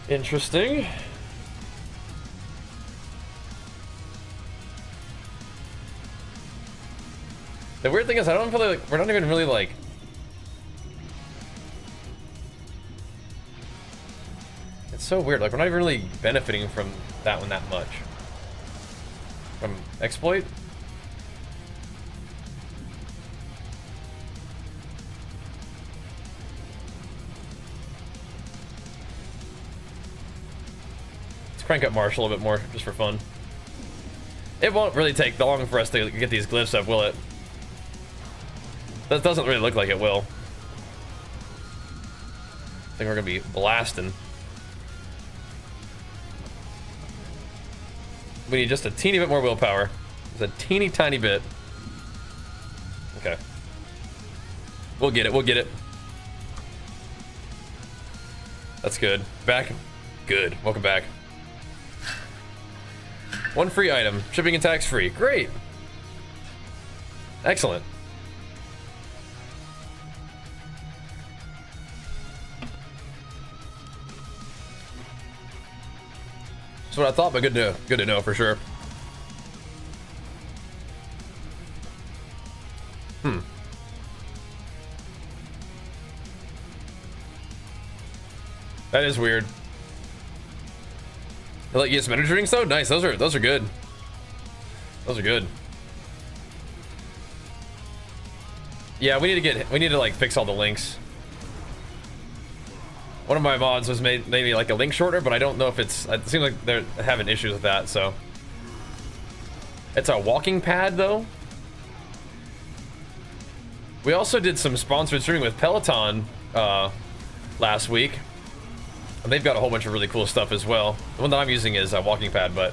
Interesting. The weird thing is I don't feel like we're not even really like it's so weird, like we're not even really benefiting from that one that much. From exploit? Let's crank up Marshall a bit more just for fun. It won't really take long for us to get these glyphs up, will it? That doesn't really look like it will. I think we're gonna be blasting. We need just a teeny bit more willpower. Just a teeny tiny bit. Okay. We'll get it, we'll get it. That's good. Back. Good. Welcome back. One free item. Shipping and tax free. Great. Excellent. That's what I thought, but good to know for sure. That is weird. They let you get some energy drinks though? Nice, those are good. Those are good. Yeah, we need to like fix all the links. One of my mods was maybe like a link shortener, but I don't know if it seems like they're having issues with that, so. It's a walking pad though. We also did some sponsored streaming with Peloton last week. And they've got a whole bunch of really cool stuff as well. The one that I'm using is a walking pad, but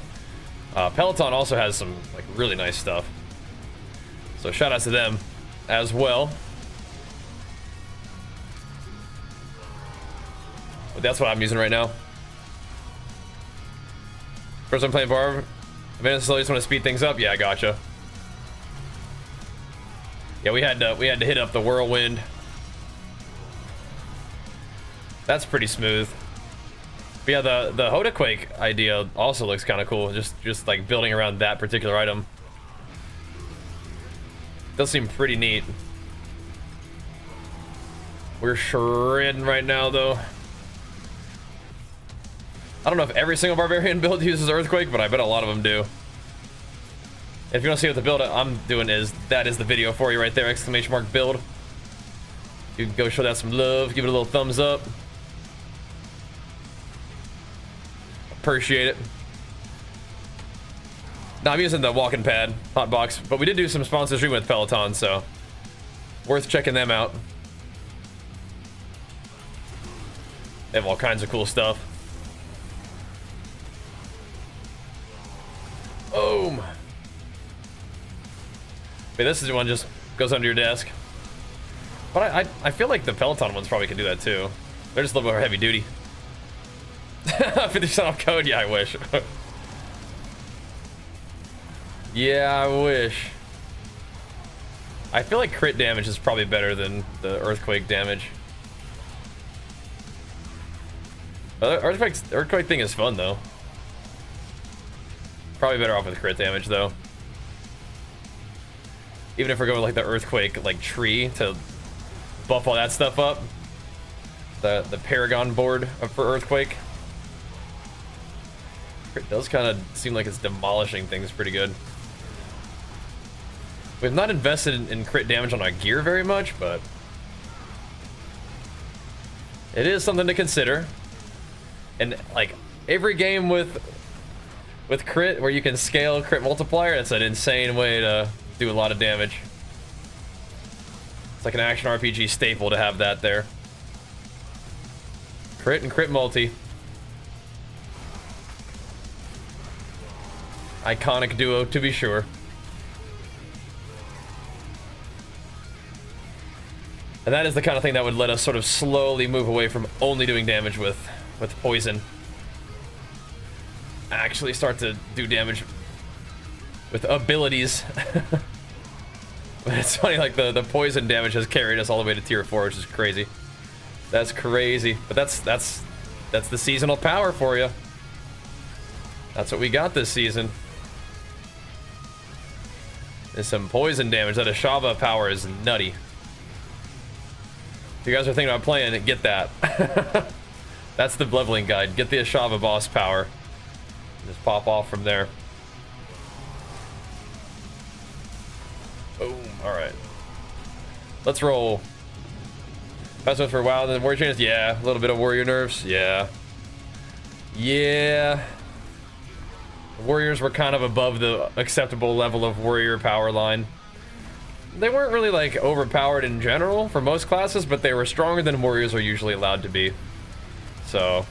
Peloton also has some like really nice stuff. So shout out to them as well. But that's what I'm using right now. First I'm playing Barb. I just want to speed things up. Yeah, I gotcha. Yeah, we had to hit up the Whirlwind. That's pretty smooth. But yeah, the horde idea also looks kind of cool. Just like building around that particular item. Does seem pretty neat. We're shredding right now though. I don't know if every single barbarian build uses earthquake, but I bet a lot of them do. If you want to see what the build I'm doing is, that is the video for you right there, !build. You can go show that some love, give it a little thumbs up. appreciate it. No, I'm using the walking pad hotbox, but we did do some sponsorship with Peloton, so worth checking them out. They have all kinds of cool stuff. Boom. I mean, this is the one just goes under your desk. But I feel like the Peloton ones probably can do that too. They're just a little more heavy duty. 50% off code? Yeah, I wish. Yeah, I wish. I feel like crit damage is probably better than the earthquake damage. Earthquake thing is fun though. Probably better off with crit damage though. Even if we're going with like the earthquake like tree to buff all that stuff up. The Paragon board for earthquake. It does kind of seem like it's demolishing things pretty good. We've not invested in crit damage on our gear very much, but it is something to consider. And like every game with crit where you can scale crit multiplier, it's an insane way to do a lot of damage. It's like an action RPG staple to have that there. Crit and crit multi. Iconic duo to be sure. And that is the kind of thing that would let us sort of slowly move away from only doing damage with poison. Actually start to do damage with abilities. But it's funny, like the poison damage has carried us all the way to tier 4, which is crazy. That's crazy. But that's the seasonal power for you. That's what we got this season. There's some poison damage. That Ashava power is nutty. If you guys are thinking about playing it, get that. That's the leveling guide. Get the Ashava boss power. Just pop off from there. Boom. Alright. Let's roll. Best one for a while, then warrior changes? Yeah. A little bit of warrior nerfs? Yeah. Yeah. Warriors were kind of above the acceptable level of warrior power line. They weren't really like overpowered in general for most classes, but they were stronger than warriors are usually allowed to be. So,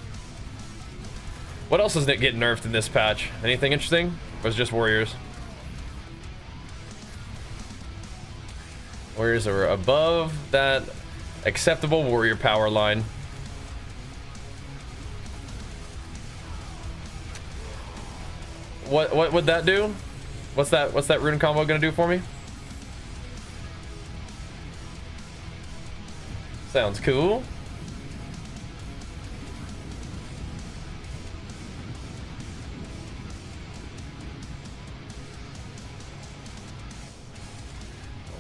what else is getting nerfed in this patch? Anything interesting? Or was it just warriors? Warriors are above that acceptable warrior power line. What would that do? What's that rune combo gonna do for me? Sounds cool.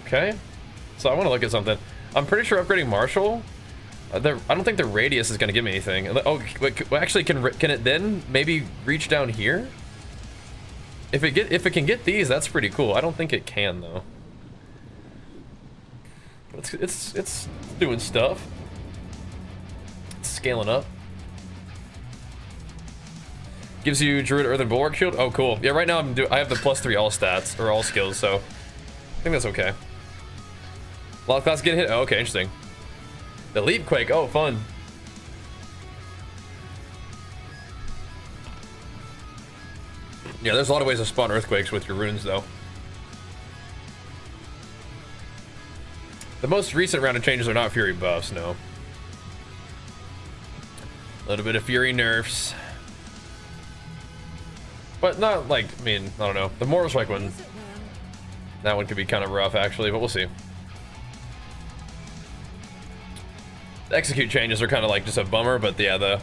Okay. So I want to look at something. I'm pretty sure upgrading Marshall, I don't think the radius is going to give me anything. Oh, wait, actually, can it then maybe reach down here? If it can get these, that's pretty cool. I don't think it can though. It's doing stuff. It's scaling up. Gives you Druid Earthen Bulwark Shield. Oh, cool. Yeah, right now I have the +3 all stats or all skills, so I think that's okay. A lot of classes getting hit. Oh, okay, interesting. The Leap Quake. Oh, fun. Yeah, there's a lot of ways to spawn earthquakes with your runes, though. The most recent round of changes are not Fury buffs, no. A little bit of Fury nerfs. But not like, I mean, I don't know. The Mortal Strike one, that one could be kind of rough, actually, but we'll see. The execute changes are kind of like just a bummer, but yeah, the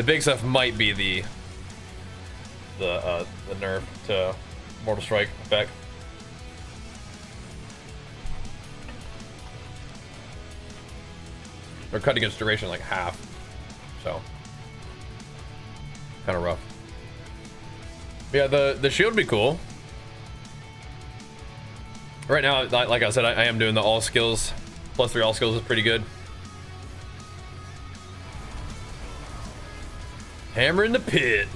big stuff might be the nerf to Mortal Strike effect. They're cutting its duration like half, so kind of rough. But yeah, the shield would be cool. Right now, like I said, I am doing the all skills. +3 all skills is pretty good. Hammer in the pit.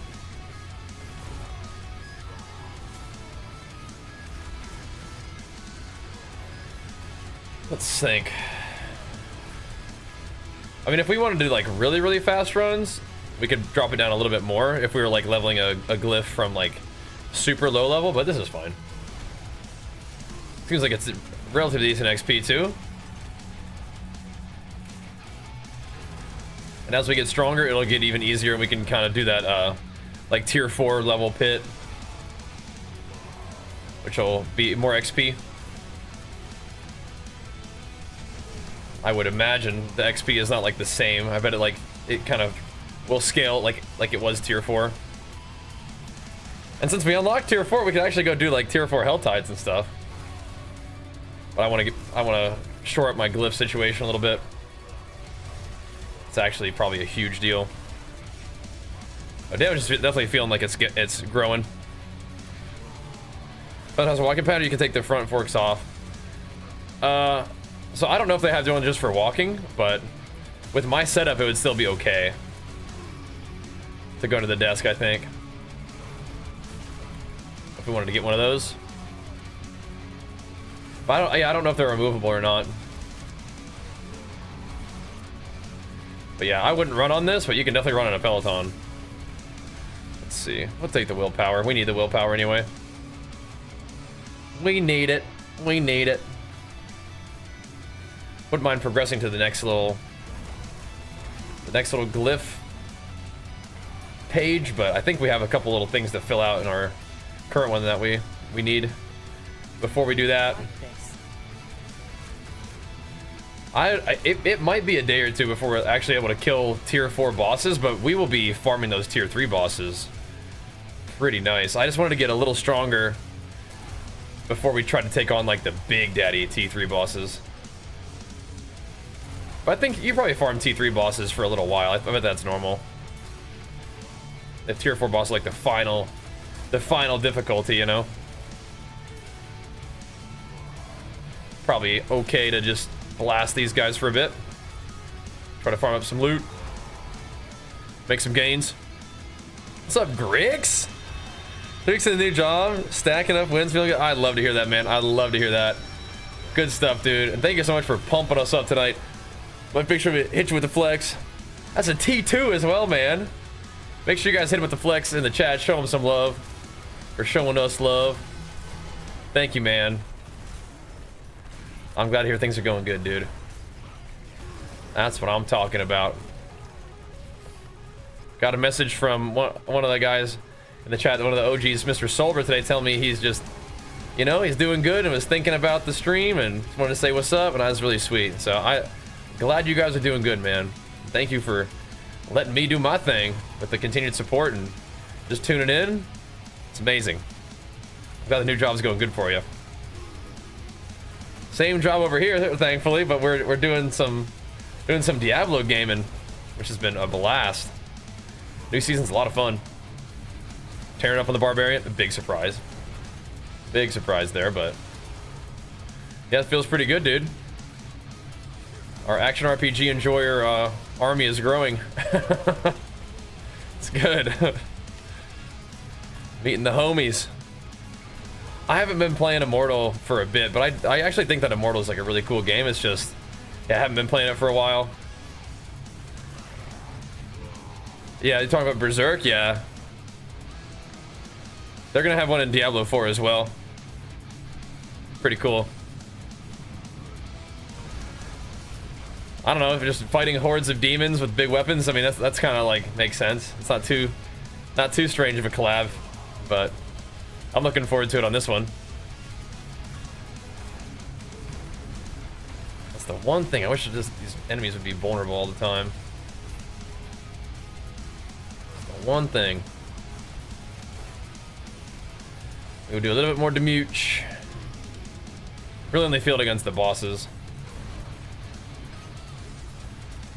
Let's think. I mean, if we wanted to do like really, really fast runs, we could drop it down a little bit more if we were like leveling a glyph from like super low level, but this is fine. Seems like it's relatively decent XP too. And as we get stronger, it'll get even easier and we can kind of do that like tier 4 level pit, which will be more XP. I would imagine the XP is not like the same. I bet it kind of will scale like it was tier 4. And since we unlocked tier 4, we can actually go do like tier 4 hell tides and stuff. But I want to shore up my glyph situation a little bit. It's actually probably a huge deal. But damage is definitely feeling like it's growing. But it has a walking pattern. You can take the front forks off. So I don't know if they have one just for walking, but with my setup, it would still be okay to go to the desk, I think. If we wanted to get one of those. But I don't know if they're removable or not. But yeah, I wouldn't run on this, but you can definitely run on a Peloton. Let's see. We'll take the willpower. We need the willpower anyway. We need it. We need it. Wouldn't mind progressing to the next little glyph page, but I think we have a couple little things to fill out in our current one that we need before we do that. It might be a day or two before we're actually able to kill tier 4 bosses, but we will be farming those tier 3 bosses pretty nice. I just wanted to get a little stronger before we try to take on like the big daddy T3 bosses. But I think you probably farm T3 bosses for a little while. I bet that's normal. The tier 4 boss is like the final difficulty, you know? Probably okay to just blast these guys for a bit. Try to farm up some loot. Make some gains. What's up, Grix? Grix in the new job. Stacking up wins. Feeling good. I'd love to hear that, man. I'd love to hear that. Good stuff, dude. And thank you so much for pumping us up tonight. Make sure to hit you with the flex. That's a T2 as well, man. Make sure you guys hit him with the flex in the chat. Show him some love. For showing us love. Thank you, man. I'm glad to hear things are going good, dude. That's what I'm talking about. Got a message from one of the guys in the chat, one of the OGs, Mr. Solver, today, telling me he's just, you know, he's doing good and was thinking about the stream and wanted to say what's up, and that was really sweet. So I'm glad you guys are doing good, man. Thank you for letting me do my thing with the continued support and just tuning in. It's amazing. I'm glad the new job's going good for you. Same job over here, thankfully, but we're doing some Diablo gaming, which has been a blast. New season's a lot of fun. Tearing up on the Barbarian, a big surprise. Big surprise there, but yeah, it feels pretty good, dude. Our action RPG enjoyer army is growing. It's good. Meeting the homies. I haven't been playing Immortal for a bit, but I actually think that Immortal is like a really cool game. It's just, yeah, I haven't been playing it for a while. Yeah, you're talking about Berserk? Yeah. They're gonna have one in Diablo 4 as well. Pretty cool. I don't know, if you're just fighting hordes of demons with big weapons, I mean, that's kind of like makes sense. It's not too strange of a collab, but I'm looking forward to it on this one. That's the one thing. I wish these enemies would be vulnerable all the time. That's the one thing. We'll do a little bit more demooch. Really only feel it against the bosses.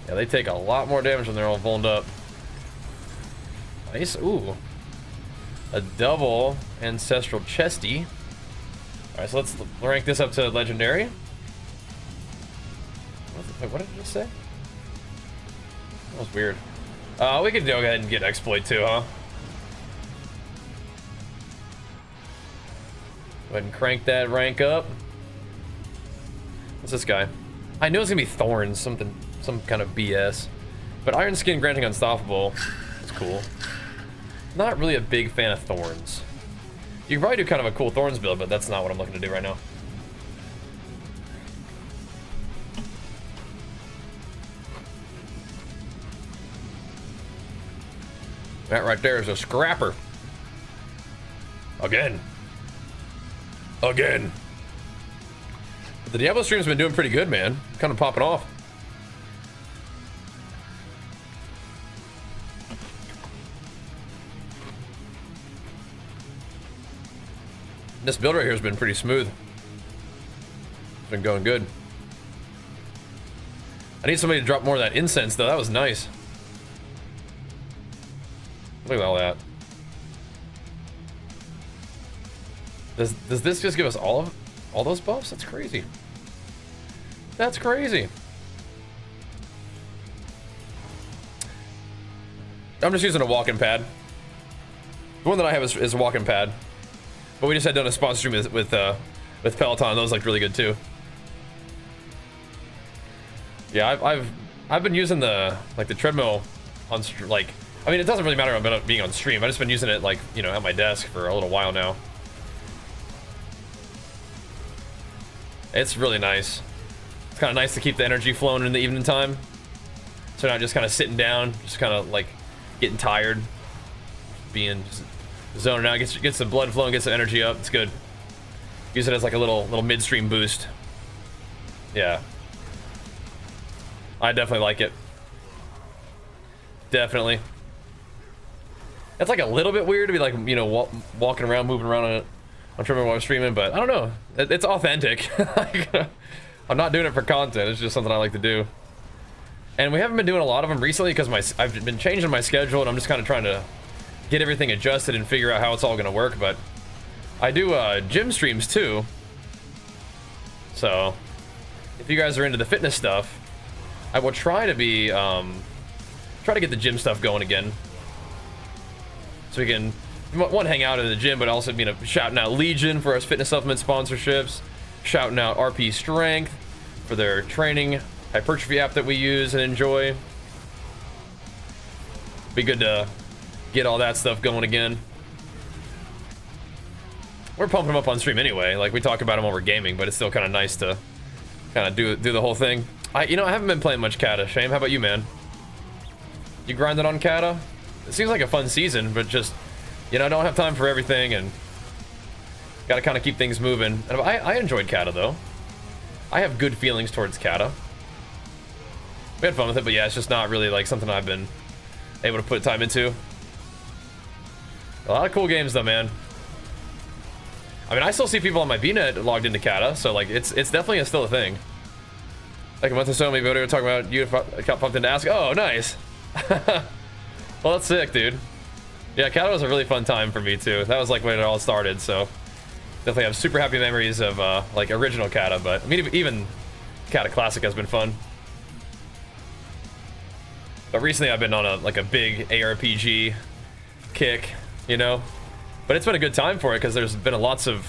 Yeah, they take a lot more damage when they're all vulned up. Nice. Ooh. A double ancestral chesty. Alright, so let's rank this up to legendary. Wait, what did it just say? That was weird. We could go ahead and get exploit too, huh? Go ahead and crank that rank up. What's this guy? I know it's gonna be thorns, some kind of BS. But Iron Skin granting unstoppable is cool. Not really a big fan of thorns. You can probably do kind of a cool thorns build, but that's not what I'm looking to do right now. That right there is a scrapper. Again. Again. But the Diablo stream's been doing pretty good, man. Kind of popping off. This build right here has been pretty smooth. It's been going good. I need somebody to drop more of that incense, though. That was nice. Look at all that. Does this just give us all those buffs? That's crazy. That's crazy. I'm just using a walking pad. The one that I have is a walking pad. But we just had done a sponsor stream with Peloton. Those looked really good too. Yeah, I've been using the treadmill on I mean, it doesn't really matter about being on stream. I've just been using it at my desk for a little while now. It's really nice. It's kind of nice to keep the energy flowing in the evening time. So not just kind of sitting down, just kind of like getting tired, just zoning out, gets the blood flowing, gets the energy up. It's good. Use it as like a little midstream boost. Yeah. I definitely like it. Definitely. It's like a little bit weird to be like, walking around, moving around on treadmill while I'm streaming, but I don't know. It's authentic. I'm not doing it for content. It's just something I like to do. And we haven't been doing a lot of them recently because I've been changing my schedule and I'm just kind of trying to get everything adjusted and figure out how it's all going to work. But I do gym streams too. So if you guys are into the fitness stuff, I will try to get the gym stuff going again. So we can, one, hang out in the gym, but also, shouting out Legion for our fitness supplement sponsorships, shouting out RP Strength for their training hypertrophy app that we use and enjoy. Be good to get all that stuff going again. We're pumping them up on stream anyway. Like, we talk about them while we're gaming, but it's still kind of nice to kind of do the whole thing. I haven't been playing much Kata. Shame, how about you, man? You grinding on Kata? It seems like a fun season, but just, I don't have time for everything, and gotta kind of keep things moving. And I enjoyed Kata, though. I have good feelings towards Kata. We had fun with it, but yeah, it's just not really like something I've been able to put time into. A lot of cool games, though, man. I mean, I still see people on my BNet logged into Kata, so like it's definitely still a thing. Like a month or so, maybe we were talking about you got pumped in to ask. Oh, nice. Well, that's sick, dude. Yeah, Kata was a really fun time for me too. That was like when it all started, so definitely have super happy memories of like original Kata, but I mean even Kata Classic has been fun. But recently I've been on a big ARPG kick, But it's been a good time for it because there's been lots of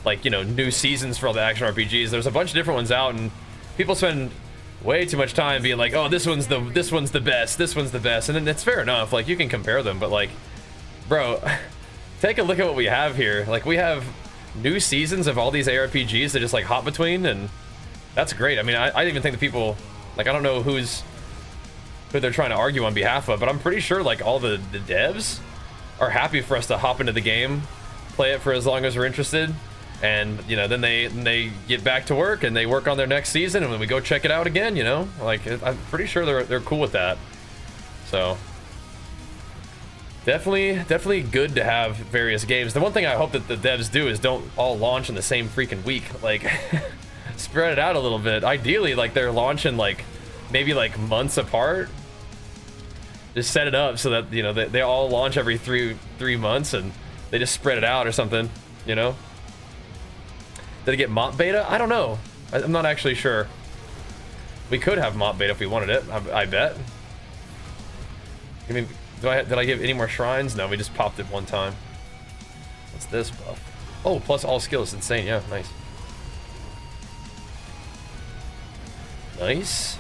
new seasons for all the action RPGs. There's a bunch of different ones out, and people spend way too much time being like, oh, this one's the best, this one's the best, and then it's fair enough. Like, you can compare them, but like, bro, take a look at what we have here. Like, we have new seasons of all these ARPGs that just like hop between, and that's great. I mean, I even think the people, like, I don't know who they're trying to argue on behalf of, but I'm pretty sure like all the devs are happy for us to hop into the game, play it for as long as we're interested, and then they get back to work and they work on their next season, and when we go check it out again, like I'm pretty sure they're cool with that. So definitely good to have various games. The one thing I hope that the devs do is don't all launch in the same freaking week. Like, spread it out a little bit. Ideally, like, they're launching like maybe like months apart. Just set it up so that they all launch every three months, and they just spread it out or something. Did it get MOP beta? I don't know. I'm not actually sure. We could have MOP beta if we wanted it. I bet. I mean, did I give any more shrines? No, we just popped it one time. What's this buff? Oh, plus all skills. Insane. Yeah, nice. Nice.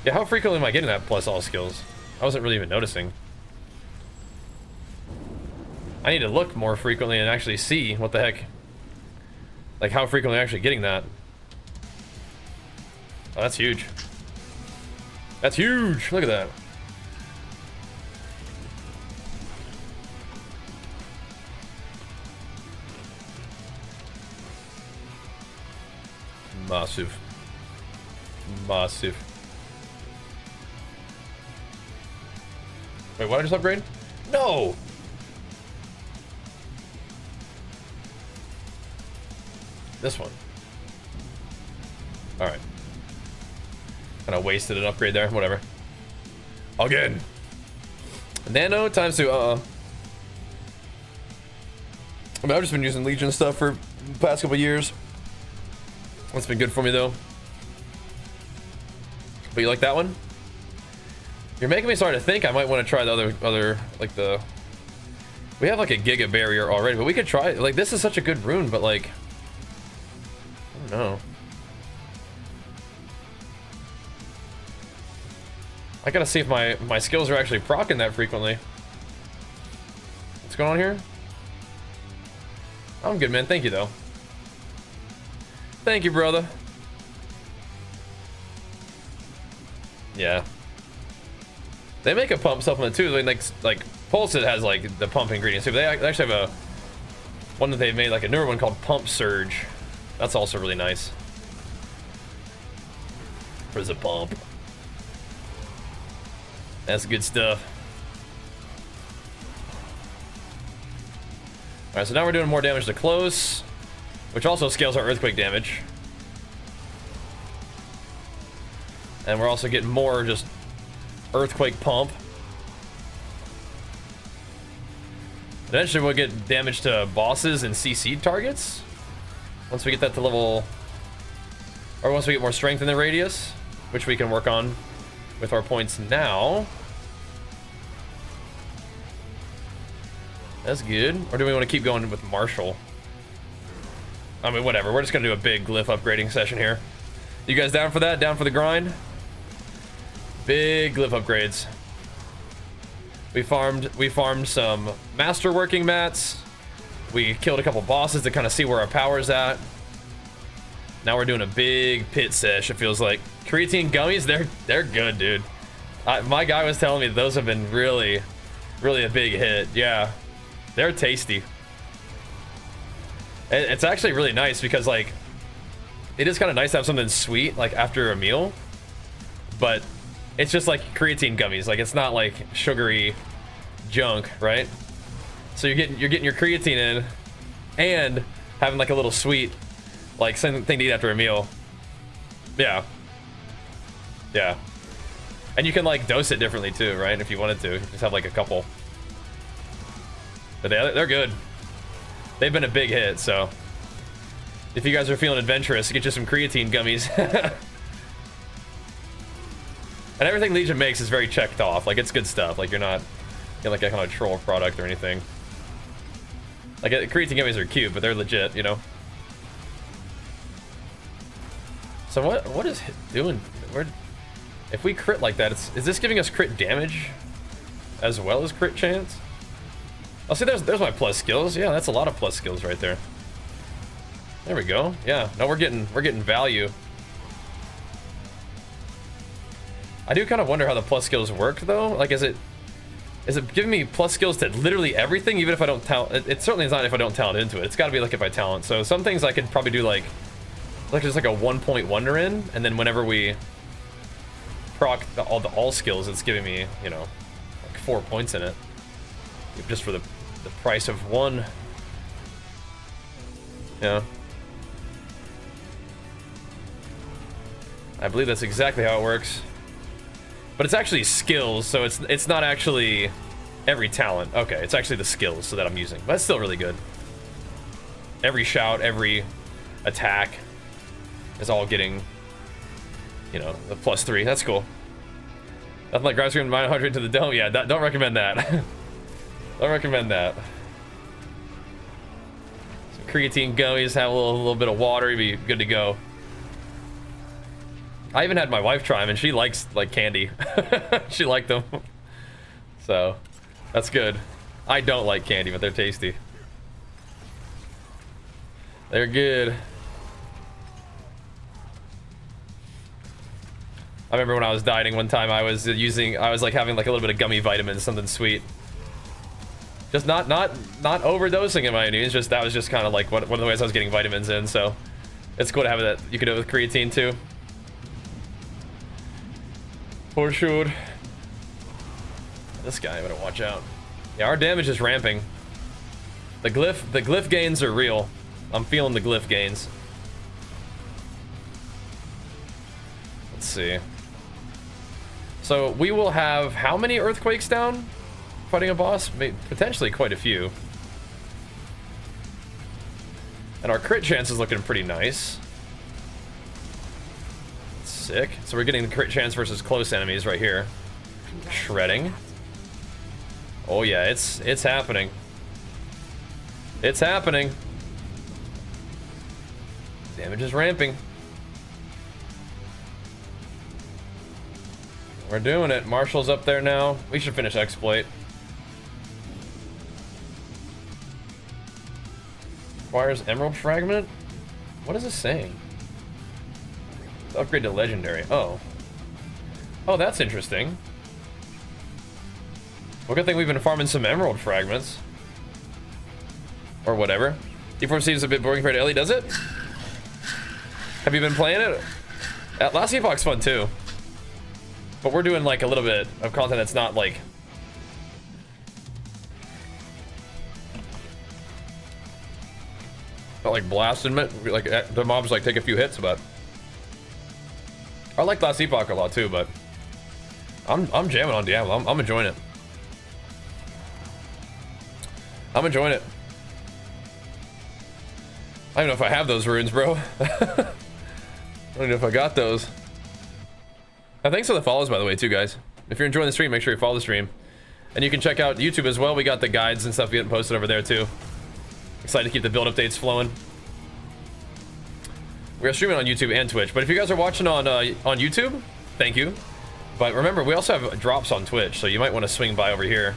Yeah, how frequently am I getting that plus all skills? I wasn't really even noticing. I need to look more frequently and actually see what the heck. Like how frequently I'm actually getting that. Oh, that's huge. That's huge. Look at that. Massive. Massive. Wait, what did I just upgrade? No! This one. Alright. Kind of wasted an upgrade there. Whatever. Again. Nano times 2. I mean, I've just been using Legion stuff for the past couple years. That's been good for me though. But you like that one? You're making me start to think I might want to try the other like the. We have like a Giga barrier already, but we could try. Like this is such a good rune, but like. I don't know. I gotta see if my skills are actually proccing that frequently. What's going on here? I'm good, man. Thank you, though. Thank you, brother. Yeah. They make a pump supplement too. Like Pulse it has like the pump ingredients too. But they actually have a one that they made, like a newer one called Pump Surge. That's also really nice. For the pump. That's good stuff. Alright, so now we're doing more damage to close, which also scales our earthquake damage. And we're also getting more just earthquake pump. Eventually we'll get damage to bosses and CC targets. Once we get that to level, or once we get more strength in the radius, which we can work on with our points now. That's good. Or do we want to keep going with Marshall? I mean, whatever. We're just going to do a big glyph upgrading session here. You guys down for that? Down for the grind? Big glyph upgrades. We farmed some Masterworking mats. We killed a couple bosses to kind of see where our power's at. Now we're doing a big pit sesh, it feels like. Creatine gummies, they're good, dude. My guy was telling me those have been really, really a big hit. Yeah, they're tasty. And it's actually really nice because, like, it is kind of nice to have something sweet, like, after a meal. But it's just like creatine gummies. Like, it's not like sugary junk, right? So you're getting your creatine in and having like a little sweet, like, something to eat after a meal. Yeah. Yeah. And you can like dose it differently too, right? If you wanted to, just have like a couple. But they're good. They've been a big hit, so if you guys are feeling adventurous, get you some creatine gummies. And everything Legion makes is very checked off. Like, it's good stuff. Like, you're not getting like a kind of troll product or anything. Like, creatine gummies are cute, but they're legit, you know? So what is it doing? If we crit like that, is this giving us crit damage as well as crit chance? Oh, see, there's my plus skills. Yeah, that's a lot of plus skills right there. There we go. Yeah, no, we're getting value. I do kind of wonder how the plus skills work though. Like, is it giving me plus skills to literally everything, even if I don't talent? It certainly is not if I don't talent into it. It's got to be like if I talent. So some things I could probably do like just like a 1-point wonder in, and then whenever we proc all skills, it's giving me, you know, like 4 points in it, just for the price of one. Yeah. I believe that's exactly how it works. But it's actually skills, so it's not actually every talent. Okay, it's actually the skills so that I'm using. But it's still really good. Every shout, every attack is all getting, you know, the +3. That's cool. Nothing like grab screen -100 to the dome. Yeah, don't recommend that. Don't recommend that. Some creatine gummies, have a little bit of water, you'd be good to go. I even had my wife try them, and she likes like candy. She liked them, so that's good. I don't like candy, but they're tasty. They're good. I remember when I was dieting one time, I was like having like a little bit of gummy vitamins, something sweet. Just not overdosing in my news. Just that was just kind of like one of the ways I was getting vitamins in. So it's cool to have that. You can do it with creatine too. For sure. This guy, I better watch out. Yeah, our damage is ramping. The glyph gains are real. I'm feeling the glyph gains. Let's see. So we will have how many earthquakes down? Fighting a boss? Potentially quite a few. And our crit chance is looking pretty nice. Sick. So we're getting the crit chance versus close enemies right here. Shredding. Oh yeah, it's happening. It's happening. Damage is ramping. We're doing it. Marshall's up there now. We should finish exploit. Requires emerald fragment? What is this saying? Upgrade to legendary. Oh. Oh, that's interesting. Well, good thing we've been farming some emerald fragments. Or whatever. D4 seems a bit boring for Ellie, does it? Have you been playing it? Last Epoch's fun too. But we're doing like a little bit of content that's not like... Not like blasting it. Like the mobs like take a few hits, but... I like Last Epoch a lot too, but... I'm jamming on Diablo. I'm enjoying it. I'm enjoying it. I don't know if I have those runes, bro. I don't know if I got those. Thanks for the follows, by the way, too, guys. If you're enjoying the stream, make sure you follow the stream. And you can check out YouTube as well. We got the guides and stuff getting posted over there, too. Excited to keep the build updates flowing. We're streaming on YouTube and Twitch. But if you guys are watching on YouTube, thank you. But remember, we also have drops on Twitch, so you might want to swing by over here.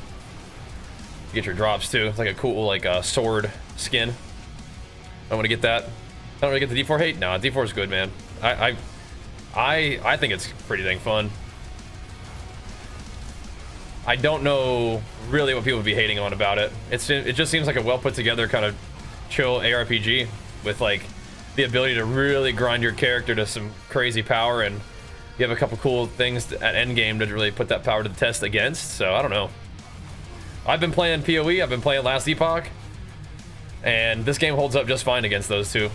Get your drops, too. It's like a cool, like, sword skin. I want to get that. I don't really get the D4 hate. No, D4 is good, man. I think it's pretty dang fun. I don't know really what people would be hating on about it. It just seems like a well put together kind of chill ARPG with like the ability to really grind your character to some crazy power, and you have a couple cool things at endgame to really put that power to the test against. So I don't know. I've been playing PoE. I've been playing Last Epoch. And this game holds up just fine against those two.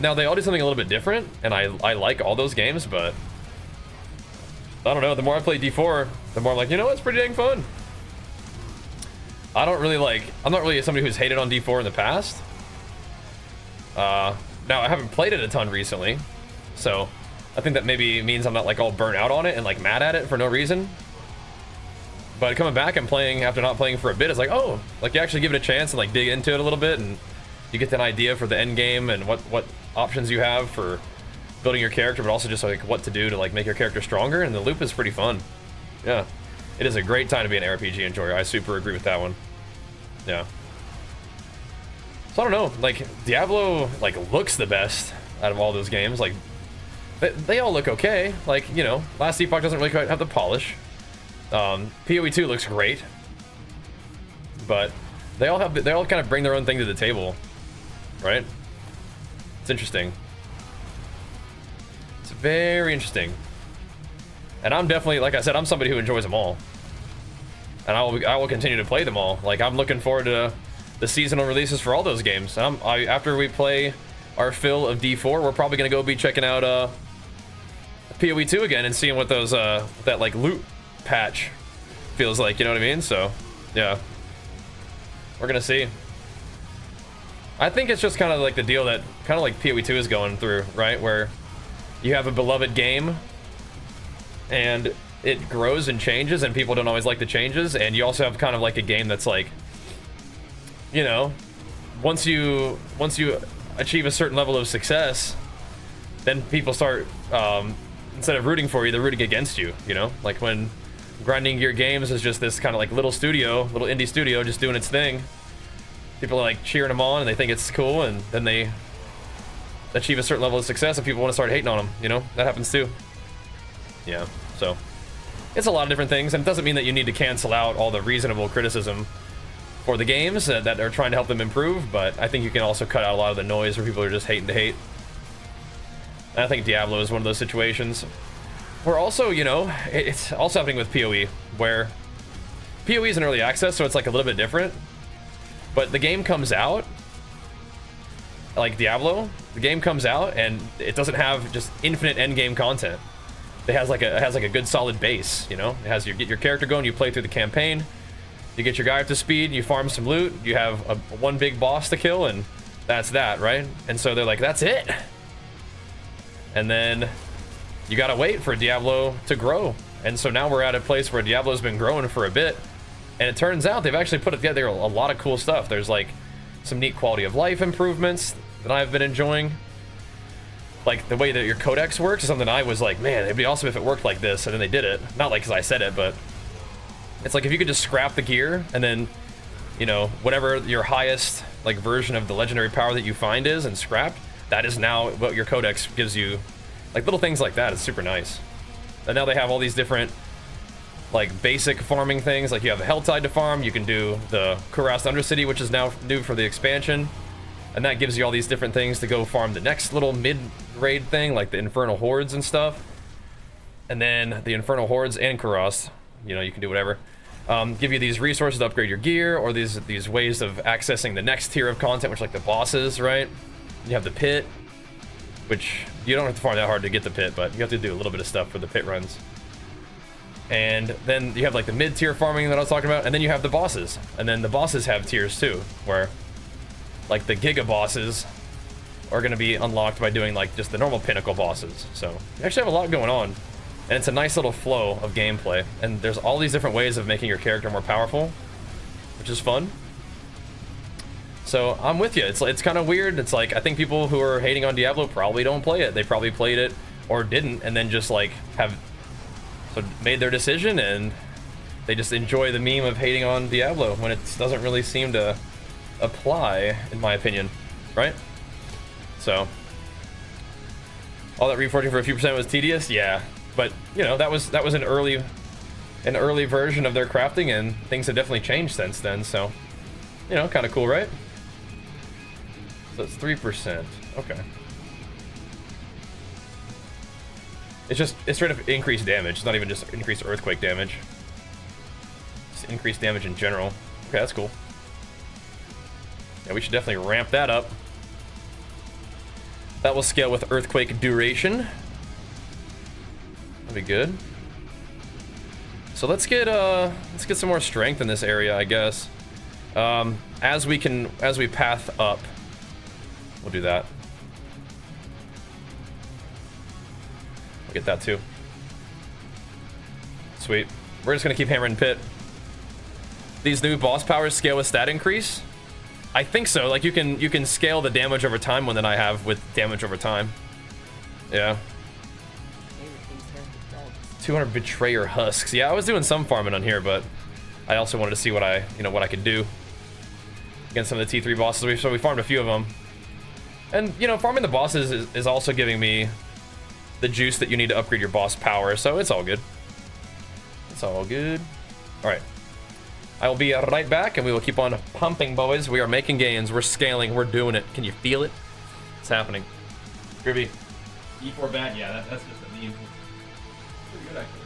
Now they all do something a little bit different, and I like all those games, but I don't know. The more I play D4, the more I'm like, you know, it's pretty dang fun. I'm not really somebody who's hated on D4 in the past. Now I haven't played it a ton recently, so I think that maybe means I'm not like all burnt out on it and like mad at it for no reason. But coming back and playing after not playing for a bit is like, oh, like you actually give it a chance and like dig into it a little bit, and you get an idea for the end game and what options you have for building your character, but also just like what to do to like make your character stronger. And the loop is pretty fun. Yeah, it is a great time to be an RPG enjoyer. I super agree with that one. Yeah. So I don't know, like Diablo like looks the best out of all those games. Like they all look okay. Like, you know, Last Epoch doesn't really quite have the polish. PoE 2 looks great, but they all kind of bring their own thing to the table, right? It's interesting. It's very interesting. And I'm definitely, like I said, I'm somebody who enjoys them all, and I will continue to play them all. Like, I'm looking forward to the seasonal releases for all those games. After we play our fill of D4, we're probably gonna go be checking out PoE 2 again and seeing what those that like loot patch feels like, you know what I mean? So yeah, we're gonna see. I think it's just kind of like the deal that kind of like PoE 2 is going through, right? Where you have a beloved game and it grows and changes, and people don't always like the changes, and you also have kind of like a game that's like, you know, once you achieve a certain level of success, then people start, instead of rooting for you, they're rooting against you, you know? Like when Grinding Gear Games is just this kind of like little indie studio just doing its thing. People are like cheering them on and they think it's cool, and then they achieve a certain level of success and people want to start hating on them, you know? That happens too. Yeah, so it's a lot of different things, and it doesn't mean that you need to cancel out all the reasonable criticism for the games that are trying to help them improve, but I think you can also cut out a lot of the noise where people are just hating to hate. And I think Diablo is one of those situations. We're also, you know, it's also happening with PoE, where PoE is in early access, so it's like a little bit different. But the game comes out, like Diablo, the game comes out and it doesn't have just infinite endgame content. It has like a good solid base, you know? It has get your character going, you play through the campaign, you get your guy up to speed, you farm some loot, you have one big boss to kill, and that's that, right? And so they're like, that's it. And then you gotta wait for Diablo to grow. And so now we're at a place where Diablo's been growing for a bit, and it turns out they've actually put together a lot of cool stuff. There's like some neat quality of life improvements that I've been enjoying. Like the way that your codex works is something I was like, man, it'd be awesome if it worked like this, and then they did it. Not like because I said it, but it's like if you could just scrap the gear and then, you know, whatever your highest like version of the legendary power that you find is and scrapped, that is now what your codex gives you. Like little things like that is super nice. And now they have all these different like basic farming things. Like you have the Helltide to farm, you can do the Kurast Undercity, which is now new for the expansion, and that gives you all these different things to go farm the next little mid-raid thing, like the Infernal hordes and stuff. And then the Infernal hordes and Kurast, you know, you can do whatever. Give you these resources to upgrade your gear, or these ways of accessing the next tier of content, which are like the bosses, right? You have the pit, which you don't have to farm that hard to get the pit, but you have to do a little bit of stuff for the pit runs. And then you have like the mid-tier farming that I was talking about, and then you have the bosses. And then the bosses have tiers too, where like the Giga bosses are going to be unlocked by doing like just the normal pinnacle bosses. So you actually have a lot going on, and it's a nice little flow of gameplay. And there's all these different ways of making your character more powerful, which is fun. So I'm with you. It's kind of weird. It's like I think people who are hating on Diablo probably don't play it. They probably played it or didn't, and then just like have made their decision, and they just enjoy the meme of hating on Diablo when it doesn't really seem to apply, in my opinion, right? So all that reforging for a few percent was tedious, yeah, but you know that was an early version of their crafting, and things have definitely changed since then. So you know, kind of cool, right? So it's 3%. Okay. It's straight up increased damage. It's not even just increased earthquake damage. It's increased damage in general. Okay, that's cool. Yeah, we should definitely ramp that up. That will scale with earthquake duration. That'll be good. So let's get some more strength in this area, I guess. As we path up, we'll do that. Get that too. Sweet. We're just gonna keep hammering pit. These new boss powers scale with stat increase? I think so. Like you can scale the damage over time one that I have with damage over time. Yeah. 200 betrayer husks. Yeah, I was doing some farming on here, but I also wanted to see what I could do against some of the T3 bosses. So we farmed a few of them. And you know, farming the bosses is also giving me the juice that you need to upgrade your boss power, so it's all good. It's all good. All right. I will be right back, and we will keep on pumping, boys. We are making gains. We're scaling. We're doing it. Can you feel it? It's happening. Groovy. E4 bad? Yeah, that's just a meme. Pretty good, actually.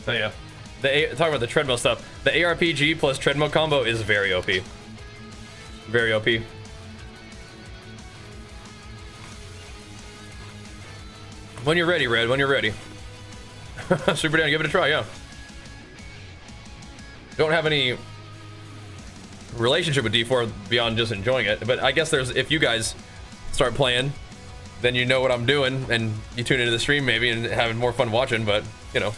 So yeah, talking about the treadmill stuff. The ARPG plus treadmill combo is very OP. Very OP. When you're ready, Red. When you're ready. Super down. Give it a try. Yeah. Don't have any relationship with D4 beyond just enjoying it, but I guess there's, if you guys start playing, then you know what I'm doing, and you tune into the stream maybe and having more fun watching, but you know.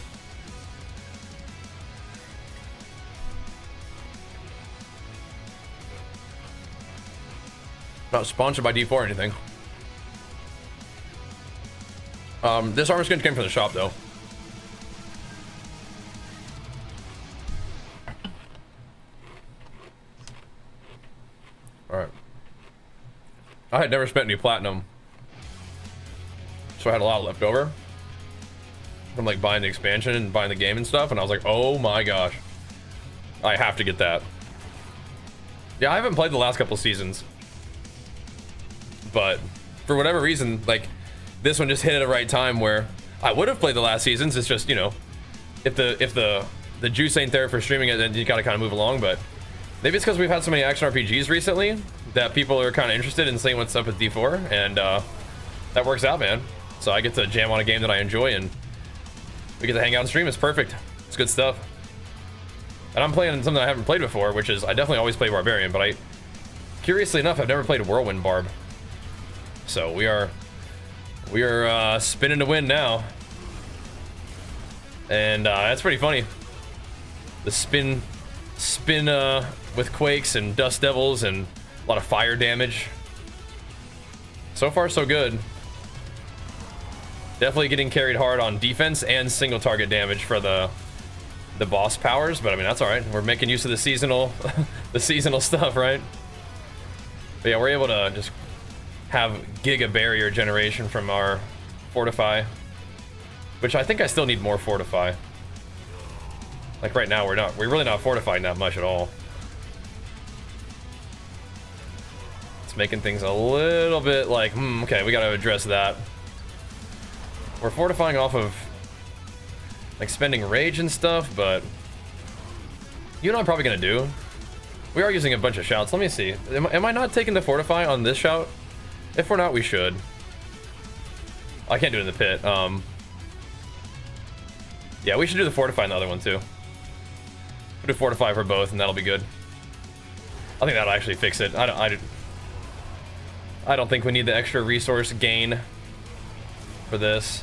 Not sponsored by D4 or anything. This armor skin came from the shop though. Alright. I had never spent any platinum, so I had a lot left over from like buying the expansion and buying the game and stuff, and I was like, oh my gosh, I have to get that. Yeah, I haven't played the last couple seasons, but for whatever reason, like this one just hit at the right time where I would have played the last seasons. It's just, you know, if the juice ain't there for streaming it, then you gotta kind of move along. But maybe it's because we've had so many action RPGs recently that people are kind of interested in seeing what's up with D4, and that works out, man. So I get to jam on a game that I enjoy, and we get to hang out and stream. It's perfect. It's good stuff. And I'm playing something I haven't played before, which is, I definitely always play Barbarian, but curiously enough, I've never played Whirlwind Barb. So we are spinning to win now, and that's pretty funny. The spin with quakes and dust devils and a lot of fire damage. So far so good. Definitely getting carried hard on defense and single target damage for the boss powers, but I mean that's all right. We're making use of the seasonal the seasonal stuff, right? But yeah, we're able to just have giga barrier generation from our fortify, which I think I still need more fortify. Like right now we're really not fortifying that much at all. It's making things a little bit like, okay, we gotta address that. We're fortifying off of like spending rage and stuff, but you know what I'm probably gonna do? We are using a bunch of shouts. Let me see. Am I not taking the fortify on this shout? If we're not, we should. I can't do it in the pit. Yeah, we should do the fortify on the other one too. We'll do fortify for both, and that'll be good. I think that'll actually fix it. I don't think we need the extra resource gain for this.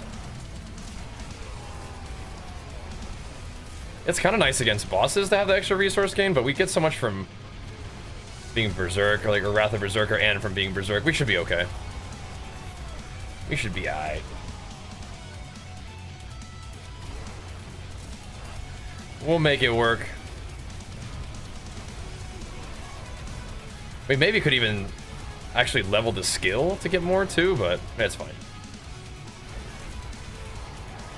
It's kind of nice against bosses to have the extra resource gain, but we get so much from being Berserk, or Wrath of Berserker, and from being Berserk. We should be okay. We should be alright. We'll make it work. We maybe could even actually level the skill to get more too, but that's fine.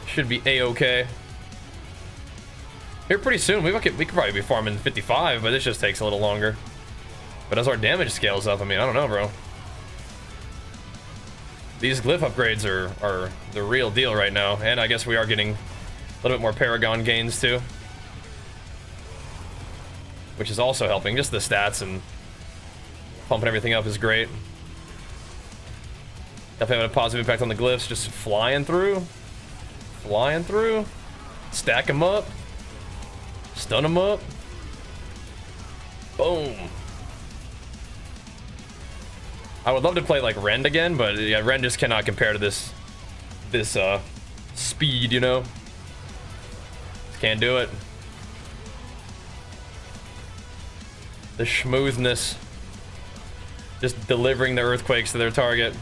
Should be a-okay. Here pretty soon, we could probably be farming 55, but this just takes a little longer. But as our damage scales up, I mean, I don't know, bro. These glyph upgrades are the real deal right now, and I guess we are getting a little bit more Paragon gains too, which is also helping. Just the stats and pumping everything up is great. Definitely having a positive impact on the glyphs, just flying through, stack them up, stun them up, boom. I would love to play like Rend again, but yeah, Rend just cannot compare to this speed, you know? Just can't do it. The smoothness. Just delivering the earthquakes to their target.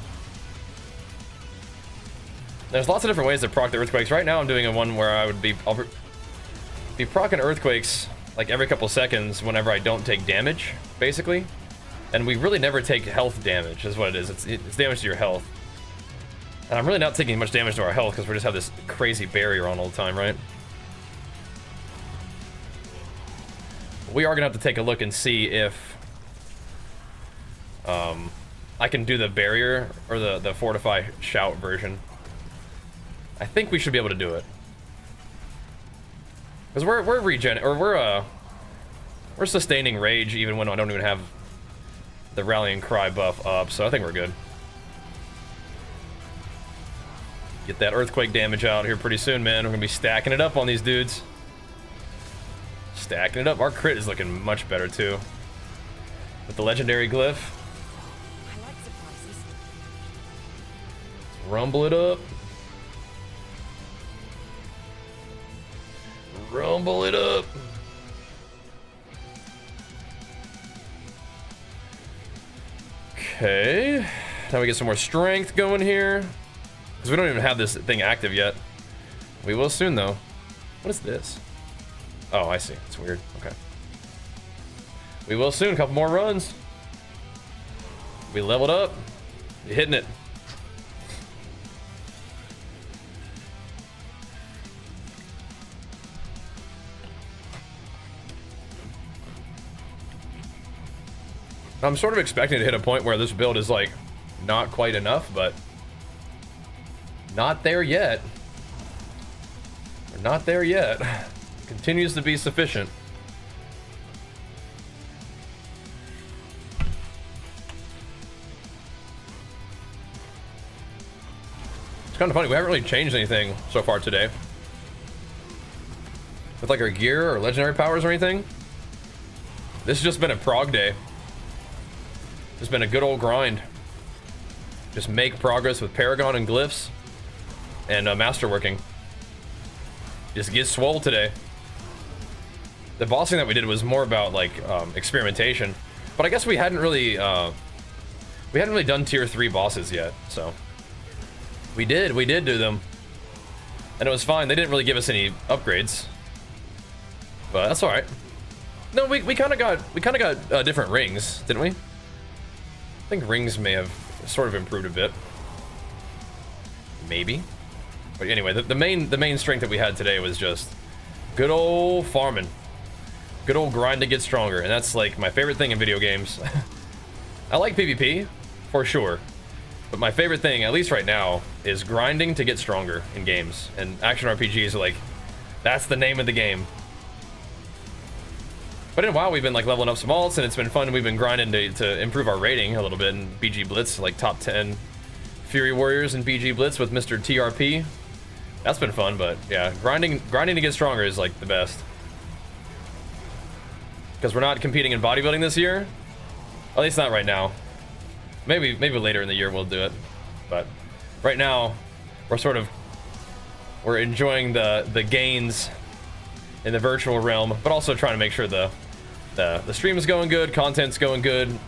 There's lots of different ways to proc the earthquakes. Right now I'm doing a one where I'll be proccing earthquakes like every couple seconds whenever I don't take damage, basically. And we really never take health damage, is what it is. It's damage to your health. And I'm really not taking much damage to our health because we just have this crazy barrier on all the time, right? We are gonna have to take a look and see if I can do the barrier or the fortify shout version. I think we should be able to do it. Because we're sustaining rage even when I don't even have the rallying cry buff up, so I think we're good. Get that earthquake damage out here pretty soon, man. We're gonna be stacking it up on these dudes. Stacking it up. Our crit is looking much better too. With the legendary glyph. I like surprises. Rumble it up. Rumble it up. Okay. Now we get some more strength going here. Because we don't even have this thing active yet. We will soon, though. What is this? Oh, I see. It's weird. Okay. We will soon. A couple more runs. We leveled up. You're hitting it. I'm sort of expecting to hit a point where this build is like not quite enough, but not there yet. We're not there yet. Continues to be sufficient. It's kind of funny, we haven't really changed anything so far today. With like our gear or legendary powers or anything. This has just been a prog day. It's been a good old grind. Just make progress with Paragon and glyphs and Masterworking. Just get swole today. The bossing that we did was more about like experimentation, but I guess we hadn't really done tier 3 bosses yet. So we did do them, and it was fine. They didn't really give us any upgrades, but that's all right. No, we kind of got different rings, didn't we? I think rings may have sort of improved a bit. Maybe. But anyway, the main strength that we had today was just good old farming. Good old grind to get stronger, and that's like my favorite thing in video games. I like PvP, for sure. But my favorite thing, at least right now, is grinding to get stronger in games. And action RPGs are like, that's the name of the game. But in a while, we've been like leveling up some alts, and it's been fun. We've been grinding to improve our rating a little bit in BG Blitz, like top 10 Fury Warriors in BG Blitz with Mr. TRP. That's been fun, but yeah, grinding to get stronger is like the best. Because we're not competing in bodybuilding this year. At least not right now. Maybe later in the year we'll do it. But right now, we're enjoying the gains in the virtual realm, but also trying to make sure the stream is going good, content's going good,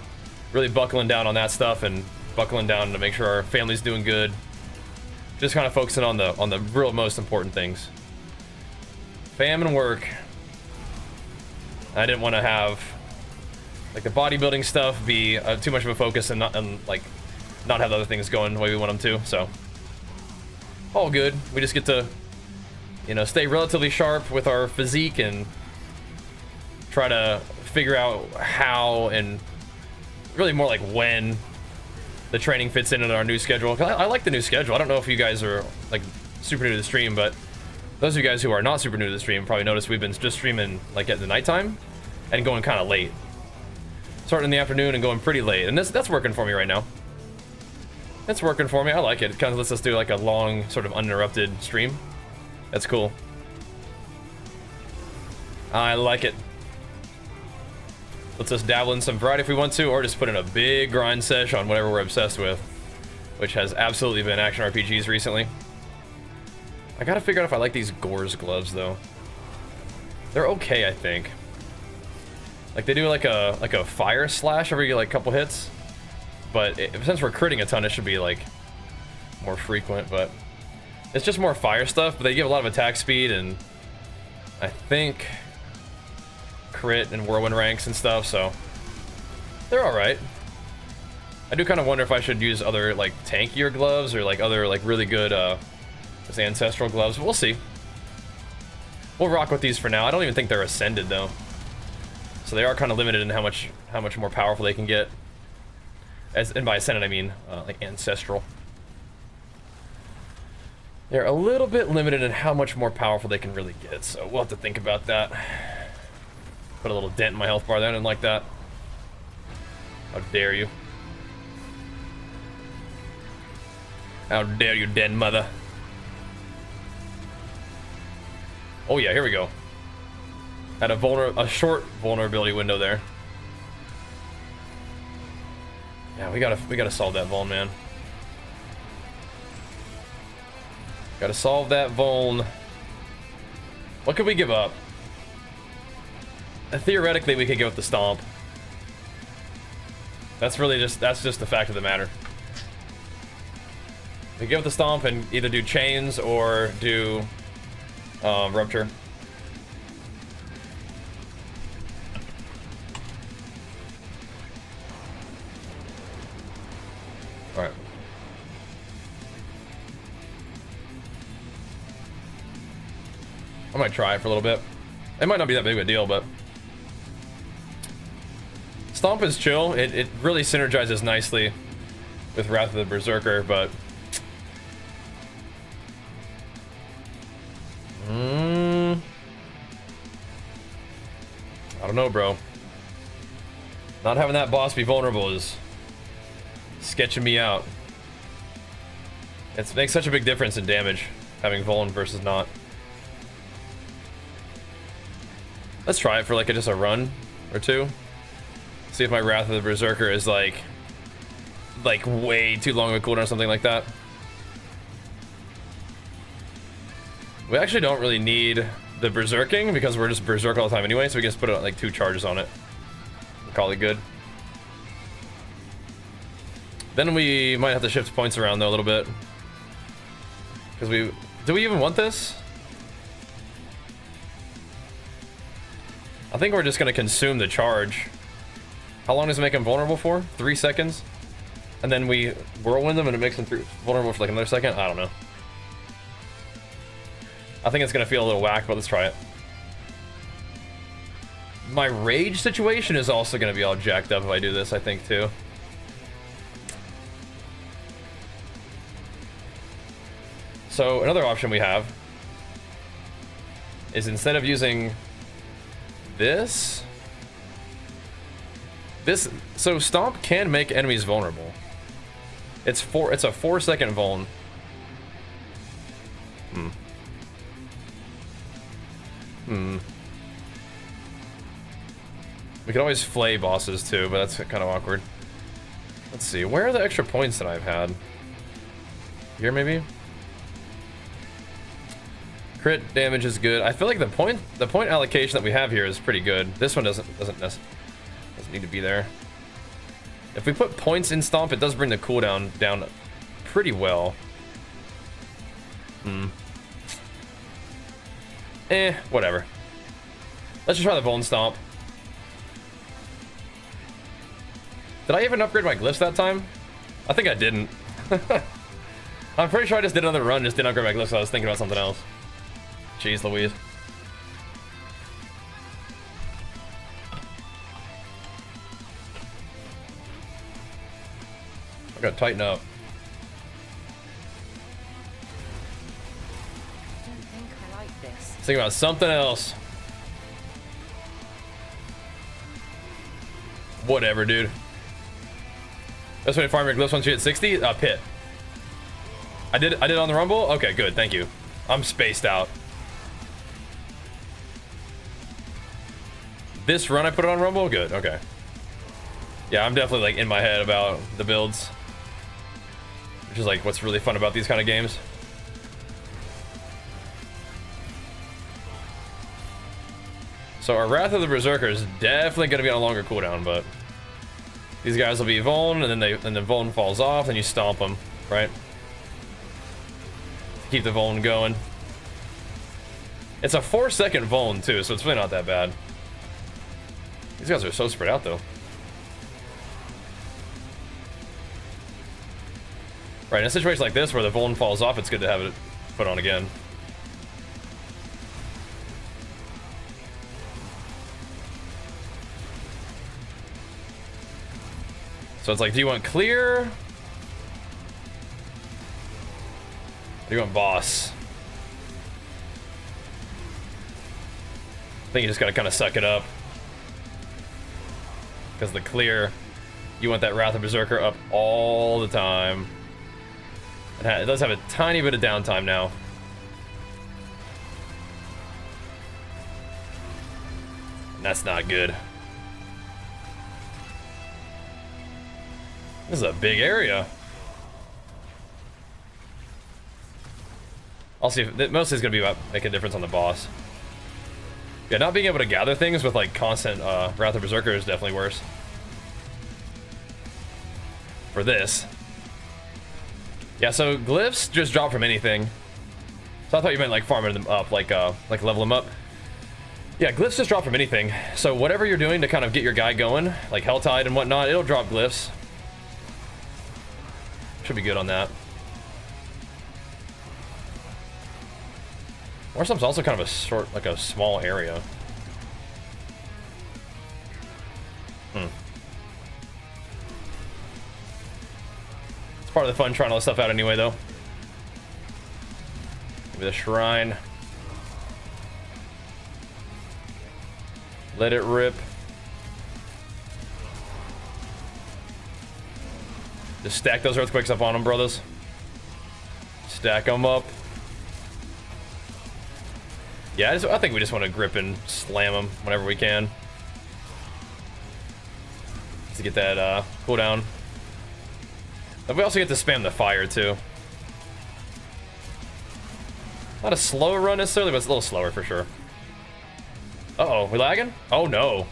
really buckling down on that stuff and buckling down to make sure our family's doing good. Just kind of focusing on the real most important things. Fam and work. I didn't want to have like the bodybuilding stuff be too much of a focus and not have the other things going the way we want them to. So all good. We just get to, you know, stay relatively sharp with our physique and try to figure out how and really more like when the training fits into our new schedule. I like the new schedule. I don't know if you guys are like super new to the stream, but those of you guys who are not super new to the stream probably noticed we've been just streaming like at the nighttime and going kind of late. Starting in the afternoon and going pretty late. And that's working for me right now. That's working for me. I like it. It kind of lets us do like a long sort of uninterrupted stream. That's cool. I like it. Lets us dabble in some variety if we want to, or just put in a big grind sesh on whatever we're obsessed with, which has absolutely been action RPGs recently. I gotta figure out if I like these Gore's gloves though. They're okay, I think. Like they do like a fire slash every like couple hits, but since we're critting a ton, it should be like more frequent. But it's just more fire stuff, but they give a lot of attack speed and I think crit and whirlwind ranks and stuff, so they're all right. I do kind of wonder if I should use other like tankier gloves or like other like really good ancestral gloves. We'll see. We'll rock with these for now. I don't even think they're ascended though, so they are kind of limited in how much more powerful they can get. And by ascended I mean like ancestral. They're a little bit limited in how much more powerful they can really get, so we'll have to think about that. Put a little dent in my health bar there, I didn't like that. How dare you. How dare you, dead mother. Oh yeah, here we go. Had a short vulnerability window there. Yeah, we gotta solve that vuln, man. Gotta solve that vuln. What could we give up? Theoretically, we could give up the stomp. That's just the fact of the matter. We give up the stomp and either do chains or do rupture. All right. I might try it for a little bit. It might not be that big of a deal, but Stomp is chill. It really synergizes nicely with Wrath of the Berserker, but I don't know, bro. Not having that boss be vulnerable is sketching me out. It makes such a big difference in damage, having Vuln versus not. Let's try it for like just a run or two. See if my Wrath of the Berserker is like way too long of a cooldown or something like that. We actually don't really need the Berserking because we're just Berserk all the time anyway, so we can just put like 2 charges on it. Call it good. Then we might have to shift points around though a little bit. Because do we even want this? I think we're just gonna consume the charge. How long does it make him vulnerable for? 3 seconds? And then we whirlwind them and it makes them vulnerable for like another second? I don't know. I think it's gonna feel a little whack, but let's try it. My rage situation is also gonna be all jacked up if I do this, I think, too. So another option we have is instead of using this, so Stomp can make enemies vulnerable. It's a 4-second vuln. We could always flay bosses too, but that's kind of awkward. Let's see, where are the extra points that I've had? Here maybe? Crit damage is good. I feel like the point allocation that we have here is pretty good. This one doesn't need to be there. If we put points in Stomp, it does bring the cooldown down pretty well. Whatever. Let's just try the Vuln Stomp. Did I even upgrade my glyphs that time? I think I didn't. I'm pretty sure I just did another run, just didn't upgrade my glyphs, so I was thinking about something else. Jeez Louise. I gotta tighten up. I don't think I like this. Think about something else. Whatever, dude. That's when you farm your glyphs once you hit 60? Pit. I did it on the Rumble? Okay, good, thank you. I'm spaced out. This run I put it on Rumble? Good, okay. Yeah, I'm definitely like in my head about the builds. Which is like what's really fun about these kind of games. So our Wrath of the Berserker is definitely going to be on a longer cooldown, but these guys will be Vuln, and then Vuln falls off, and you stomp them, right? Keep the Vuln going. It's a 4-second Vuln too, so it's really not that bad. These guys are so spread out though. Right, in a situation like this where the Vuln falls off, it's good to have it put on again. So it's like, do you want clear? Or do You're going boss. I think you just gotta kind of suck it up. Because the clear, you want that Wrath of Berserker up all the time. It does have a tiny bit of downtime now. And that's not good. This is a big area. I'll see if mostly it's gonna be about making a difference on the boss. Yeah, not being able to gather things with like constant Wrath of Berserker is definitely worse. For this. Yeah, so glyphs just drop from anything. So I thought you meant like farming them up, like level them up. Yeah, glyphs just drop from anything. So whatever you're doing to kind of get your guy going, like Helltide and whatnot, it'll drop glyphs. Should be good on that. Warstump's also kind of a short, like a small area. It's part of the fun trying all this stuff out anyway, though. Maybe the shrine. Let it rip. Just stack those earthquakes up on them, brothers. Stack them up. Yeah, I think we just want to grip and slam them whenever we can. Just to get that cooldown. But we also get to spam the fire, too. Not a slow run necessarily, but it's a little slower for sure. Uh-oh, we lagging? Oh, no.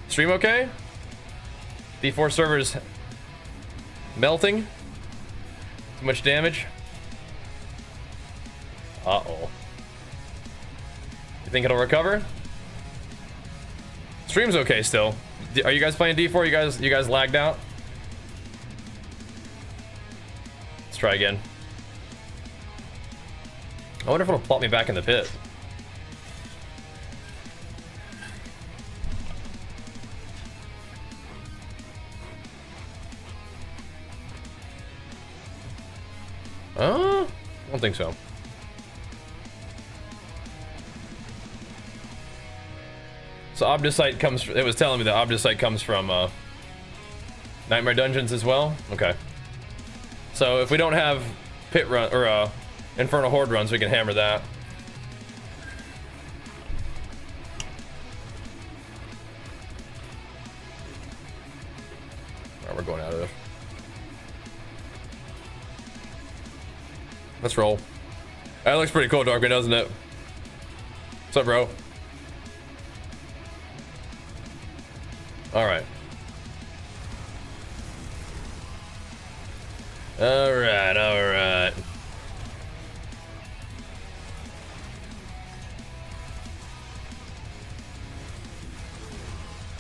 Stream okay? D4 servers melting? Too much damage? Uh-oh. You think it'll recover? Stream's okay still. Are you guys playing D4? You guys lagged out? Let's try again. I wonder if it'll plop me back in the pit. I don't think so. So Obdusite comes, it was telling me that Obdusite comes from Nightmare Dungeons as well. Okay. So if we don't have pit run or Infernal Horde runs, we can hammer that. Alright, we're going out of this. Let's roll. That looks pretty cool, Darkwing, doesn't it? What's up, bro? Alright. Alright, alright.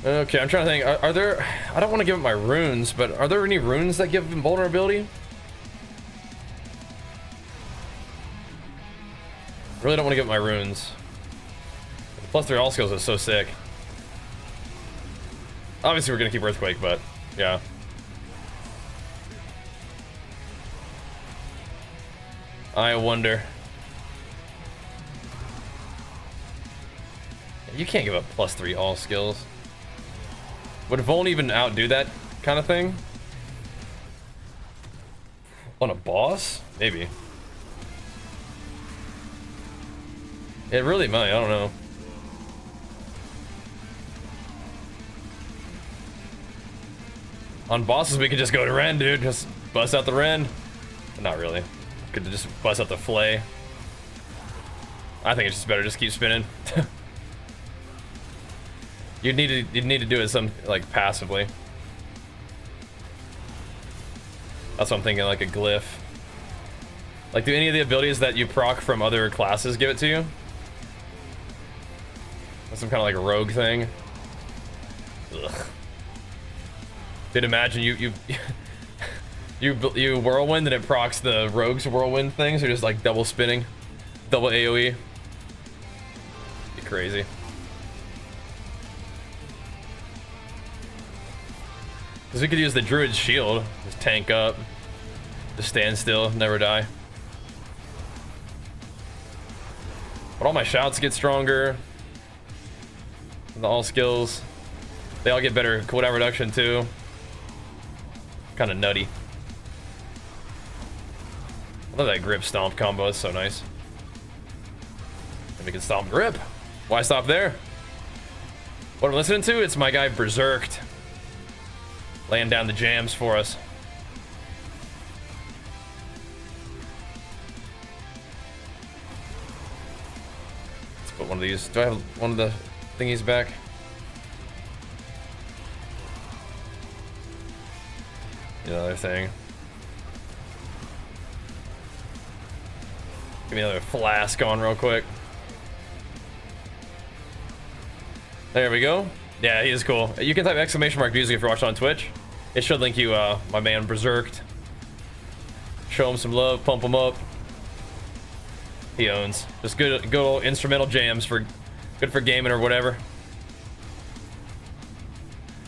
Okay, I'm trying to think. Are there... I don't want to give up my runes, but are there any runes that give invulnerability? Really don't want to give up my runes. +3 all skills is so sick. Obviously we're gonna keep Earthquake, but yeah. I wonder. You can't give up +3 all skills. Would Vuln even outdo that kind of thing? On a boss? Maybe. It really might, I don't know. On bosses, we could just go to Ren, dude. Just bust out the Ren. Not really. Could just bust out the Flay. I think it's just better just keep spinning. You'd need to do it some like passively. That's what I'm thinking, like a glyph. Like, do any of the abilities that you proc from other classes give it to you? That's some kind of like a rogue thing. Ugh. Dude, imagine you whirlwind and it procs the rogue's whirlwind things, or just like double spinning, double AoE. Be crazy. Because we could use the druid's shield, just tank up, just stand still, never die. But all my shouts get stronger. And all skills. They all get better cooldown reduction too. Kind of nutty. I love that grip stomp combo, it's so nice. And we can stomp grip. Why stop there? What I'm listening to, it's my guy Berserked. Laying down the jams for us. Let's put one of these. Do I have one of the thingies back? Another thing. Give me another flask on real quick. There we go. Yeah, he is cool. You can type exclamation mark music if you're watching on Twitch. It should link you, my man Berserked. Show him some love, pump him up. He owns. Just good old instrumental jams for good for gaming or whatever.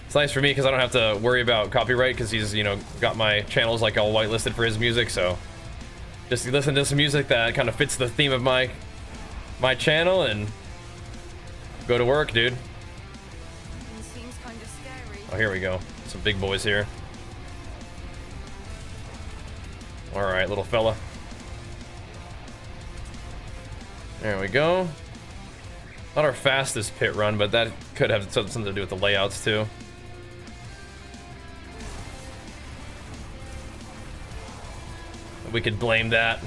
It's nice for me because I don't have to worry about copyright because he's, you know, got my channels like all whitelisted for his music. So just listen to some music that kind of fits the theme of my channel and go to work, dude. Seems kind of scary. Oh, here we go. Some big boys here. All right, little fella. There we go. Not our fastest pit run, but that could have something to do with the layouts too. We could blame that.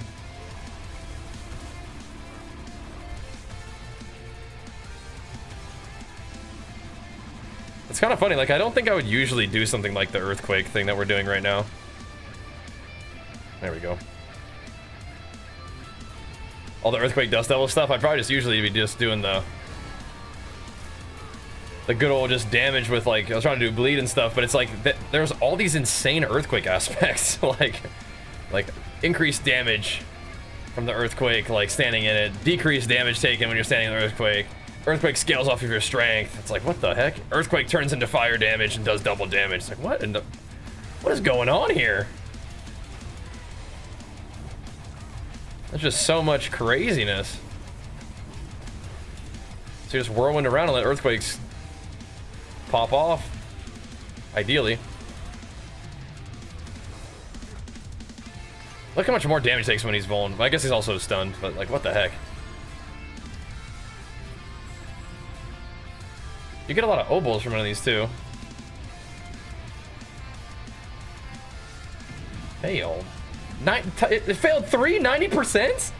It's kind of funny, like I don't think I would usually do something like the earthquake thing that we're doing right now. There we go. All the earthquake dust devil stuff, I'd probably just usually be just doing the good old just damage with, like, I was trying to do bleed and stuff, but it's like there's all these insane earthquake aspects. like increased damage from the earthquake, like standing in it, decreased damage taken when you're standing in the earthquake. Earthquake scales off of your strength. It's like, what the heck? Earthquake turns into fire damage and does double damage. It's like, what in the, what is going on here? There's just so much craziness. So you just whirlwind around and let earthquakes pop off. Ideally. Look how much more damage he takes when he's vulnerable. I guess he's also stunned, but like, what the heck? You get a lot of obols from one of these too. Failed. It failed 90%?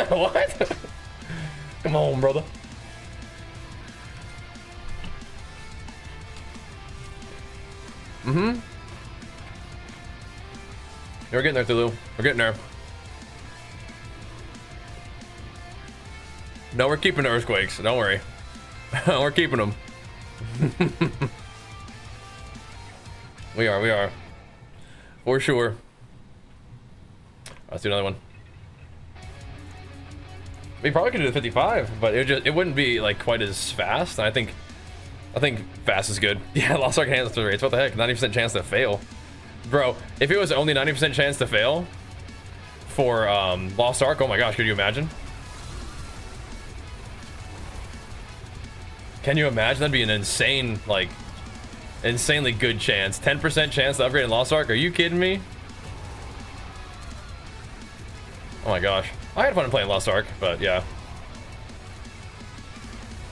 What? Come on, brother. Mm-hmm. We're getting there, Tulu. We're getting there. No, we're keeping the earthquakes. Don't worry. We're keeping them. We are. For sure. Let's do another one. We probably could do the 55, but it wouldn't be like quite as fast. I think fast is good. Yeah, Lost Ark enhanced rates. What the heck? 90% chance to fail. Bro, if it was only 90% chance to fail for Lost Ark, oh my gosh, could you imagine? Can you imagine? That'd be an insane, like, insanely good chance. 10% chance to upgrade in Lost Ark? Are you kidding me? Oh my gosh. I had fun playing Lost Ark, but yeah.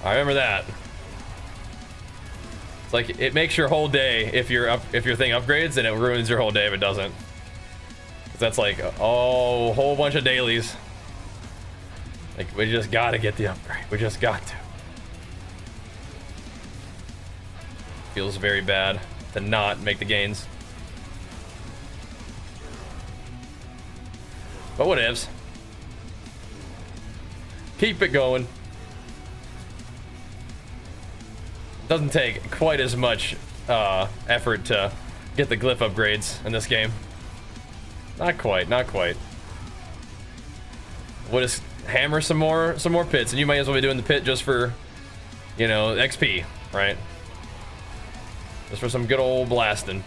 I remember that. It's like, it makes your whole day if your thing upgrades, and it ruins your whole day if it doesn't. 'Cause that's like a whole bunch of dailies. Like, we just gotta get the upgrade. We just got to. Feels very bad to not make the gains. But whatevs. Keep it going. Doesn't take quite as much effort to get the glyph upgrades in this game. Not quite, not quite. We'll just hammer some more pits, and you might as well be doing the pit just for, you know, XP, right? Just for some good old blasting.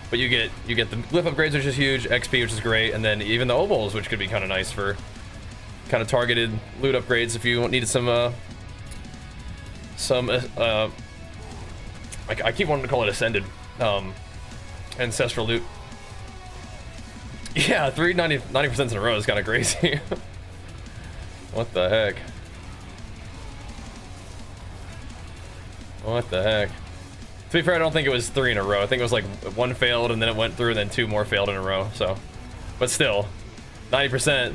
But you get the glyph upgrades, which is huge, XP, which is great, and then even the obols, which could be kind of nice for kind of targeted loot upgrades if you needed some I keep wanting to call it ascended ancestral loot. Yeah, 90% in a row is kind of crazy. What the heck? What the heck? To be fair, I don't think it was 3 in a row. I think it was like 1 failed and then it went through and then 2 more failed in a row. So, but still, 90%,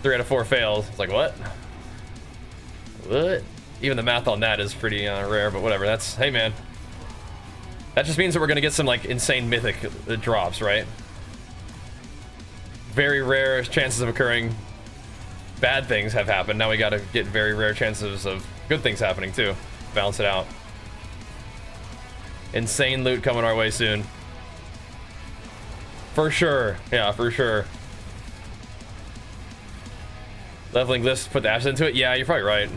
3 out of 4 fails. It's like, what? What? Even the math on that is pretty rare, but whatever. That's, hey man. That just means that we're gonna get some like insane mythic drops, right? Very rare chances of occurring bad things have happened. Now we gotta get very rare chances of good things happening too. Balance it out. Insane loot coming our way soon. For sure. Yeah, for sure. Leveling glyphs, put the ashes into it? Yeah, you're probably right.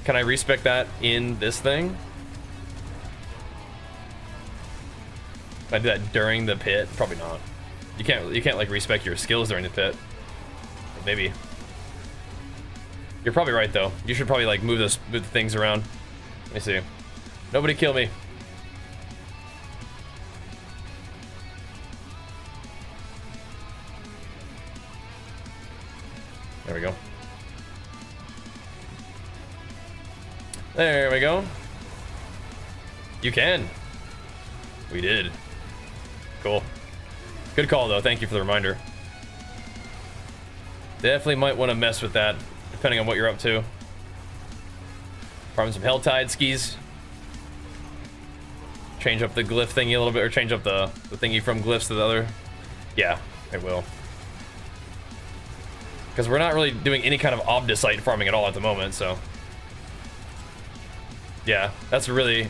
Can I respec that in this thing? Can I do that during the pit? Probably not. You can't like respec your skills during the pit. Maybe. You're probably right though. You should probably like move the things around. Let me see. Nobody kill me. There we go. There we go. You can. We did. Cool. Good call though. Thank you for the reminder. Definitely might want to mess with that depending on what you're up to. Farm some Helltide skis. Change up the glyph thingy a little bit, or change up the thingy from glyphs to the other. Yeah, I will. Because we're not really doing any kind of obdicite farming at all at the moment, so. Yeah, that's a really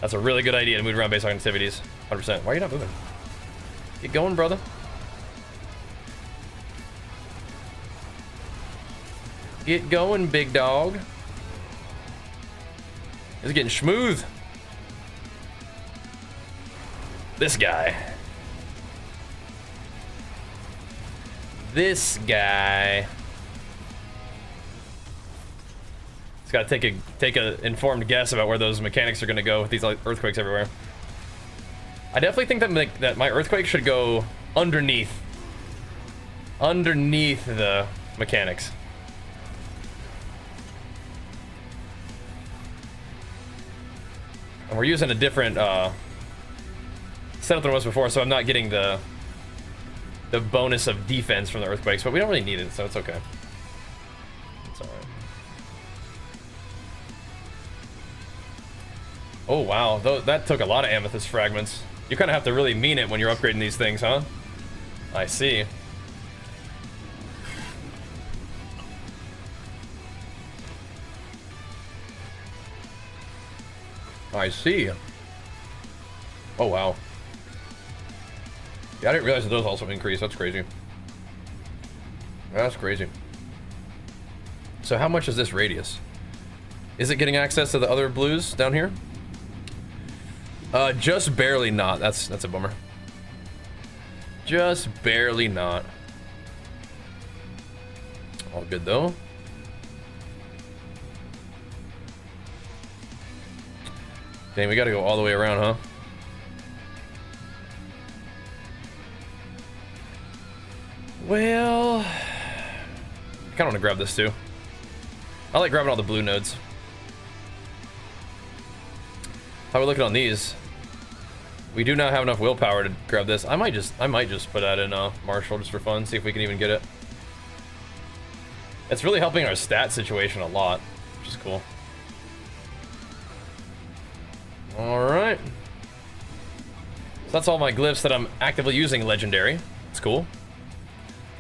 good idea to move around based on activities. 100%. Why are you not moving? Get going, brother. Get going, big dog. It's getting smooth. This guy. This guy. He's got to take a informed guess about where those mechanics are going to go with these like, earthquakes everywhere. I definitely think that my earthquake should go underneath the mechanics. And we're using a different setup than it was before, so I'm not getting the bonus of defense from the earthquakes, but we don't really need it, so it's okay. It's alright. Oh wow, that took a lot of amethyst fragments. You kind of have to really mean it when you're upgrading these things, huh? I see. I see. Oh wow. Yeah, I didn't realize that those also increase. That's crazy. That's crazy. So how much is this radius? Is it getting access to the other blues down here? Just barely not. That's a bummer. Just barely not. All good though. Dang, we gotta go all the way around, huh? Well, I kinda wanna grab this too. I like grabbing all the blue nodes. How are we looking on these? We do not have enough willpower to grab this. I might just put that in Marshall just for fun, see if we can even get it. It's really helping our stat situation a lot, which is cool. Alright. So that's all my glyphs that I'm actively using legendary. It's cool.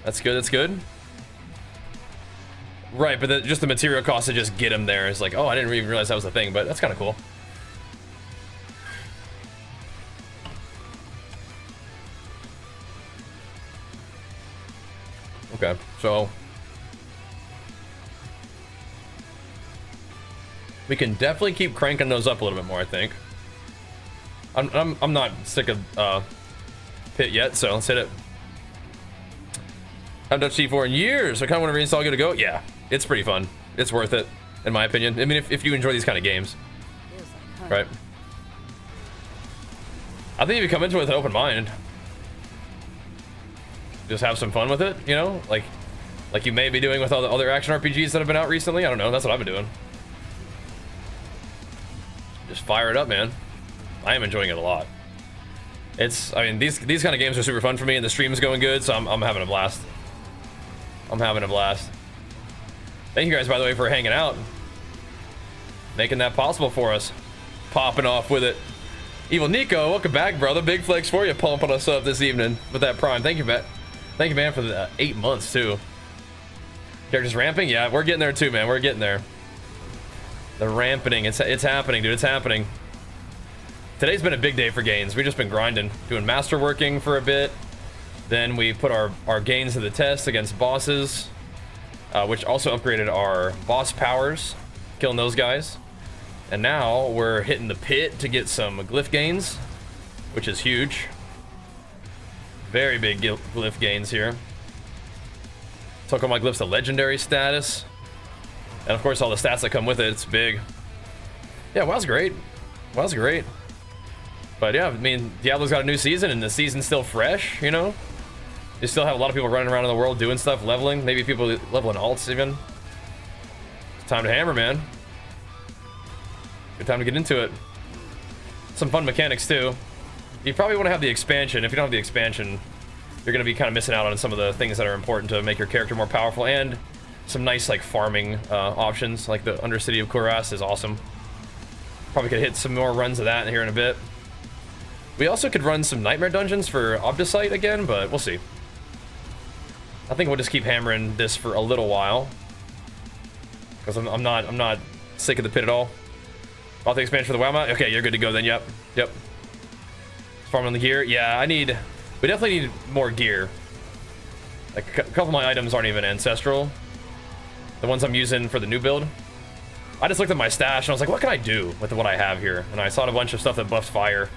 That's good, that's good. Right, but just the material cost to just get them there is like, oh, I didn't even realize that was a thing, but that's kind of cool. Okay, so we can definitely keep cranking those up a little bit more, I think. I'm not sick of pit yet, so let's hit it. I've done T4 in years. I kind of want to reinstall Give It a Go. Yeah, it's pretty fun. It's worth it, in my opinion. I mean, if you enjoy these kind of games, right? I think if you come into it with an open mind, just have some fun with it, you know, like you may be doing with all the other action RPGs that have been out recently. I don't know. That's what I've been doing. Just fire it up, man. I am enjoying it a lot. I mean, these kind of games are super fun for me, and the stream's going good, so I'm having a blast. I'm having a blast. Thank you guys, by the way, for hanging out, making that possible for us, popping off with it. Evil Nico, welcome back, brother. Big flex for you, pumping us up this evening with that Prime. Thank you, man, for the 8 months too. Characters ramping, yeah, we're getting there too, man. We're getting there. The ramping, it's happening, dude. It's happening. Today's been a big day for gains. We've just been grinding, doing masterworking for a bit. Then we put our gains to the test against bosses, which also upgraded our boss powers, killing those guys. And now we're hitting the pit to get some glyph gains, which is huge. Very big glyph gains here. Took all my glyphs to legendary status. And of course all the stats that come with it, it's big. Yeah, WoW's great. WoW's great. But yeah, I mean, Diablo's got a new season and the season's still fresh, you know? You still have a lot of people running around in the world doing stuff, leveling. Maybe people leveling alts even. It's time to hammer, man. Good time to get into it. Some fun mechanics too. You probably want to have the expansion. If you don't have the expansion, you're going to be kind of missing out on some of the things that are important to make your character more powerful, and some nice like farming options, like the Undercity of Kuras is awesome. Probably could hit some more runs of that here in a bit. We also could run some nightmare dungeons for Obdicite again, but we'll see. I think we'll just keep hammering this for a little while, because I'm not sick of the pit at all. Bought the expansion for the WoW mod? Okay, you're good to go then. Yep. Farming the gear. Yeah, we definitely need more gear. Like a couple of my items aren't even ancestral. The ones I'm using for the new build. I just looked at my stash and I was like, what can I do with what I have here? And I saw a bunch of stuff that buffs fire.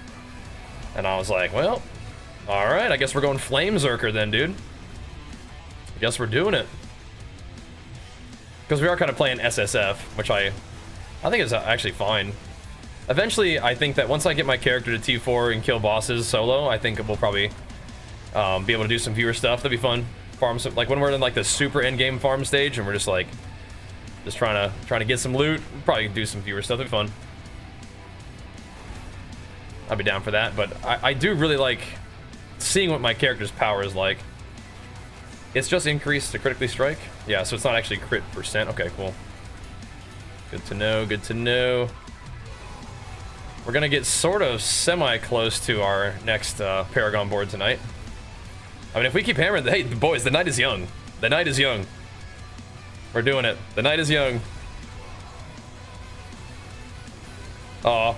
And I was like, well, alright, I guess we're going Flamezerker then, dude. I guess we're doing it. Because we are kind of playing SSF, which I think is actually fine. Eventually, I think that once I get my character to T4 and kill bosses solo, I think we'll probably be able to do some viewer stuff. That'd be fun. Farm some, like when we're in like the super endgame farm stage and we're just like, trying to get some loot. We'll probably do some viewer stuff. That'd be fun. I'd be down for that. But I do really like seeing what my character's power is like. It's just increased to critically strike. Yeah, so it's not actually crit percent. Okay, cool. Good to know, good to know. We're gonna get sort of semi-close to our next Paragon board tonight. I mean, if we keep hammering, hey, boys, the night is young. The night is young. We're doing it. The night is young. Aw.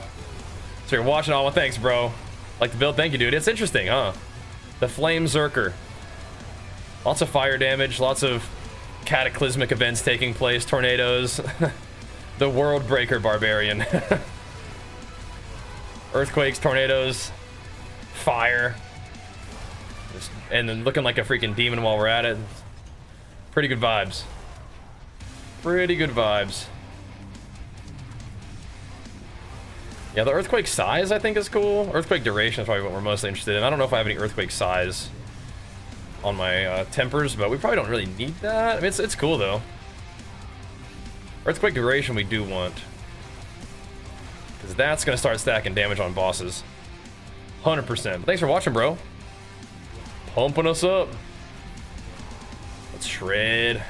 So you're watching all, well, thanks, bro. Like the build, thank you, dude. It's interesting, huh? The Flamezerker. Lots of fire damage, lots of cataclysmic events taking place, tornadoes. The Worldbreaker Barbarian. Earthquakes, tornadoes, fire. And then looking like a freaking demon while we're at it. Pretty good vibes. Pretty good vibes. Yeah, the earthquake size I think is cool. Earthquake duration is probably what we're mostly interested in. I don't know if I have any earthquake size on my tempers, but we probably don't really need that. I mean, it's cool though. Earthquake duration we do want, because that's gonna start stacking damage on bosses. 100%. But thanks for watching, bro. Pumping us up. Let's shred.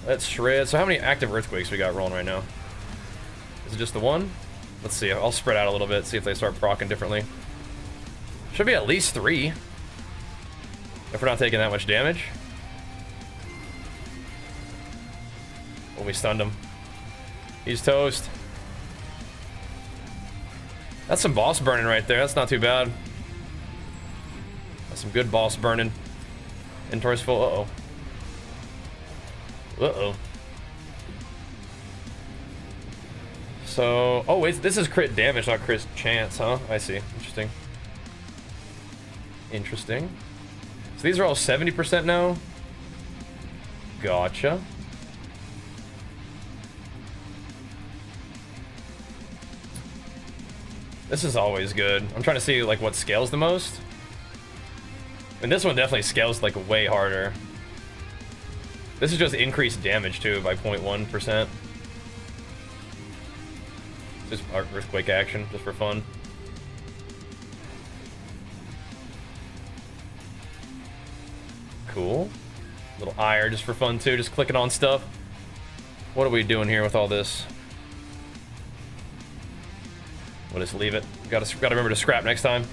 Let's shred. So how many active earthquakes we got rolling right now? Is it just the one? Let's see. I'll spread out a little bit, see if they start proccing differently. Should be at least 3. If we're not taking that much damage. When we stunned him. He's toast. That's some boss burning right there. That's not too bad. That's some good boss burning. Inventory's full. Uh-oh. Uh-oh. So, oh wait, this is crit damage, not crit chance, huh? I see. Interesting. Interesting. So these are all 70% now. Gotcha. This is always good. I'm trying to see like what scales the most. And this one definitely scales like way harder. This is just increased damage too by 0.1%. Just earthquake action, just for fun. Cool. Little ire just for fun too, just clicking on stuff. What are we doing here with all this? We'll just leave it. Gotta remember to scrap next time.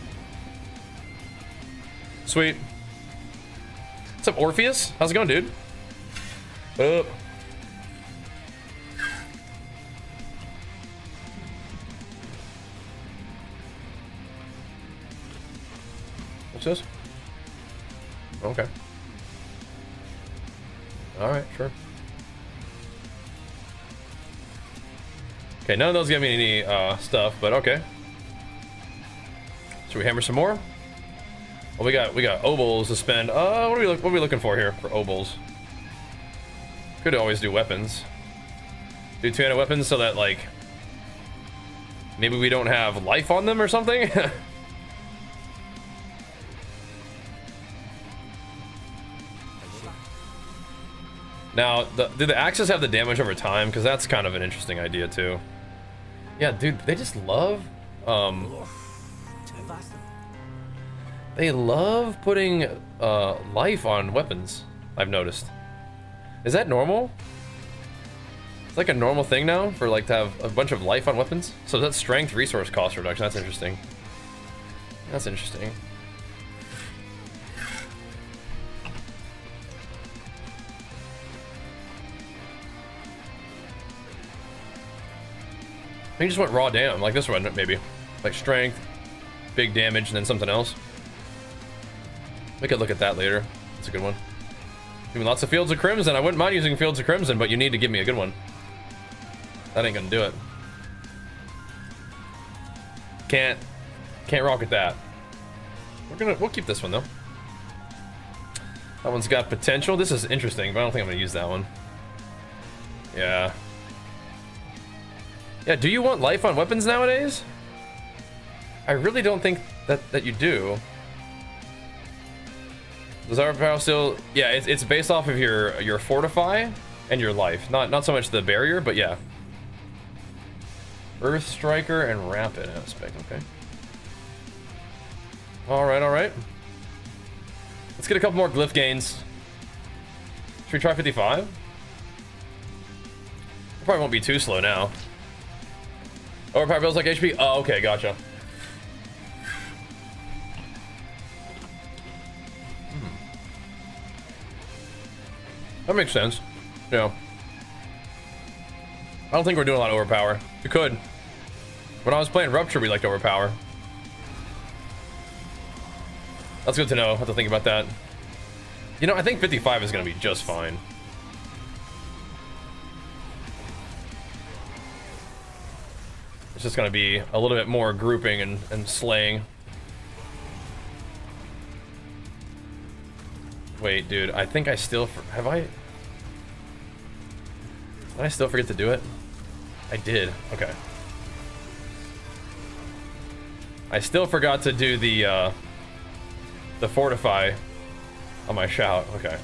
Sweet. What's up, Orpheus? How's it going, dude? What up? What's this? Okay. Alright, sure. Okay, none of those give me any stuff, but okay. Should we hammer some more? Well, we got obols to spend. What are we looking for here for obols? Could always do weapons. Do 200 weapons so that like maybe we don't have life on them or something. Now, do the axes have the damage over time? Because that's kind of an interesting idea too. Yeah, dude, they just love they love putting life on weapons, I've noticed. Is that normal? It's like a normal thing now for like to have a bunch of life on weapons. So that's strength resource cost reduction. That's interesting. That's interesting. I just went raw down, like this one maybe. Like strength, big damage, and then something else. We could look at that later. That's a good one. Even lots of Fields of Crimson. I wouldn't mind using Fields of Crimson, but you need to give me a good one. That ain't gonna do it. Can't rock at that. We'll keep this one though. That one's got potential. This is interesting, but I don't think I'm gonna use that one. Yeah. Yeah, do you want life on weapons nowadays? I really don't think that you do. Does our power still? Yeah, it's based off of your fortify and your life. Not so much the barrier, but yeah. Earth Striker and Rapid aspect. Okay. All right. Let's get a couple more glyph gains. Should we try 55? Probably won't be too slow now. Overpower builds like HP. Oh, okay, gotcha. That makes sense. Yeah. I don't think we're doing a lot of overpower. We could. When I was playing Rupture, we liked overpower. That's good to know. I have to think about that. You know, I think 55 is going to be just fine. It's just going to be a little bit more grouping and slaying. Wait, dude, I think I still... Have I... Did I still forget to do it? I did. Okay. I still forgot to do the fortify on my shout. Okay.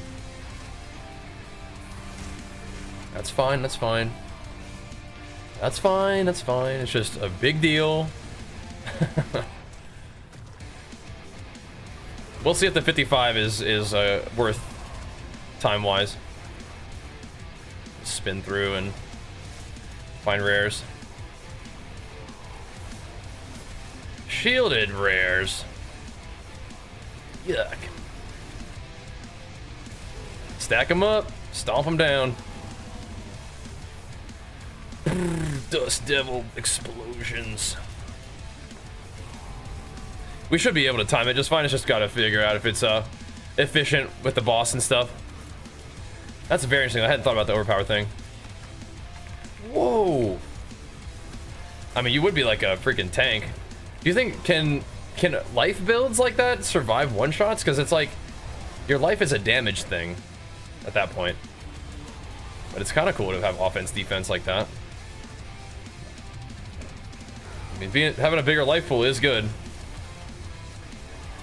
That's fine, that's fine. That's fine, that's fine. It's just a big deal. We'll see if the 55 is worth time-wise. Spin through and find rares. Shielded rares. Yuck. Stack them up, stomp them down. Dust Devil explosions. We should be able to time it just fine. It's just got to figure out if it's efficient with the boss and stuff. That's very interesting. I hadn't thought about the overpower thing. Whoa. I mean, you would be like a freaking tank. Do you think can life builds like that survive one shots? Because it's like Your life is a damage thing at that point. But it's kind of cool to have offense defense like that. I mean, having a bigger life pool is good.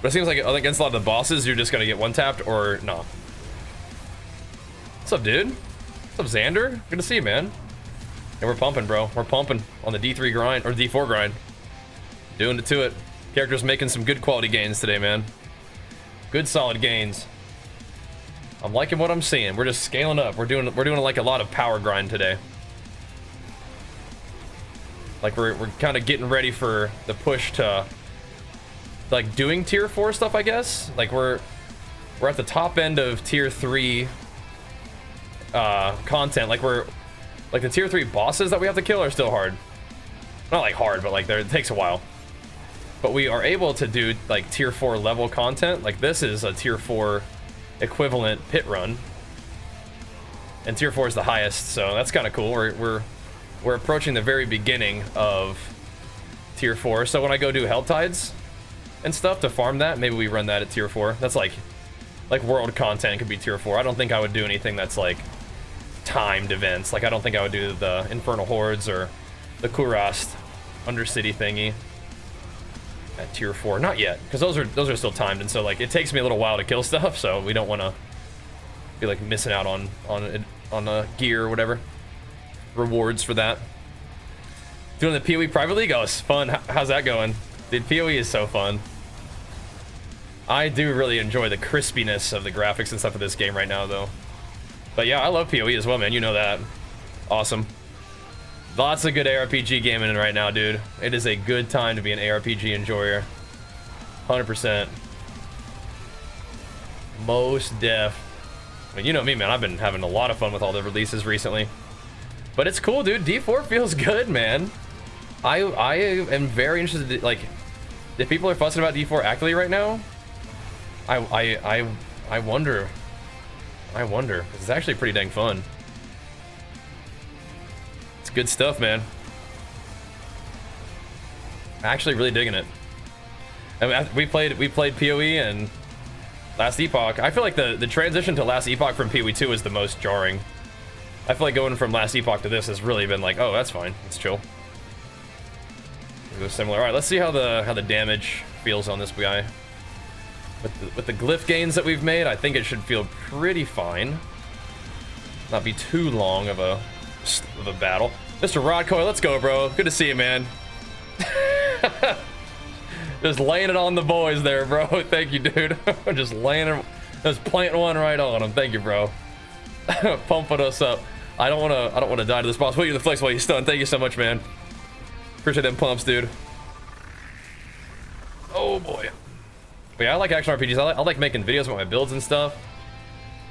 But it seems like against a lot of the bosses, you're just gonna get one tapped or nah. What's up, dude? What's up, Xander? Good to see you, man. And we're pumping, bro. We're pumping on the D3 grind or D4 grind. Doing it to it. Character's making some good quality gains today, man. Good solid gains. I'm liking what I'm seeing. We're just scaling up. We're doing like a lot of power grind today. Like we're kind of getting ready for the push to like doing tier 4 stuff, I guess. Like we're at the top end of tier 3 content. Like the tier 3 bosses that we have to kill are still hard. Not like hard, but like it takes a while. But we are able to do like tier 4 level content. Like this is a tier 4 equivalent pit run, and tier 4 is the highest, so that's kind of cool. We're approaching the very beginning of tier 4, so when I go do Hell Tides and stuff to farm that, maybe we run that at tier 4. That's like world content could be tier 4. I don't think I would do anything that's like timed events. Like I don't think I would do the Infernal Hordes or the Kurast Undercity thingy at tier 4. Not yet, because those are still timed, and so like it takes me a little while to kill stuff, so we don't want to be like missing out on gear or whatever. Rewards for that. Doing the PoE private league, oh, it's fun. How's that going? Dude, PoE is so fun. I do really enjoy the crispiness of the graphics and stuff of this game right now, though. But yeah, I love PoE as well, man. You know that. Awesome. Lots of good ARPG gaming in right now, dude. It is a good time to be an ARPG enjoyer. 100%. Most def. I mean, you know me, man. I've been having a lot of fun with all the releases recently. But it's cool, dude. D4 feels good, man. I am very interested in, like, if people are fussing about D4 actively right now, I wonder. I wonder. It's actually pretty dang fun. Good stuff, man. Actually really digging it. I mean, we played PoE and Last Epoch. I feel like the transition to Last Epoch from PoE 2 is the most jarring. I feel like going from Last Epoch to this has really been like, oh, that's fine. It's chill. It was similar. All right, let's see how the damage feels on this guy. With the glyph gains that we've made, I think it should feel pretty fine. Not be too long of a battle. Mr. Rodcoy, let's go, bro. Good to see you, man. Just laying it on the boys there, bro. Thank you, dude. Just planting one right on them. Thank you, bro. Pumping us up. I don't wanna die to this boss. Put you in the flex while you stun. Thank you so much, man. Appreciate them pumps, dude. Oh boy. But yeah, I like action RPGs. I like making videos about my builds and stuff.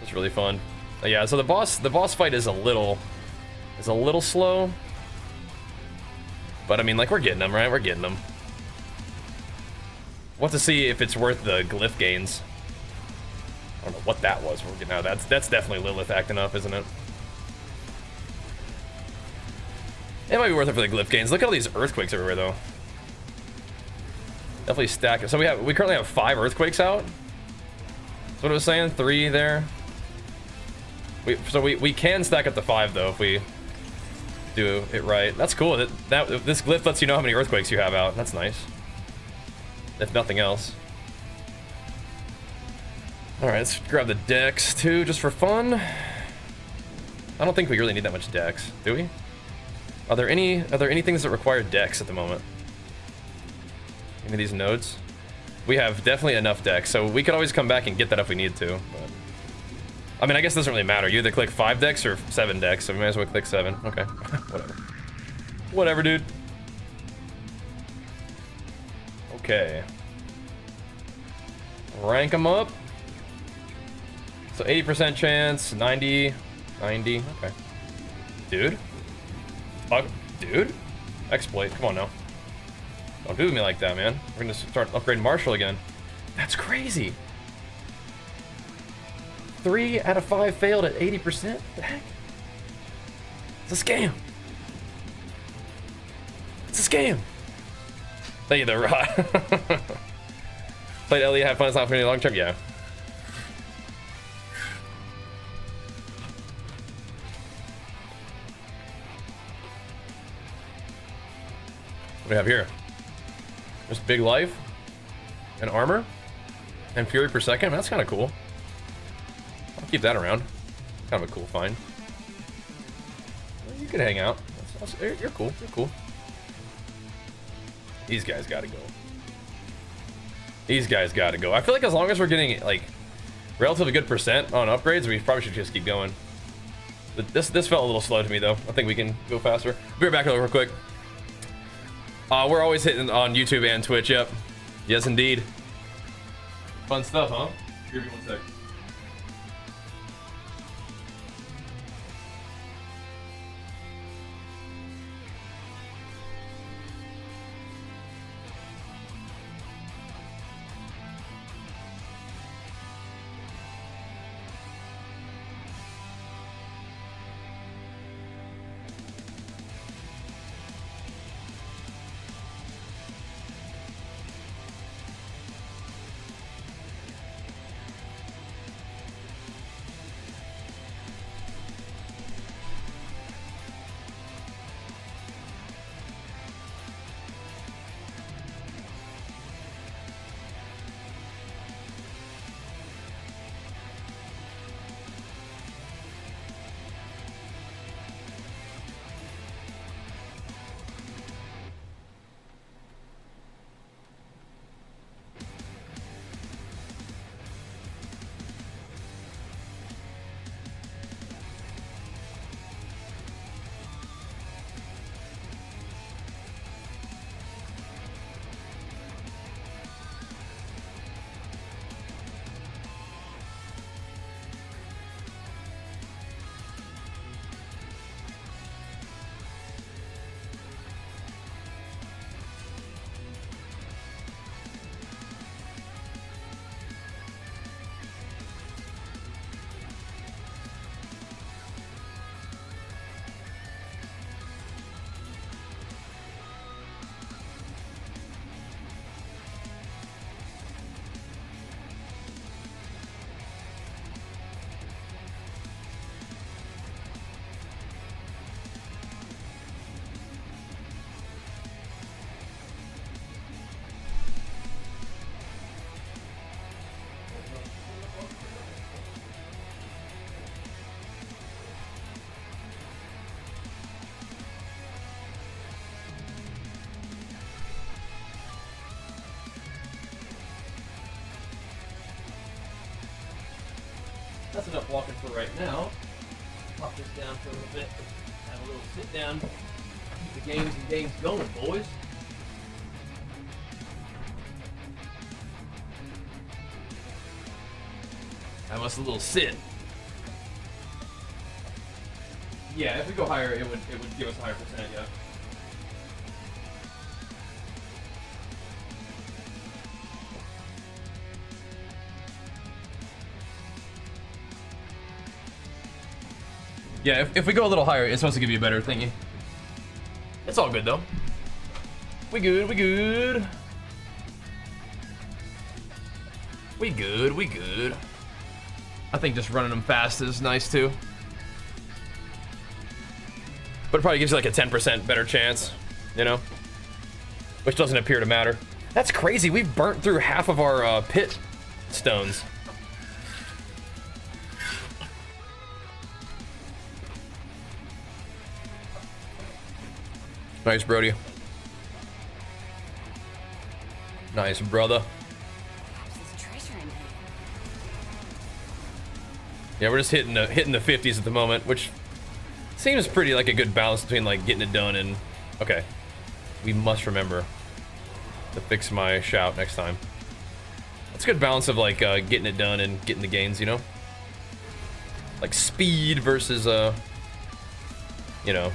It's really fun. But yeah, so the boss fight is a little slow. But I mean, like, we're getting them, right? We're getting them. We'll have to see if it's worth the glyph gains. I don't know what that was. We're getting out. That's definitely Lilith acting up, isn't it? It might be worth it for the glyph gains. Look at all these earthquakes everywhere, though. Definitely stack it. So we currently have 5 earthquakes out. That's what I was saying. 3 there. We can stack up to 5 though if we do it right. That's cool. This glyph lets you know how many earthquakes you have out. That's nice. If nothing else. All right, let's grab the dex too, just for fun. I don't think we really need that much dex, do we? Are there any things that require dex at the moment? Any of these nodes? We have definitely enough dex, so we could always come back and get that if we need to. But I mean, I guess it doesn't really matter. You either click 5 dex or 7 dex, so we might as well click 7. Okay, whatever. Whatever, dude. Okay. Rank them up. So 80% chance, 90, okay. Dude? Fuck, dude? Exploit, come on now. Don't do me like that, man. We're gonna start upgrading Marshall again. That's crazy. 3 out of 5 failed at 80%? What the heck? It's a scam. It's a scam. Thank you, though, Rod. Played Elliot, have fun, it's not for any long term, yeah. we have here? Just big life and armor and fury per second. That's kind of cool. I'll keep that around. Kind of a cool find. Well, you can hang out. You're cool. You're cool. These guys gotta go. These guys gotta go. I feel like as long as we're getting like relatively good percent on upgrades, we probably should just keep going. But this felt a little slow to me though. I think we can go faster. Be right back real quick. We're always hitting on YouTube and Twitch. Yep. Yes, indeed. Fun stuff, huh? Give me 1 sec. That's enough walking for right now. Pop this down for a little bit. Have a little sit down. Keep the games going, boys. Have us a little sit. Yeah, if we go higher, it would give us a higher percent, yeah. Yeah, if we go a little higher, it's supposed to give you a better thingy. It's all good though. We good, we good. We good, we good. I think just running them fast is nice too. But it probably gives you like a 10% better chance, you know? Which doesn't appear to matter. That's crazy, we've burnt through half of our pit stones. Nice, Brody. Nice, brother. There's treasure in here. Yeah, we're just hitting the 50s at the moment, which seems pretty like a good balance between like getting it done and okay. We must remember to fix my shout next time. That's a good balance of like getting it done and getting the gains, you know? Like speed versus you know,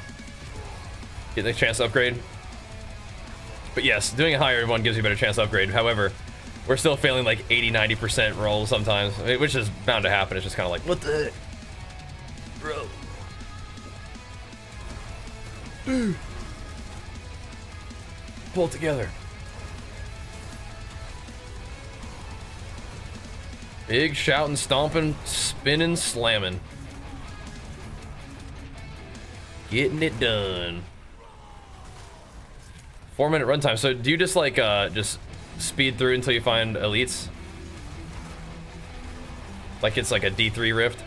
getting a chance to upgrade. But yes, doing a higher one gives you a better chance to upgrade. However, we're still failing like 80-90% rolls sometimes, which is bound to happen. It's just kind of like, what the heck? Bro. Pull it together. Big shouting, stomping, spinning, slamming. Getting it done. 4-minute runtime. So do you just like just speed through until you find elites? Like it's like a D3 rift?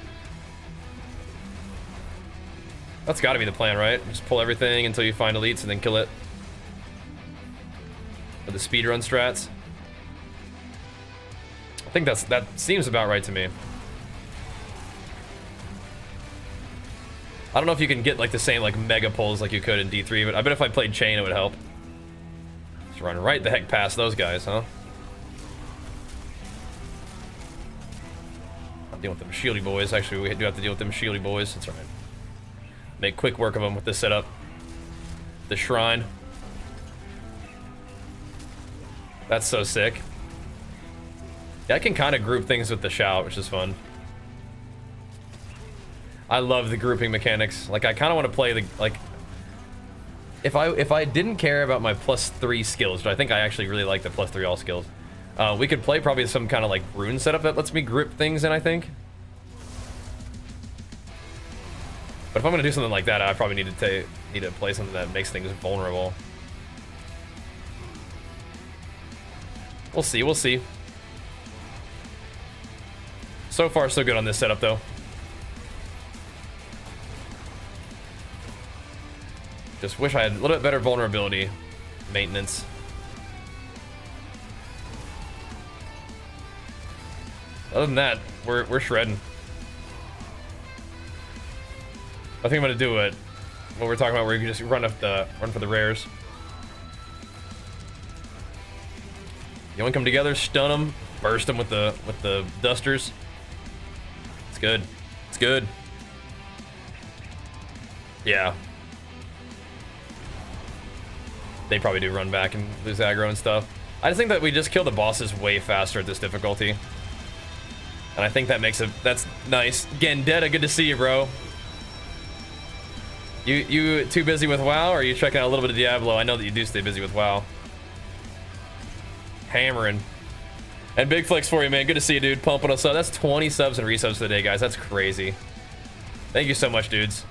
That's got to be the plan, right? Just pull everything until you find elites and then kill it. For the speedrun strats. I think that seems about right to me. I don't know if you can get like the same like mega pulls like you could in D3, but I bet if I played Chain it would help. Just run right the heck past those guys, huh? I'll deal with them shieldy boys. Actually, we do have to deal with them shieldy boys. That's right. Make quick work of them with this setup. The shrine. That's so sick. Yeah, I can kind of group things with the shout, which is fun. I love the grouping mechanics. Like, I kind of want to play the, like, if I didn't care about my +3 skills, but I think I actually really like the +3 all skills, we could play probably some kind of like rune setup that lets me group things in, I think. But if I'm gonna do something like that, I probably need to play something that makes things vulnerable. We'll see, we'll see. So far, so good on this setup, though. Just wish I had a little bit better vulnerability maintenance. Other than that, we're shredding. I think I'm gonna do it. What we're talking about, where you can just run for the rares. You want to come together, stun them, burst them with the dusters. It's good. It's good. Yeah. They probably do run back and lose aggro and stuff. I just think that we just kill the bosses way faster at this difficulty. And I think that makes it, that's nice. Gendetta, good to see you, bro. You too busy with WoW, or are you checking out a little bit of Diablo? I know that you do stay busy with WoW. Hammering. And big flex for you, man. Good to see you, dude. Pumping us up. That's 20 subs and resubs today, guys. That's crazy. Thank you so much, dudes.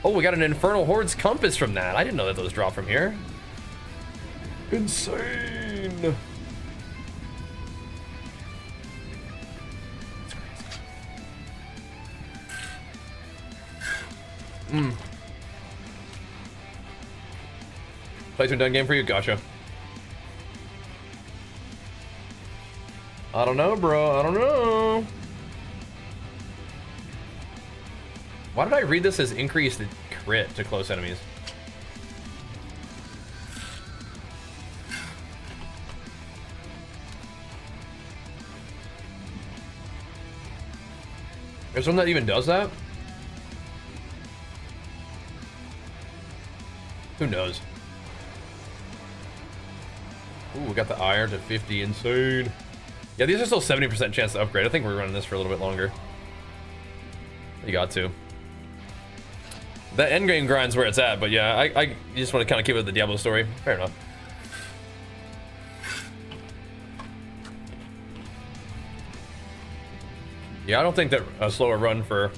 Oh, we got an Infernal Horde's Compass from that. I didn't know that those drop from here. Insane. That's crazy. Play to a done game for you? Gotcha. I don't know, bro. I don't know. Why did I read this as increased crit to close enemies? There's one that even does that? Who knows? Ooh, we got the ire to 50. Insane. Yeah, these are still 70% chance to upgrade. I think we're running this for a little bit longer. You got to. That endgame grind's where it's at, but yeah, I just want to kind of keep it with the Diablo story. Fair enough. Yeah, I don't think that a slower run for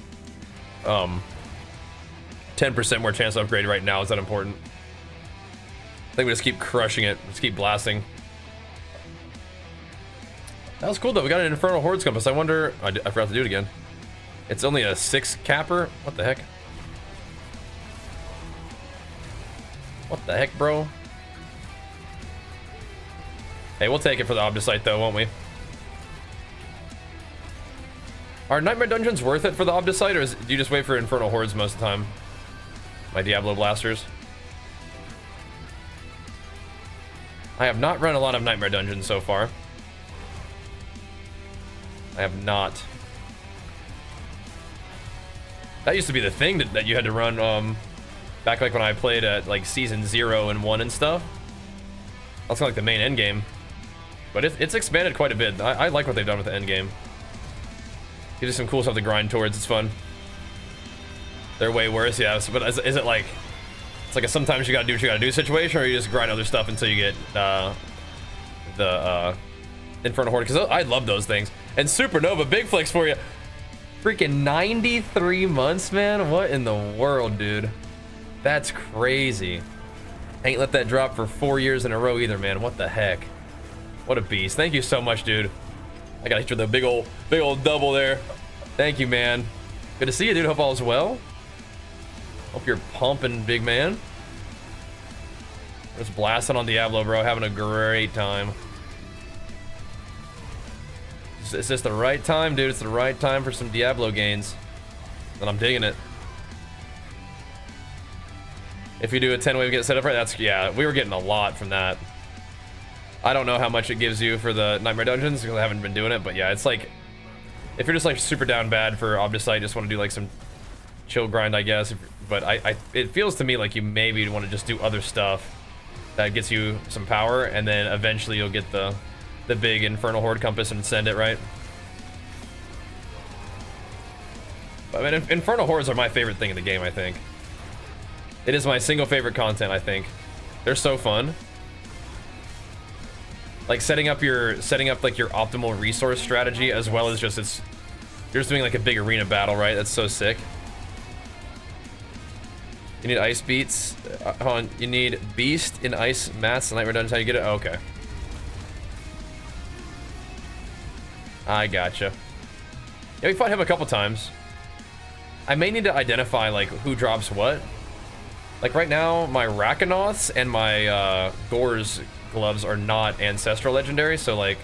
10% more chance to upgrade right now is that important. I think we just keep crushing it. Just keep blasting. That was cool though. We got an Infernal Horde's Compass. I wonder, I forgot to do it again. It's only a 6 capper. What the heck? What the heck, bro? Hey, we'll take it for the Obdicite though, won't we? Are Nightmare Dungeons worth it for the Obdicite, or do you just wait for Infernal Hordes most of the time? My Diablo blasters. I have not run a lot of Nightmare Dungeons so far. I have not. That used to be the thing that you had to run back like when I played at like season 0 and 1 and stuff. That's kind of like the main end game. But it's expanded quite a bit. I like what they've done with the end game. Gives you some cool stuff to grind towards. It's fun. They're way worse, yeah. But is it like, it's like a sometimes you gotta do what you gotta do situation, or you just grind other stuff until you get the Infernal Horde? Because I love those things. And Supernova, big flex for you. Freaking 93 months, man. What in the world, dude? That's crazy. Ain't let that drop for 4 years in a row either, man. What the heck? What a beast. Thank you so much, dude. I got hit with a big old double there. Thank you, man. Good to see you, dude. Hope all is well. Hope you're pumping, big man. Just blasting on Diablo, bro. Having a great time. It's just the right time, dude. It's the right time for some Diablo gains. And I'm digging it. If you do a 10 wave get set up right, that's, yeah, we were getting a lot from that. I don't know how much it gives you for the Nightmare Dungeons because I haven't been doing it, but yeah, it's like, if you're just like super down bad for Obdicite, just want to do like some chill grind, I guess. But it feels to me like you maybe want to just do other stuff that gets you some power, and then eventually you'll get the big Infernal Horde compass and send it, right? But I mean, Infernal Hordes are my favorite thing in the game, I think. It is my single favorite content, I think. They're so fun. Like setting up like your optimal resource strategy, as well as just you're just doing like a big arena battle, right? That's so sick. You need ice beats. Hold on. You need beast in ice mats. Nightmare Dungeons. How you get it? Oh, okay. I gotcha. Yeah, we fought him a couple times. I may need to identify like who drops what. Like right now, my Rakanoths and my Gore's gloves are not ancestral legendary, so like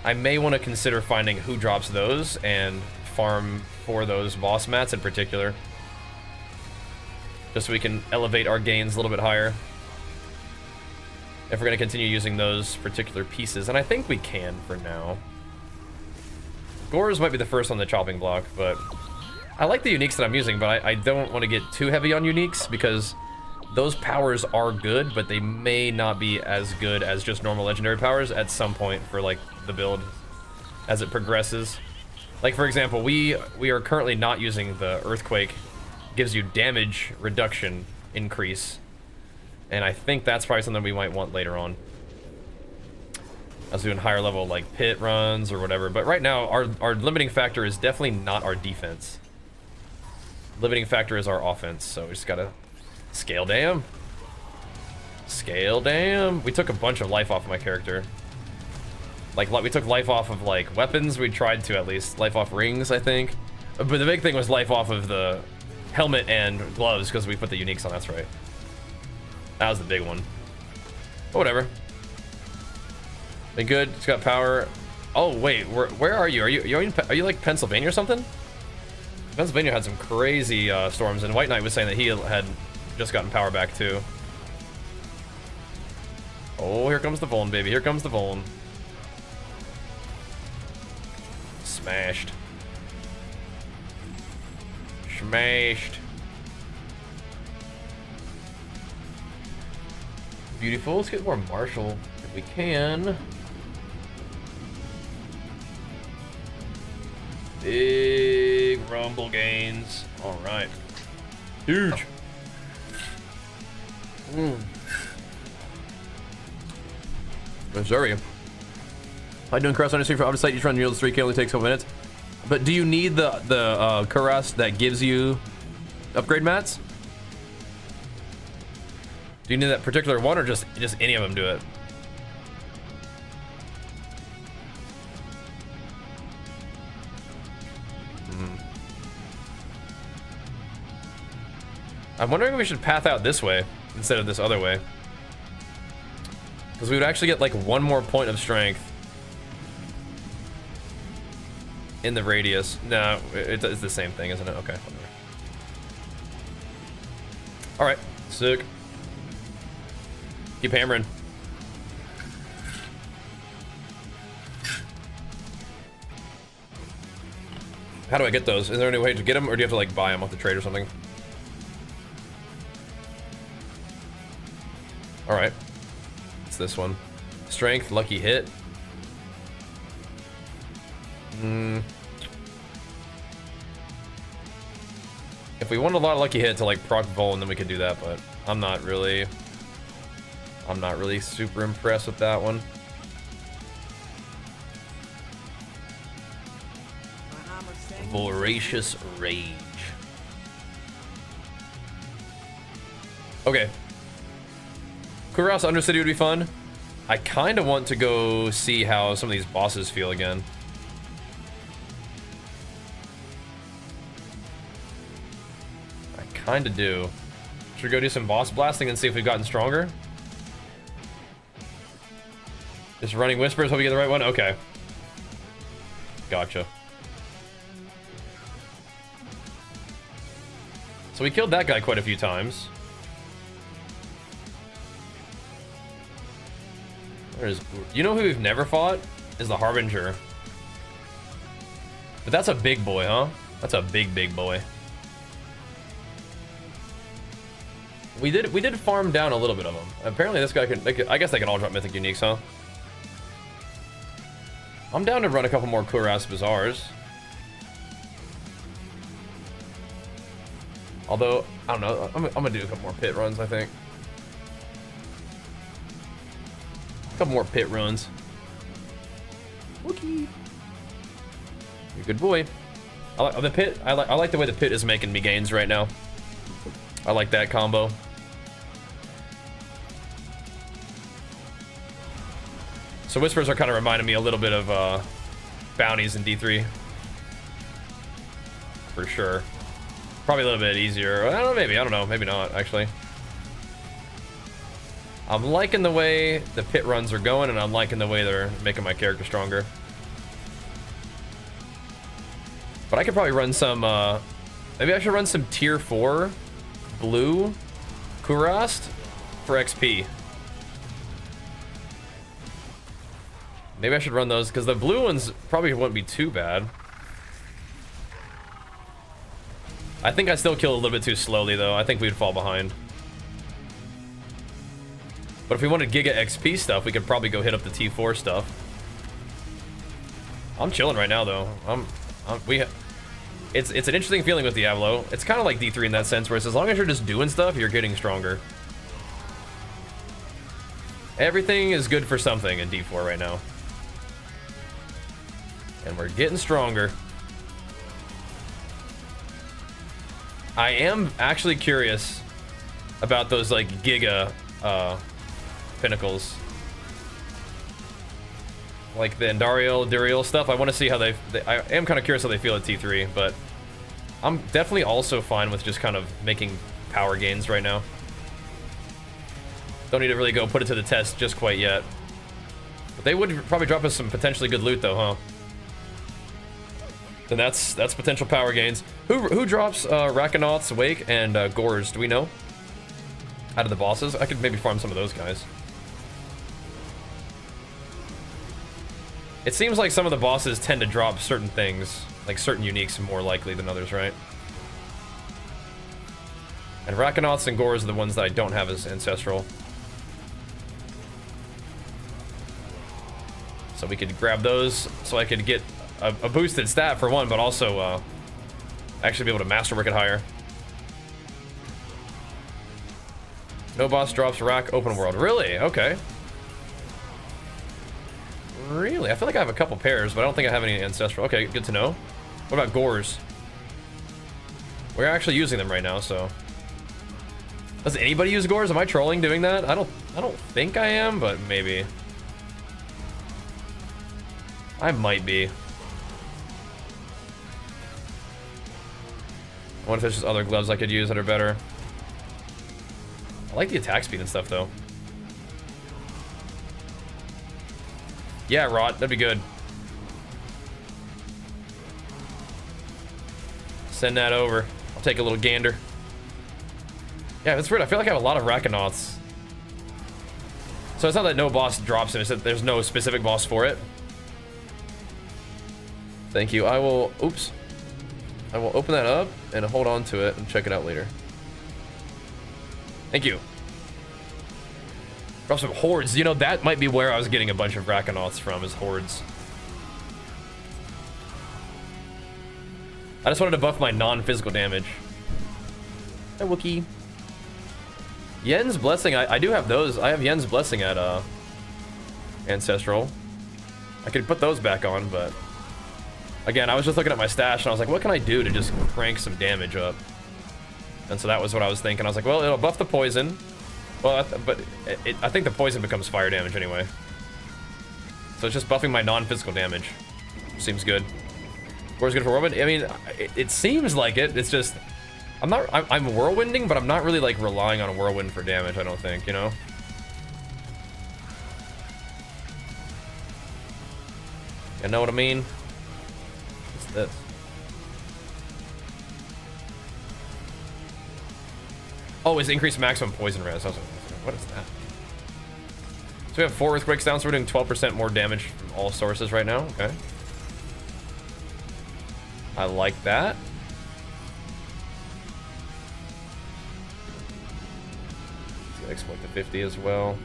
I may want to consider finding who drops those and farm for those boss mats in particular, just so we can elevate our gains a little bit higher if we're going to continue using those particular pieces, and I think we can for now. Gore's might be the first on the chopping block, but I like the uniques that I'm using, but I don't want to get too heavy on uniques because those powers are good, but they may not be as good as just normal legendary powers at some point for like the build as it progresses. Like for example, we are currently not using the Earthquake. Gives you damage reduction increase, and I think that's probably something we might want later on. I was doing higher level like pit runs or whatever, but right now our limiting factor is definitely not our defense. Limiting factor is our offense, so we just gotta scale damn. Scale damn. We took a bunch of life off of my character. Like we took life off of like weapons. We tried to at least life off rings, I think. But the big thing was life off of the helmet and gloves because we put the uniques on. That's right. That was the big one. But whatever. Been good. It's got power. Oh wait, where are you? Are you like Pennsylvania or something? Pennsylvania had some crazy storms, and White Knight was saying that he had just gotten power back too. Oh, here comes the Vuln, baby. Here comes the Vuln. Smashed. Smashed. Beautiful. Let's get more Marshall if we can. Big rumble gains. All right. Huge. Missouri. How you doing, Caress? On your stream for Obdicite, you run yield 3K, only takes a couple minutes. But do you need the Caress that gives you upgrade mats? Do you need that particular one, or just any of them do it? I'm wondering if we should path out this way instead of this other way, because we would actually get like one more point of strength in the radius. No, it's the same thing, isn't it? Okay, whatever. All right, sick. Keep hammering. How do I get those? Is there any way to get them, or do you have to like buy them off the trade or something? All right, it's this one. Strength, lucky hit. If we want a lot of lucky hit to like proc Vuln, then we could do that, but I'm not really super impressed with that one. Voracious Rage. Okay. Kuros Undercity would be fun. I kind of want to go see how some of these bosses feel again. I kind of do. Should we go do some boss blasting and see if we've gotten stronger? Just running whispers, hope we get the right one? Okay. Gotcha. So we killed that guy quite a few times. You know who we've never fought? Is the Harbinger. But that's a big boy, huh? That's a big boy. We did farm down a little bit of them. Apparently this guy can, I guess they can all drop mythic uniques, huh? I'm down to run a couple more Kuras Bazaars. Although, I don't know, I'm gonna do a couple more pit runs, I think. A couple more pit runs. Wookie. You're a good boy. I like the pit. I like the way the pit is making me gains right now. I like that combo. So whispers are kind of reminding me a little bit of bounties in D3. For sure. Probably a little bit easier. I don't know, maybe. I don't know. Maybe not, actually. I'm liking the way the pit runs are going, and I'm liking the way they're making my character stronger. But I could probably run some, maybe I should run some tier 4 blue Kurast for XP. Maybe I should run those, because the blue ones probably wouldn't be too bad. I think I still kill a little bit too slowly, though. I think we'd fall behind. But if we wanted Giga XP stuff, we could probably go hit up the T4 stuff. I'm chilling right now, though. It's an interesting feeling with Diablo. It's kind of like D3 in that sense, where it's as long as you're just doing stuff, you're getting stronger. Everything is good for something in D4 right now. And we're getting stronger. I am actually curious about those, like, Giga pinnacles. Like the Endariel, Duriel stuff. I want to see how I am kind of curious how they feel at T3, but I'm definitely also fine with just kind of making power gains right now. Don't need to really go put it to the test just quite yet. But they would probably drop us some potentially good loot, though, huh? Then that's potential power gains. Who drops Rakanauts, Wake, and Gores? Do we know? Out of the bosses? I could maybe farm some of those guys. It seems like some of the bosses tend to drop certain things, like certain uniques more likely than others, right? And Rakanauts and Gores are the ones that I don't have as ancestral. So we could grab those so I could get a boosted stat for one, but also actually be able to masterwork it higher. No boss drops rack open world. Really? Okay. Really? I feel like I have a couple pairs, but I don't think I have any ancestral. Okay, good to know. What about Gores? We're actually using them right now, so. Does anybody use Gores? Am I trolling doing that? I don't think I am, but maybe. I might be. I wonder if there's just other gloves I could use that are better. I like the attack speed and stuff, though. Yeah, Rot, that'd be good. Send that over. I'll take a little gander. Yeah, that's weird. I feel like I have a lot of Rakanauts. So it's not that no boss drops it, it's that there's no specific boss for it. Thank you. I will open that up and hold on to it and check it out later. Thank you. Drop some hordes. You know, that might be where I was getting a bunch of Rakanauts from, is hordes. I just wanted to buff my non-physical damage. Hi, Wookie. Yen's Blessing, I do have those. I have Yen's Blessing at Ancestral. I could put those back on, but again, I was just looking at my stash and I was like, what can I do to just crank some damage up? And And so that was what I was thinking. I was like, well, it'll buff the poison. Well, but I think the poison becomes fire damage anyway. So it's just buffing my non-physical damage. Seems good. Where's good for Whirlwind? I mean, it seems like it. It's just, I'm Whirlwinding, but I'm not really like relying on a Whirlwind for damage, I don't think, you know? You know what I mean? What's this? Oh, it's increased maximum poison res. I was like, what is that? So we have 4 earthquakes down, so we're doing 12% more damage from all sources right now. Okay. I like that. Let's exploit the 50 as well.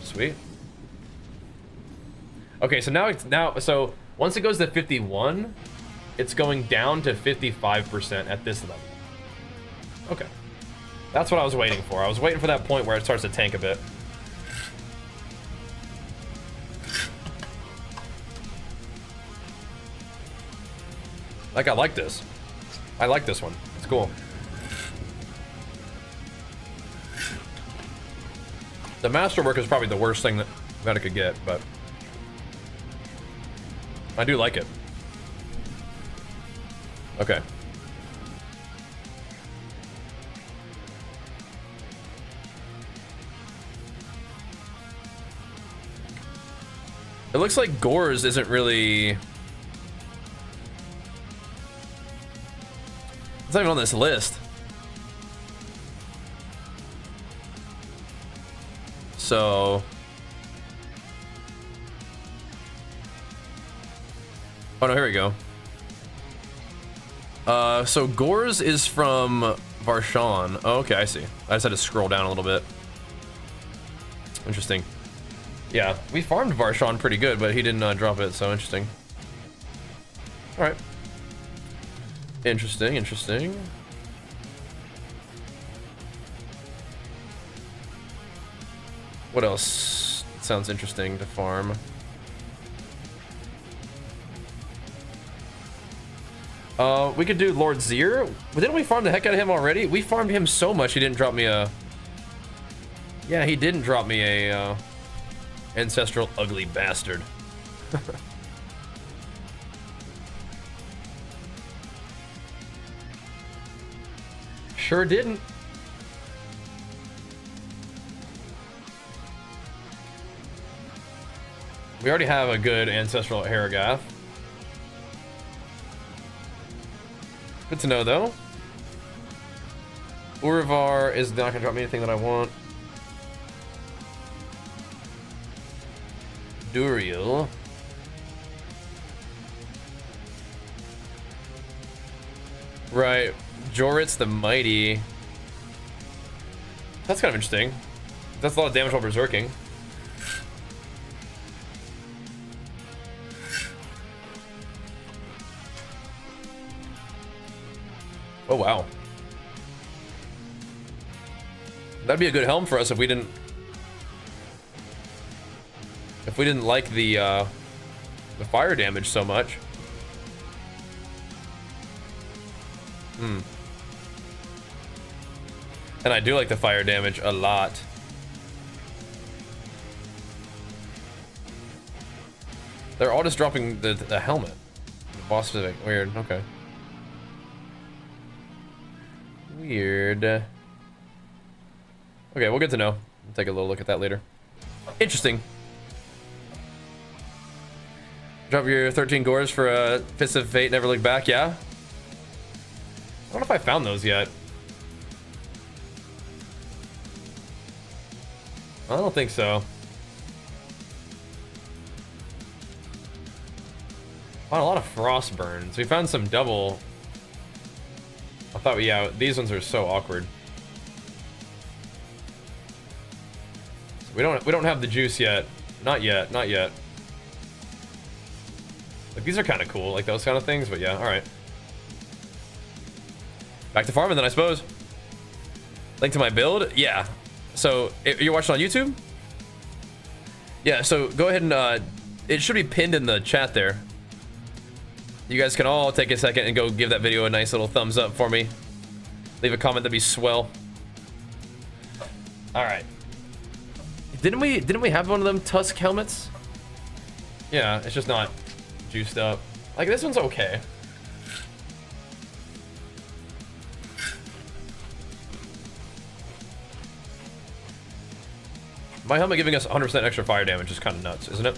Sweet. Okay, so so once it goes to 51, it's going down to 55% at this level. Okay. That's what I was waiting for. I was waiting for that point where it starts to tank a bit. Like, I like this. I like this one. It's cool. The Masterwork is probably the worst thing that it could get, but I do like it. Okay. It looks like Gores isn't really... It's not even on this list. So... Oh no, here we go. So Gores is from Varshan. Oh, okay, I see. I just had to scroll down a little bit. Interesting. Yeah, we farmed Varshan pretty good, but he didn't drop it, so interesting. Alright. Interesting, interesting. What else sounds interesting to farm? We could do Lord Zir. But didn't we farm the heck out of him already? We farmed him so much he didn't drop me a... Yeah, he didn't drop me a... Ancestral ugly bastard. Sure didn't. We already have a good ancestral Haragath. Good to know though. Urivar is not gonna drop me anything that I want. Duriel. Right. Joritz the Mighty. That's kind of interesting. That's a lot of damage while berserking. Oh wow. That'd be a good helm for us if we didn't like the fire damage so much. And I do like the fire damage a lot. They're all just dropping the helmet. The boss specific. Weird. Okay. Weird. Okay, well, good to know. We'll take a little look at that later. Interesting. Drop your 13 Gores for a Fist of Fate, Never Look Back, yeah? I don't know if I found those yet. I don't think so. Found a lot of frost burns. We found some double. I thought, yeah, these ones are so awkward. We don't have the juice yet. Not yet, not yet. Like, these are kind of cool, like those kind of things, but yeah, all right. Back to farming then, I suppose. Link to my build? Yeah. So, you're watching on YouTube? Yeah, so go ahead and, it should be pinned in the chat there. You guys can all take a second and go give that video a nice little thumbs up for me. leave a comment, that'd be swell. All right. Didn't we have one of them Tusk helmets? Yeah, it's just not juiced up. Like, this one's okay. My helmet giving us 100% extra fire damage is kind of nuts, isn't it?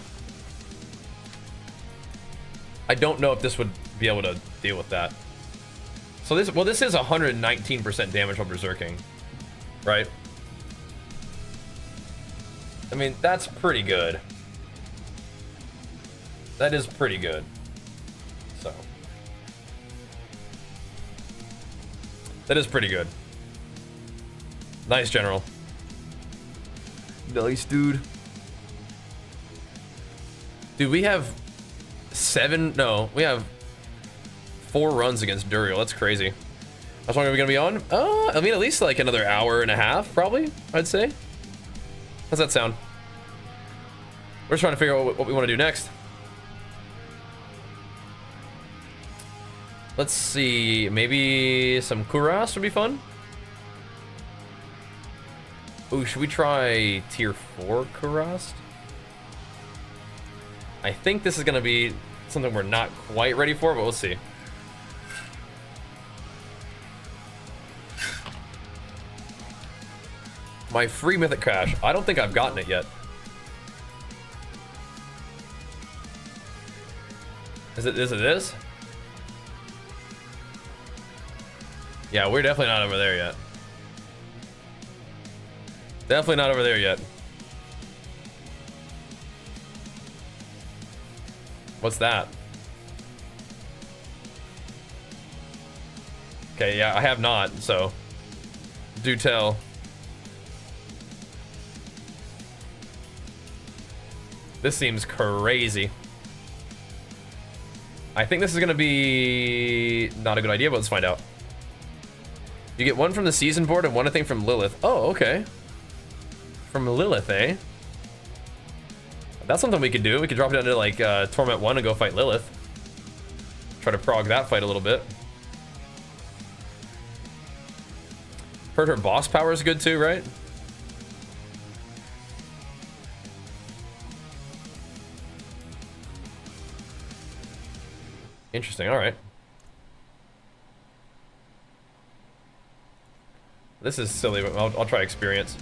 I don't know if this would be able to deal with that. So this, well, this is 119% damage on berserking, right? I mean, that's pretty good. That is pretty good. So. That is pretty good. Nice, General. Nice, dude. Dude, we have 4 runs against Duriel. That's crazy. How long are we gonna be on? I mean, at least like another hour and a half, probably, I'd say. How's that sound? We're just trying to figure out what we want to do next. Let's see, maybe some Kuras would be fun. Ooh, should we try tier 4 Kurast? I think this is gonna be something we're not quite ready for, but we'll see. My free mythic cache. I don't think I've gotten it yet. Is it this? Yeah, we're definitely not over there yet. Definitely not over there yet. What's that? Okay, yeah, I have not, so do tell. This seems crazy. I think this is gonna be not a good idea, but let's find out. You get 1 from the season board and 1, I think, from Lilith. Oh, okay. From Lilith, eh? That's something we could do. We could drop it down to like Torment 1 and go fight Lilith. Try to prog that fight a little bit. Heard her boss power is good too, right? Interesting, alright. This is silly, but I'll try experience.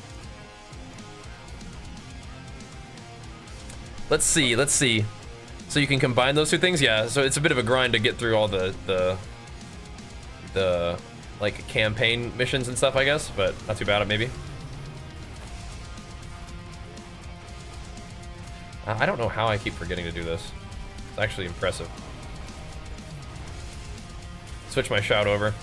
Let's see. So you can combine those 2 things? Yeah, so it's a bit of a grind to get through all the like campaign missions and stuff, I guess, but not too bad, maybe. I don't know how I keep forgetting to do this. It's actually impressive. Switch my shout over.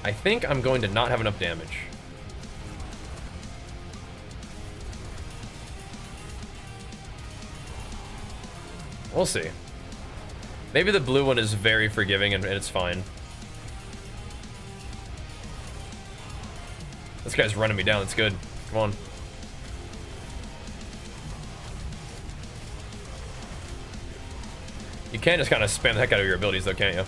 I think I'm going to not have enough damage. We'll see. Maybe the blue one is very forgiving and it's fine. This guy's running me down. That's good. Come on. You can just kind of spam the heck out of your abilities, though, can't you?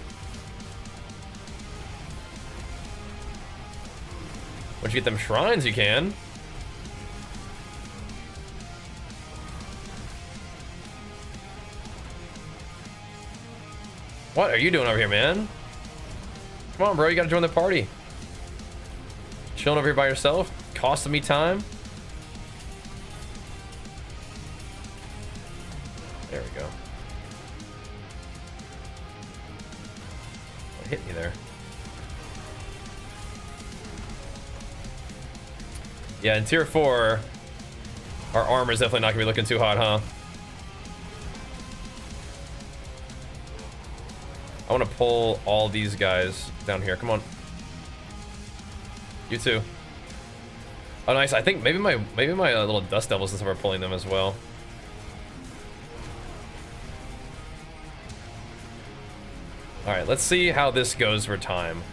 Once you get them shrines, you can. What are you doing over here, man? Come on, bro, you gotta join the party. Chilling over here by yourself, costing me time. There we go. What hit me there? Yeah, in tier 4, our armor's definitely not gonna be looking too hot, huh? I want to pull all these guys down here. Come on. You too. Oh, nice. I think maybe my little dust devils and stuff are pulling them as well. All right, let's see how this goes for time.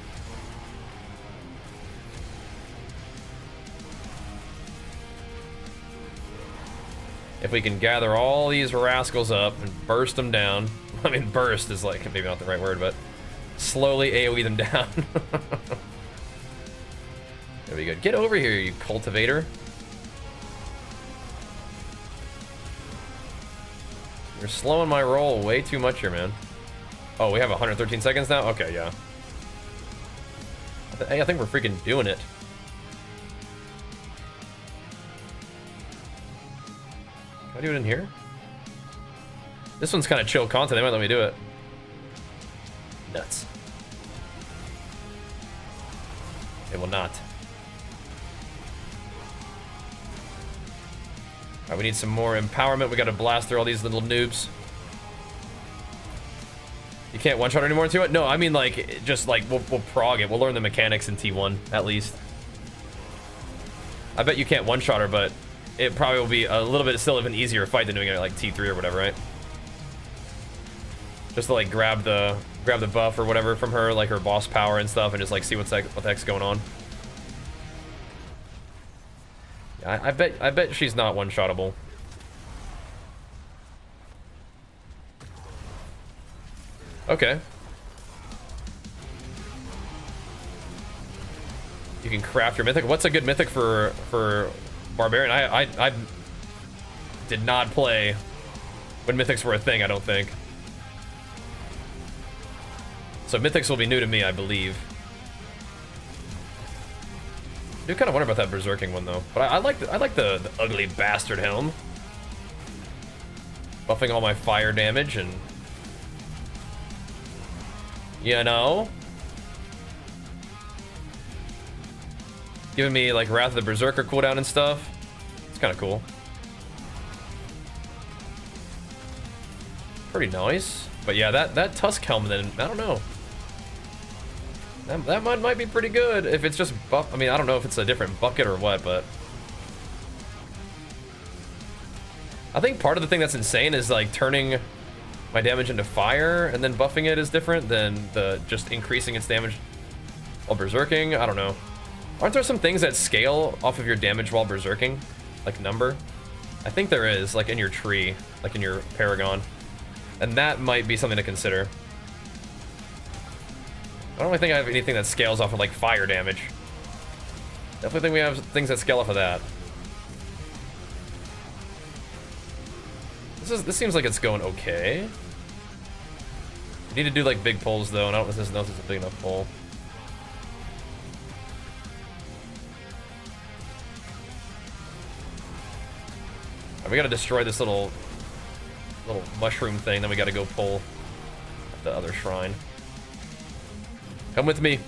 If we can gather all these rascals up and burst them down. I mean, burst is like maybe not the right word, but slowly AoE them down. There we go. Get over here, you cultivator. You're slowing my roll way too much here, man. Oh, we have 113 seconds now? Okay, yeah. Hey, I think we're freaking doing it. Can I do it in here? This one's kind of chill content. They might let me do it. Nuts. It will not. Alright, we need some more empowerment. We gotta blast through all these little noobs. You can't one-shot anymore into it? No, I mean like, just like, we'll prog it. We'll learn the mechanics in T1, at least. I bet you can't one-shot her, but it probably will be a little bit still of an easier fight than doing it at like T3 or whatever, right? Just to like grab the buff or whatever from her, like her boss power and stuff, and just like see what the heck's going on. Yeah, I bet she's not one-shottable. Okay. You can craft your mythic. What's a good mythic for Barbarian? I did not play when mythics were a thing, I don't think. So mythics will be new to me, I believe. I do kind of wonder about that berserking one though. But I like the ugly bastard helm. Buffing all my fire damage and, you know, giving me like Wrath of the Berserker cooldown and stuff. It's kind of cool. Pretty nice. But yeah, that Tusk helm then, I don't know. That might be pretty good if it's just buff. I mean, I don't know if it's a different bucket or what, but I think part of the thing that's insane is like turning my damage into fire and then buffing it is different than the just increasing its damage while berserking. I don't know. Aren't there some things that scale off of your damage while berserking? Like number? I think there is, like in your tree, like in your Paragon. And that might be something to consider. I don't really think I have anything that scales off of like fire damage. Definitely think we have things that scale off of that. This seems like it's going okay. You need to do like big pulls though, and I don't know if this is a big enough pull. Right, we gotta destroy this little mushroom thing, then we gotta go pull the other shrine. Come with me.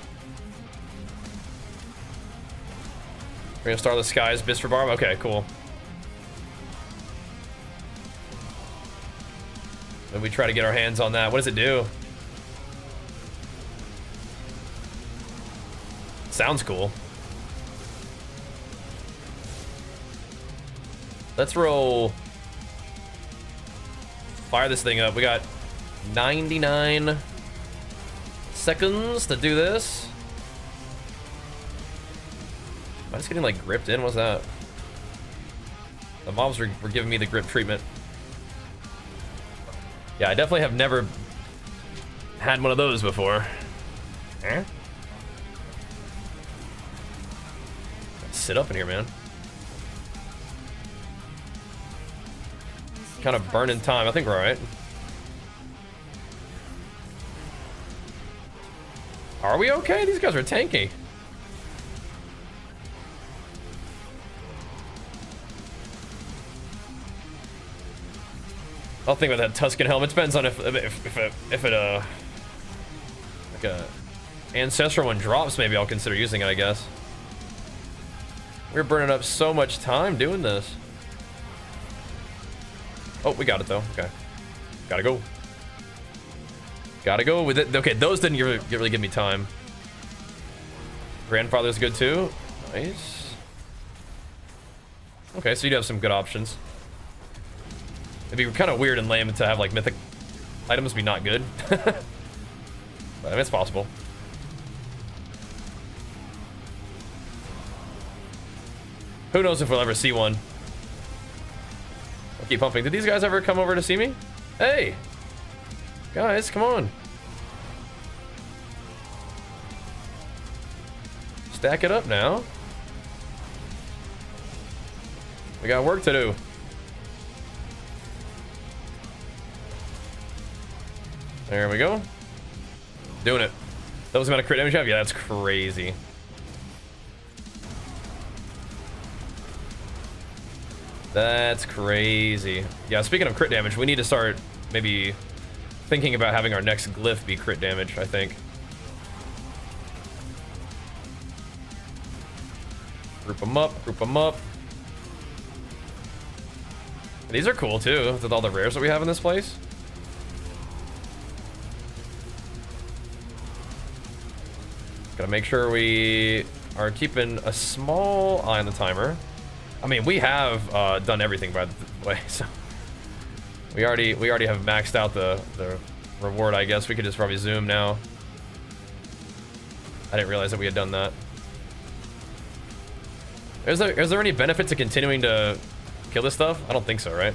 We're gonna Starless Skies, Bist for Barb. Okay, cool. And we try to get our hands on that. What does it do? Sounds cool. Let's roll. Fire this thing up. We got 99 seconds to do this. Am I just getting like gripped in? What's that? The mobs were giving me the grip treatment. Yeah, I definitely have never had one of those before. Eh? Sit up in here, man. Kind of burning time. I think we're alright. Are we okay? These guys are tanky. I'll think about that Tuscan helmet. Depends on if it like a ancestral one drops, maybe I'll consider using it, I guess. We're burning up so much time doing this. Oh, we got it though. Okay. Gotta go. Gotta go with it. Okay, those didn't really give me time. Grandfather's good too. Nice. Okay, so you'd have some good options. It'd be kind of weird and lame to have like mythic items be not good. But I mean, it's possible. Who knows if we'll ever see one. I'll keep pumping. Did these guys ever come over to see me? Hey! Guys, come on. Stack it up now. We got work to do. There we go. Doing it. That was the amount of crit damage you have? Yeah, that's crazy. That's crazy. Yeah, speaking of crit damage, we need to start maybe thinking about having our next glyph be crit damage, I think. Group them up, group them up. These are cool too, with all the rares that we have in this place. Gotta make sure we are keeping a small eye on the timer. I mean, we have done everything by the way, so we already have maxed out the reward. I guess we could just probably zoom now. I didn't realize that we had done that. Is there any benefit to continuing to kill this stuff? I don't think so, right?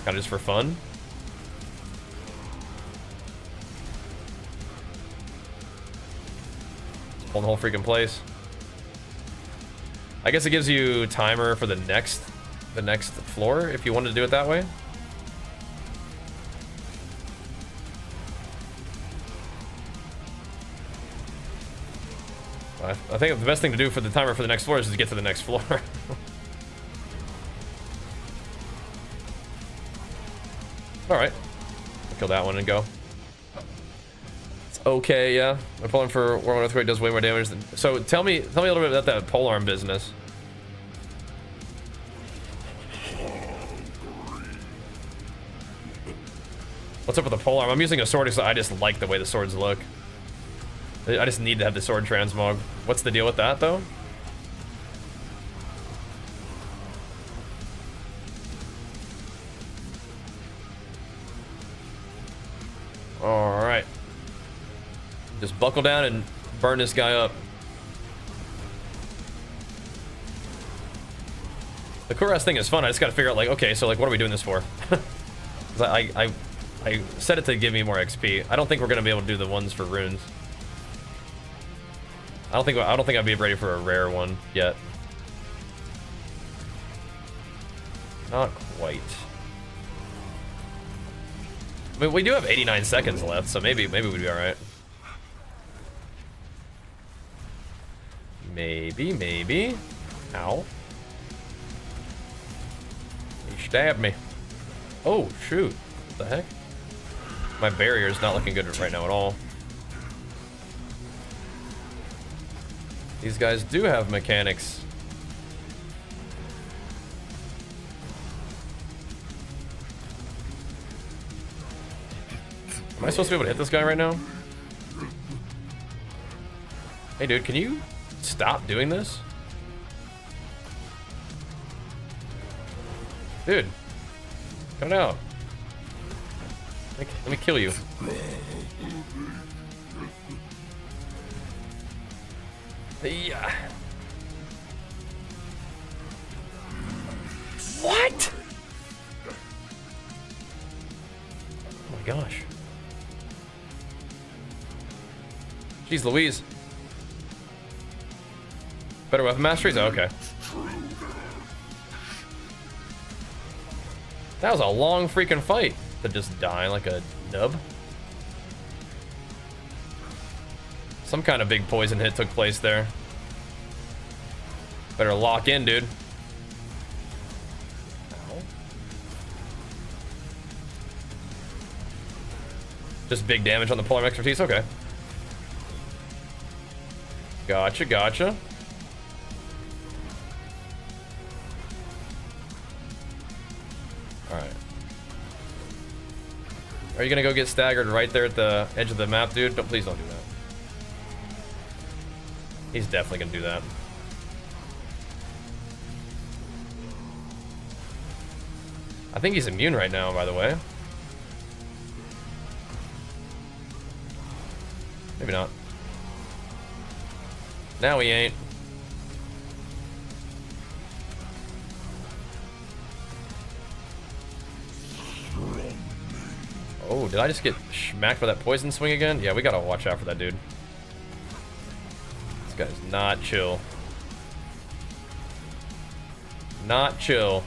Kind of just for fun. Just pulling the whole freaking place. I guess it gives you timer for the next floor if you wanted to do it that way. I think the best thing to do for the timer for the next floor is to get to the next floor. Alright. We'll kill that one and go. It's okay, yeah. My pulling for Whirlwind Earthquake does way more damage than... So tell me a little bit about that polearm business. What's up with the polearm? I'm using a sword because I just like the way the swords look. I just need to have the sword transmog. What's the deal with that, though? Alright. Just buckle down and burn this guy up. The Kuras thing is fun. I just gotta figure out, like, okay, so, like, what are we doing this for? Because I set it to give me more XP. I don't think we're gonna be able to do the ones for runes. I don't think I'd be ready for a rare one yet. Not quite. I mean, we do have 89 seconds left, so maybe we'd be all right. Maybe. Ow. He stabbed me. Oh shoot! What the heck? My barrier is not looking good right now at all. These guys do have mechanics. Am I supposed to be able to hit this guy right now? Hey dude, can you stop doing this? Dude, cut it out. Let me kill you. Yeah. What? Oh my gosh. Jeez Louise. Better weapon masteries? Oh, okay. That was a long freaking fight to just die like a nub. Some kind of big poison hit took place there. Better lock in, dude. Ow. Just big damage on the polearm expertise? Okay. Gotcha. Alright. Are you gonna go get staggered right there at the edge of the map, dude? Please don't do that. He's definitely gonna do that. I think he's immune right now, by the way. Maybe not. Now he ain't. Oh, did I just get smacked by that poison swing again? Yeah, we gotta watch out for that dude. This guy's not chill. Not chill.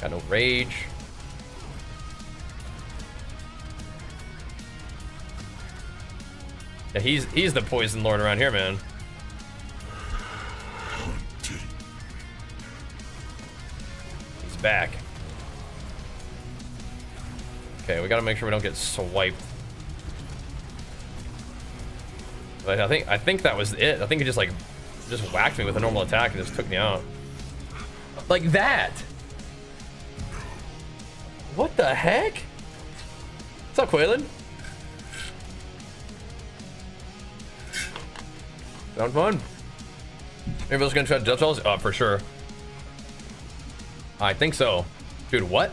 Got no rage. Yeah, he's the poison lord around here, man. He's back. Okay, we gotta make sure we don't get swiped. But I think that was it. I think he just whacked me with a normal attack and just took me out. Like that. What the heck? What's up, Quaylen? Sound fun? Anybody else gonna try Death Trolls? For sure. I think so. Dude, what?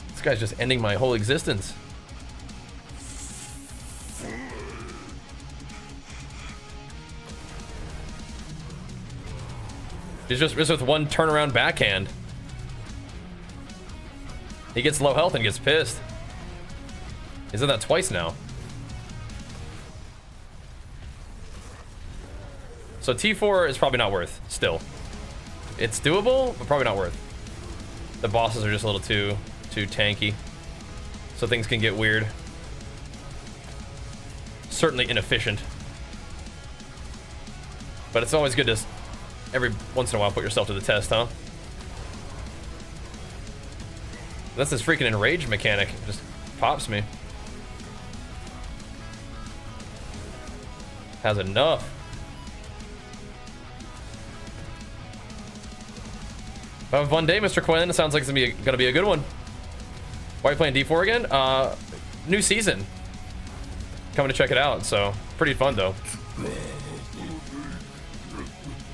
This guy's just ending my whole existence. He's just with one turnaround backhand. He gets low health and gets pissed. He's done that twice now. So T4 is probably not worth, still. It's doable, but probably not worth. The bosses are just a little too tanky. So things can get weird. Certainly inefficient. But it's always good to, every once in a while, put yourself to the test, huh? That's this freaking enrage mechanic. It just pops me. Has enough. Have a fun day, Mr. Quinn. It sounds like it's gonna be a good one. Why are you playing D4 again? New season. Coming to check it out, so pretty fun though.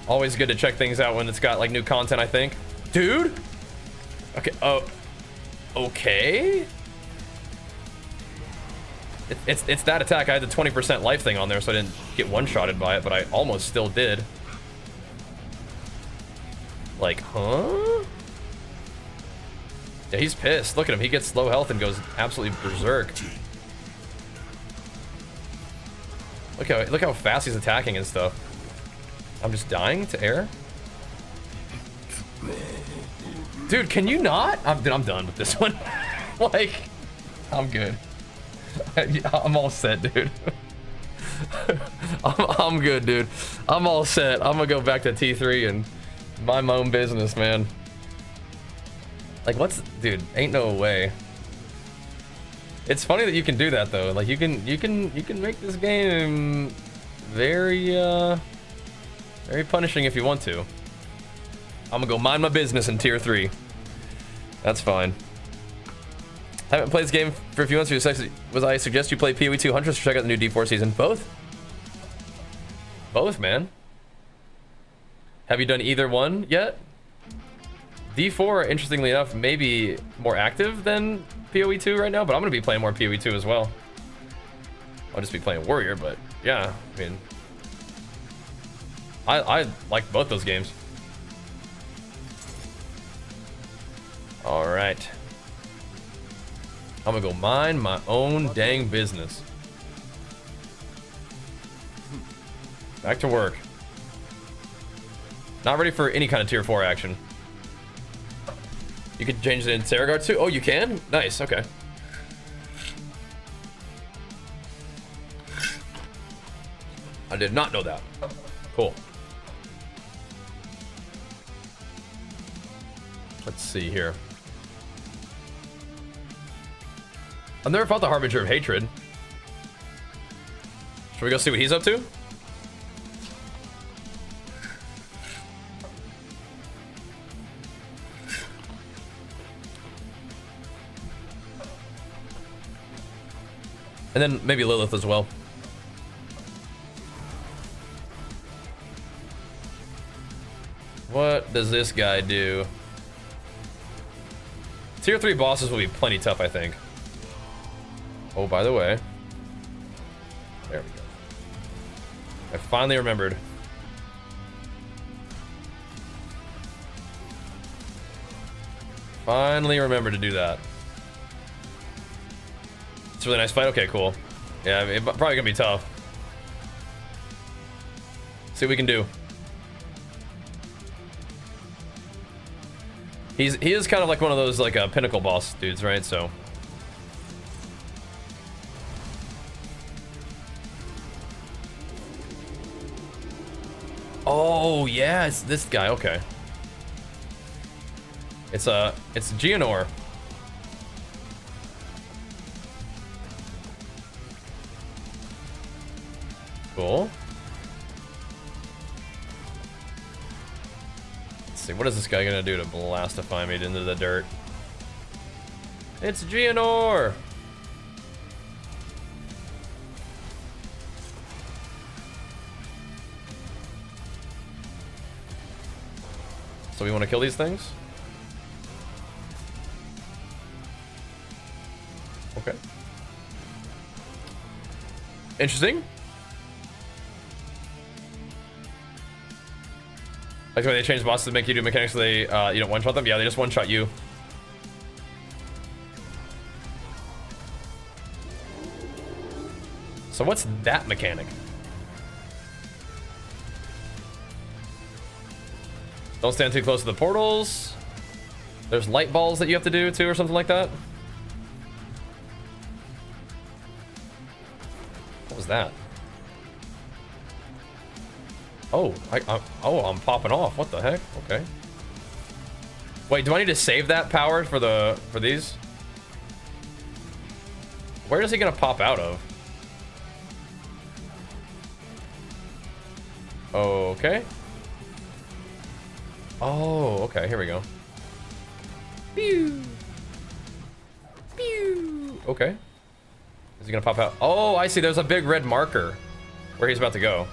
Always good to check things out when it's got like new content, I think. Dude! Okay, oh. Okay. It's that attack. I had the 20% life thing on there, so I didn't get one-shotted by it, but I almost still did. Like, huh? Yeah, he's pissed. Look at him. He gets low health and goes absolutely berserk. Look how fast he's attacking and stuff. I'm just dying to air. Dude, can you not? I'm done with this one. Like, I'm good. I'm all set, dude. I'm good, dude. I'm all set. I'm gonna go back to T3 and mind my own business, man. Like, dude, ain't no way. It's funny that you can do that though. Like, you can make this game very very punishing if you want to. I'm gonna go mind my business in tier 3. That's fine. Haven't played this game for a few months. I suggest you play PoE 2 Huntress or check out the new D4 season. Both? Both, man. Have you done either one yet? D4, interestingly enough, may be more active than PoE 2 right now, but I'm gonna be playing more PoE 2 as well. I'll just be playing Warrior, but yeah, I mean, I like both those games. All right. I'm gonna go mind my own dang business. Back to work. Not ready for any kind of tier 4 action. You could change it in Saragard too? Oh, you can? Nice, okay. I did not know that. Cool. Let's see here. I've never fought the Harbinger of Hatred. Should we go see what he's up to? And then maybe Lilith as well. What does this guy do? Tier 3 bosses will be plenty tough, I think. Oh, by the way. There we go. I finally remembered. Finally remember to do that. It's a really nice fight. Okay, cool. Yeah, I mean, probably gonna be tough. See what we can do. He is kind of like one of those like pinnacle boss dudes, right? So. Oh yeah, it's this guy. Okay. It's Geonor. Cool. Let's see, what is this guy gonna do to blastify me into the dirt? It's Geonor! So we want to kill these things? Okay. Interesting. Like when they change bosses to make you do mechanics so they you don't one-shot them? Yeah, they just one-shot you. So what's that mechanic? Don't stand too close to the portals. There's light balls that you have to do too or something like that. What was that? Oh, I'm popping off. What the heck? Okay. Wait, do I need to save that power for these? Where is he gonna pop out of? Okay. Oh, okay. Here we go. Pew. Pew. Okay. Is he gonna pop out? Oh, I see. There's a big red marker where he's about to go.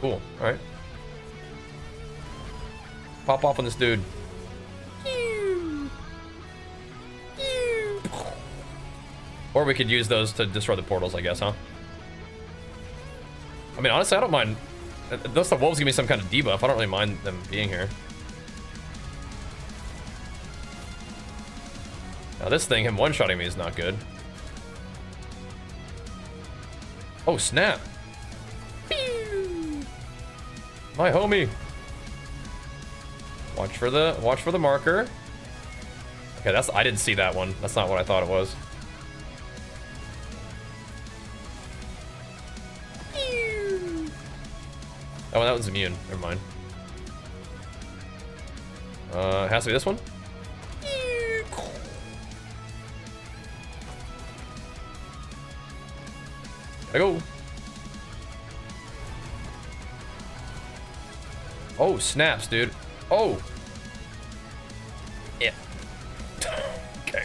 Cool. All right. Pop off on this dude. Or we could use those to destroy the portals, I guess, huh? I mean, honestly, I don't mind. Those the wolves give me some kind of debuff. I don't really mind them being here. Now this thing, him one-shotting me is not good. Oh, snap. My homie. Watch for the marker. Okay, I didn't see that one. That's not what I thought it was. Oh, that one's immune. Never mind. It has to be this one. I go. Oh, snaps, dude. Oh. Yeah. Okay.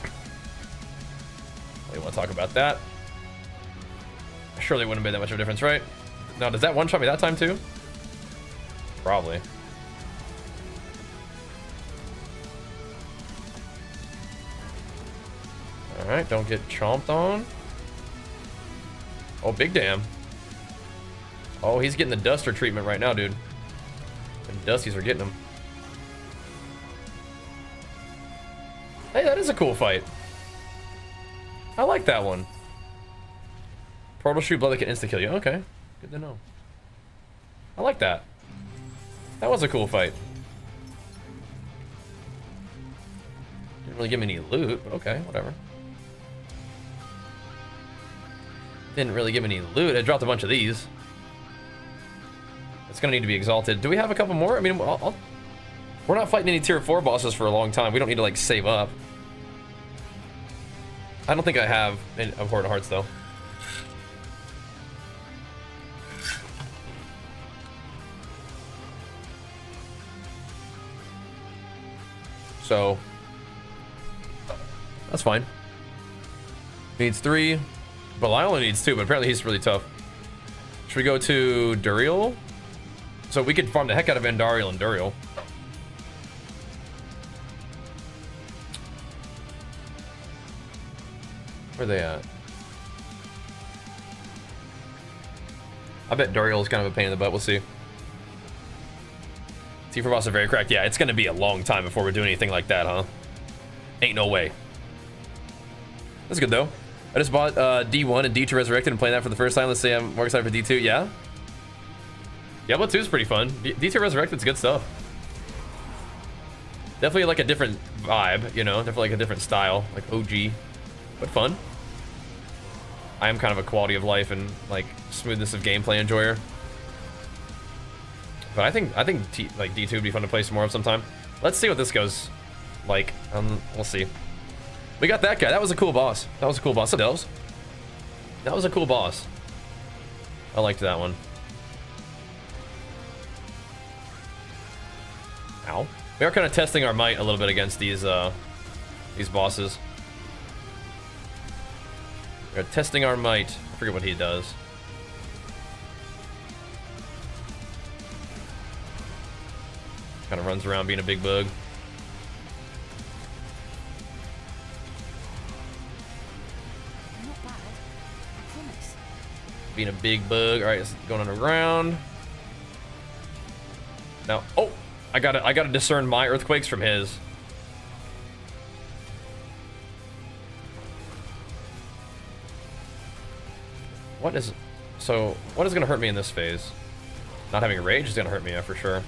We want to talk about that. Surely wouldn't have made that much of a difference, right? Now, does that one-shot me that time too? Probably. Alright, don't get chomped on. Oh, big damn. Oh, he's getting the duster treatment right now, dude. The dusties are getting him. Hey, that is a cool fight. I like that one. Portal shoot blood that can insta-kill you. Okay, good to know. I like that. That was a cool fight. Didn't really give me any loot, but okay, whatever. Didn't really give me any loot. I dropped a bunch of these. It's gonna need to be exalted. Do we have a couple more? I mean, we're not fighting any tier 4 bosses for a long time. We don't need to like save up. I don't think I have a Horde of Hearts though. So that's fine. Needs 3. Belial only needs 2, but apparently he's really tough. Should we go to Duriel? So we could farm the heck out of Andariel and Duriel. Where are they at? I bet Duriel is kind of a pain in the butt. We'll see. T4 boss are very cracked. Yeah, it's gonna be a long time before we're doing anything like that, huh? Ain't no way. That's good though. I just bought D1 and D2 Resurrected and playing that for the first time. Let's say I'm more excited for D2. Yeah? Diablo 2 is pretty fun. D2 Resurrected's good stuff. Definitely like a different vibe, you know? Definitely like a different style. Like OG. But fun. I am kind of a quality of life and like smoothness of gameplay enjoyer. But I think like D2 would be fun to play some more of sometime. Let's see what this goes like. We'll see. We got that guy. That was a cool boss. That was a cool boss. That was a cool boss. I liked that one. Ow. We are kind of testing our might a little bit against these bosses. We're testing our might. I forget what he does. Kind of runs around being a big bug. Not bad. I promise. Being a big bug. All right, it's going underground. Now, oh, I gotta discern my earthquakes from his. What is gonna hurt me in this phase? Not having a rage is gonna hurt me, yeah, for sure.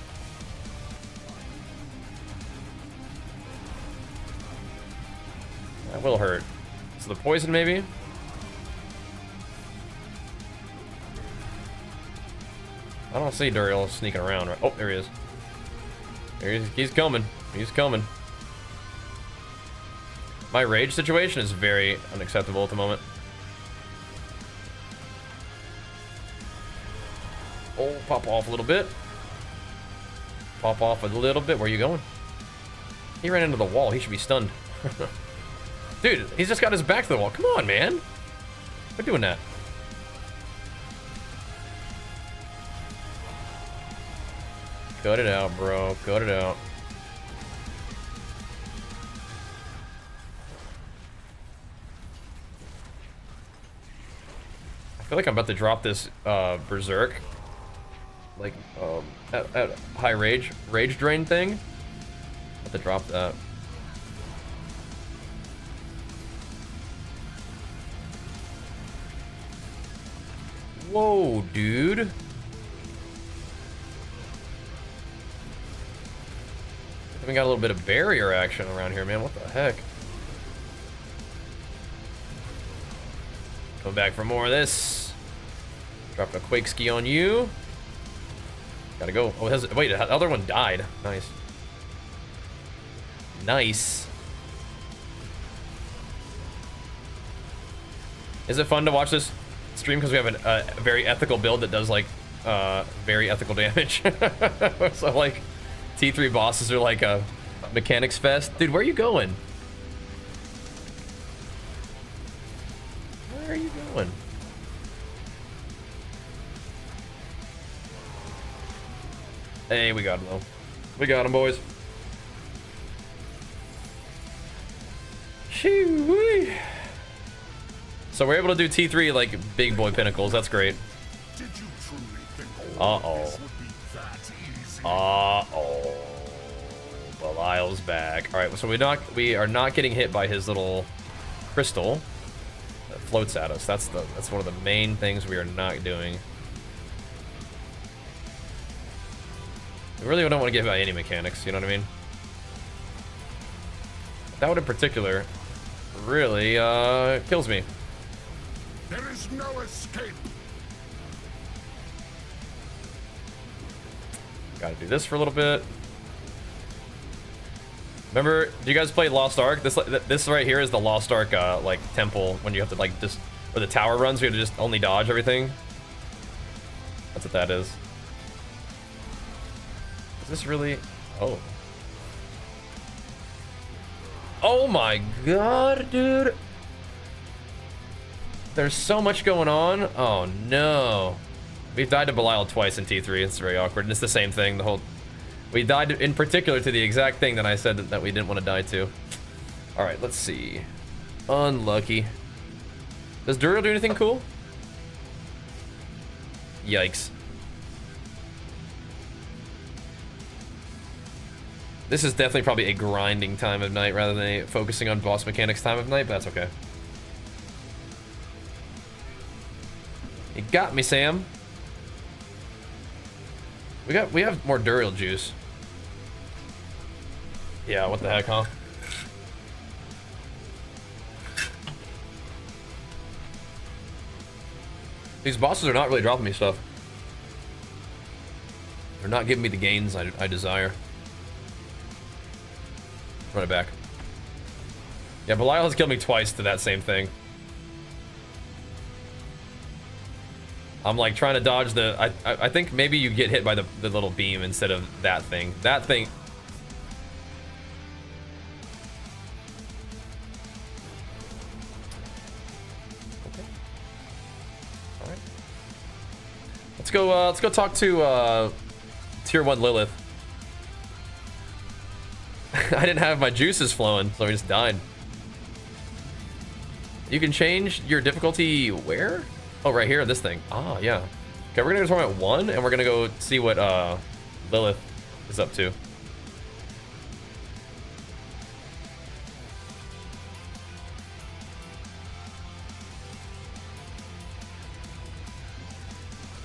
That will hurt. So the poison, maybe? I don't see Duriel sneaking around. Right? Oh, there he is. There he is. He's coming. He's coming. My rage situation is very unacceptable at the moment. Oh, pop off a little bit. Pop off a little bit. Where are you going? He ran into the wall. He should be stunned. Dude, he's just got his back to the wall. Come on, man. We're doing that. Cut it out, bro. Cut it out. I feel like I'm about to drop this Berserk. Like, at high rage drain thing. I have to drop that. Whoa, dude. We got a little bit of barrier action around here, man. What the heck? Come back for more of this. Drop a quake ski on you. Gotta go. Oh, wait, the other one died. Nice. Nice. Is it fun to watch this stream because we have a very ethical build that does like very ethical damage? So like T3 bosses are like a mechanics fest. Dude, where are you going? Where are you going? Hey, we got him though. We got him, boys. Shoo-wee. So we're able to do T3 like big boy pinnacles. That's great. Uh-oh. Uh-oh. Belial's back. All right, so we are not getting hit by his little crystal that floats at us. That's one of the main things we are not doing. We really don't want to get hit by any mechanics, you know what I mean? That one in particular really kills me. There is no escape. Gotta do this for a little bit. Remember, do you guys play Lost Ark? This right here is the Lost Ark like temple when you have to like just where the tower runs, you have to just only dodge everything. That's what that is. Is this really? Oh. Oh my god, dude. There's so much going on. Oh no. We've died to Belial twice in T3. It's very awkward. And it's the same thing. The whole. We died in particular to the exact thing that I said that we didn't want to die to. All right, let's see. Unlucky. Does Duriel do anything cool? Yikes. This is definitely probably a grinding time of night rather than a focusing on boss mechanics time of night, but that's okay. You got me, Sam. We have more Duriel juice. Yeah, what the heck, huh? These bosses are not really dropping me stuff. They're not giving me the gains I desire. Run it back. Yeah, Belial has killed me twice to that same thing. I'm like trying to dodge the... I think maybe you get hit by the little beam instead of that thing. That thing... Okay. Alright. Let's go talk to Tier 1 Lilith. I didn't have my juices flowing, so I just died. You can change your difficulty where? Oh, right here, this thing. Ah, yeah. Okay, we're gonna go to Torment 1, and we're gonna go see what Lilith is up to.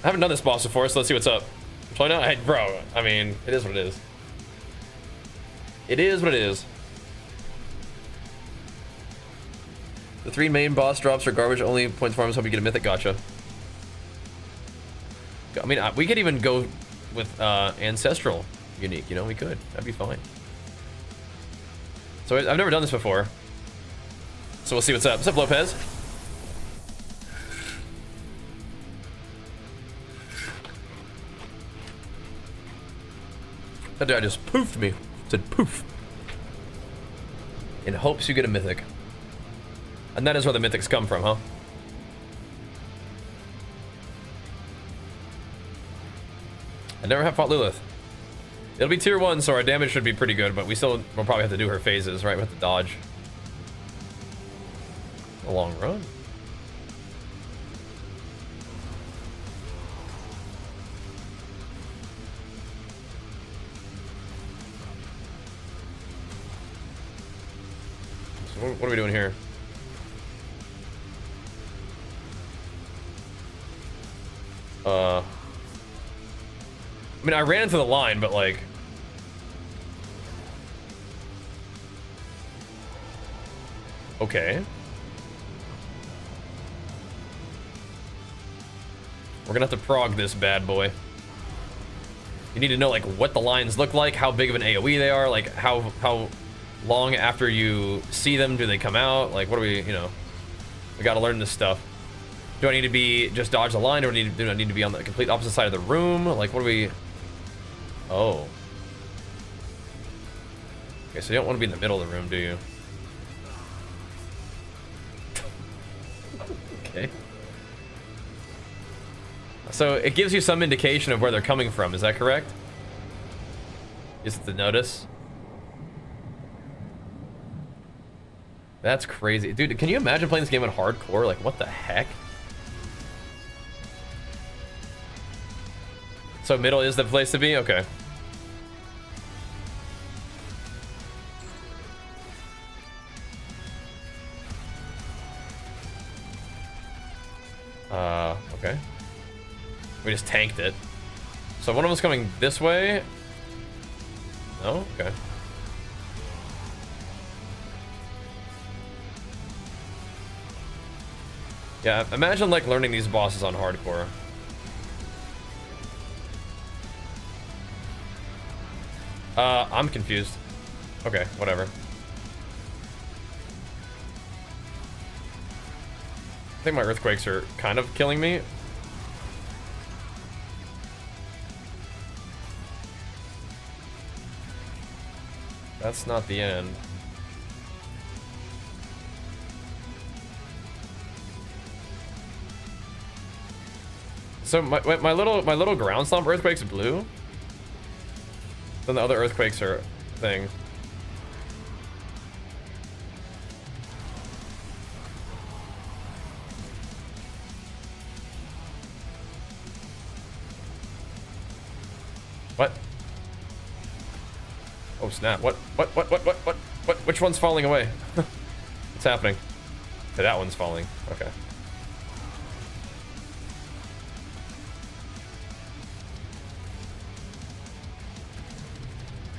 I haven't done this boss before, so let's see what's up. So I know, bro, I mean, it is what it is. It is what it is. The 3 main boss drops are garbage, only points farms, hope you get a mythic, gotcha. I mean, we could even go with Ancestral unique, you know, we could. That'd be fine. So I've never done this before. So we'll see what's up. What's up, Lopez? That guy just poofed me. Said poof. In hopes you get a mythic. And that is where the mythics come from, huh? I never have fought Lilith. It'll be tier 1, so our damage should be pretty good, but we'll probably have to do her phases, right? We have to dodge. A long run. So what are we doing here? I mean, I ran into the line, but like... Okay. We're gonna have to prog this bad boy. You need to know, like, what the lines look like, how big of an AoE they are, like, how long after you see them do they come out, like, what do we, you know... We gotta learn this stuff. Do I need to be just dodge the line, or do I need to be on the complete opposite side of the room? Like, what do we... Oh. Okay, so you don't want to be in the middle of the room, do you? Okay. So it gives you some indication of where they're coming from, is that correct? Is it the notice? That's crazy. Dude, can you imagine playing this game on hardcore? Like, what the heck? So middle is the place to be? Okay. Okay. We just tanked it. So one of them's coming this way? No? Okay. Yeah, imagine like learning these bosses on hardcore. I'm confused. Okay, whatever. I think my earthquakes are kind of killing me. That's not the end. So my little ground stomp earthquakes blue. Then the other earthquakes are thing. What? Oh snap! What? Which one's falling away? What's happening? Okay, that one's falling. Okay.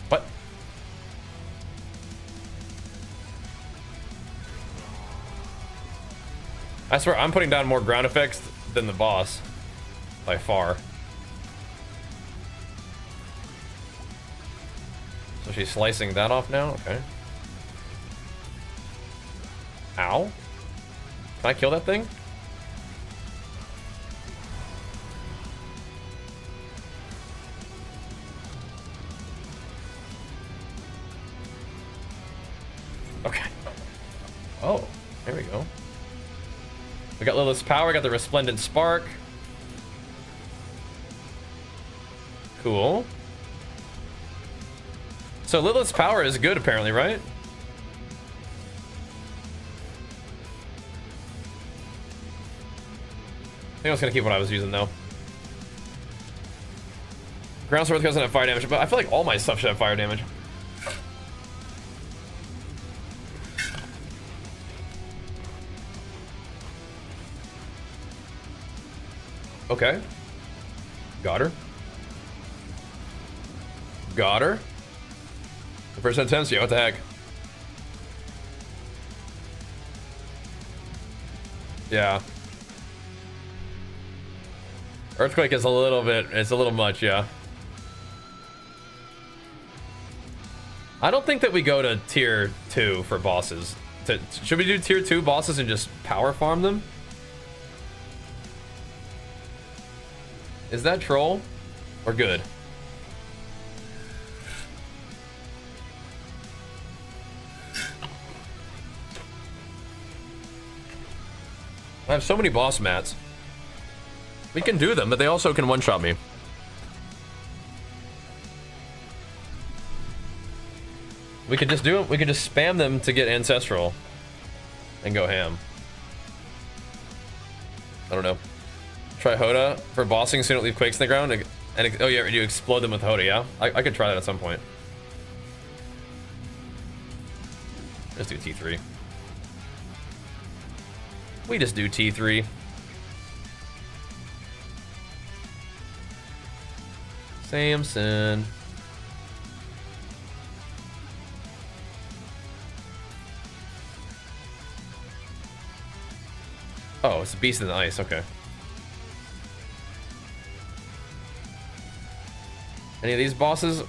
What? I swear, I'm putting down more ground effects than the boss. By far. So she's slicing that off now? Okay. Ow. Can I kill that thing? Okay. Oh, there we go. We got Lilith's power, got the resplendent spark. Cool. So Lilith's power is good apparently, right? I think I was gonna keep what I was using though. Ground sword doesn't have fire damage, but I feel like all my stuff should have fire damage. Okay. Got her. Got her. The first intense, yeah, what the heck? Yeah. Earthquake is a little bit, it's a little much, yeah. I don't think that we go to tier 2 for bosses. Should we do tier 2 bosses and just power farm them? Is that troll or good? I have so many boss mats. We can do them, but they also can one-shot me. We could just do it. We could just spam them to get ancestral and go ham. I don't know. Try Hoda for bossing so you don't leave quakes in the ground. And oh yeah, you explode them with Hoda, yeah? I could try that at some point. Let's do T3. We just do T3. Samson. Oh, it's a beast in the ice, okay. Any of these bosses?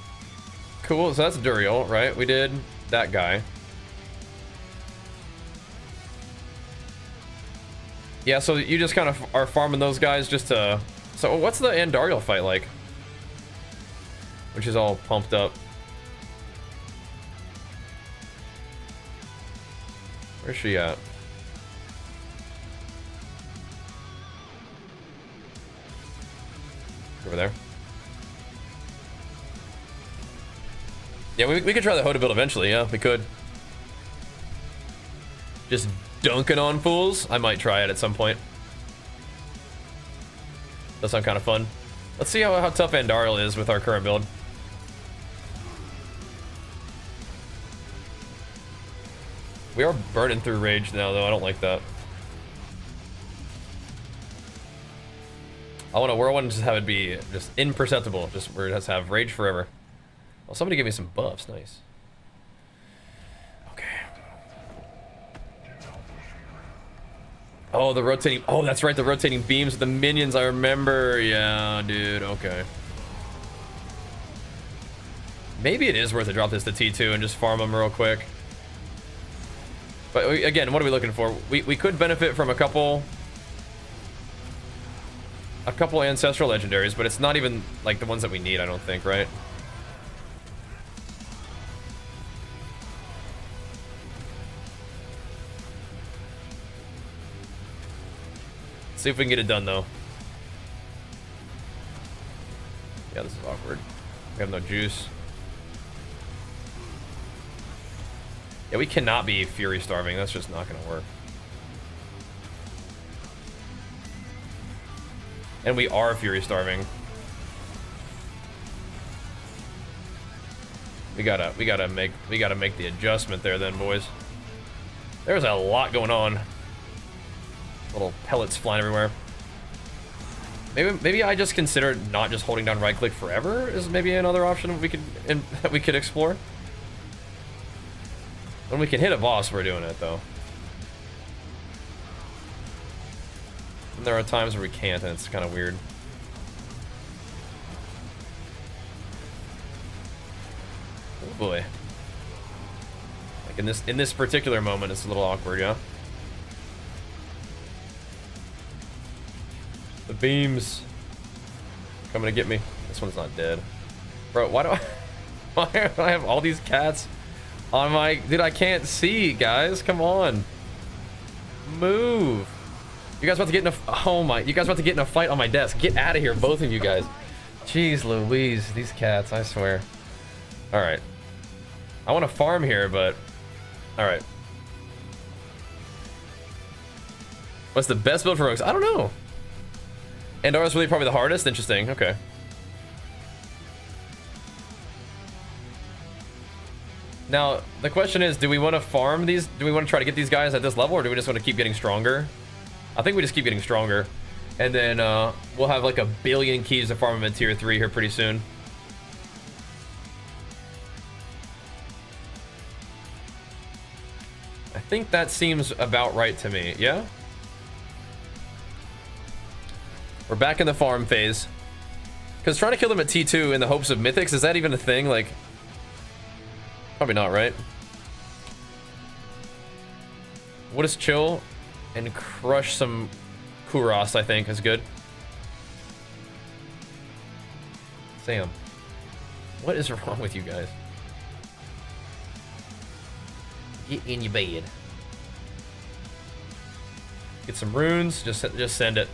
Cool, so that's Duriel, right? We did that guy. Yeah, so you just kind of are farming those guys just to... So what's the Andariel fight like? Which is all pumped up. Where's she at? Over there. Yeah, we could try the Hoda build eventually, yeah, we could. Just dunking on fools? I might try it at some point. That sounds kind of fun. Let's see how tough Andariel is with our current build. We are burning through rage now, though. I don't like that. I want a Whirlwind just have it be just imperceptible. Just where it has to have rage forever. Well, somebody give me some buffs. Nice. Okay. Oh, the rotating. Oh, that's right. The rotating beams with the minions. I remember. Yeah, dude. Okay. Maybe it is worth to drop this to T2 and just farm them real quick. But again, what are we looking for? We could benefit from a couple ancestral legendaries, but it's not even like the ones that we need, I don't think, right? Let's see if we can get it done though. Yeah, this is awkward. We have no juice. Yeah, we cannot be Fury starving. That's just not going to work. And we are Fury starving. We gotta make the adjustment there then, boys. There's a lot going on. Little pellets flying everywhere. Maybe I just consider not just holding down right click forever is maybe another option that we could explore. When we can hit a boss, we're doing it though. And there are times where we can't, and it's kind of weird. Oh boy. Like in this particular moment, it's a little awkward, yeah. The beams coming to get me. This one's not dead, bro. Why do I have all these cats on my dude? I can't see, guys. Come on, move. You guys about to get in a you guys about to get in a fight on my desk. Get out of here, both of you guys. Jeez Louise, these cats, I swear. All right, I want to farm here, but all right. What's the best build for rogues? I don't know. Andorra's really probably the hardest. Interesting. Okay. Now the question is, do we want to farm these? Do we want to try to get these guys at this level, or do we just want to keep getting stronger? I think we just keep getting stronger, and then we'll have like 1 billion keys to farm them in tier 3 here pretty soon. I think that seems about right to me. Yeah. We're back in the farm phase. Because trying to kill them at T2 in the hopes of mythics, is that even a thing? Like, probably not, right? We'll just chill and crush some Kuros, I think, is good. Sam, what is wrong with you guys? Get in your bed. Get some runes, just send it.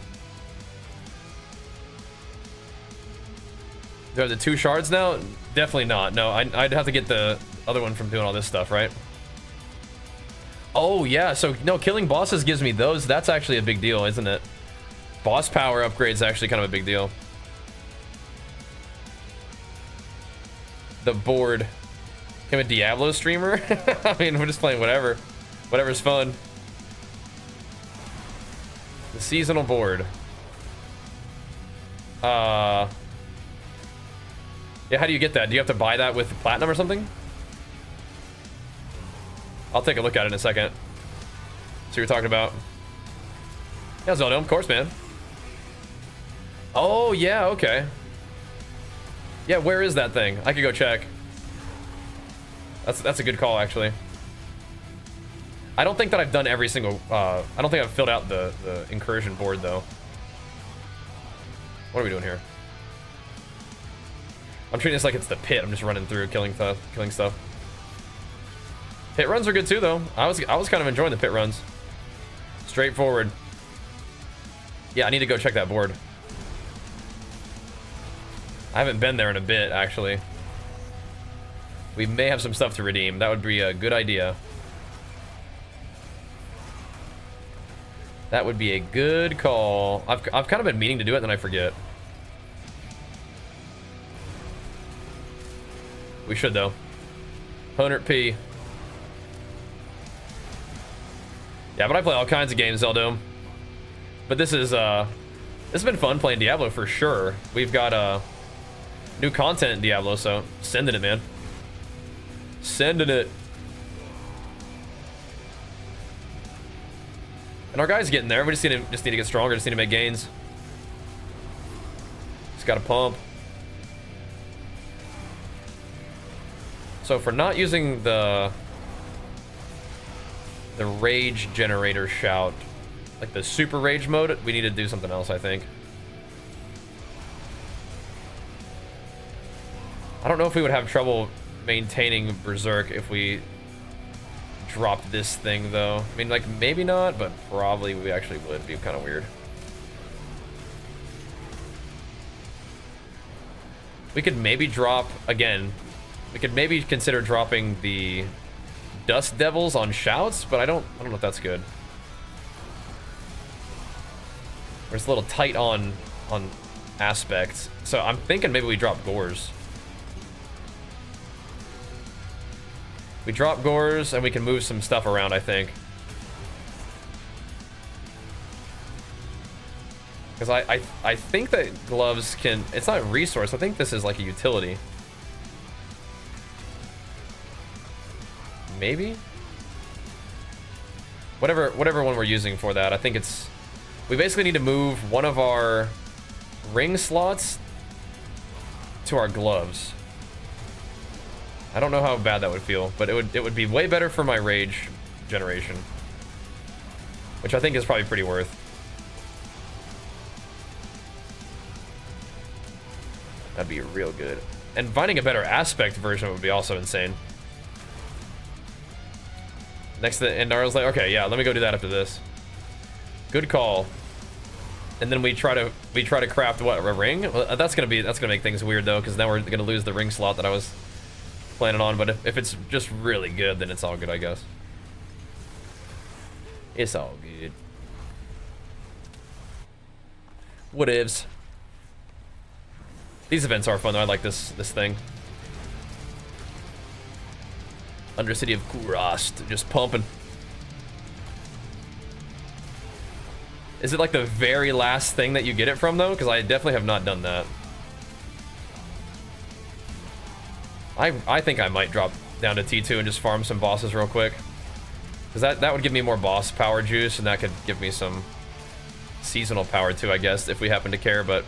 Do I have the 2 shards now? Definitely not. No, I'd have to get the other one from doing all this stuff, right? Oh, yeah. So, no, killing bosses gives me those. That's actually a big deal, isn't it? Boss power upgrades actually kind of a big deal. The board. I'm a Diablo streamer? I mean, we're just playing whatever. Whatever's fun. The seasonal board. Yeah, how do you get that? Do you have to buy that with platinum or something? I'll take a look at it in a second. See what you're talking about. Yeah, Zelda, of course, man. Oh, yeah, okay. Yeah, where is that thing? I could go check. That's a good call, actually. I don't think that I've done every single... I don't think I've filled out the incursion board, though. What are we doing here? I'm treating this like it's the pit. I'm just running through, killing stuff. Pit runs are good too, though. I was kind of enjoying the pit runs. Straightforward. Yeah, I need to go check that board. I haven't been there in a bit, actually. We may have some stuff to redeem. That would be a good idea. That would be a good call. I've kind of been meaning to do it, then I forget. We should, though. 100p. Yeah, but I play all kinds of games, Zelda. But this has been fun playing Diablo for sure. We've got new content in Diablo, so sending it, man. Sending it. And our guy's getting there. We just need to get stronger. Just need to make gains. Just got to pump. So for not using the rage generator shout, like the super rage mode, we need to do something else, I think. I don't know if we would have trouble maintaining Berserk if we dropped this thing, though. I mean, like, maybe not, but probably we actually would. It'd be kind of weird. We could maybe drop, again, we could maybe consider dropping the Dust Devils on shouts, but I don't know if that's good. We're just a little tight on aspects. So I'm thinking maybe we drop Gores. We drop gores and we can move some stuff around, I think. Because I think that gloves can... It's not a resource. I think this is like a utility. Maybe? Whatever one we're using for that. I think it's... We basically need to move one of our ring slots to our gloves. I don't know how bad that would feel, but it would be way better for my rage generation. Which I think is probably pretty worth. That'd be real good. And finding a better aspect version would be also insane. Next to the end, Daryl's like, okay, yeah, let me go do that after this. Good call. And then we try to craft what, a ring? Well, that's gonna make things weird though, because now we're gonna lose the ring slot that I was planning on. But if it's just really good, then it's all good, I guess. It's all good. Whatevs. These events are fun though. I like this thing. Undercity of Kurast, just pumping. Is it like the very last thing that you get it from though? Because I definitely have not done that. I think I might drop down to T2 and just farm some bosses real quick. Because that would give me more boss power juice, and that could give me some seasonal power too, I guess, if we happen to care, but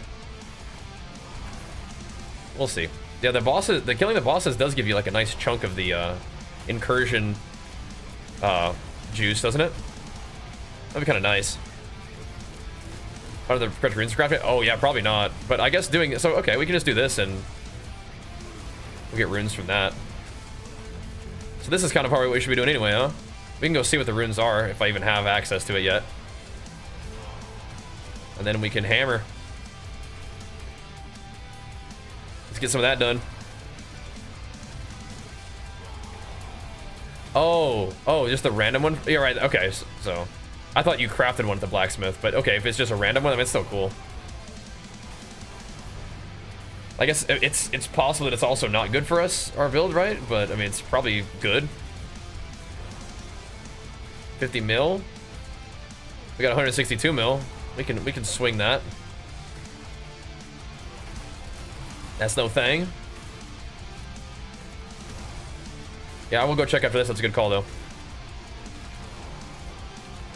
we'll see. Yeah, the killing the bosses does give you like a nice chunk of the incursion juice, doesn't it? That'd be kind of nice. Are the correct runes crafted? Oh yeah, probably not. But I guess doing so. Okay, we can just do this and we'll get runes from that. So this is kind of probably what we should be doing anyway, huh? We can go see what the runes are if I even have access to it yet, and then we can hammer. Let's get some of that done. Oh, just a random one? You're right. Okay, so I thought you crafted one at the blacksmith, but okay, if it's just a random one, I mean, it's still cool. I guess it's possible that it's also not good for us, our build, right? But I mean, it's probably good. 50 mil. We got 162 mil. We can swing that. That's no thing. Yeah, I will go check after this. That's a good call, though.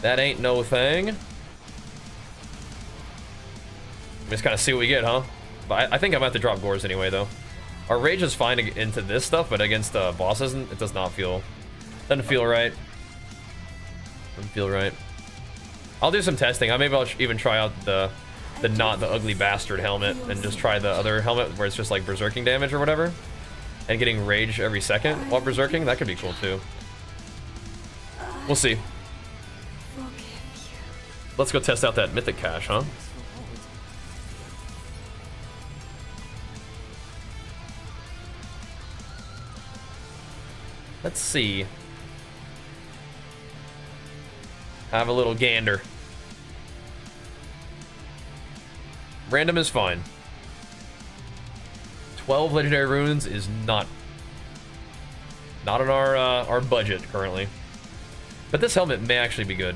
That ain't no thing. Just kind of see what we get, huh? But I think I'm gonna have to drop gores anyway, though. Our rage is fine into this stuff, but against bosses, it does not feel... Doesn't feel right. Doesn't feel right. I'll do some testing. Maybe I'll even try out the not the ugly bastard helmet and just try the other helmet where it's just like berserking damage or whatever. And getting rage every second while berserking. That could be cool, too. We'll see. Let's go test out that mythic cache, huh? Let's see. Have a little gander. Random is fine. 12 legendary runes is not on our budget currently. But this helmet may actually be good.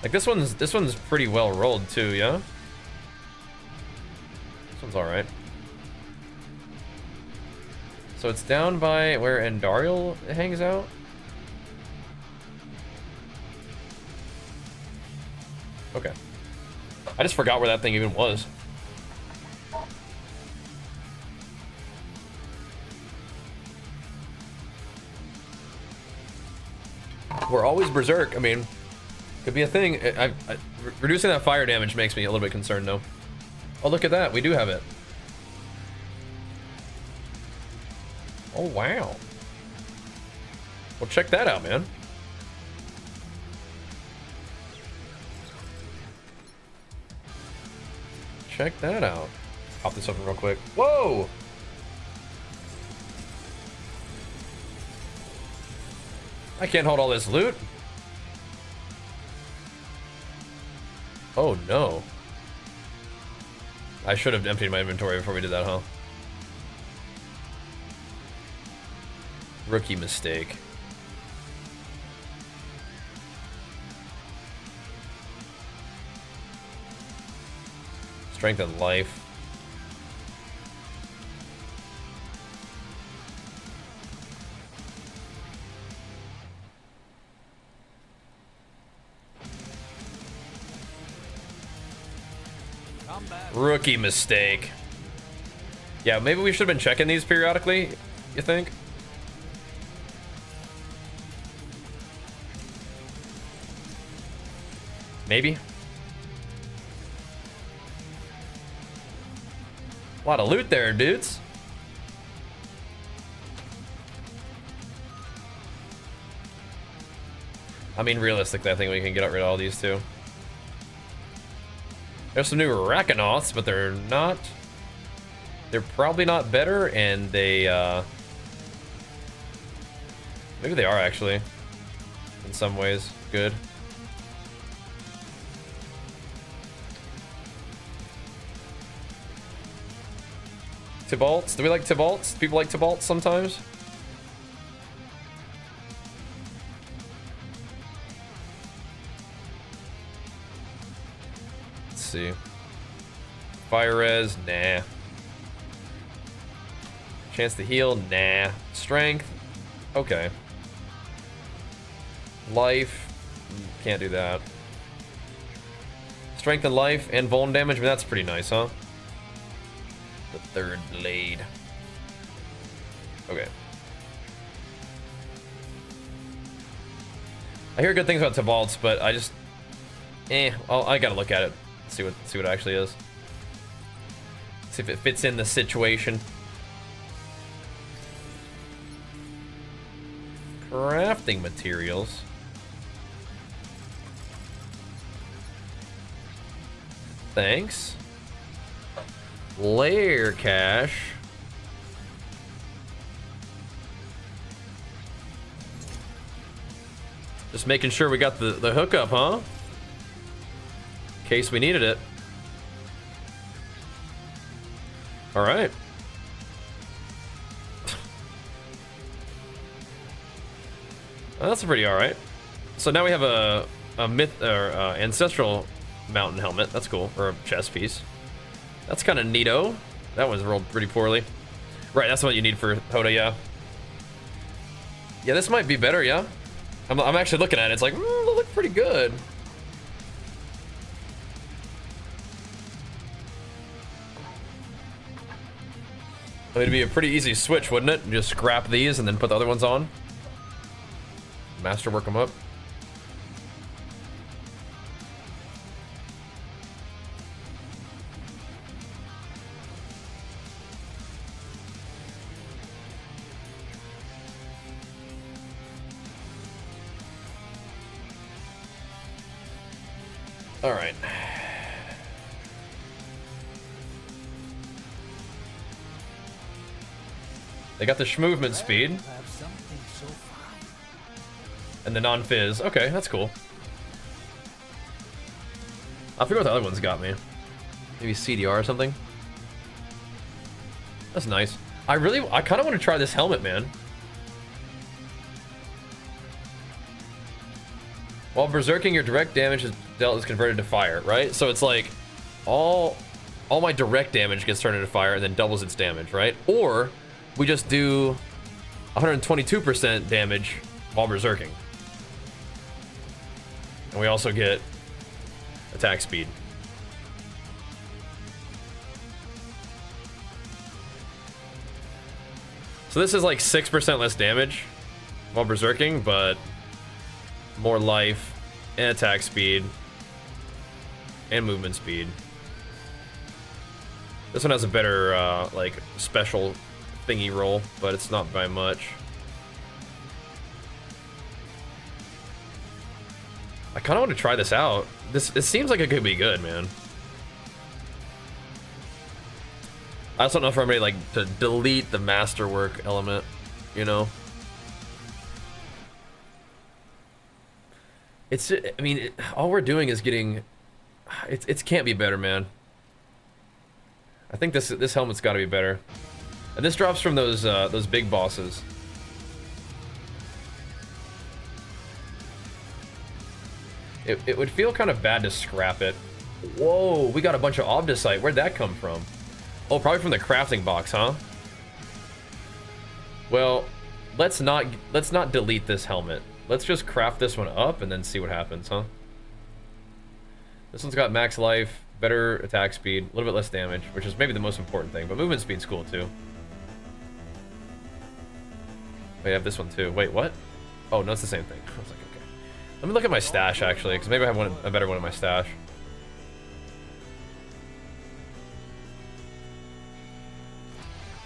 Like this one's pretty well rolled too, yeah? This one's alright. So it's down by where Endariel hangs out? Okay. I just forgot where that thing even was. We're always berserk. I mean, could be a thing. Reducing that fire damage makes me a little bit concerned, though. Oh, look at that. We do have it. Oh, wow. Well, check that out, man. Check that out. Pop this open real quick. Whoa! I can't hold all this loot. Oh no. I should have emptied my inventory before we did that, huh? Rookie mistake. Strength and life. Rookie mistake. Yeah, maybe we should have been checking these periodically, you think? Maybe. A lot of loot there, dudes. I mean, realistically, I think we can get rid of all these too. There's some new Rackanauts, but they're not... They're probably not better, and they, maybe they are, actually. In some ways. Good. Tibalts? Do we like Tibalts? People like Tibalts sometimes? Let's see. Fire res? Nah. Chance to heal? Nah. Strength? Okay. Life? Can't do that. Strength and life and vuln damage? I mean, that's pretty nice, huh? The third blade. Okay. I hear good things about Tibalts, but I just... I gotta look at it. See what it actually is. See if it fits in the situation. Crafting materials. Thanks. Layer cache. Just making sure we got the hookup, huh? In case we needed it. All right. Well, that's pretty all right. So now we have a myth or ancestral mountain helmet. That's cool, or a chest piece. That's kind of neato. That one's rolled pretty poorly. Right, that's what you need for Hoda, yeah. Yeah, this might be better, yeah. I'm actually looking at it. It's like, they look pretty good. I mean, it'd be a pretty easy switch, wouldn't it? Just scrap these and then put the other ones on. Masterwork them up. All right. They got the movement speed. And the non-fizz. Okay, that's cool. I forget what the other ones got me. Maybe CDR or something. That's nice. I kind of want to try this helmet, man. While berserking, your direct damage is dealt is converted to fire, right? So it's like all my direct damage gets turned into fire and then doubles its damage, right? Or we just do 122% damage while berserking. And we also get attack speed. So this is like 6% less damage while berserking, but more life and attack speed and movement speed. This one has a better like special thingy roll, but it's not by much. I kind of want to try this out. It seems like it could be good, man. I also don't know if I'm ready like to delete the masterwork element, you know. It's, I mean, all we're doing is getting. It can't be better, man. I think this helmet's got to be better. And this drops from those big bosses. It would feel kind of bad to scrap it. Whoa, we got a bunch of obdicite. Where'd that come from? Oh, probably from the crafting box, huh? Well, let's not delete this helmet. Let's just craft this one up and then see what happens, huh? This one's got max life, better attack speed, a little bit less damage, which is maybe the most important thing, but movement speed's cool too. We have this one too. Wait, what? Oh, no, it's the same thing. I was like, okay. Let me look at my stash actually, because maybe I have a better one in my stash.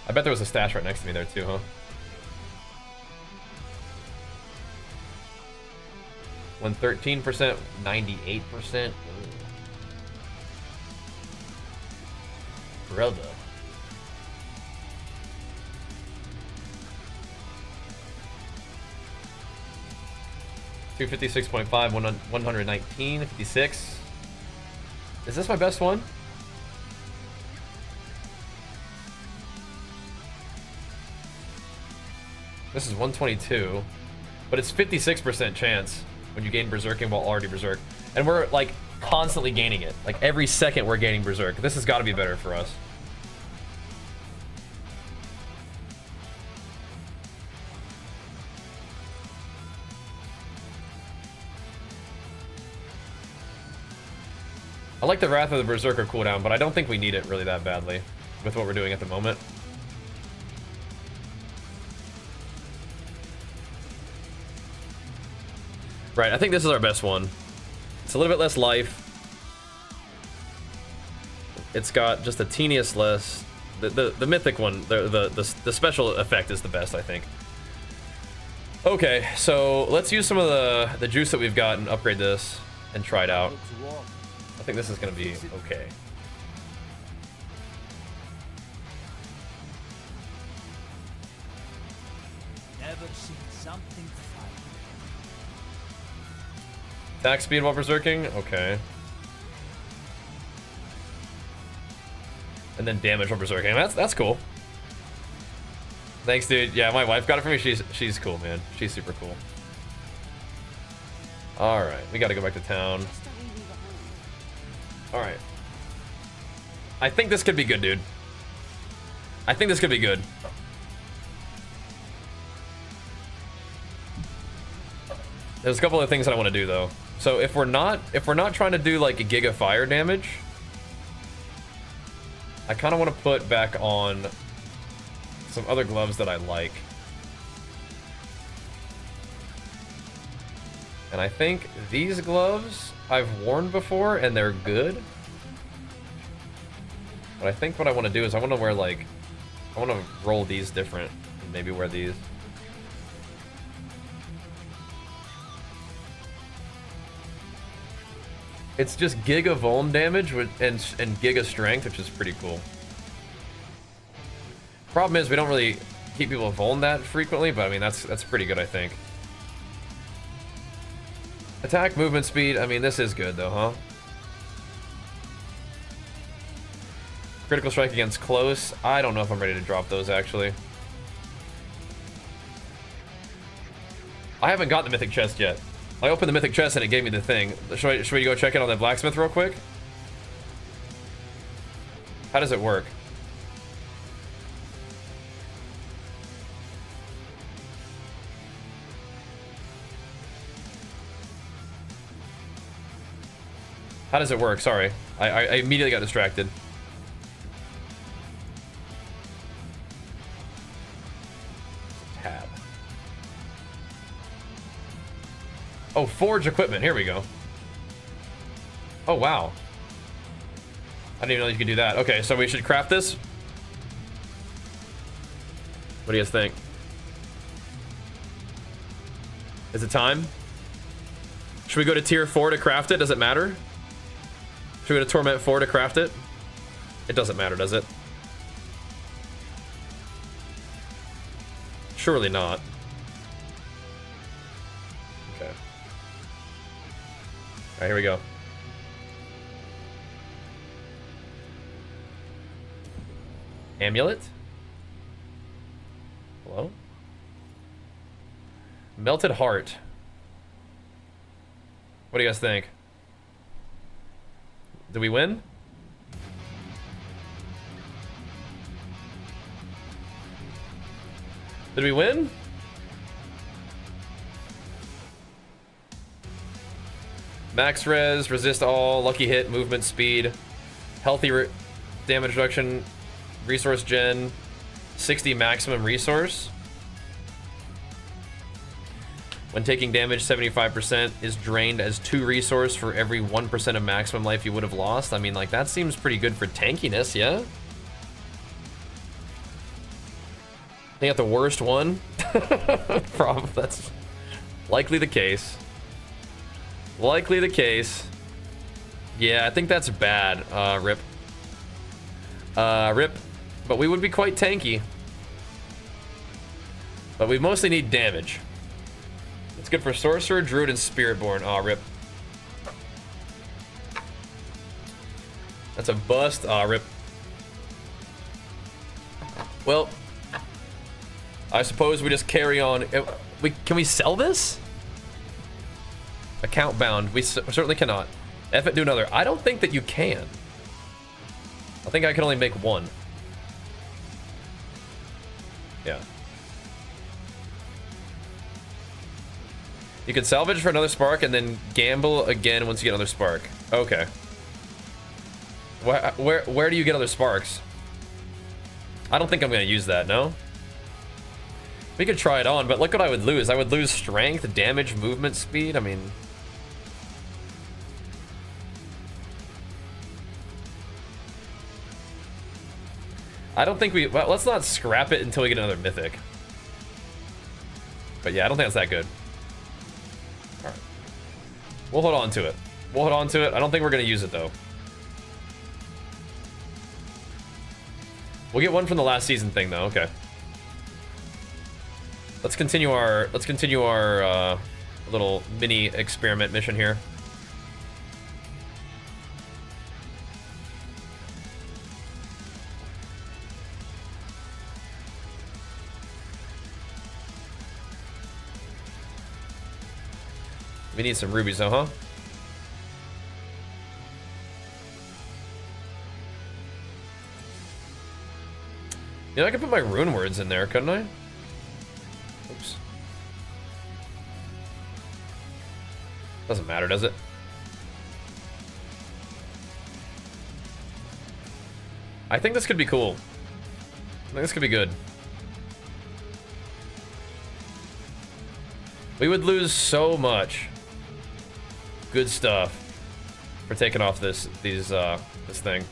I bet there was a stash right next to me there too, huh? When 13%, 98%. Brother. $256.5, 119, 56. Is this my best one? This is 122, but it's 56% chance when you gain Berserking while already Berserk. And we're like constantly gaining it. Like every second we're gaining Berserk. This has got to be better for us. I like the Wrath of the Berserker cooldown, but I don't think we need it really that badly with what we're doing at the moment. Right, I think this is our best one. It's a little bit less life. It's got just the teeniest less. The mythic one, the special effect is the best, I think. Okay, so let's use some of the juice that we've got and upgrade this and try it out. I think this is gonna be okay. Never seen something fine. Attack speed while berserking? Okay. And then damage while berserking. That's cool. Thanks, dude. Yeah, my wife got it for me. She's cool, man. She's super cool. Alright, we gotta go back to town. Alright. I think this could be good, dude. I think this could be good. There's a couple of things that I want to do though. So if we're not trying to do like a giga fire damage, I kind of want to put back on some other gloves that I like. And I think these gloves I've worn before and they're good. But I think what I want to do is I want to wear like, I want to roll these different and maybe wear these. It's just giga vuln damage and giga strength, which is pretty cool. Problem is we don't really keep people vuln that frequently, but I mean that's pretty good, I think. Attack movement speed, I mean this is good though, huh? Critical strike against close. I don't know if I'm ready to drop those actually. I haven't got the mythic chest yet. I opened the mythic chest and it gave me the thing. Should we go check it on the blacksmith real quick? How does it work? How does it work? Sorry. I immediately got distracted. Tab. Oh, forge equipment. Here we go. Oh, wow. I didn't even know you could do that. Okay, so we should craft this. What do you guys think? Is it time? Should we go to tier 4 to craft it? Does it matter? Should we go to torment 4 to craft it? It doesn't matter, does it? Surely not. Okay. All right, here we go. Amulet? Hello? Melted heart. What do you guys think? Did we win? Did we win? Max res, resist all, lucky hit, movement speed, healthy damage reduction, resource gen, 60 maximum resource. When taking damage, 75% is drained as 2 resource for every 1% of maximum life you would have lost. I mean, like, that seems pretty good for tankiness, yeah? They got the worst one? Probably, that's likely the case. Likely the case. Yeah, I think that's bad, Rip. Rip. But we would be quite tanky. But we mostly need damage. It's good for Sorcerer, Druid, and Spiritborn. Aw, Rip. That's a bust. Aw, Rip. Well, I suppose we just carry on. Can we sell this? Account bound. We certainly cannot. F it, do another. I don't think that you can. I think I can only make one. Yeah. You can salvage for another spark and then gamble again once you get another spark. Okay. Where do you get other sparks? I don't think I'm gonna use that, no? We could try it on, but look what I would lose. I would lose strength, damage, movement speed. I mean... I don't think we... Well, let's not scrap it until we get another mythic. But yeah, I don't think that's that good. Alright. We'll hold on to it. We'll hold on to it. I don't think we're going to use it, though. We'll get one from the last season thing, though. Okay. Let's continue our little mini experiment mission here. We need some rubies, though, huh? You know, I could put my rune words in there, couldn't I? Oops. Doesn't matter, does it? I think this could be cool. I think this could be good. We would lose so much good stuff for taking off this thing.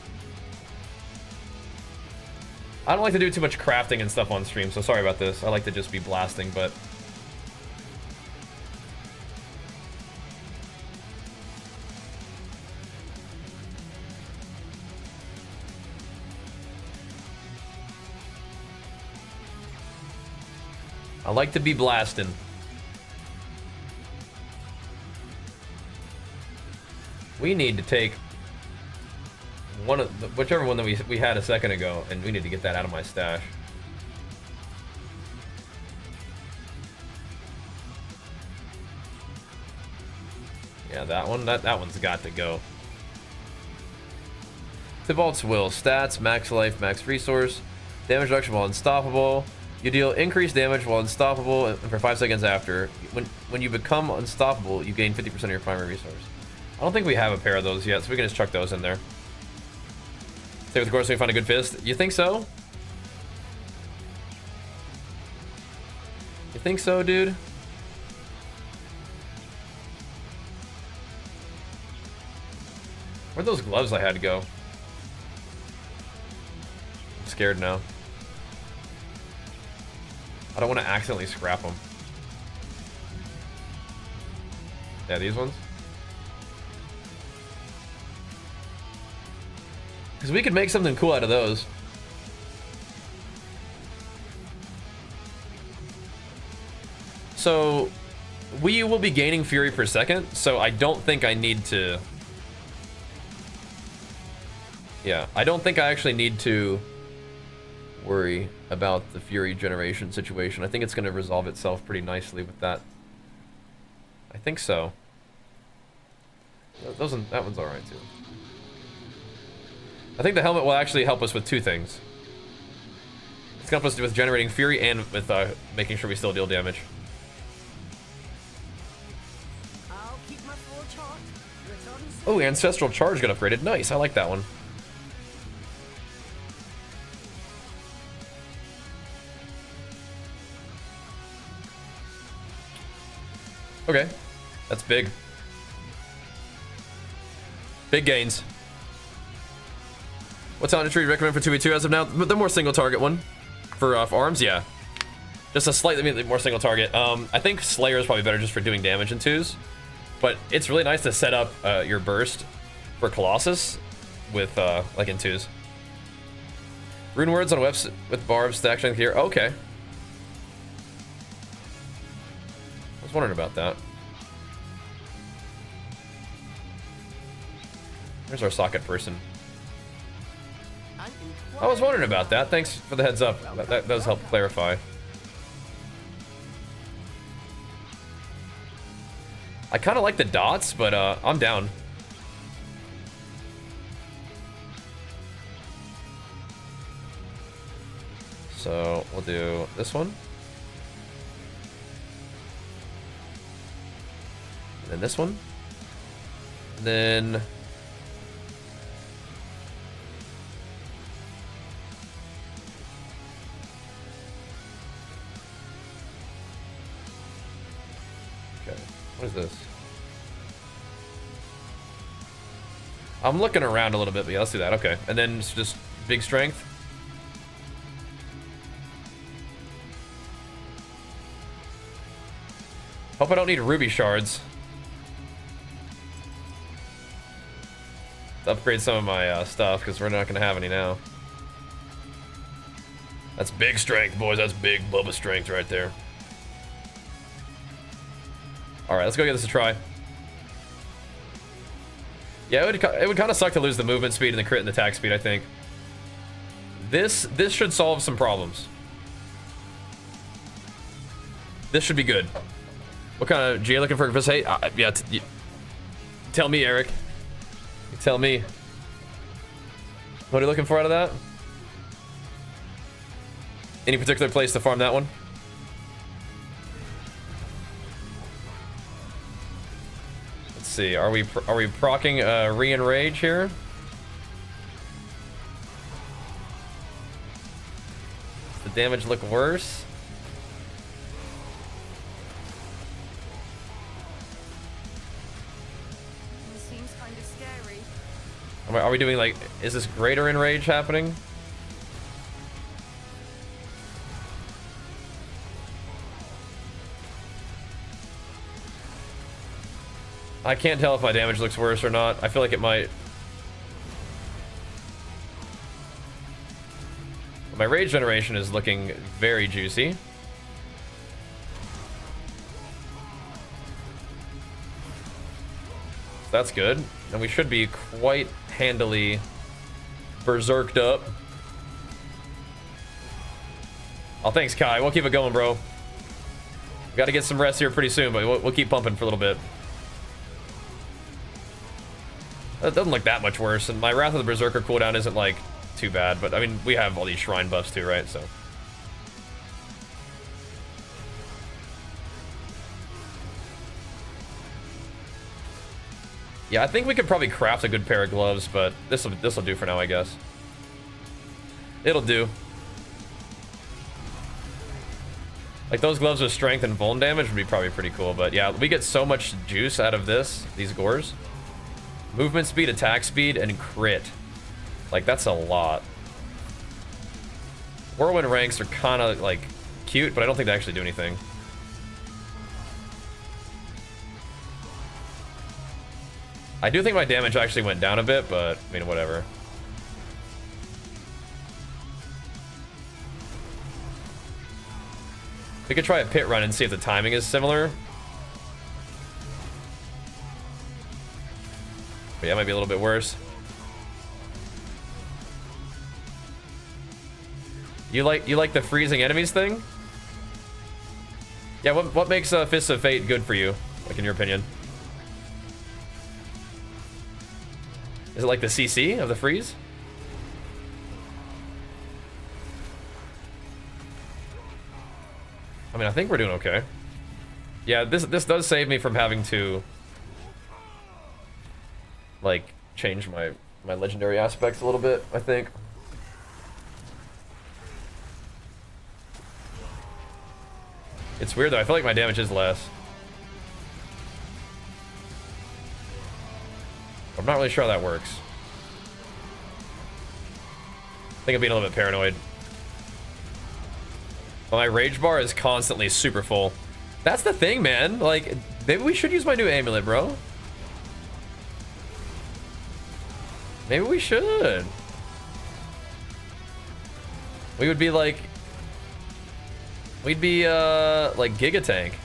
I don't like to do too much crafting and stuff on stream, so sorry about this. I like to just be blasting, but... I like to be blasting. We need to take one of the, whichever one that we had a second ago, and we need to get that out of my stash. Yeah, that one. That one's got to go. Thibault's Will. Stats, max life, max resource. Damage reduction while unstoppable. You deal increased damage while unstoppable and for 5 seconds after. When you become unstoppable, you gain 50% of your primary resource. I don't think we have a pair of those yet, so we can just chuck those in there. Stay with the course so we find a good fist. You think so? You think so, dude? Where'd those gloves I had to go? I'm scared now. I don't want to accidentally scrap them. Yeah, these ones. Because we could make something cool out of those. So, we will be gaining fury per second, so I don't think I need to... Yeah, I don't think I actually need to worry about the fury generation situation. I think it's going to resolve itself pretty nicely with that. I think so. That one's alright too. I think the helmet will actually help us with two things. It's gonna help us with generating fury and with making sure we still deal damage. I'll keep my forge hot. Return soon. Oh, Ancestral Charge got upgraded. Nice, I like that one. Okay, that's big. Big gains. What talent tree do you recommend for 2v2 as of now? The more single target one. For arms, yeah. Just a slightly more single target. I think Slayer is probably better just for doing damage in 2s. But it's really nice to set up your burst for Colossus with like in 2s. Rune words on webs with barbs stack strength here. Okay. I was wondering about that. There's our socket person. I was wondering about that. Thanks for the heads up. That does help clarify. I kind of like the dots, but I'm down. So we'll do this one. And then this one. And then... What is this? I'm looking around a little bit, but yeah, let's do that. Okay. And then it's just big strength. Hope I don't need ruby shards. To upgrade some of my stuff, because we're not going to have any now. That's big strength, boys. That's big Bubba strength right there. Alright, let's go give this a try. Yeah, it would kind of suck to lose the movement speed and the crit and the attack speed, I think. This should solve some problems. This should be good. What kind of... G looking for... Hey, yeah, tell me, Eric. You tell me. What are you looking for out of that? Any particular place to farm that one? See, are we proccing re-enrage here? Does the damage look worse? This seems kind of scary. Are we doing like, is this greater enrage happening? I can't tell if my damage looks worse or not. I feel like it might. My rage generation is looking very juicy. That's good. And we should be quite handily berserked up. Oh, thanks, Kai. We'll keep it going, bro. We gotta get some rest here pretty soon, but we'll keep pumping for a little bit. That doesn't look that much worse, and my Wrath of the Berserker cooldown isn't, like, too bad, but, I mean, we have all these shrine buffs too, right, so... Yeah, I think we could probably craft a good pair of gloves, but this'll do for now, I guess. It'll do. Like, those gloves with strength and vuln damage would be probably pretty cool, but yeah, we get so much juice out of these gores. Movement speed, attack speed, and crit. Like, that's a lot. Whirlwind ranks are kind of, like, cute, but I don't think they actually do anything. I do think my damage actually went down a bit, but, I mean, whatever. We could try a pit run and see if the timing is similar. But yeah, it might be a little bit worse. You like the freezing enemies thing? Yeah, what makes Fists of Fate good for you? Like, in your opinion? Is it like the CC of the freeze? I mean, I think we're doing okay. Yeah, this does save me from having to like change my legendary aspects a little bit, I think. It's weird though, I feel like my damage is less. I'm not really sure how that works. I think I'm being a little bit paranoid. Well, my rage bar is constantly super full. That's the thing, man. Like, maybe we should use my new amulet, bro. Maybe we should. We would be like... We'd be, like Giga Tank.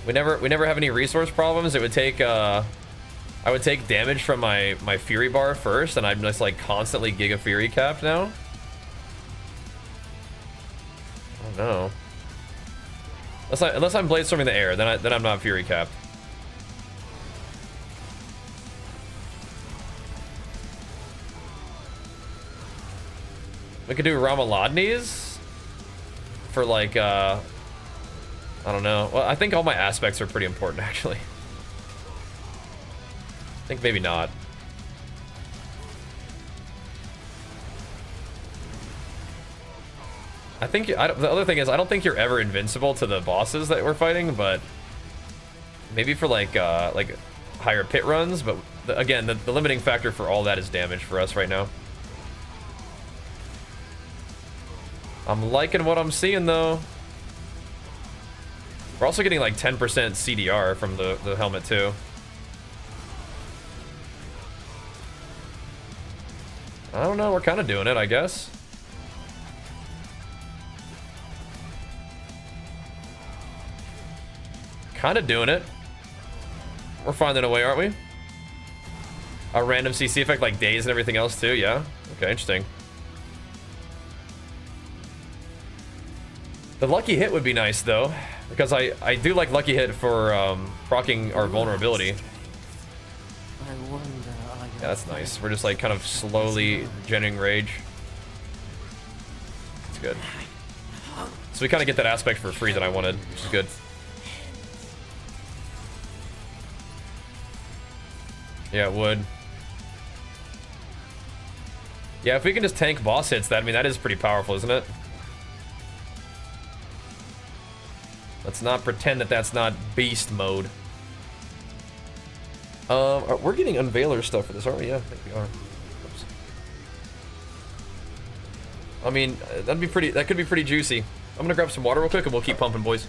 We never have any resource problems. It would take, I would take damage from my Fury bar first, and I'm just like constantly Giga Fury capped now. Oh no. Unless I'm Blade Storming the air, then I'm not Fury capped. We could do Ramaladni's for like I don't know. Well, I think all my aspects are pretty important actually. I think maybe not. I think the other thing is I don't think you're ever invincible to the bosses that we're fighting, but maybe for like higher pit runs. But again, the limiting factor for all that is damage for us right now. I'm liking what I'm seeing though. We're also getting like 10% CDR from the helmet too. I don't know, we're kind of doing it, I guess. Kind of doing it. We're finding a way, aren't we? A random CC effect like days and everything else too, yeah? Okay, interesting. The lucky hit would be nice though, because I do like lucky hit for proccing our vulnerability. Yeah, that's nice. We're just like kind of slowly generating rage. It's good. So we kind of get that aspect for free that I wanted, which is good. Yeah, it would. Yeah, if we can just tank boss hits, that is pretty powerful, isn't it? Let's not pretend that that's not beast mode. We're getting Unveiler stuff for this, aren't we? Yeah, I think we are. Oops. I mean, that could be pretty juicy. I'm gonna grab some water real quick and we'll keep pumping, boys.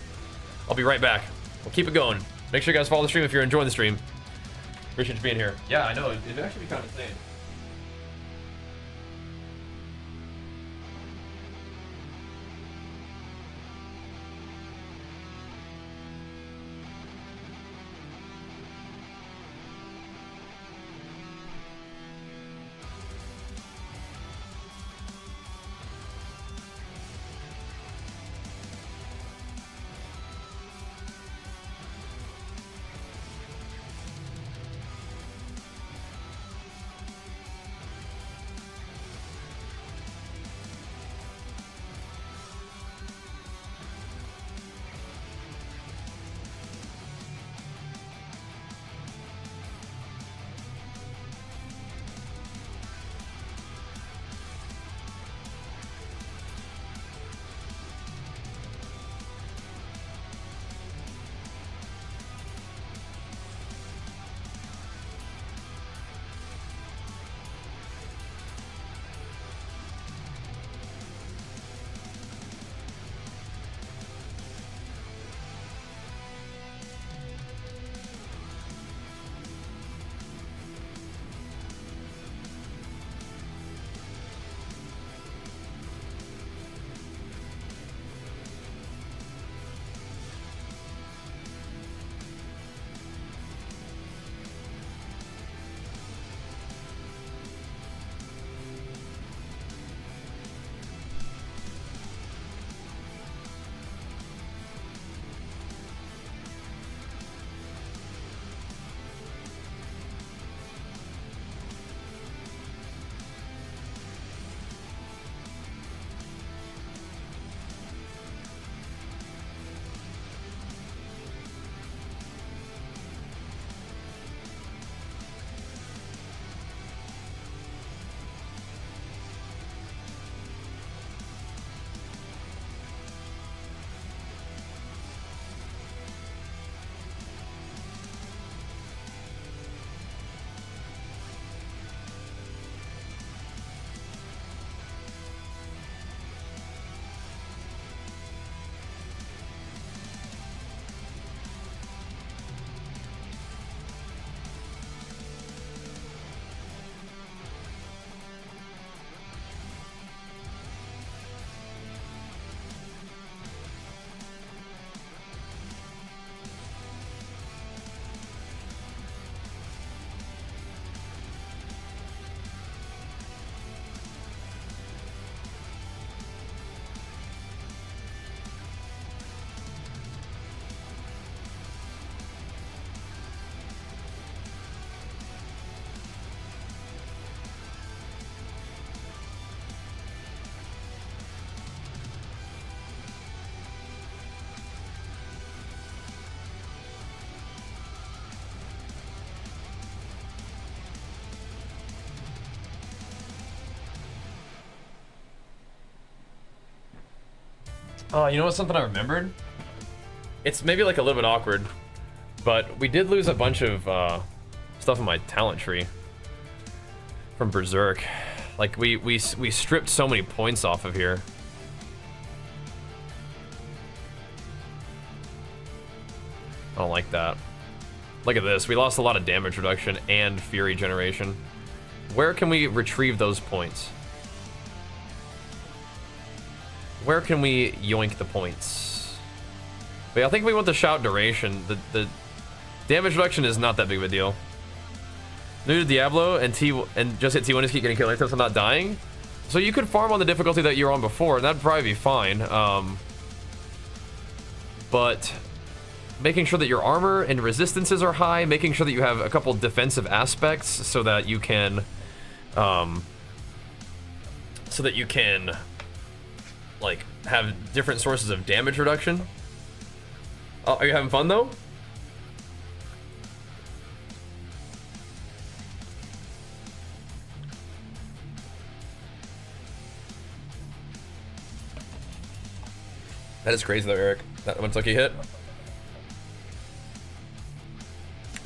I'll be right back. We'll keep it going. Make sure you guys follow the stream if you're enjoying the stream. Appreciate you being here. Yeah, I know. It'd actually be kind of insane. Oh, you know what's something I remembered? It's maybe like a little bit awkward, but we did lose a bunch of stuff in my talent tree from Berserk. Like we stripped so many points off of here. I don't like that. Look at this. We lost a lot of damage reduction and fury generation. Where can we retrieve those points? Where can we yoink the points? But I think we want the shout duration. The damage reduction is not that big of a deal. New to Diablo and just hit T1 to keep getting killed until I'm not dying. So you could farm on the difficulty that you're on before, and that'd probably be fine. But making sure that your armor and resistances are high, making sure that you have a couple defensive aspects so that you can, like, have different sources of damage reduction. Oh, are you having fun though? That is crazy though, Eric. That one's lucky hit.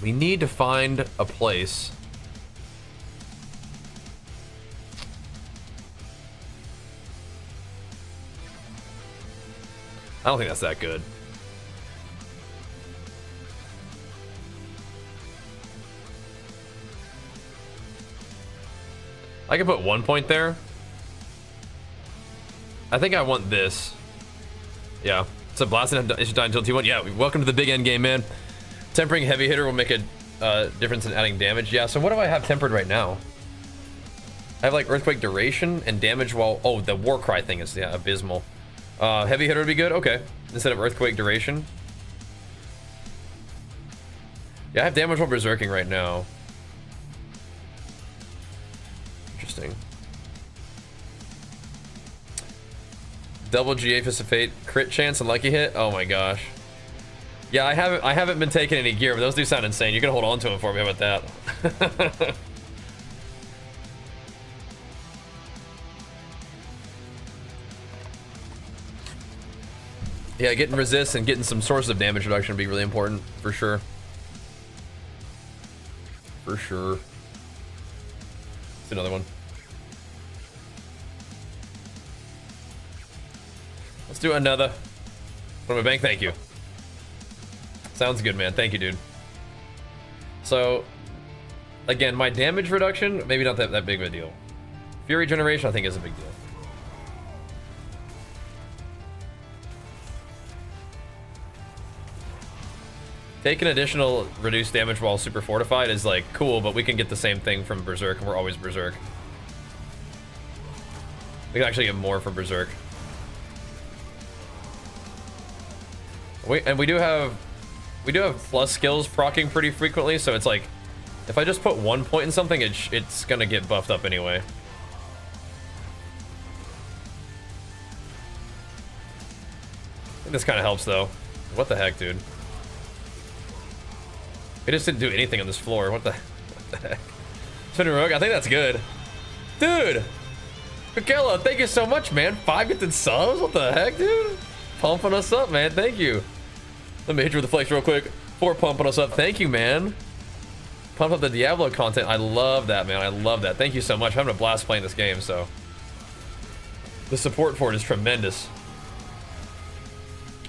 We need to find a place. I don't think that's that good. I can put 1 point there. I think I want this. Yeah. So blasting it should die until T1. Yeah, welcome to the big end game, man. Tempering heavy hitter will make a difference in adding damage. Yeah, so what do I have tempered right now? I have like earthquake duration and damage while... Oh, the war cry thing is, yeah, abysmal. Heavy hitter would be good? Okay. Instead of earthquake duration. Yeah, I have damage while berserking right now. Interesting. Double GA Fist of Fate, crit chance and lucky hit. Oh my gosh. Yeah, I haven't been taking any gear, but those do sound insane. You can hold on to them for me. How about that? Yeah, getting resist and getting some sources of damage reduction would be really important, for sure. For sure. It's another one. Let's do another. From a bank, thank you. Sounds good, man. Thank you, dude. So, again, my damage reduction, maybe not that big of a deal. Fury generation, I think, is a big deal. Taking additional reduced damage while super fortified is like cool, but we can get the same thing from Berserk, and we're always Berserk. We can actually get more from Berserk. We do have plus skills proccing pretty frequently, so it's like if I just put 1 point in something, it's gonna get buffed up anyway. I think this kind of helps though. What the heck, dude? It just didn't do anything on this floor. What the heck? Spinning Rogue, I think that's good. Dude! Mikela, thank you so much, man. 5 gifted subs? What the heck, dude? Pumping us up, man. Thank you. Let me hit you with the flex real quick. 4 pumping us up. Thank you, man. Pump up the Diablo content. I love that, man. I love that. Thank you so much. I'm having a blast playing this game, so. The support for it is tremendous.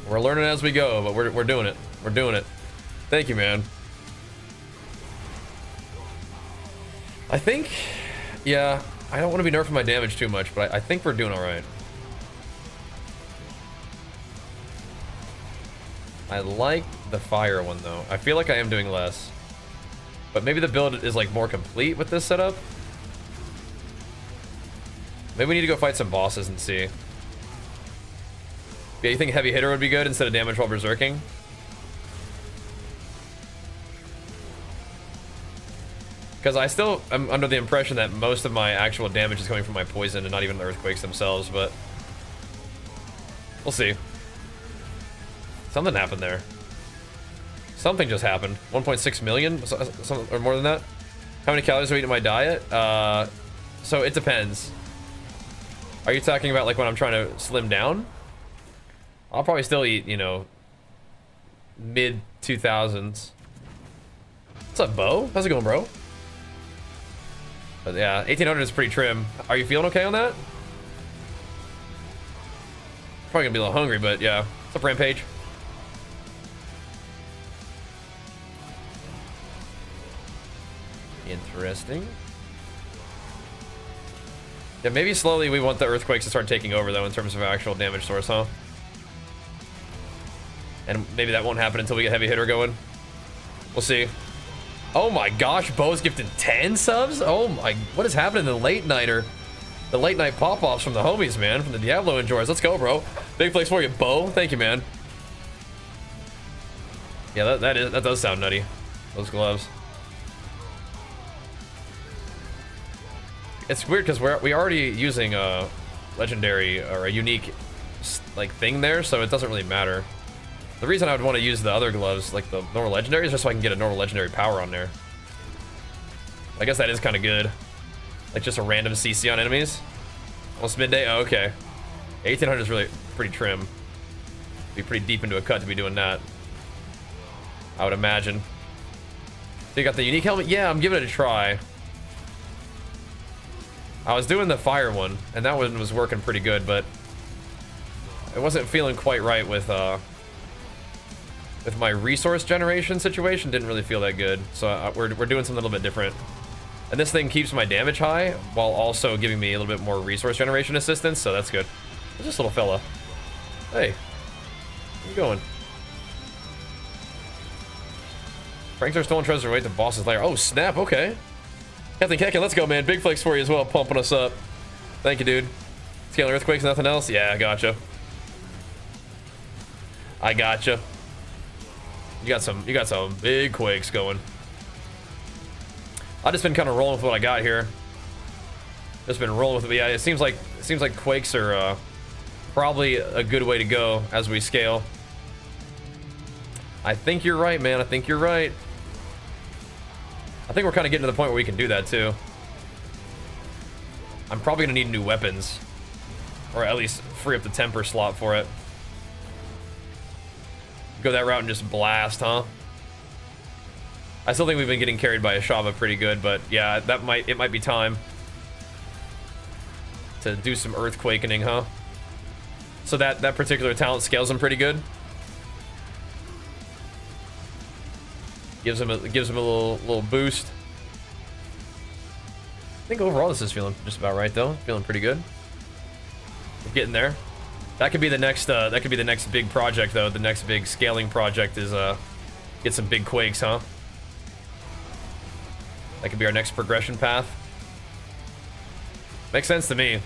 We're learning as we go, but we're doing it. We're doing it. Thank you, man. I think, yeah, I don't want to be nerfing my damage too much, but I think we're doing all right. I like the fire one though. I feel like I am doing less, but maybe the build is like more complete with this setup. Maybe we need to go fight some bosses and see. Yeah, you think heavy hitter would be good instead of damage while berserking? Because I still am under the impression that most of my actual damage is coming from my poison and not even the earthquakes themselves, but we'll see. Something happened there. Something just happened. 1.6 million? Or more than that? How many calories do I eat in my diet? So it depends. Are you talking about like when I'm trying to slim down? I'll probably still eat, you know, mid 2000s. What's up, Bo? How's it going, bro? But yeah, 1800 is pretty trim. Are you feeling okay on that? Probably gonna be a little hungry, but yeah. What's up, Rampage? Interesting. Yeah, maybe slowly we want the earthquakes to start taking over, though, in terms of actual damage source, huh? And maybe that won't happen until we get heavy hitter going. We'll see. Oh my gosh, Bo's gifted 10 subs? Oh my, what is happening to the late nighter? The late night pop-offs from the homies, man, from the Diablo enjoyers. Let's go, bro. Big flex for you, Bo. Thank you, man. Yeah, that does sound nutty. Those gloves. It's weird because we already using a legendary or a unique like thing there, so it doesn't really matter. The reason I would want to use the other gloves, like the normal legendary, is just so I can get a normal legendary power on there. I guess that is kind of good. Like just a random CC on enemies. Almost midday. Oh, okay. 1800 is really pretty trim. Be pretty deep into a cut to be doing that, I would imagine. So you got the unique helmet? Yeah, I'm giving it a try. I was doing the fire one, and that one was working pretty good, but it wasn't feeling quite right with my resource generation situation. Didn't really feel that good, so we're doing something a little bit different. And this thing keeps my damage high while also giving me a little bit more resource generation assistance, so that's good. Where's this little fella? Hey, where you going? Franks are stolen treasure away to boss's lair. Oh snap! Okay. Captain Kekin, let's go, man. Big flex for you as well, pumping us up. Thank you, dude. Scaling earthquakes, nothing else? Yeah, I gotcha. I gotcha. You got some big quakes going. I've just been kind of rolling with what I got here. Just been rolling with it. But yeah, it seems like quakes are probably a good way to go as we scale. I think you're right, man. I think you're right. I think we're kind of getting to the point where we can do that too. I'm probably gonna need new weapons, or at least free up the temper slot for it. Go that route and just blast, huh? I still think we've been getting carried by a Shava pretty good, but yeah, it might be time to do some earthquakening, huh? So that particular talent scales him pretty good. Gives him a little boost. I think overall this is feeling just about right though. Feeling pretty good. We're getting there. That could be the next big project though. The next big scaling project is get some big quakes, huh? That could be our next progression path. Makes sense to me.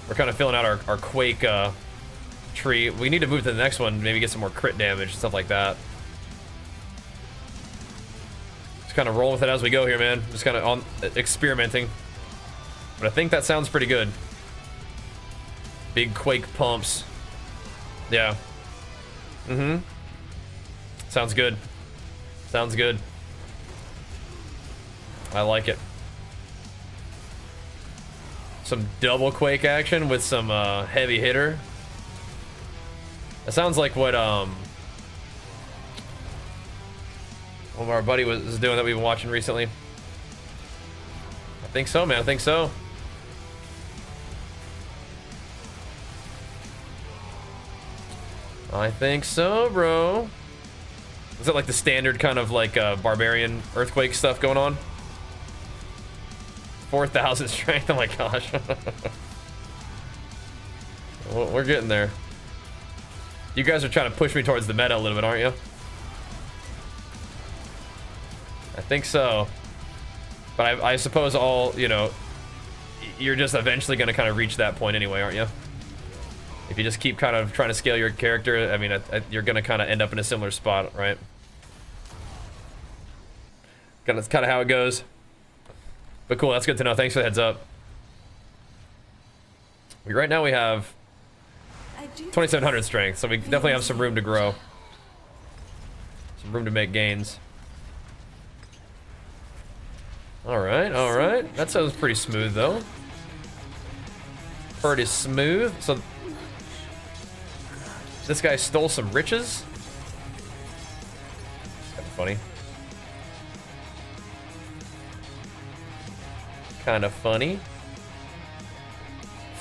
We're kind of filling out our quake tree. We need to move to the next one, maybe get some more crit damage and stuff like that. Just kind of roll with it as we go here, man. Just kind of on experimenting. But I think that sounds pretty good. Big quake pumps. Yeah. Mm-hmm. Sounds good. Sounds good. I like it. Some double quake action with some heavy hitter. That sounds like what our buddy was doing that we've been watching recently. I think so, man. I think so. I think so, bro. Is it like the standard kind of like barbarian earthquake stuff going on? 4,000 strength. Oh my gosh. Well, we're getting there. You guys are trying to push me towards the meta a little bit, aren't you? I think so. But I suppose all, you know, you're just eventually going to kind of reach that point anyway, aren't you? If you just keep kind of trying to scale your character, I mean, you're going to kind of end up in a similar spot, right? That's kind of how it goes. But cool, that's good to know. Thanks for the heads up. Right now we have 2,700 strength, so we definitely have some room to grow. Some room to make gains. Alright, alright. That sounds pretty smooth, though. Pretty smooth. So This guy stole some riches. Kind of funny. Kind of funny.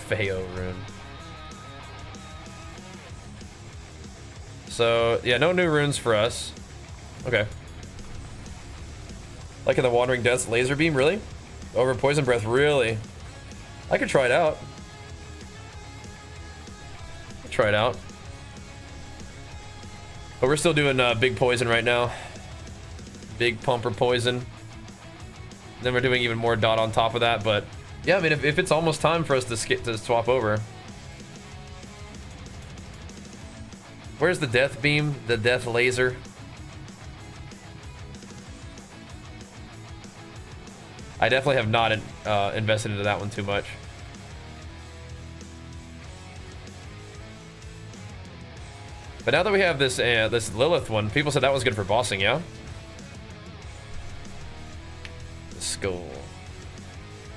Feo rune. So, yeah, no new runes for us. Okay. Like in the Wandering Death's laser beam, really? Over poison breath, really? I could try it out. Try it out. But we're still doing big poison right now. Big pumper poison. Then we're doing even more dot on top of that, but yeah, I mean, if it's almost time for us to swap over. Where's the death beam? The death laser? I definitely have not invested into that one too much. But now that we have this this Lilith one, people said that was good for bossing, yeah? The skull.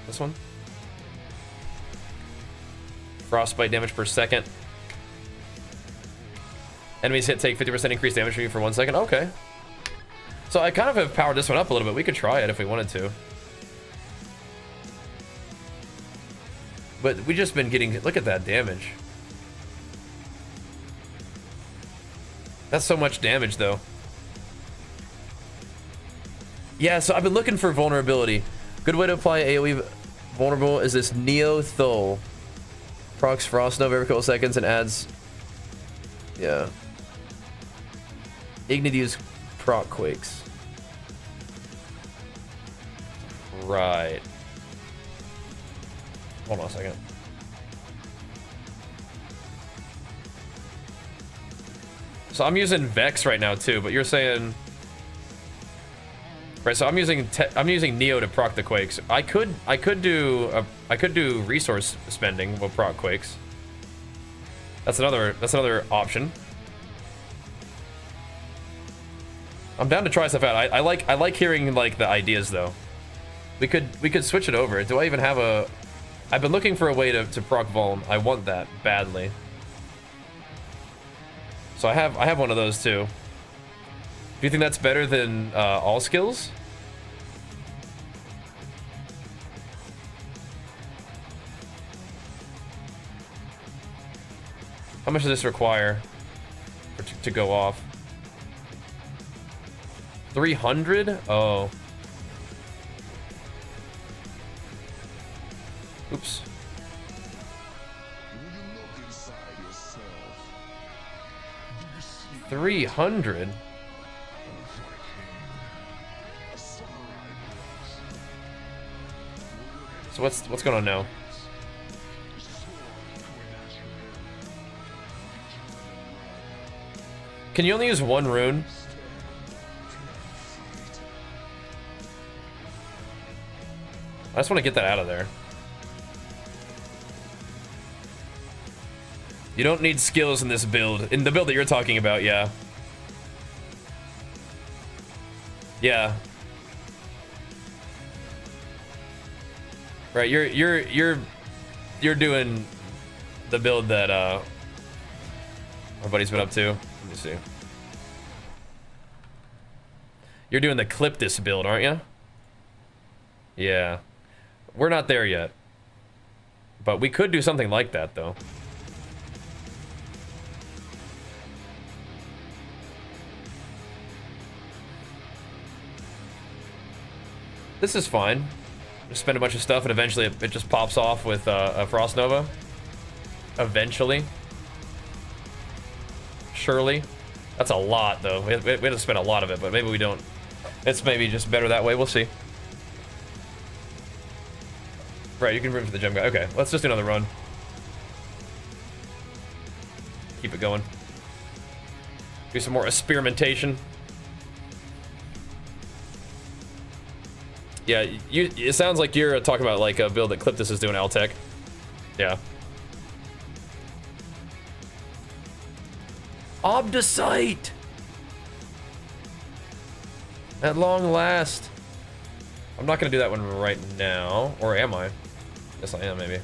This one? Frostbite damage per second. Enemies hit take 50% increased damage from you for 1 second. Okay. So I kind of have powered this one up a little bit. We could try it if we wanted to. But we just been getting, look at that damage. That's so much damage though. Yeah, so I've been looking for vulnerability. Good way to apply AoE vulnerable is this Neo Thol. Procs Frost Nova every couple seconds and adds, yeah. Ignity's proc quakes. Right. Hold on a second. So I'm using Vex right now too, but you're saying, right? So I'm using Neo to proc the quakes. I could do resource spending with proc quakes. That's another option. I'm down to try stuff out. I like hearing like the ideas though. We could switch it over. Do I even have a? I've been looking for a way to proc Vuln. I want that badly. So I have one of those too. Do you think that's better than all skills? How much does this require to go off? 300? Oh. Oops. 300? So what's going on now? Can you only use one rune? I just want to get that out of there. You don't need skills in this build. In the build that you're talking about, yeah. Yeah. Right, you're doing the build that our buddy's been up to. Let me see. You're doing the clip this build, aren't you? Yeah. We're not there yet. But we could do something like that though. This is fine. Just spend a bunch of stuff and eventually it just pops off with a Frost Nova. Eventually. Surely. That's a lot though. We have to spend a lot of it, but maybe we don't. It's maybe just better that way. We'll see. Right, you can room for the gem guy. Okay, let's just do another run. Keep it going. Do some more experimentation. Yeah, it sounds like you're talking about like a build that Cliptus is doing, Altec. Yeah. Obdicite! At long last. I'm not gonna do that one right now. Or am I? Yes, I am, maybe.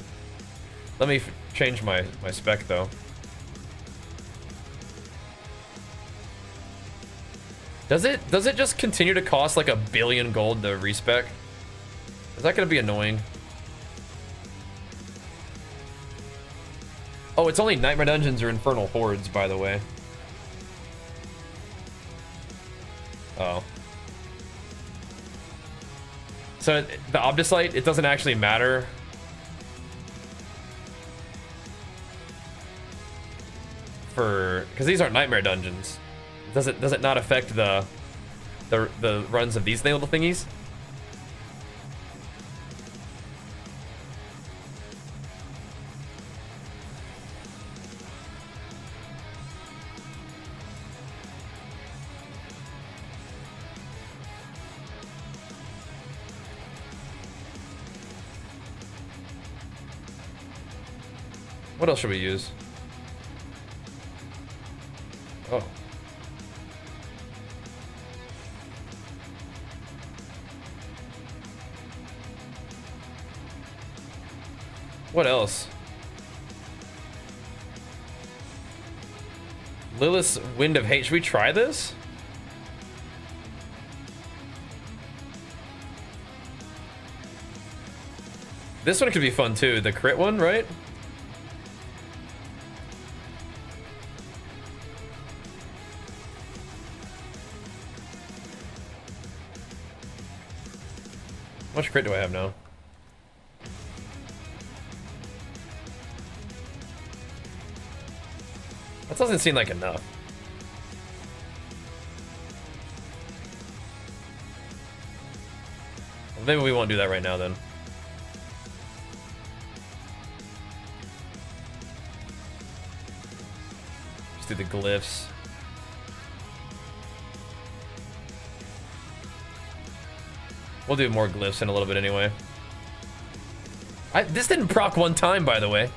Let me change my spec, though. Does it just continue to cost like 1 billion gold to respec? Is that gonna be annoying? Oh, it's only Nightmare Dungeons or Infernal Hordes, by the way. Oh. So the Obdicite, it doesn't actually matter. Because these aren't Nightmare Dungeons. Does it not affect the runs of these little thingies? What else should we use? Oh. What else? Lilith's Wind of Hate. Should we try this? This one could be fun too. The crit one, right? How much crit do I have now? That doesn't seem like enough. Well, maybe we won't do that right now then. Just do the glyphs. We'll do more glyphs in a little bit anyway. This didn't proc one time, by the way.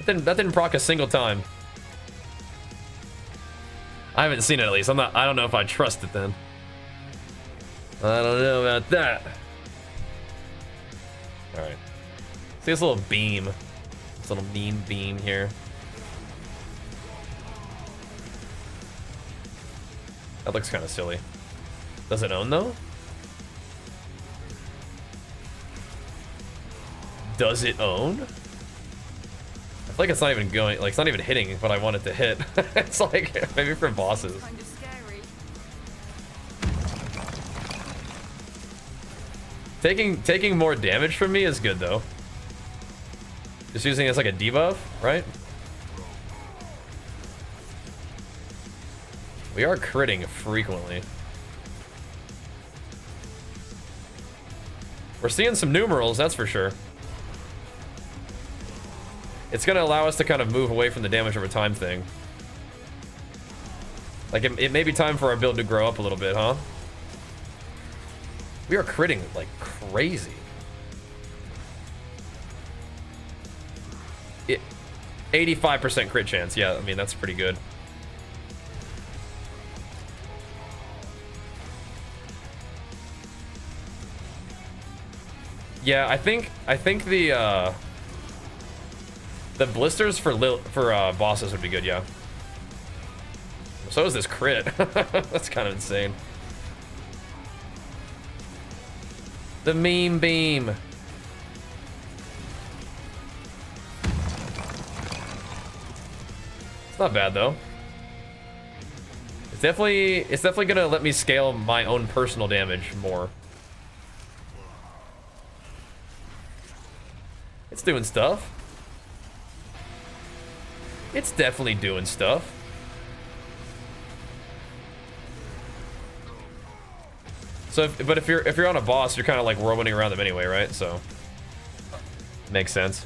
That didn't proc a single time. I haven't seen it at least. I don't know if I trust it then. I don't know about that. Alright. See this little beam. This little mean beam here. That looks kind of silly. Does it own though? Does it own? I feel like it's not even going, like it's not even hitting what I want it to hit. It's like maybe for bosses. Kind of scary. Taking more damage from me is good though. Just using it as like a debuff, right? We are critting frequently. We're seeing some numerals, that's for sure. It's gonna allow us to kind of move away from the damage over time thing. Like it may be time for our build to grow up a little bit, huh? We are critting like crazy. 85% crit chance, yeah, I mean that's pretty good. Yeah, I think the blisters for bosses would be good, yeah. So is this crit. That's kind of insane. The meme beam. It's not bad though. It's definitely gonna let me scale my own personal damage more. It's doing stuff. It's definitely doing stuff. So, but if you're on a boss, you're kind of like whirlwinding around them anyway, right? So, makes sense.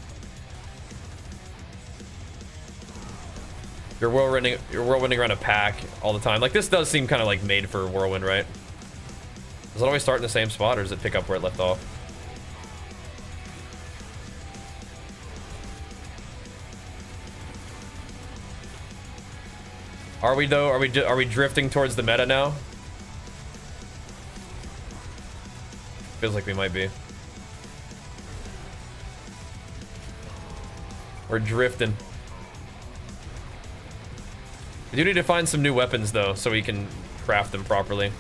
You're whirlwinding around a pack all the time. Like this does seem kind of like made for whirlwind, right? Does it always start in the same spot, or does it pick up where it left off? Are we though? Are we drifting towards the meta now? Feels like we might be. We're drifting. We do need to find some new weapons though, so we can craft them properly.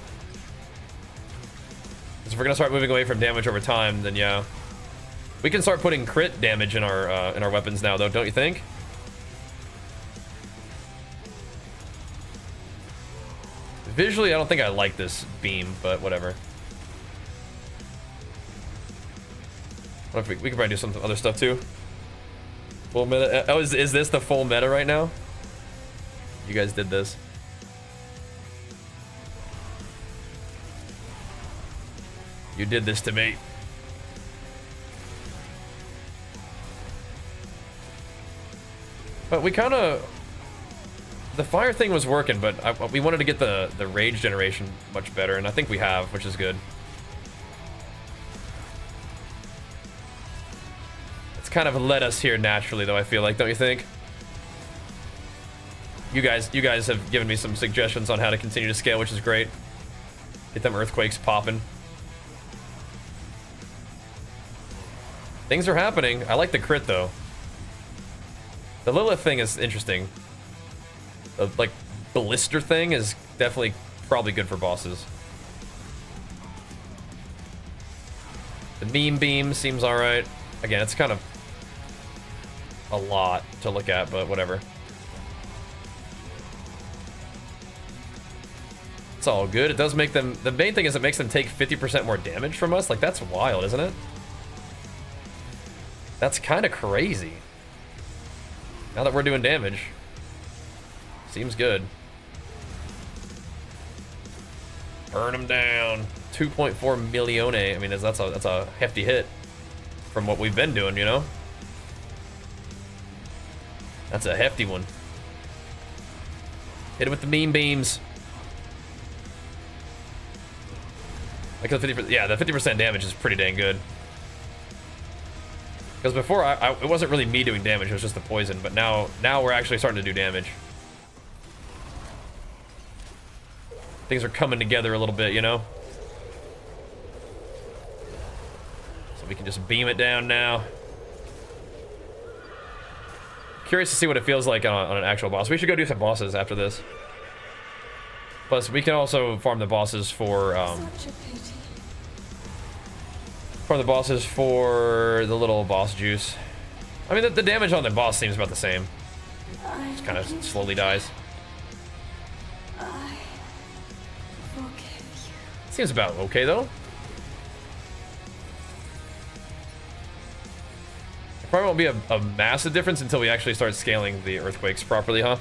Because if we're gonna start moving away from damage over time, then yeah. We can start putting crit damage in our weapons now though, don't you think? Visually, I don't think I like this beam, but whatever. What if we could probably do some other stuff too. Full meta. Oh, is this the full meta right now? You guys did this. You did this to me. But we kind of... The fire thing was working, but we wanted to get the rage generation much better, and I think we have, which is good. It's kind of led us here naturally, though, I feel like, don't you think? You guys have given me some suggestions on how to continue to scale, which is great. Get them earthquakes popping. Things are happening. I like the crit, though. The Lilith thing is interesting. The, like, blister thing is definitely probably good for bosses. The meme beam seems alright. Again, it's kind of a lot to look at, but whatever. It's all good. It does make them... The main thing is it makes them take 50% more damage from us. Like, that's wild, isn't it? That's kind of crazy. Now that we're doing damage. Seems good. Burn them down. 2.4 millione. I mean, that's a hefty hit from what we've been doing, you know? That's a hefty one. Hit it with the meme beams. Like the 50%, yeah, the 50% damage is pretty dang good. Because before, it wasn't really me doing damage, it was just the poison. But now we're actually starting to do damage. Things are coming together a little bit, you know? So we can just beam it down now. Curious to see what it feels like on an actual boss. We should go do some bosses after this. Plus, we can also farm the bosses for, the little boss juice. I mean, the damage on the boss seems about the same. Just kind of slowly dies. Seems about okay, though. It probably won't be a massive difference until we actually start scaling the earthquakes properly, huh?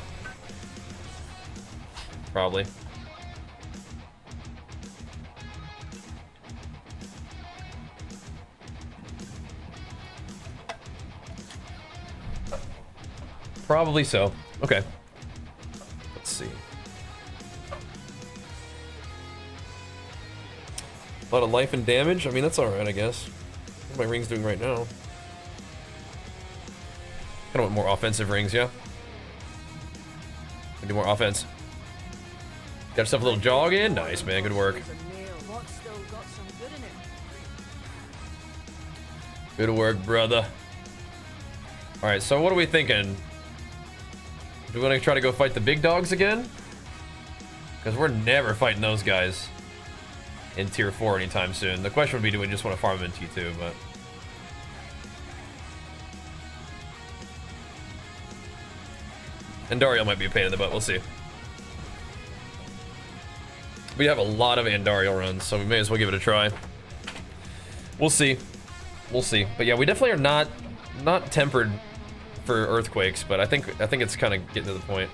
Probably. Probably so. Okay. Let's see. A lot of life and damage. I mean, that's alright, I guess. What are my rings doing right now? Kind of want more offensive rings, yeah? Do more offense. Got yourself a little jog in? Nice, man. Good work. Good work, brother. Alright, so what are we thinking? Do we want to try to go fight the big dogs again? Because we're never fighting those guys in tier 4 anytime soon. The question would be, do we just want to farm them in T2, but... Andariel might be a pain in the butt, we'll see. We have a lot of Andariel runs, so we may as well give it a try. We'll see. We'll see. But yeah, we definitely are not tempered for earthquakes, but I think it's kind of getting to the point.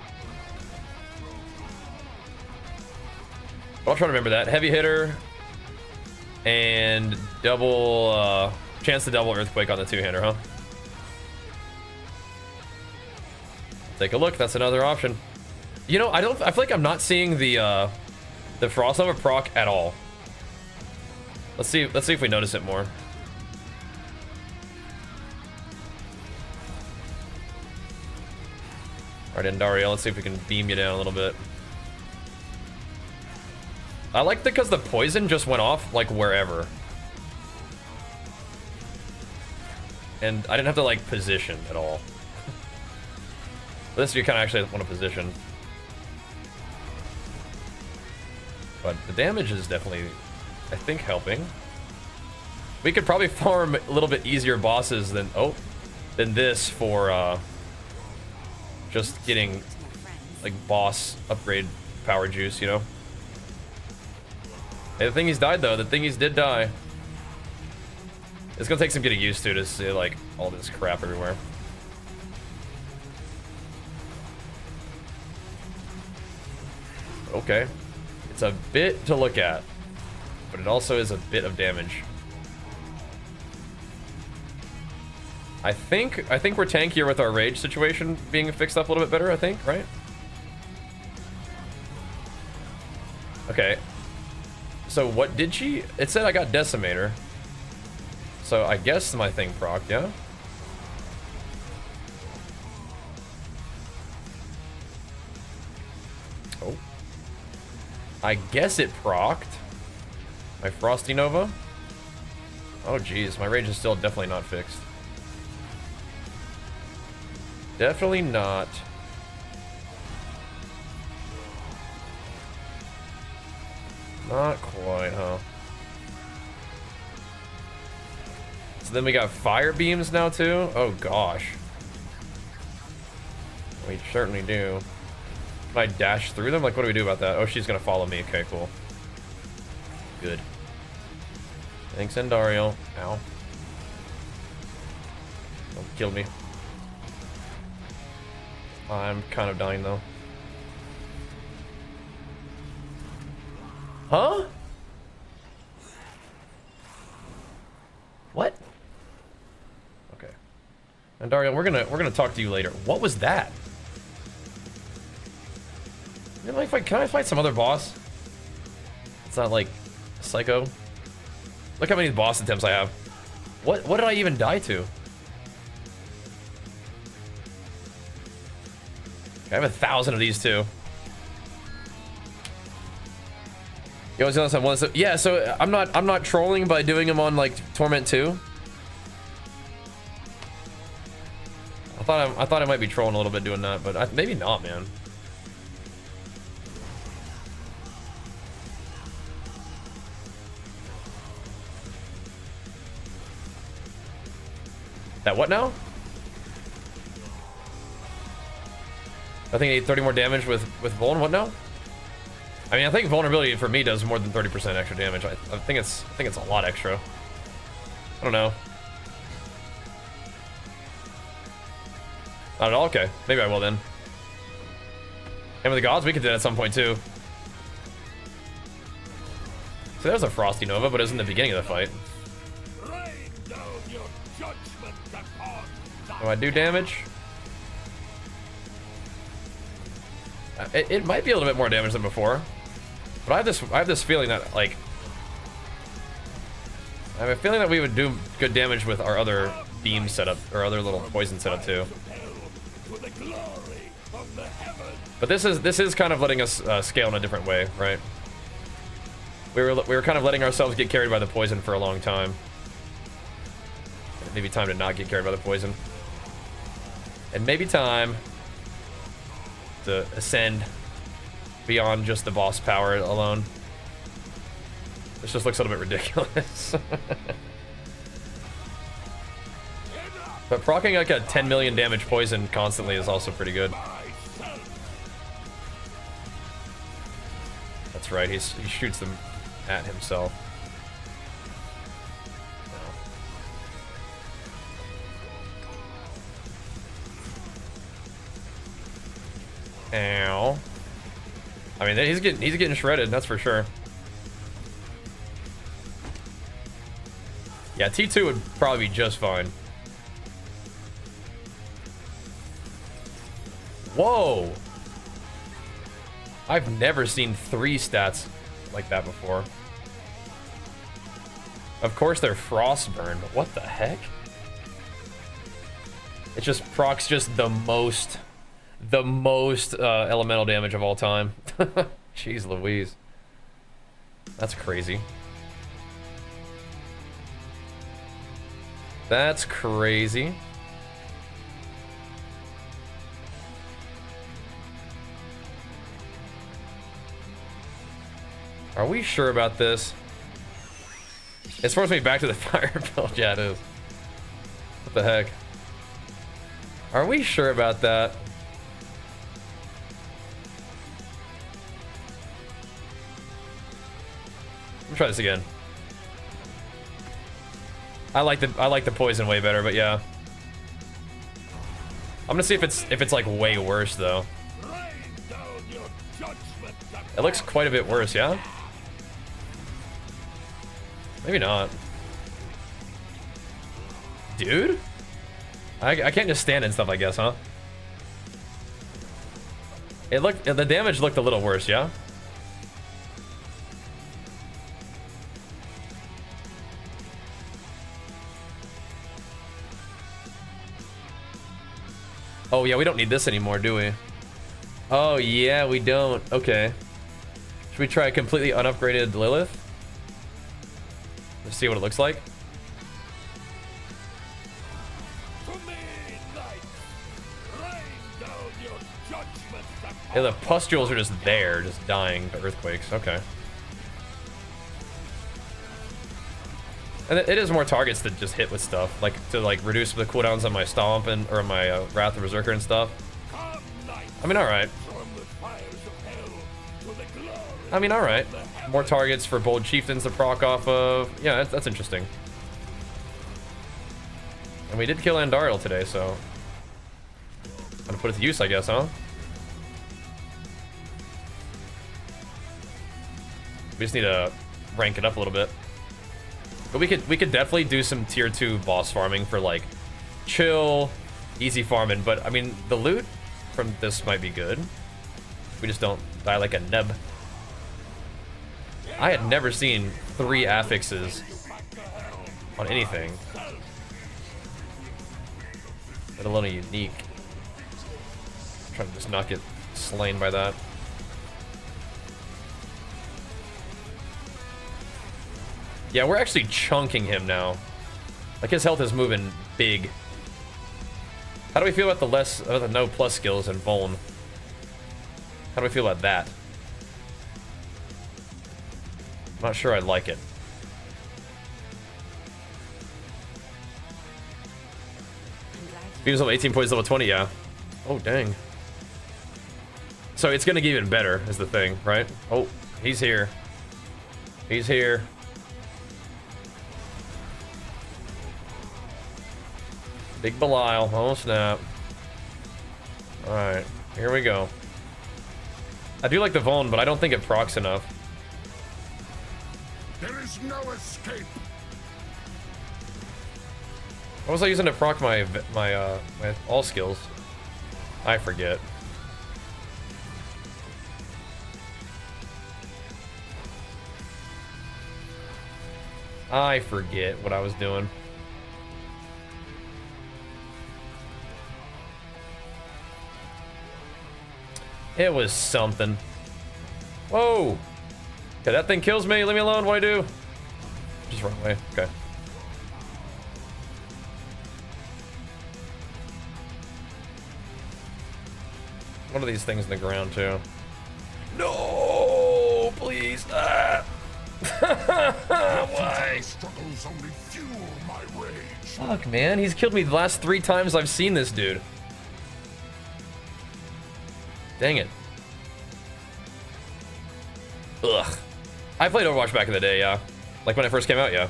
But I'll try to remember that. Heavy hitter and double chance to double earthquake on the two-hander, huh? Take a look. That's another option. You know, I feel like I'm not seeing the Frost Nova proc at all. Let's see if we notice it more. Alright, Andariel, let's see if we can beam you down a little bit. I like that because the poison just went off, like, wherever. And I didn't have to, like, position at all. But this you kind of actually want to position. but the damage is definitely, I think, helping. We could probably farm a little bit easier bosses than this for just getting like boss upgrade power juice, you know. Hey, the thingies died though. The thingies did die. It's gonna take some getting used to see like all this crap everywhere. Okay, it's a bit to look at, but it also is a bit of damage. I think we're tankier with our rage situation being fixed up a little bit better, I think, right? Okay. So what did she... It said I got Decimator. So I guess my thing procced, yeah? Oh. I guess it procced. My Frosty Nova. Oh geez, my rage is still definitely not fixed. Definitely not. Not quite, huh? So then we got fire beams now too? Oh gosh. We certainly do. Can I dash through them? Like, what do we do about that? Oh, she's gonna follow me. Okay, cool. Good. Thanks, Endario. Ow. Don't kill me. I'm kind of dying though. Huh? What? Okay. And Dario, we're gonna talk to you later. What was that? You know, can I fight some other boss? It's not like Psycho. Look how many boss attempts I have. What did I even die to? I have 1,000 of these too. You always notice one. So yeah, so I'm not trolling by doing them on like Torment 2. I thought I might be trolling a little bit doing that, but maybe not, man. That what now? I think I need 30 more damage with Vuln. What now? I mean, I think vulnerability for me does more than 30% extra damage. I think it's a lot extra. I don't know. Not at all. Okay, maybe I will then. And with the gods, we could do that at some point too. So there's a Frosty Nova, but it was in the beginning of the fight. Do I do damage? It might be a little bit more damage than before, but I have this feeling that like I have a feeling that we would do good damage with our other beam setup or other little poison setup too. But this is kind of letting us scale in a different way, right? We were kind of letting ourselves get carried by the poison for a long time. Maybe time to not get carried by the poison, and maybe time to ascend beyond just the boss power alone. This just looks a little bit ridiculous. But proccing like a 10 million damage poison constantly is also pretty good. That's right, he shoots them at himself. Ow. I mean, he's getting shredded, that's for sure. Yeah, T2 would probably be just fine. Whoa! I've never seen 3 stats like that before. Of course they're Frostburn, but what the heck? It just procs just the most elemental damage of all time. Jeez Louise. That's crazy. That's crazy. Are we sure about this? It's forced me back to the fire build. Yeah, it is. What the heck? Are we sure about that? Let me try this again. I like the poison way better, but yeah. I'm gonna see if it's like way worse though. It looks quite a bit worse, yeah? Maybe not. Dude? I can't just stand and stuff, I guess, huh? The damage looked a little worse, yeah? Oh yeah, we don't need this anymore, do we? Oh yeah, we don't. Okay. Should we try a completely unupgraded Lilith? Let's see what it looks like. Yeah, the pustules are just there, just dying to earthquakes. Okay. And it is more targets to just hit with stuff, like to like reduce the cooldowns on my Stomp and or my Wrath of Berserker and stuff. I mean, all right. I mean, all right. More targets for Bold Chieftains to proc off of. Yeah, that's interesting. And we did kill Andariel today, so I'm gonna put it to use, I guess, huh? We just need to rank it up a little bit. But we could definitely do some tier 2 boss farming for like chill, easy farming. But I mean, the loot from this might be good. We just don't die like a neb. I had never seen 3 affixes on anything, let alone a unique. I'm trying to just not get slain by that. Yeah, we're actually chunking him now. Like, his health is moving big. How do we feel about the no plus skills and Vuln? How do we feel about that? I'm not sure I like it. He was level 18 points, level 20, yeah. Oh, dang. So it's gonna get even better, is the thing, right? Oh, he's here. He's here. Big Belial. Oh, snap. Alright, here we go. I do like the Vuln, but I don't think it procs enough. There is no escape. What was I using to proc my all skills? I forget. I forget what I was doing. It was something. Whoa! Okay, that thing kills me. Leave me alone. What do I do? Just run away. Okay. One of these things in the ground too. No, please. Ah. Why? Struggles only fuel my rage. Fuck, man. He's killed me the last 3 times I've seen this dude. Dang it. Ugh. I played Overwatch back in the day, yeah. Like when it first came out, yeah.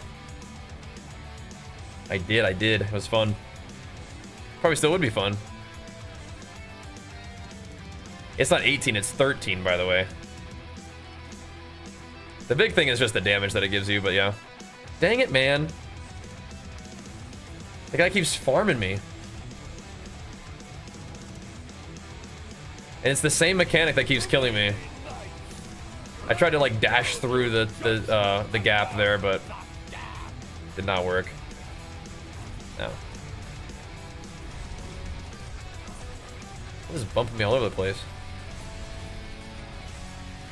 I did. It was fun. Probably still would be fun. It's not 18, it's 13, by the way. The big thing is just the damage that it gives you, but yeah. Dang it, man. The guy keeps farming me. And it's the same mechanic that keeps killing me. I tried to like dash through the gap there, but did not work. No. This is bumping me all over the place.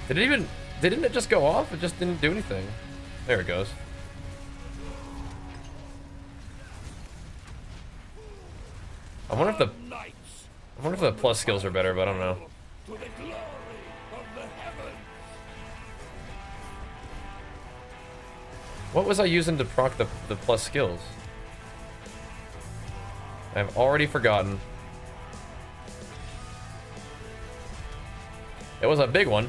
Didn't it just go off? It just didn't do anything. There it goes. I wonder if the plus skills are better, but I don't know. What was I using to proc the plus skills? I've already forgotten. It was a big one.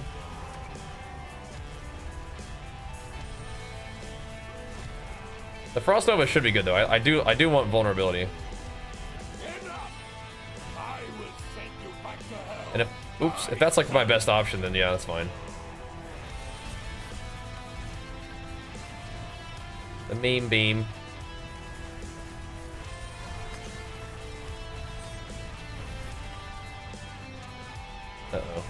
The Frost Nova should be good though. I do want vulnerability. And if that's like my best option, then yeah, that's fine. The meme beam. Uh-oh.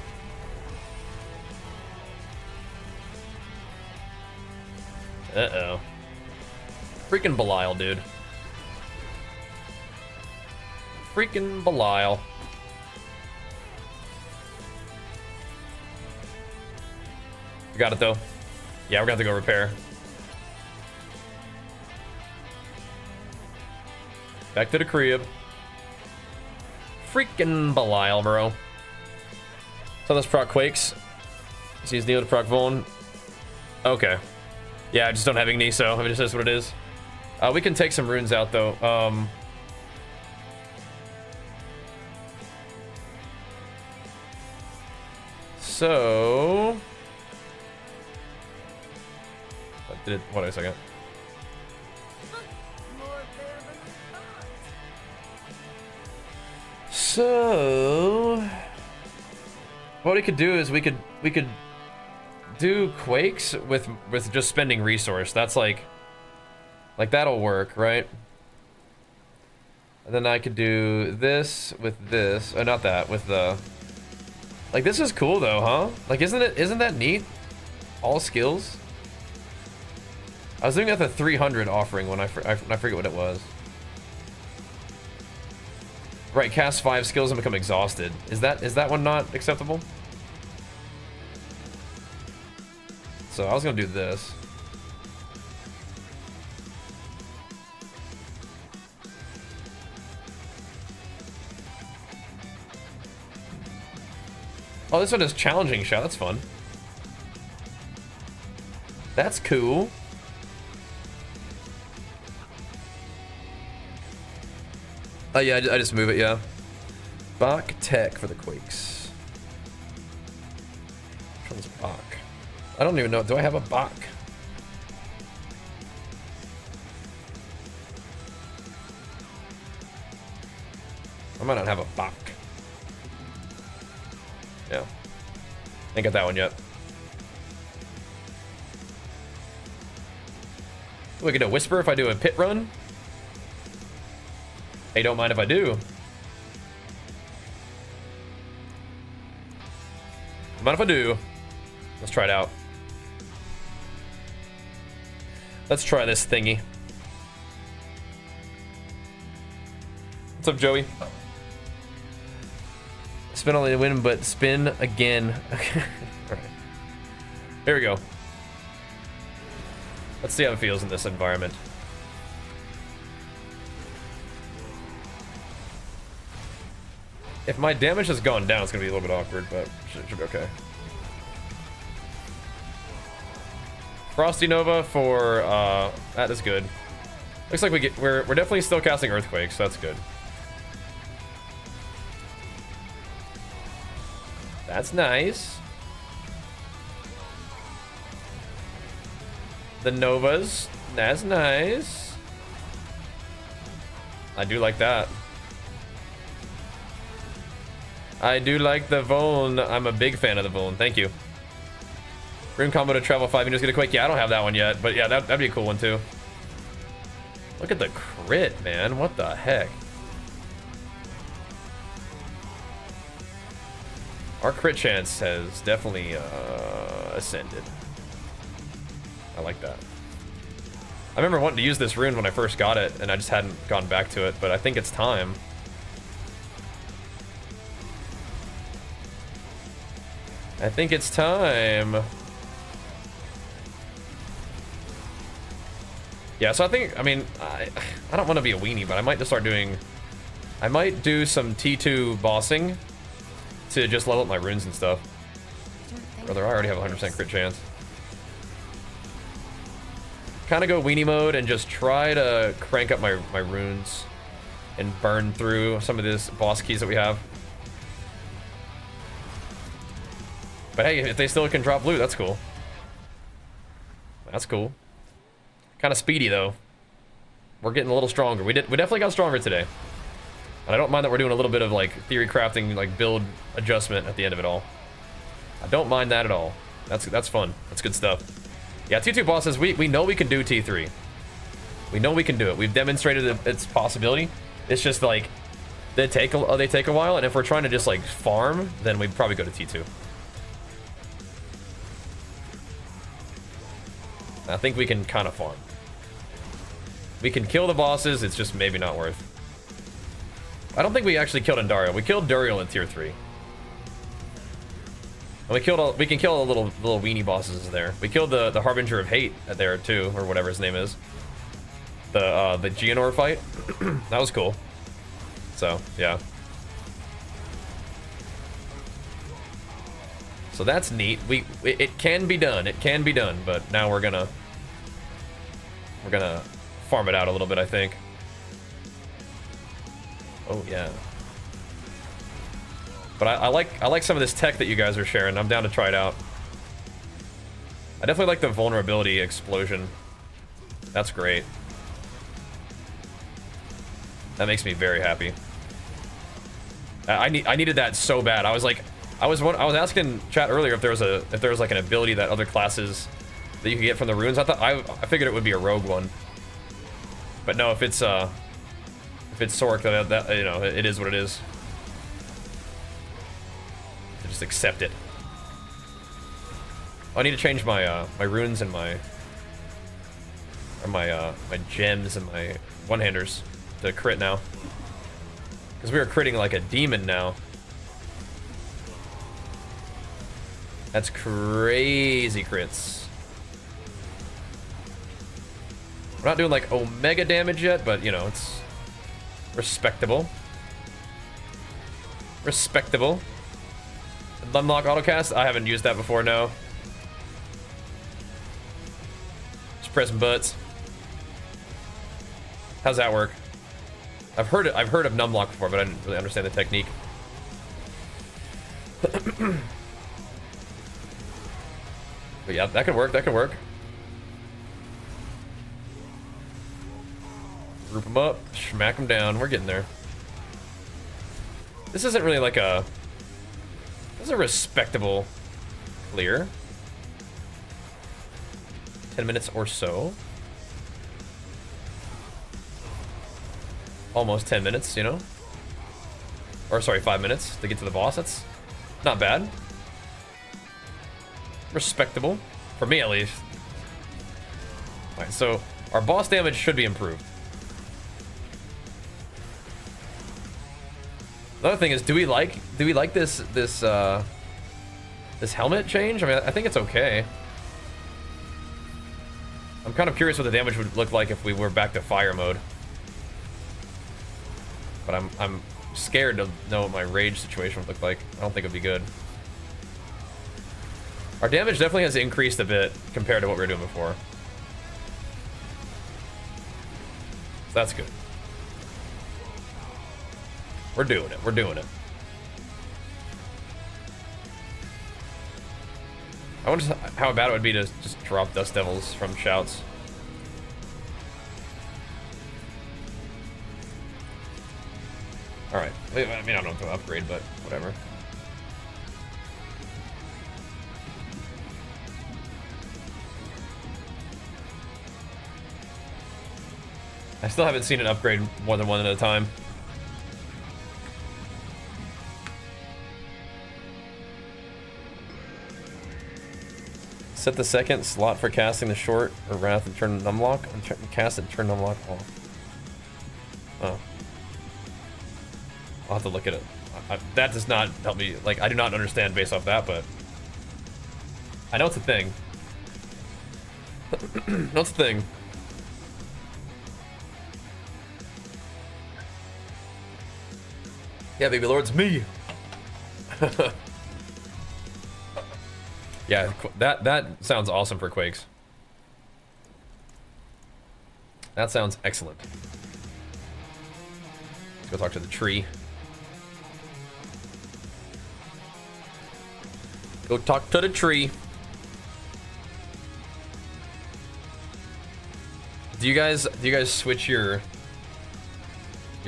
Uh-oh. Freaking Belial, dude. Freaking Belial. You got it, though. Yeah, we're gonna have to go repair. Back to the crib. Freaking Belial, bro. So let's proc Quakes. He's Neo to proc Vuln. Okay. Yeah, I just don't have Igni, so it just is what it is. We can take some runes out, though. So... Hold on a second. So... What we could do is we could do Quakes with just spending resource. That's like that'll work, right? And then I could do this with this. Oh, not that, with the... Like, this is cool though, huh? Like, isn't that neat? All skills? I was doing that the 300 offering when I forget what it was. Right, cast 5 skills and become exhausted. Is that one not acceptable? So I was gonna do this. Oh, this one is challenging shot. That's fun. That's cool. Oh yeah, I just move it, yeah. Bach Tech for the Quakes. Which one's Bach? I don't even know. Do I have a Bach? I might not have a Bach. Yeah. Ain't got that one yet. We can do a Whisper if I do a pit run. Hey, don't mind if I do. Mind if I do? Let's try it out. Let's try this thingy. What's up, Joey? Spin only to win, but spin again. Okay. Alright. Here we go. Let's see how it feels in this environment. If my damage has gone down, it's gonna be a little bit awkward, but should be okay. Frosty Nova for that is good. Looks like we're definitely still casting Earthquake, so that's good. That's nice. The Novas, that's nice. I do like that. I do like the Vuln. I'm a big fan of the Vuln. Thank you. Rune combo to travel 5 meters, get a Quake. Yeah, I don't have that one yet, but yeah, that'd be a cool one too. Look at the crit, man. What the heck? Our crit chance has definitely ascended. I like that. I remember wanting to use this rune when I first got it, and I just hadn't gone back to it, but I think it's time. I think it's time. Yeah, so I mean, I don't want to be a weenie, but I might just start doing... I might do some T2 bossing to just level up my runes and stuff. Brother, I already have a 100% crit chance. kind of go weenie mode and just try to crank up my runes and burn through some of these boss keys that we have. But hey, if they still can drop loot, that's cool. That's cool. Kind of speedy though. We're getting a little stronger. We definitely got stronger today. And I don't mind that we're doing a little bit of like theory crafting, like build adjustment at the end of it all. I don't mind that at all. That's fun. That's good stuff. Yeah, T2 bosses, we know we can do T3. We know we can do it. We've demonstrated its possibility. It's just like they take a while, and if we're trying to just like farm, then we'd probably go to T2. I think we can kind of farm. We can kill the bosses, it's just maybe not worth. I don't think we actually killed Andariel. We killed Duriel in tier 3. And we can kill the little weenie bosses there. We killed the Harbinger of Hate there too, or whatever his name is. The Geonor fight. That was cool. So, yeah. So that's neat. It can be done. It can be done, but now we're gonna farm it out a little bit, I think. Oh yeah. But I like some of this tech that you guys are sharing. I'm down to try it out. I definitely like the vulnerability explosion. That's great. That makes me very happy. I needed that so bad. I was asking chat earlier if there was like an ability that other classes that you could get from the runes. I figured it would be a rogue one. But no, if it's Sork, that you know, it is what it is. Just accept it. I need to change my my runes and my gems and my one-handers to crit now, because we are critting like a demon now. That's crazy crits. We're not doing like omega damage yet, but you know, it's respectable. Respectable. Unlock autocast? I haven't used that before, no. Just pressing butts. How's that work? I've heard of numlock before, but I didn't really understand the technique. But yeah, that could work, that could work. Group them up, smack them down, we're getting there. This isn't really like a... This is a respectable clear. 10 minutes or so. Almost 10 minutes, you know? Or sorry, 5 minutes to get to the boss. That's not bad. Respectable. For me, at least. Alright, so our boss damage should be improved. Another thing is, do we like this helmet change? I mean, I think it's okay. I'm kind of curious what the damage would look like if we were back to fire mode. But I'm scared to know what my rage situation would look like. I don't think it'd be good. Our damage definitely has increased a bit compared to what we were doing before. So that's good. We're doing it. We're doing it. I wonder how bad it would be to just drop Dust Devils from shouts. Alright. I mean, I don't know if to upgrade, but whatever. I still haven't seen an upgrade more than one at a time. Set the second slot for casting the short or wrath and turn numlock, and cast and turn numlock off. Oh. I'll have to look at it. That does not help me. Like, I do not understand based off that, but I know it's a thing. No, it's a thing. Yeah, baby lord's me. Yeah, that sounds awesome for Quakes. That sounds excellent. Let's go talk to the tree. Go talk to the tree. Do you guys switch your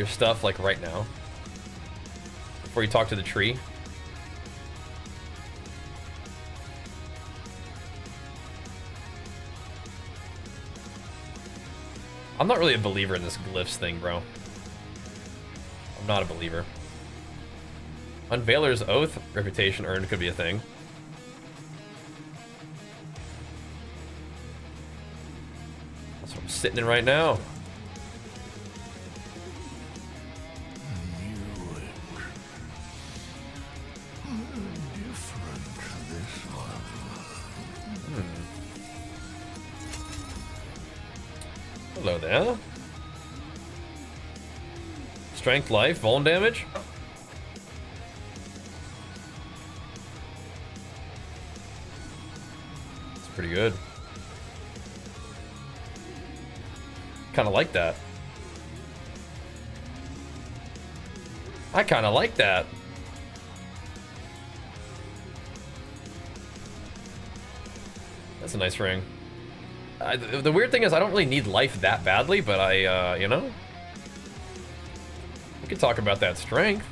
stuff like right now? Before you talk to the tree? I'm not really a believer in this glyphs thing, bro. I'm not a believer. Unveiler's Oath reputation earned could be a thing. That's what I'm sitting in right now. Hello there. Strength, life, vuln damage. It's pretty good. Kind of like that. I kind of like that. That's a nice ring. The weird thing is I don't really need life that badly, but I, you know, we could talk about that strength.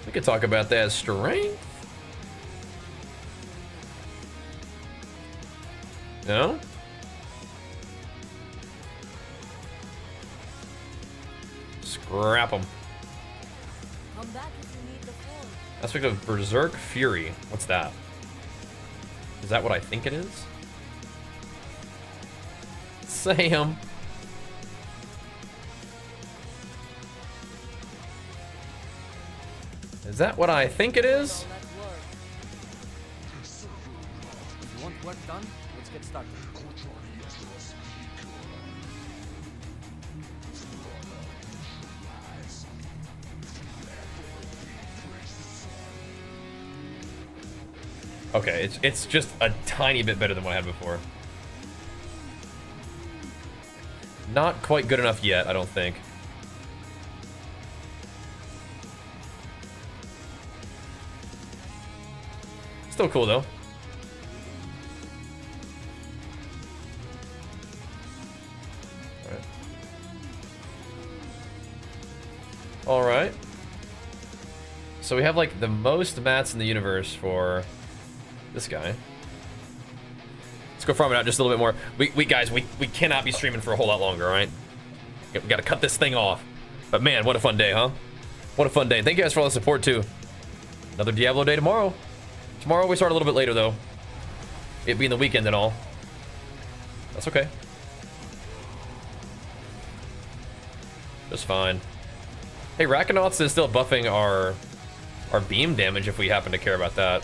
We could talk about that strength. No? Scrap them. Come back if you need the phone. Aspect of Berserk Fury. What's that? Is that what I think it is? Sam. Is that what I think it is? All that work. If you want work done, let's get started. Okay, it's just a tiny bit better than what I had before. Not quite good enough yet, I don't think. Still cool though. All right. So we have like the most mats in the universe for this guy. Let's go farm it out just a little bit more. We guys, we cannot be streaming for a whole lot longer, all right? We gotta cut this thing off. But man, what a fun day, huh? What a fun day. Thank you guys for all the support too. Another Diablo day tomorrow. Tomorrow we start a little bit later though. It being the weekend and all. That's okay. Just fine. Hey, Rakanauts is still buffing our beam damage if we happen to care about that.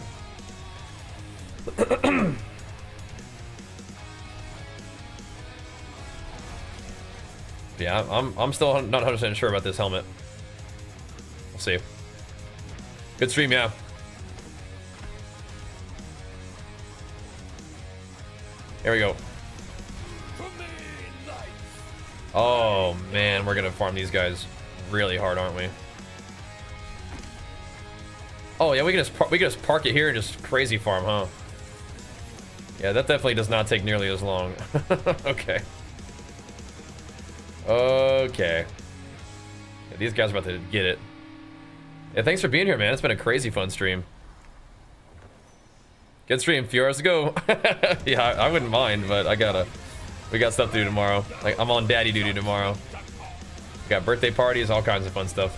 Yeah, I'm still not 100% sure about this helmet. We'll see. Good stream, yeah. Here we go. Oh man, we're gonna farm these guys really hard, aren't we? Oh yeah, we can just park it here and just crazy farm, huh? Yeah, that definitely does not take nearly as long. Okay. Okay. Yeah, these guys are about to get it. Yeah, thanks for being here, man. It's been a crazy fun stream. Good stream, few hours to go. Yeah, I wouldn't mind, but we got stuff to do tomorrow. Like, I'm on daddy duty tomorrow. We got birthday parties, all kinds of fun stuff.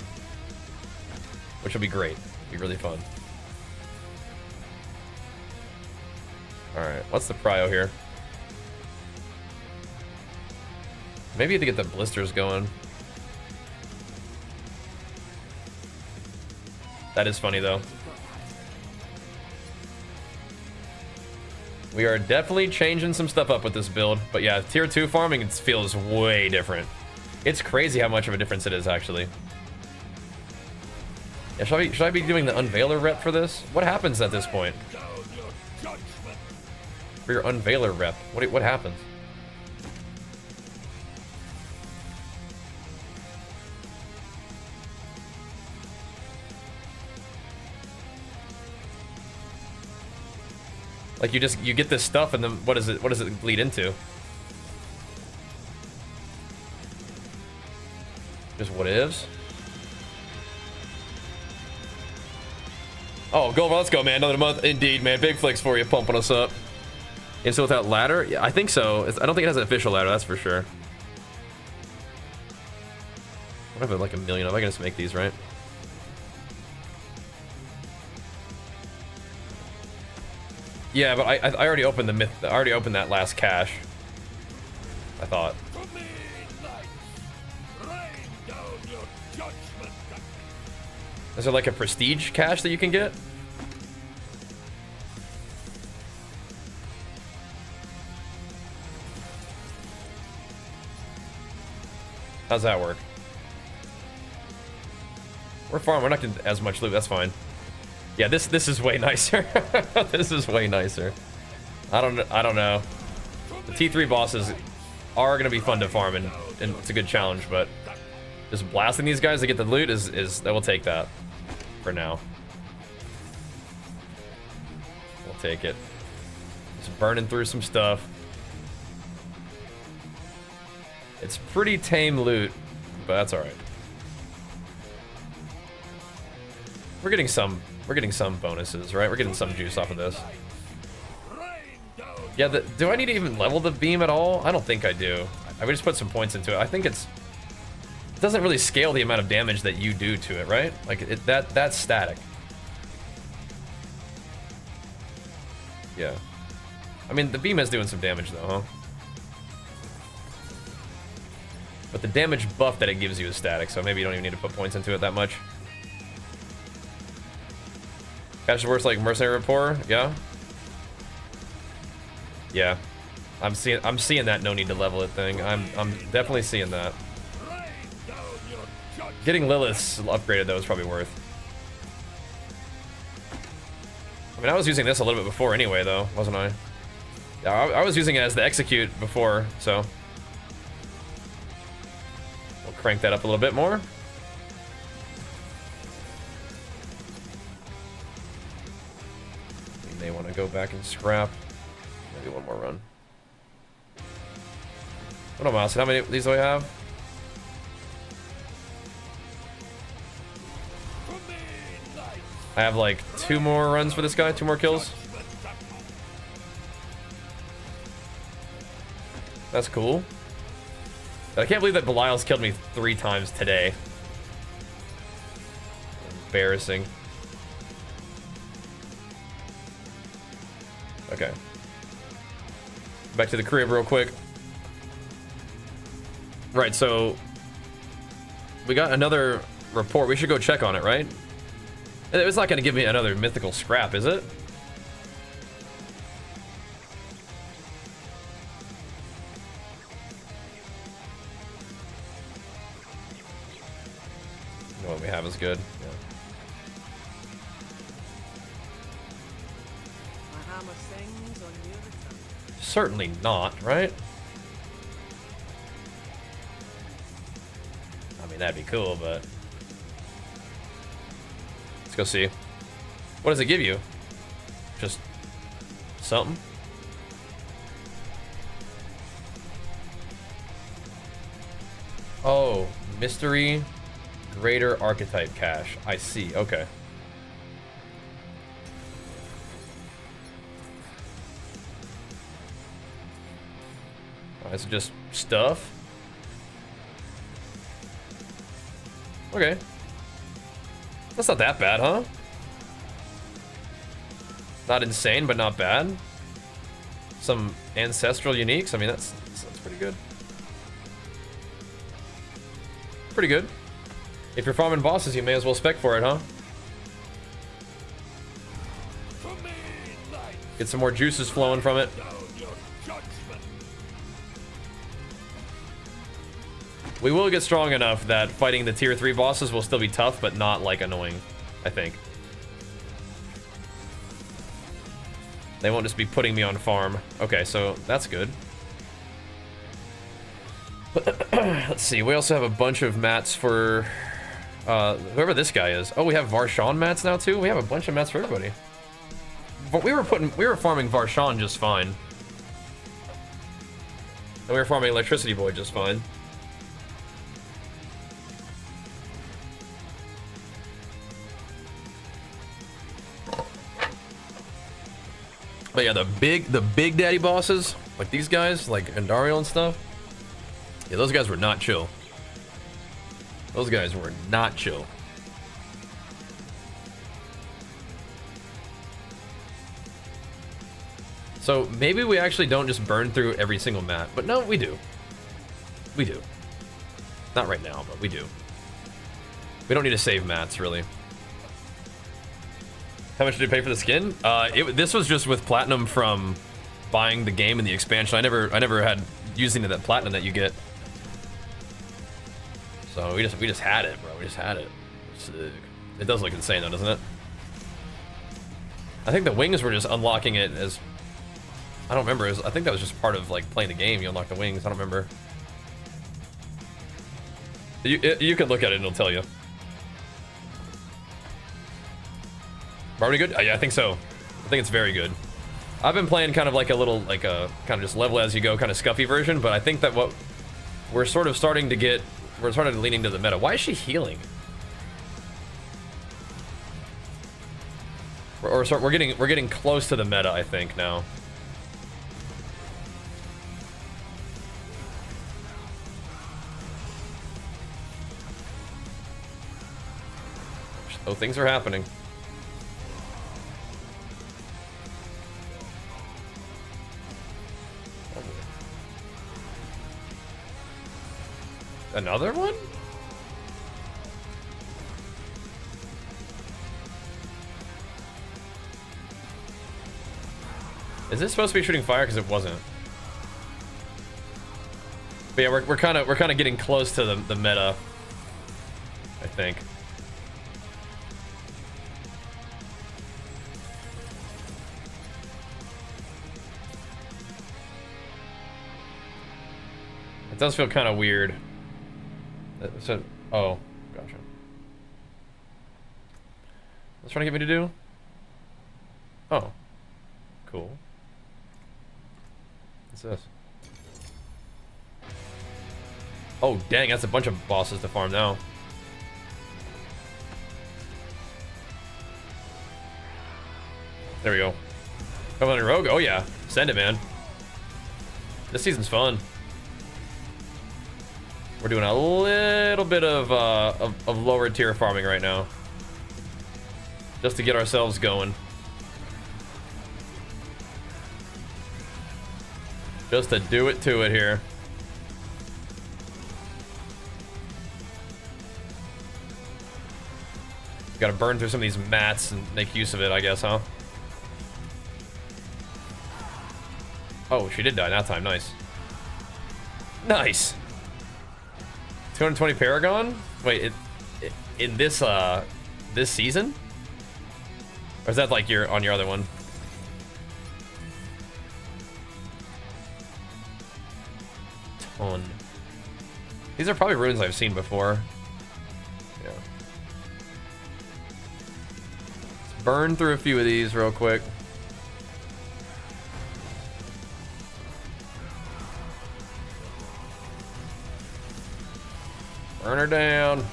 Which will be great. Be really fun. Alright, what's the prio here? Maybe to get the blisters going. That is funny though. We are definitely changing some stuff up with this build, but yeah, tier 2 farming, it feels way different. It's crazy how much of a difference it is actually. Yeah, should I be doing the Unveiler rep for this? What happens at this point? For your Unveiler rep. What happens? Like you get this stuff and then what does it lead into? Just what ifs? Oh, go, let's go, man. Another month. Indeed, man. Big flicks for you, pumping us up. And so without ladder? Yeah, I think so. I don't think it has an official ladder, that's for sure. I have like a million of. I can just make these, right? Yeah, but I already opened the myth. I already opened that last cache. I thought. Is there like a prestige cache that you can get? How's that work? We're farming. We're not getting as much loot. That's fine. Yeah, this is way nicer. This is way nicer. I don't know. The T3 bosses are gonna be fun to farm and it's a good challenge, but just blasting these guys to get the loot is that will take that for now. We'll take it. Just burning through some stuff. It's pretty tame loot, but that's all right. We're getting some bonuses, right? We're getting some juice off of this. Yeah, do I need to even level the beam at all? I don't think I do. I would just put some points into it. I think it doesn't really scale the amount of damage that you do to it, right? Like that's static. Yeah. I mean, the beam is doing some damage though, huh? But the damage buff that it gives you is static, so maybe you don't even need to put points into it that much. Cash works like mercenary rapport, yeah. Yeah, I'm seeing that no need to level it thing. I'm definitely seeing that. Getting Lilith's upgraded though is probably worth. I mean, I was using this a little bit before anyway, though, wasn't I? Yeah, I was using it as the execute before, so we'll crank that up a little bit more. We may want to go back and scrap. Maybe one more run. What am I asking? How many of these do I have? I have like 2 more runs for this guy, 2 more kills. That's cool. I can't believe that Belial's killed me 3 times today. Embarrassing. Okay. Back to the crib real quick. Right, so we got another report. We should go check on it, right? It's not going to give me another mythical scrap, is it? What we have is good. Yeah. My hammer sings on your return. Certainly not, right? I mean, that'd be cool, but let's go see. What does it give you? Just something? Oh, mystery greater archetype cache. I see. Okay. Alright, so just stuff. Okay. That's not that bad, huh? Not insane, but not bad. Some ancestral uniques. I mean, that's pretty good. Pretty good. If you're farming bosses, you may as well spec for it, huh? Get some more juices flowing from it. We will get strong enough that fighting the tier 3 bosses will still be tough, but not like annoying, I think. They won't just be putting me on farm. Okay, so that's good. Let's see, we also have a bunch of mats for whoever this guy is. Oh, we have Varshan mats now too? We have a bunch of mats for everybody. But we were farming Varshan just fine. And we were farming Electricity Boy just fine. But yeah, the big daddy bosses, like these guys, like Andariel and stuff. Yeah, those guys were not chill. Those guys were not chill. So maybe we actually don't just burn through every single mat, but no, we do. We do. Not right now, but we do. We don't need to save mats, really. How much did you pay for the skin? This was just with platinum from buying the game and the expansion. I never had using that platinum that you get. So we just had it, bro. We just had it. Sick. It does look insane though, doesn't it? I think the wings were just unlocking it as I don't remember. I think that was just part of like playing the game. You unlock the wings. I don't remember. You can look at it and it'll tell you. Barbary good? Yeah, I think so. I think it's very good. I've been playing kind of like a little, like a kind of just level as you go kind of scuffy version, but I think that what we're sort of starting to get, we're sort of leaning to the meta. Why is she healing? We're getting close to the meta, I think now. So things are happening. Another one? Is this supposed to be shooting fire? Because it wasn't. But yeah, we're kind of getting close to the meta, I think. It does feel kind of weird. So, oh, gotcha. What's trying to get me to do? Oh, cool. What's this? Oh, dang, that's a bunch of bosses to farm now. There we go. Covenant Rogue? Oh yeah, send it, man. This season's fun. We're doing a little bit of lower tier farming right now, just to get ourselves going. Just to do it to it here. Got to burn through some of these mats and make use of it, I guess, huh? Oh, she did die that time. Nice. Nice. 220 Paragon? Wait, in this this season? Or is that like on your other one? Ton. These are probably runes I've seen before. Yeah. Let's burn through a few of these real quick. Burn her down.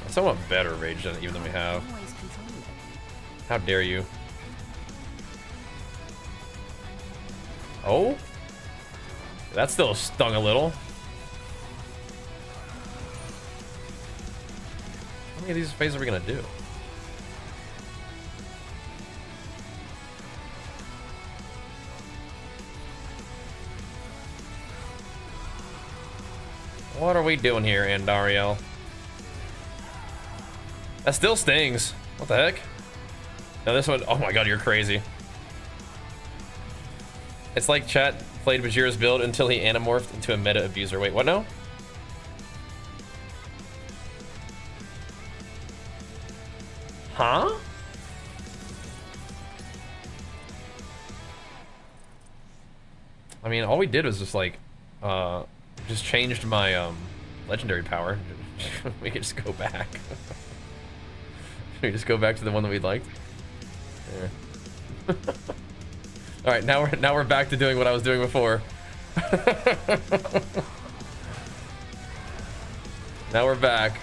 Somewhat better rage than even than we have. How dare you? Oh? That still stung a little. How many of these phases are we gonna do? What are we doing here, Andariel? That still stings. What the heck? Now this one, oh my god, you're crazy. It's like chat played Bajheera's build until he anamorphed into a meta abuser. Wait, what now? Huh? I mean, all we did was just like, just changed my legendary power. We could just go back. We just go back to the one that we liked. Yeah. All right, now we're back to doing what I was doing before. Now we're back.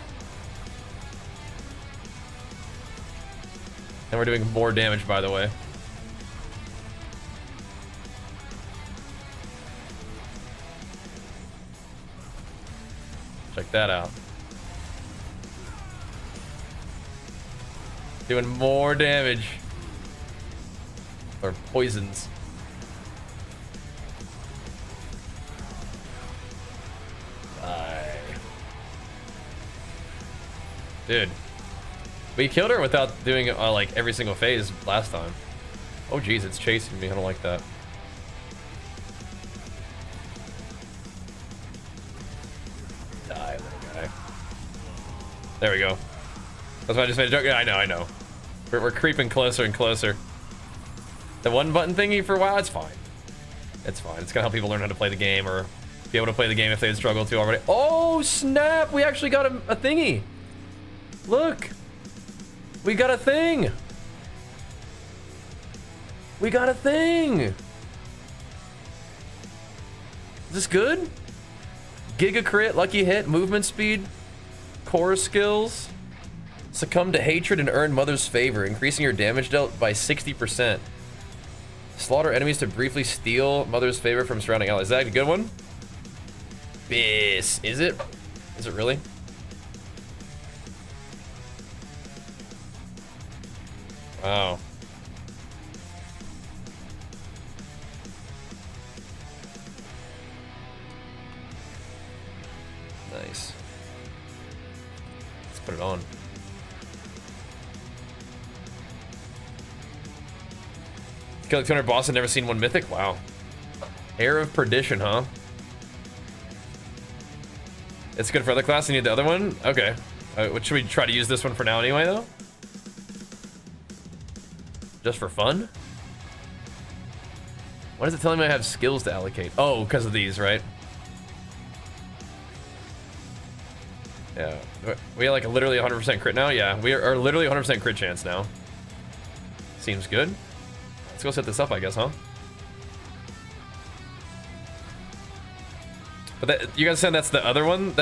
And we're doing more damage, by the way. Check that out. Doing more damage. Or poisons. Die. Dude. We killed her without doing like every single phase last time. Oh geez, it's chasing me. I don't like that. Die, little guy. There we go. That's why I just made a joke. Yeah, I know. We're creeping closer and closer. The one button thingy for a while, it's fine. It's fine. It's gonna help people learn how to play the game or be able to play the game if they struggle to already. Oh snap! We actually got a thingy. Look. We got a thing! We got a thing! Is this good? Giga crit, lucky hit, movement speed, core skills. Succumb to hatred and earn mother's favor, increasing your damage dealt by 60%. Slaughter enemies to briefly steal mother's favor from surrounding allies. Is that a good one? Bis. Is it? Is it really? Wow. Nice. Let's put it on. Killed 200 boss and never seen one mythic? Wow. Air of Perdition, huh? It's good for other class. You need the other one? Okay. What should we try to use this one for now anyway, though? Just for fun? Why is it telling me I have skills to allocate? Oh, because of these, right? Yeah. We have like literally 100% crit now? Yeah, we are literally 100% crit chance now. Seems good. Let's go set this up, I guess, huh? But that, you guys said that's the other one?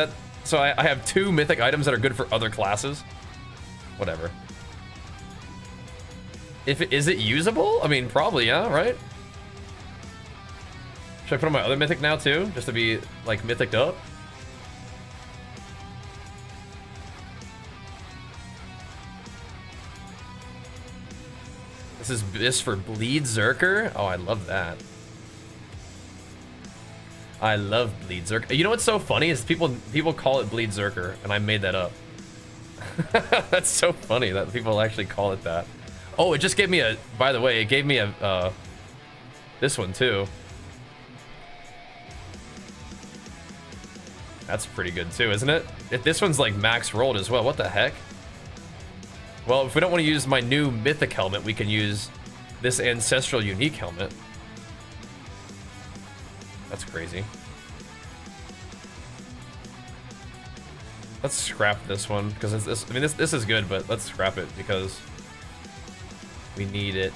So I have 2 mythic items that are good for other classes? Whatever. Is it usable? I mean, probably, yeah, right? Should I put on my other mythic now too? Just to be like mythiced up? This is this for Bajheera? Oh, I love that. I love Bajheera. You know what's so funny is people call it Bajheera, and I made that up. That's so funny that people actually call it that. Oh, it just gave me a, by the way, it gave me a, this one too. That's pretty good too, isn't it? This one's like max rolled as well. What the heck? Well, if we don't want to use my new mythic helmet, we can use this ancestral unique helmet. That's crazy. Let's scrap this one because this. I mean, this is good, but let's scrap it because we need it.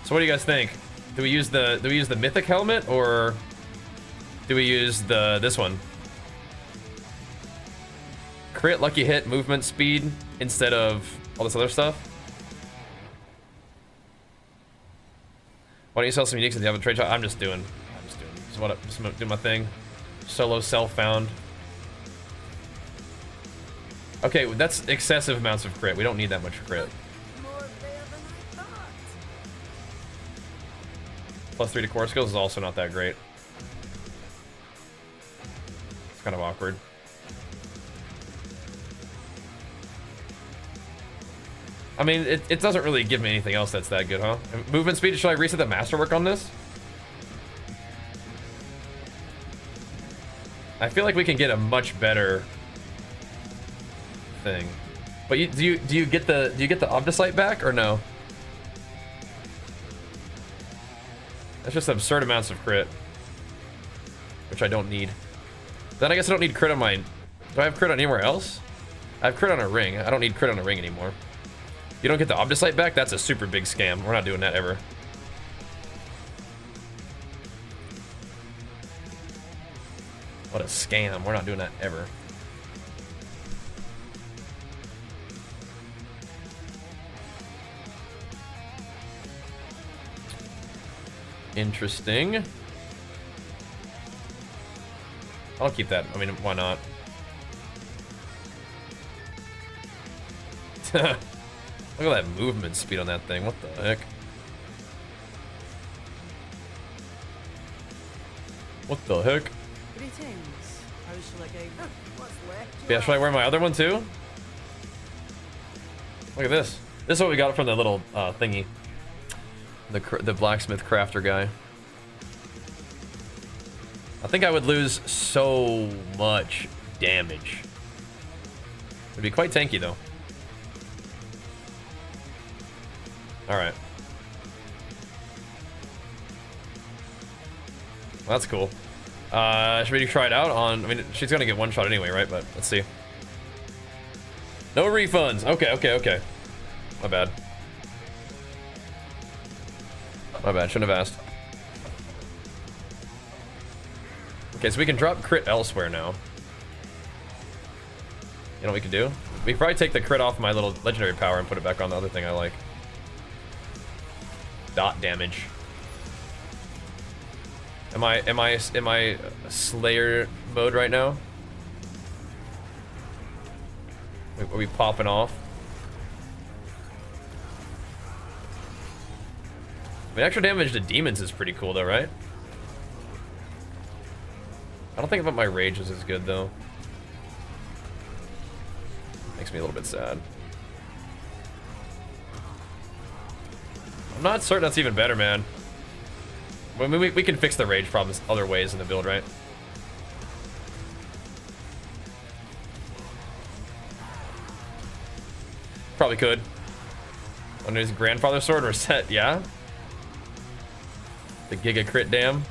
So what do you guys think? Do we use the mythic helmet or do we use this one? Crit, lucky hit, movement speed instead of all this other stuff. Why don't you sell some uniques if you have a trade shop? I'm just doing my thing. Solo self-found. Okay, that's excessive amounts of crit. We don't need that much crit. +3 to core skills is also not that great. It's kind of awkward. I mean, it doesn't really give me anything else that's that good, huh? Movement speed, should I reset the masterwork on this? I feel like we can get a much better thing. But do you get the Obdusite back or no? That's just absurd amounts of crit, which I don't need. Then I guess I don't need crit on my. Do I have crit on anywhere else? I have crit on a ring. I don't need crit on a ring anymore. You don't get the Obdusite back? That's a super big scam. We're not doing that ever. What a scam. We're not doing that ever. Interesting. I'll keep that. I mean, why not? Look at that movement speed on that thing. What the heck? What the heck? Greetings. How shall I guide you? What's left? Yeah, should I wear my other one too? Look at this. This is what we got from the little thingy. The blacksmith crafter guy. I think I would lose so much damage. It'd be quite tanky though. Alright. Well, that's cool. Should we try it out on... I mean, she's gonna get one shot anyway, right? But let's see. No refunds. Okay. My bad. My bad, shouldn't have asked. Okay, so we can drop crit elsewhere now. You know what we can do? We can probably take the crit off my little legendary power and put it back on the other thing I like. Dot damage. Am I Slayer mode right now? Are we popping off? I mean, extra damage to demons is pretty cool though, right? I don't think about my rage is as good though. Makes me a little bit sad. I'm not certain that's even better, man. I mean, we can fix the rage problems other ways in the build, right? Probably could. On his grandfather's sword reset, yeah? The Giga crit dam.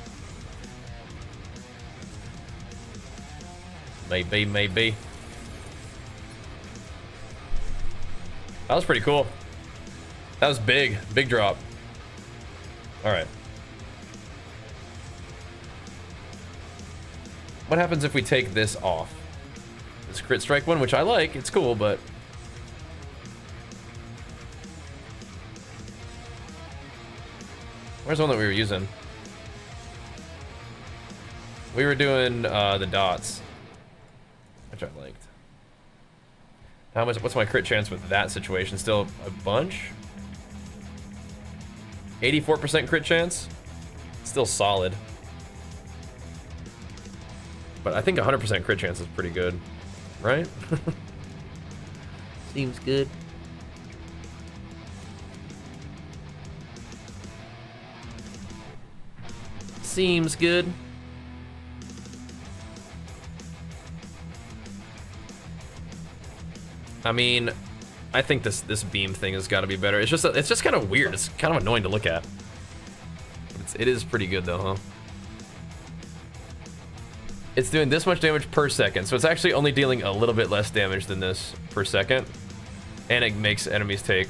Maybe. That was pretty cool. That was big drop. All right. What happens if we take this off? This crit strike one, which I like, it's cool, but... Where's the one that we were using? We were doing the dots, which I liked. How much? What's my crit chance with that situation? Still a bunch? 84% crit chance? Still solid. But I think 100% crit chance is pretty good, right? Seems good. Seems good. I mean, I think this beam thing has got to be better. It's just kind of weird. It's kind of annoying to look at. It is pretty good though, huh? It's doing this much damage per second, so it's actually only dealing a little bit less damage than this per second, and it makes enemies take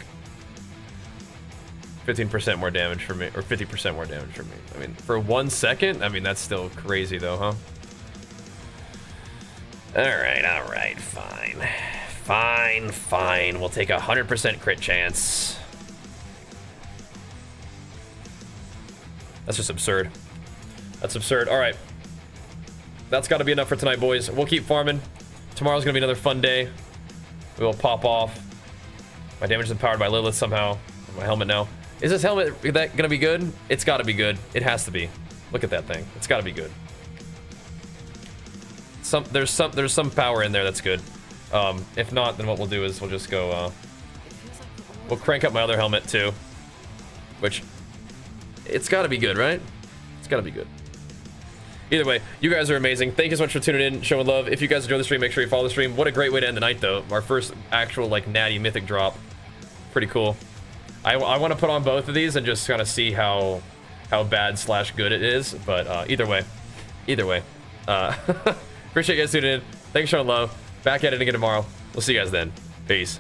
15% more damage from me, or 50% more damage from me. I mean, for 1 second, I mean, that's still crazy though, huh? Alright, fine. We'll take 100% crit chance. That's just absurd. That's absurd. Alright. That's gotta be enough for tonight, boys. We'll keep farming. Tomorrow's gonna be another fun day. We will pop off. My damage is empowered by Lilith somehow. My helmet now. Is this helmet that gonna be good? It's gotta be good. It has to be. Look at that thing. It's gotta be good. There's some power in there that's good. If not, then what we'll do is we'll just go, we'll crank up my other helmet too. Which, it's gotta be good, right? It's gotta be good. Either way, you guys are amazing. Thank you so much for tuning in, showing love. If you guys enjoy the stream, make sure you follow the stream. What a great way to end the night, though. Our first actual, like, natty mythic drop. Pretty cool. I want to put on both of these and just kind of see how bad / good it is. But either way. Appreciate you guys tuning in. Thanks for showing love. Back at it again tomorrow. We'll see you guys then. Peace.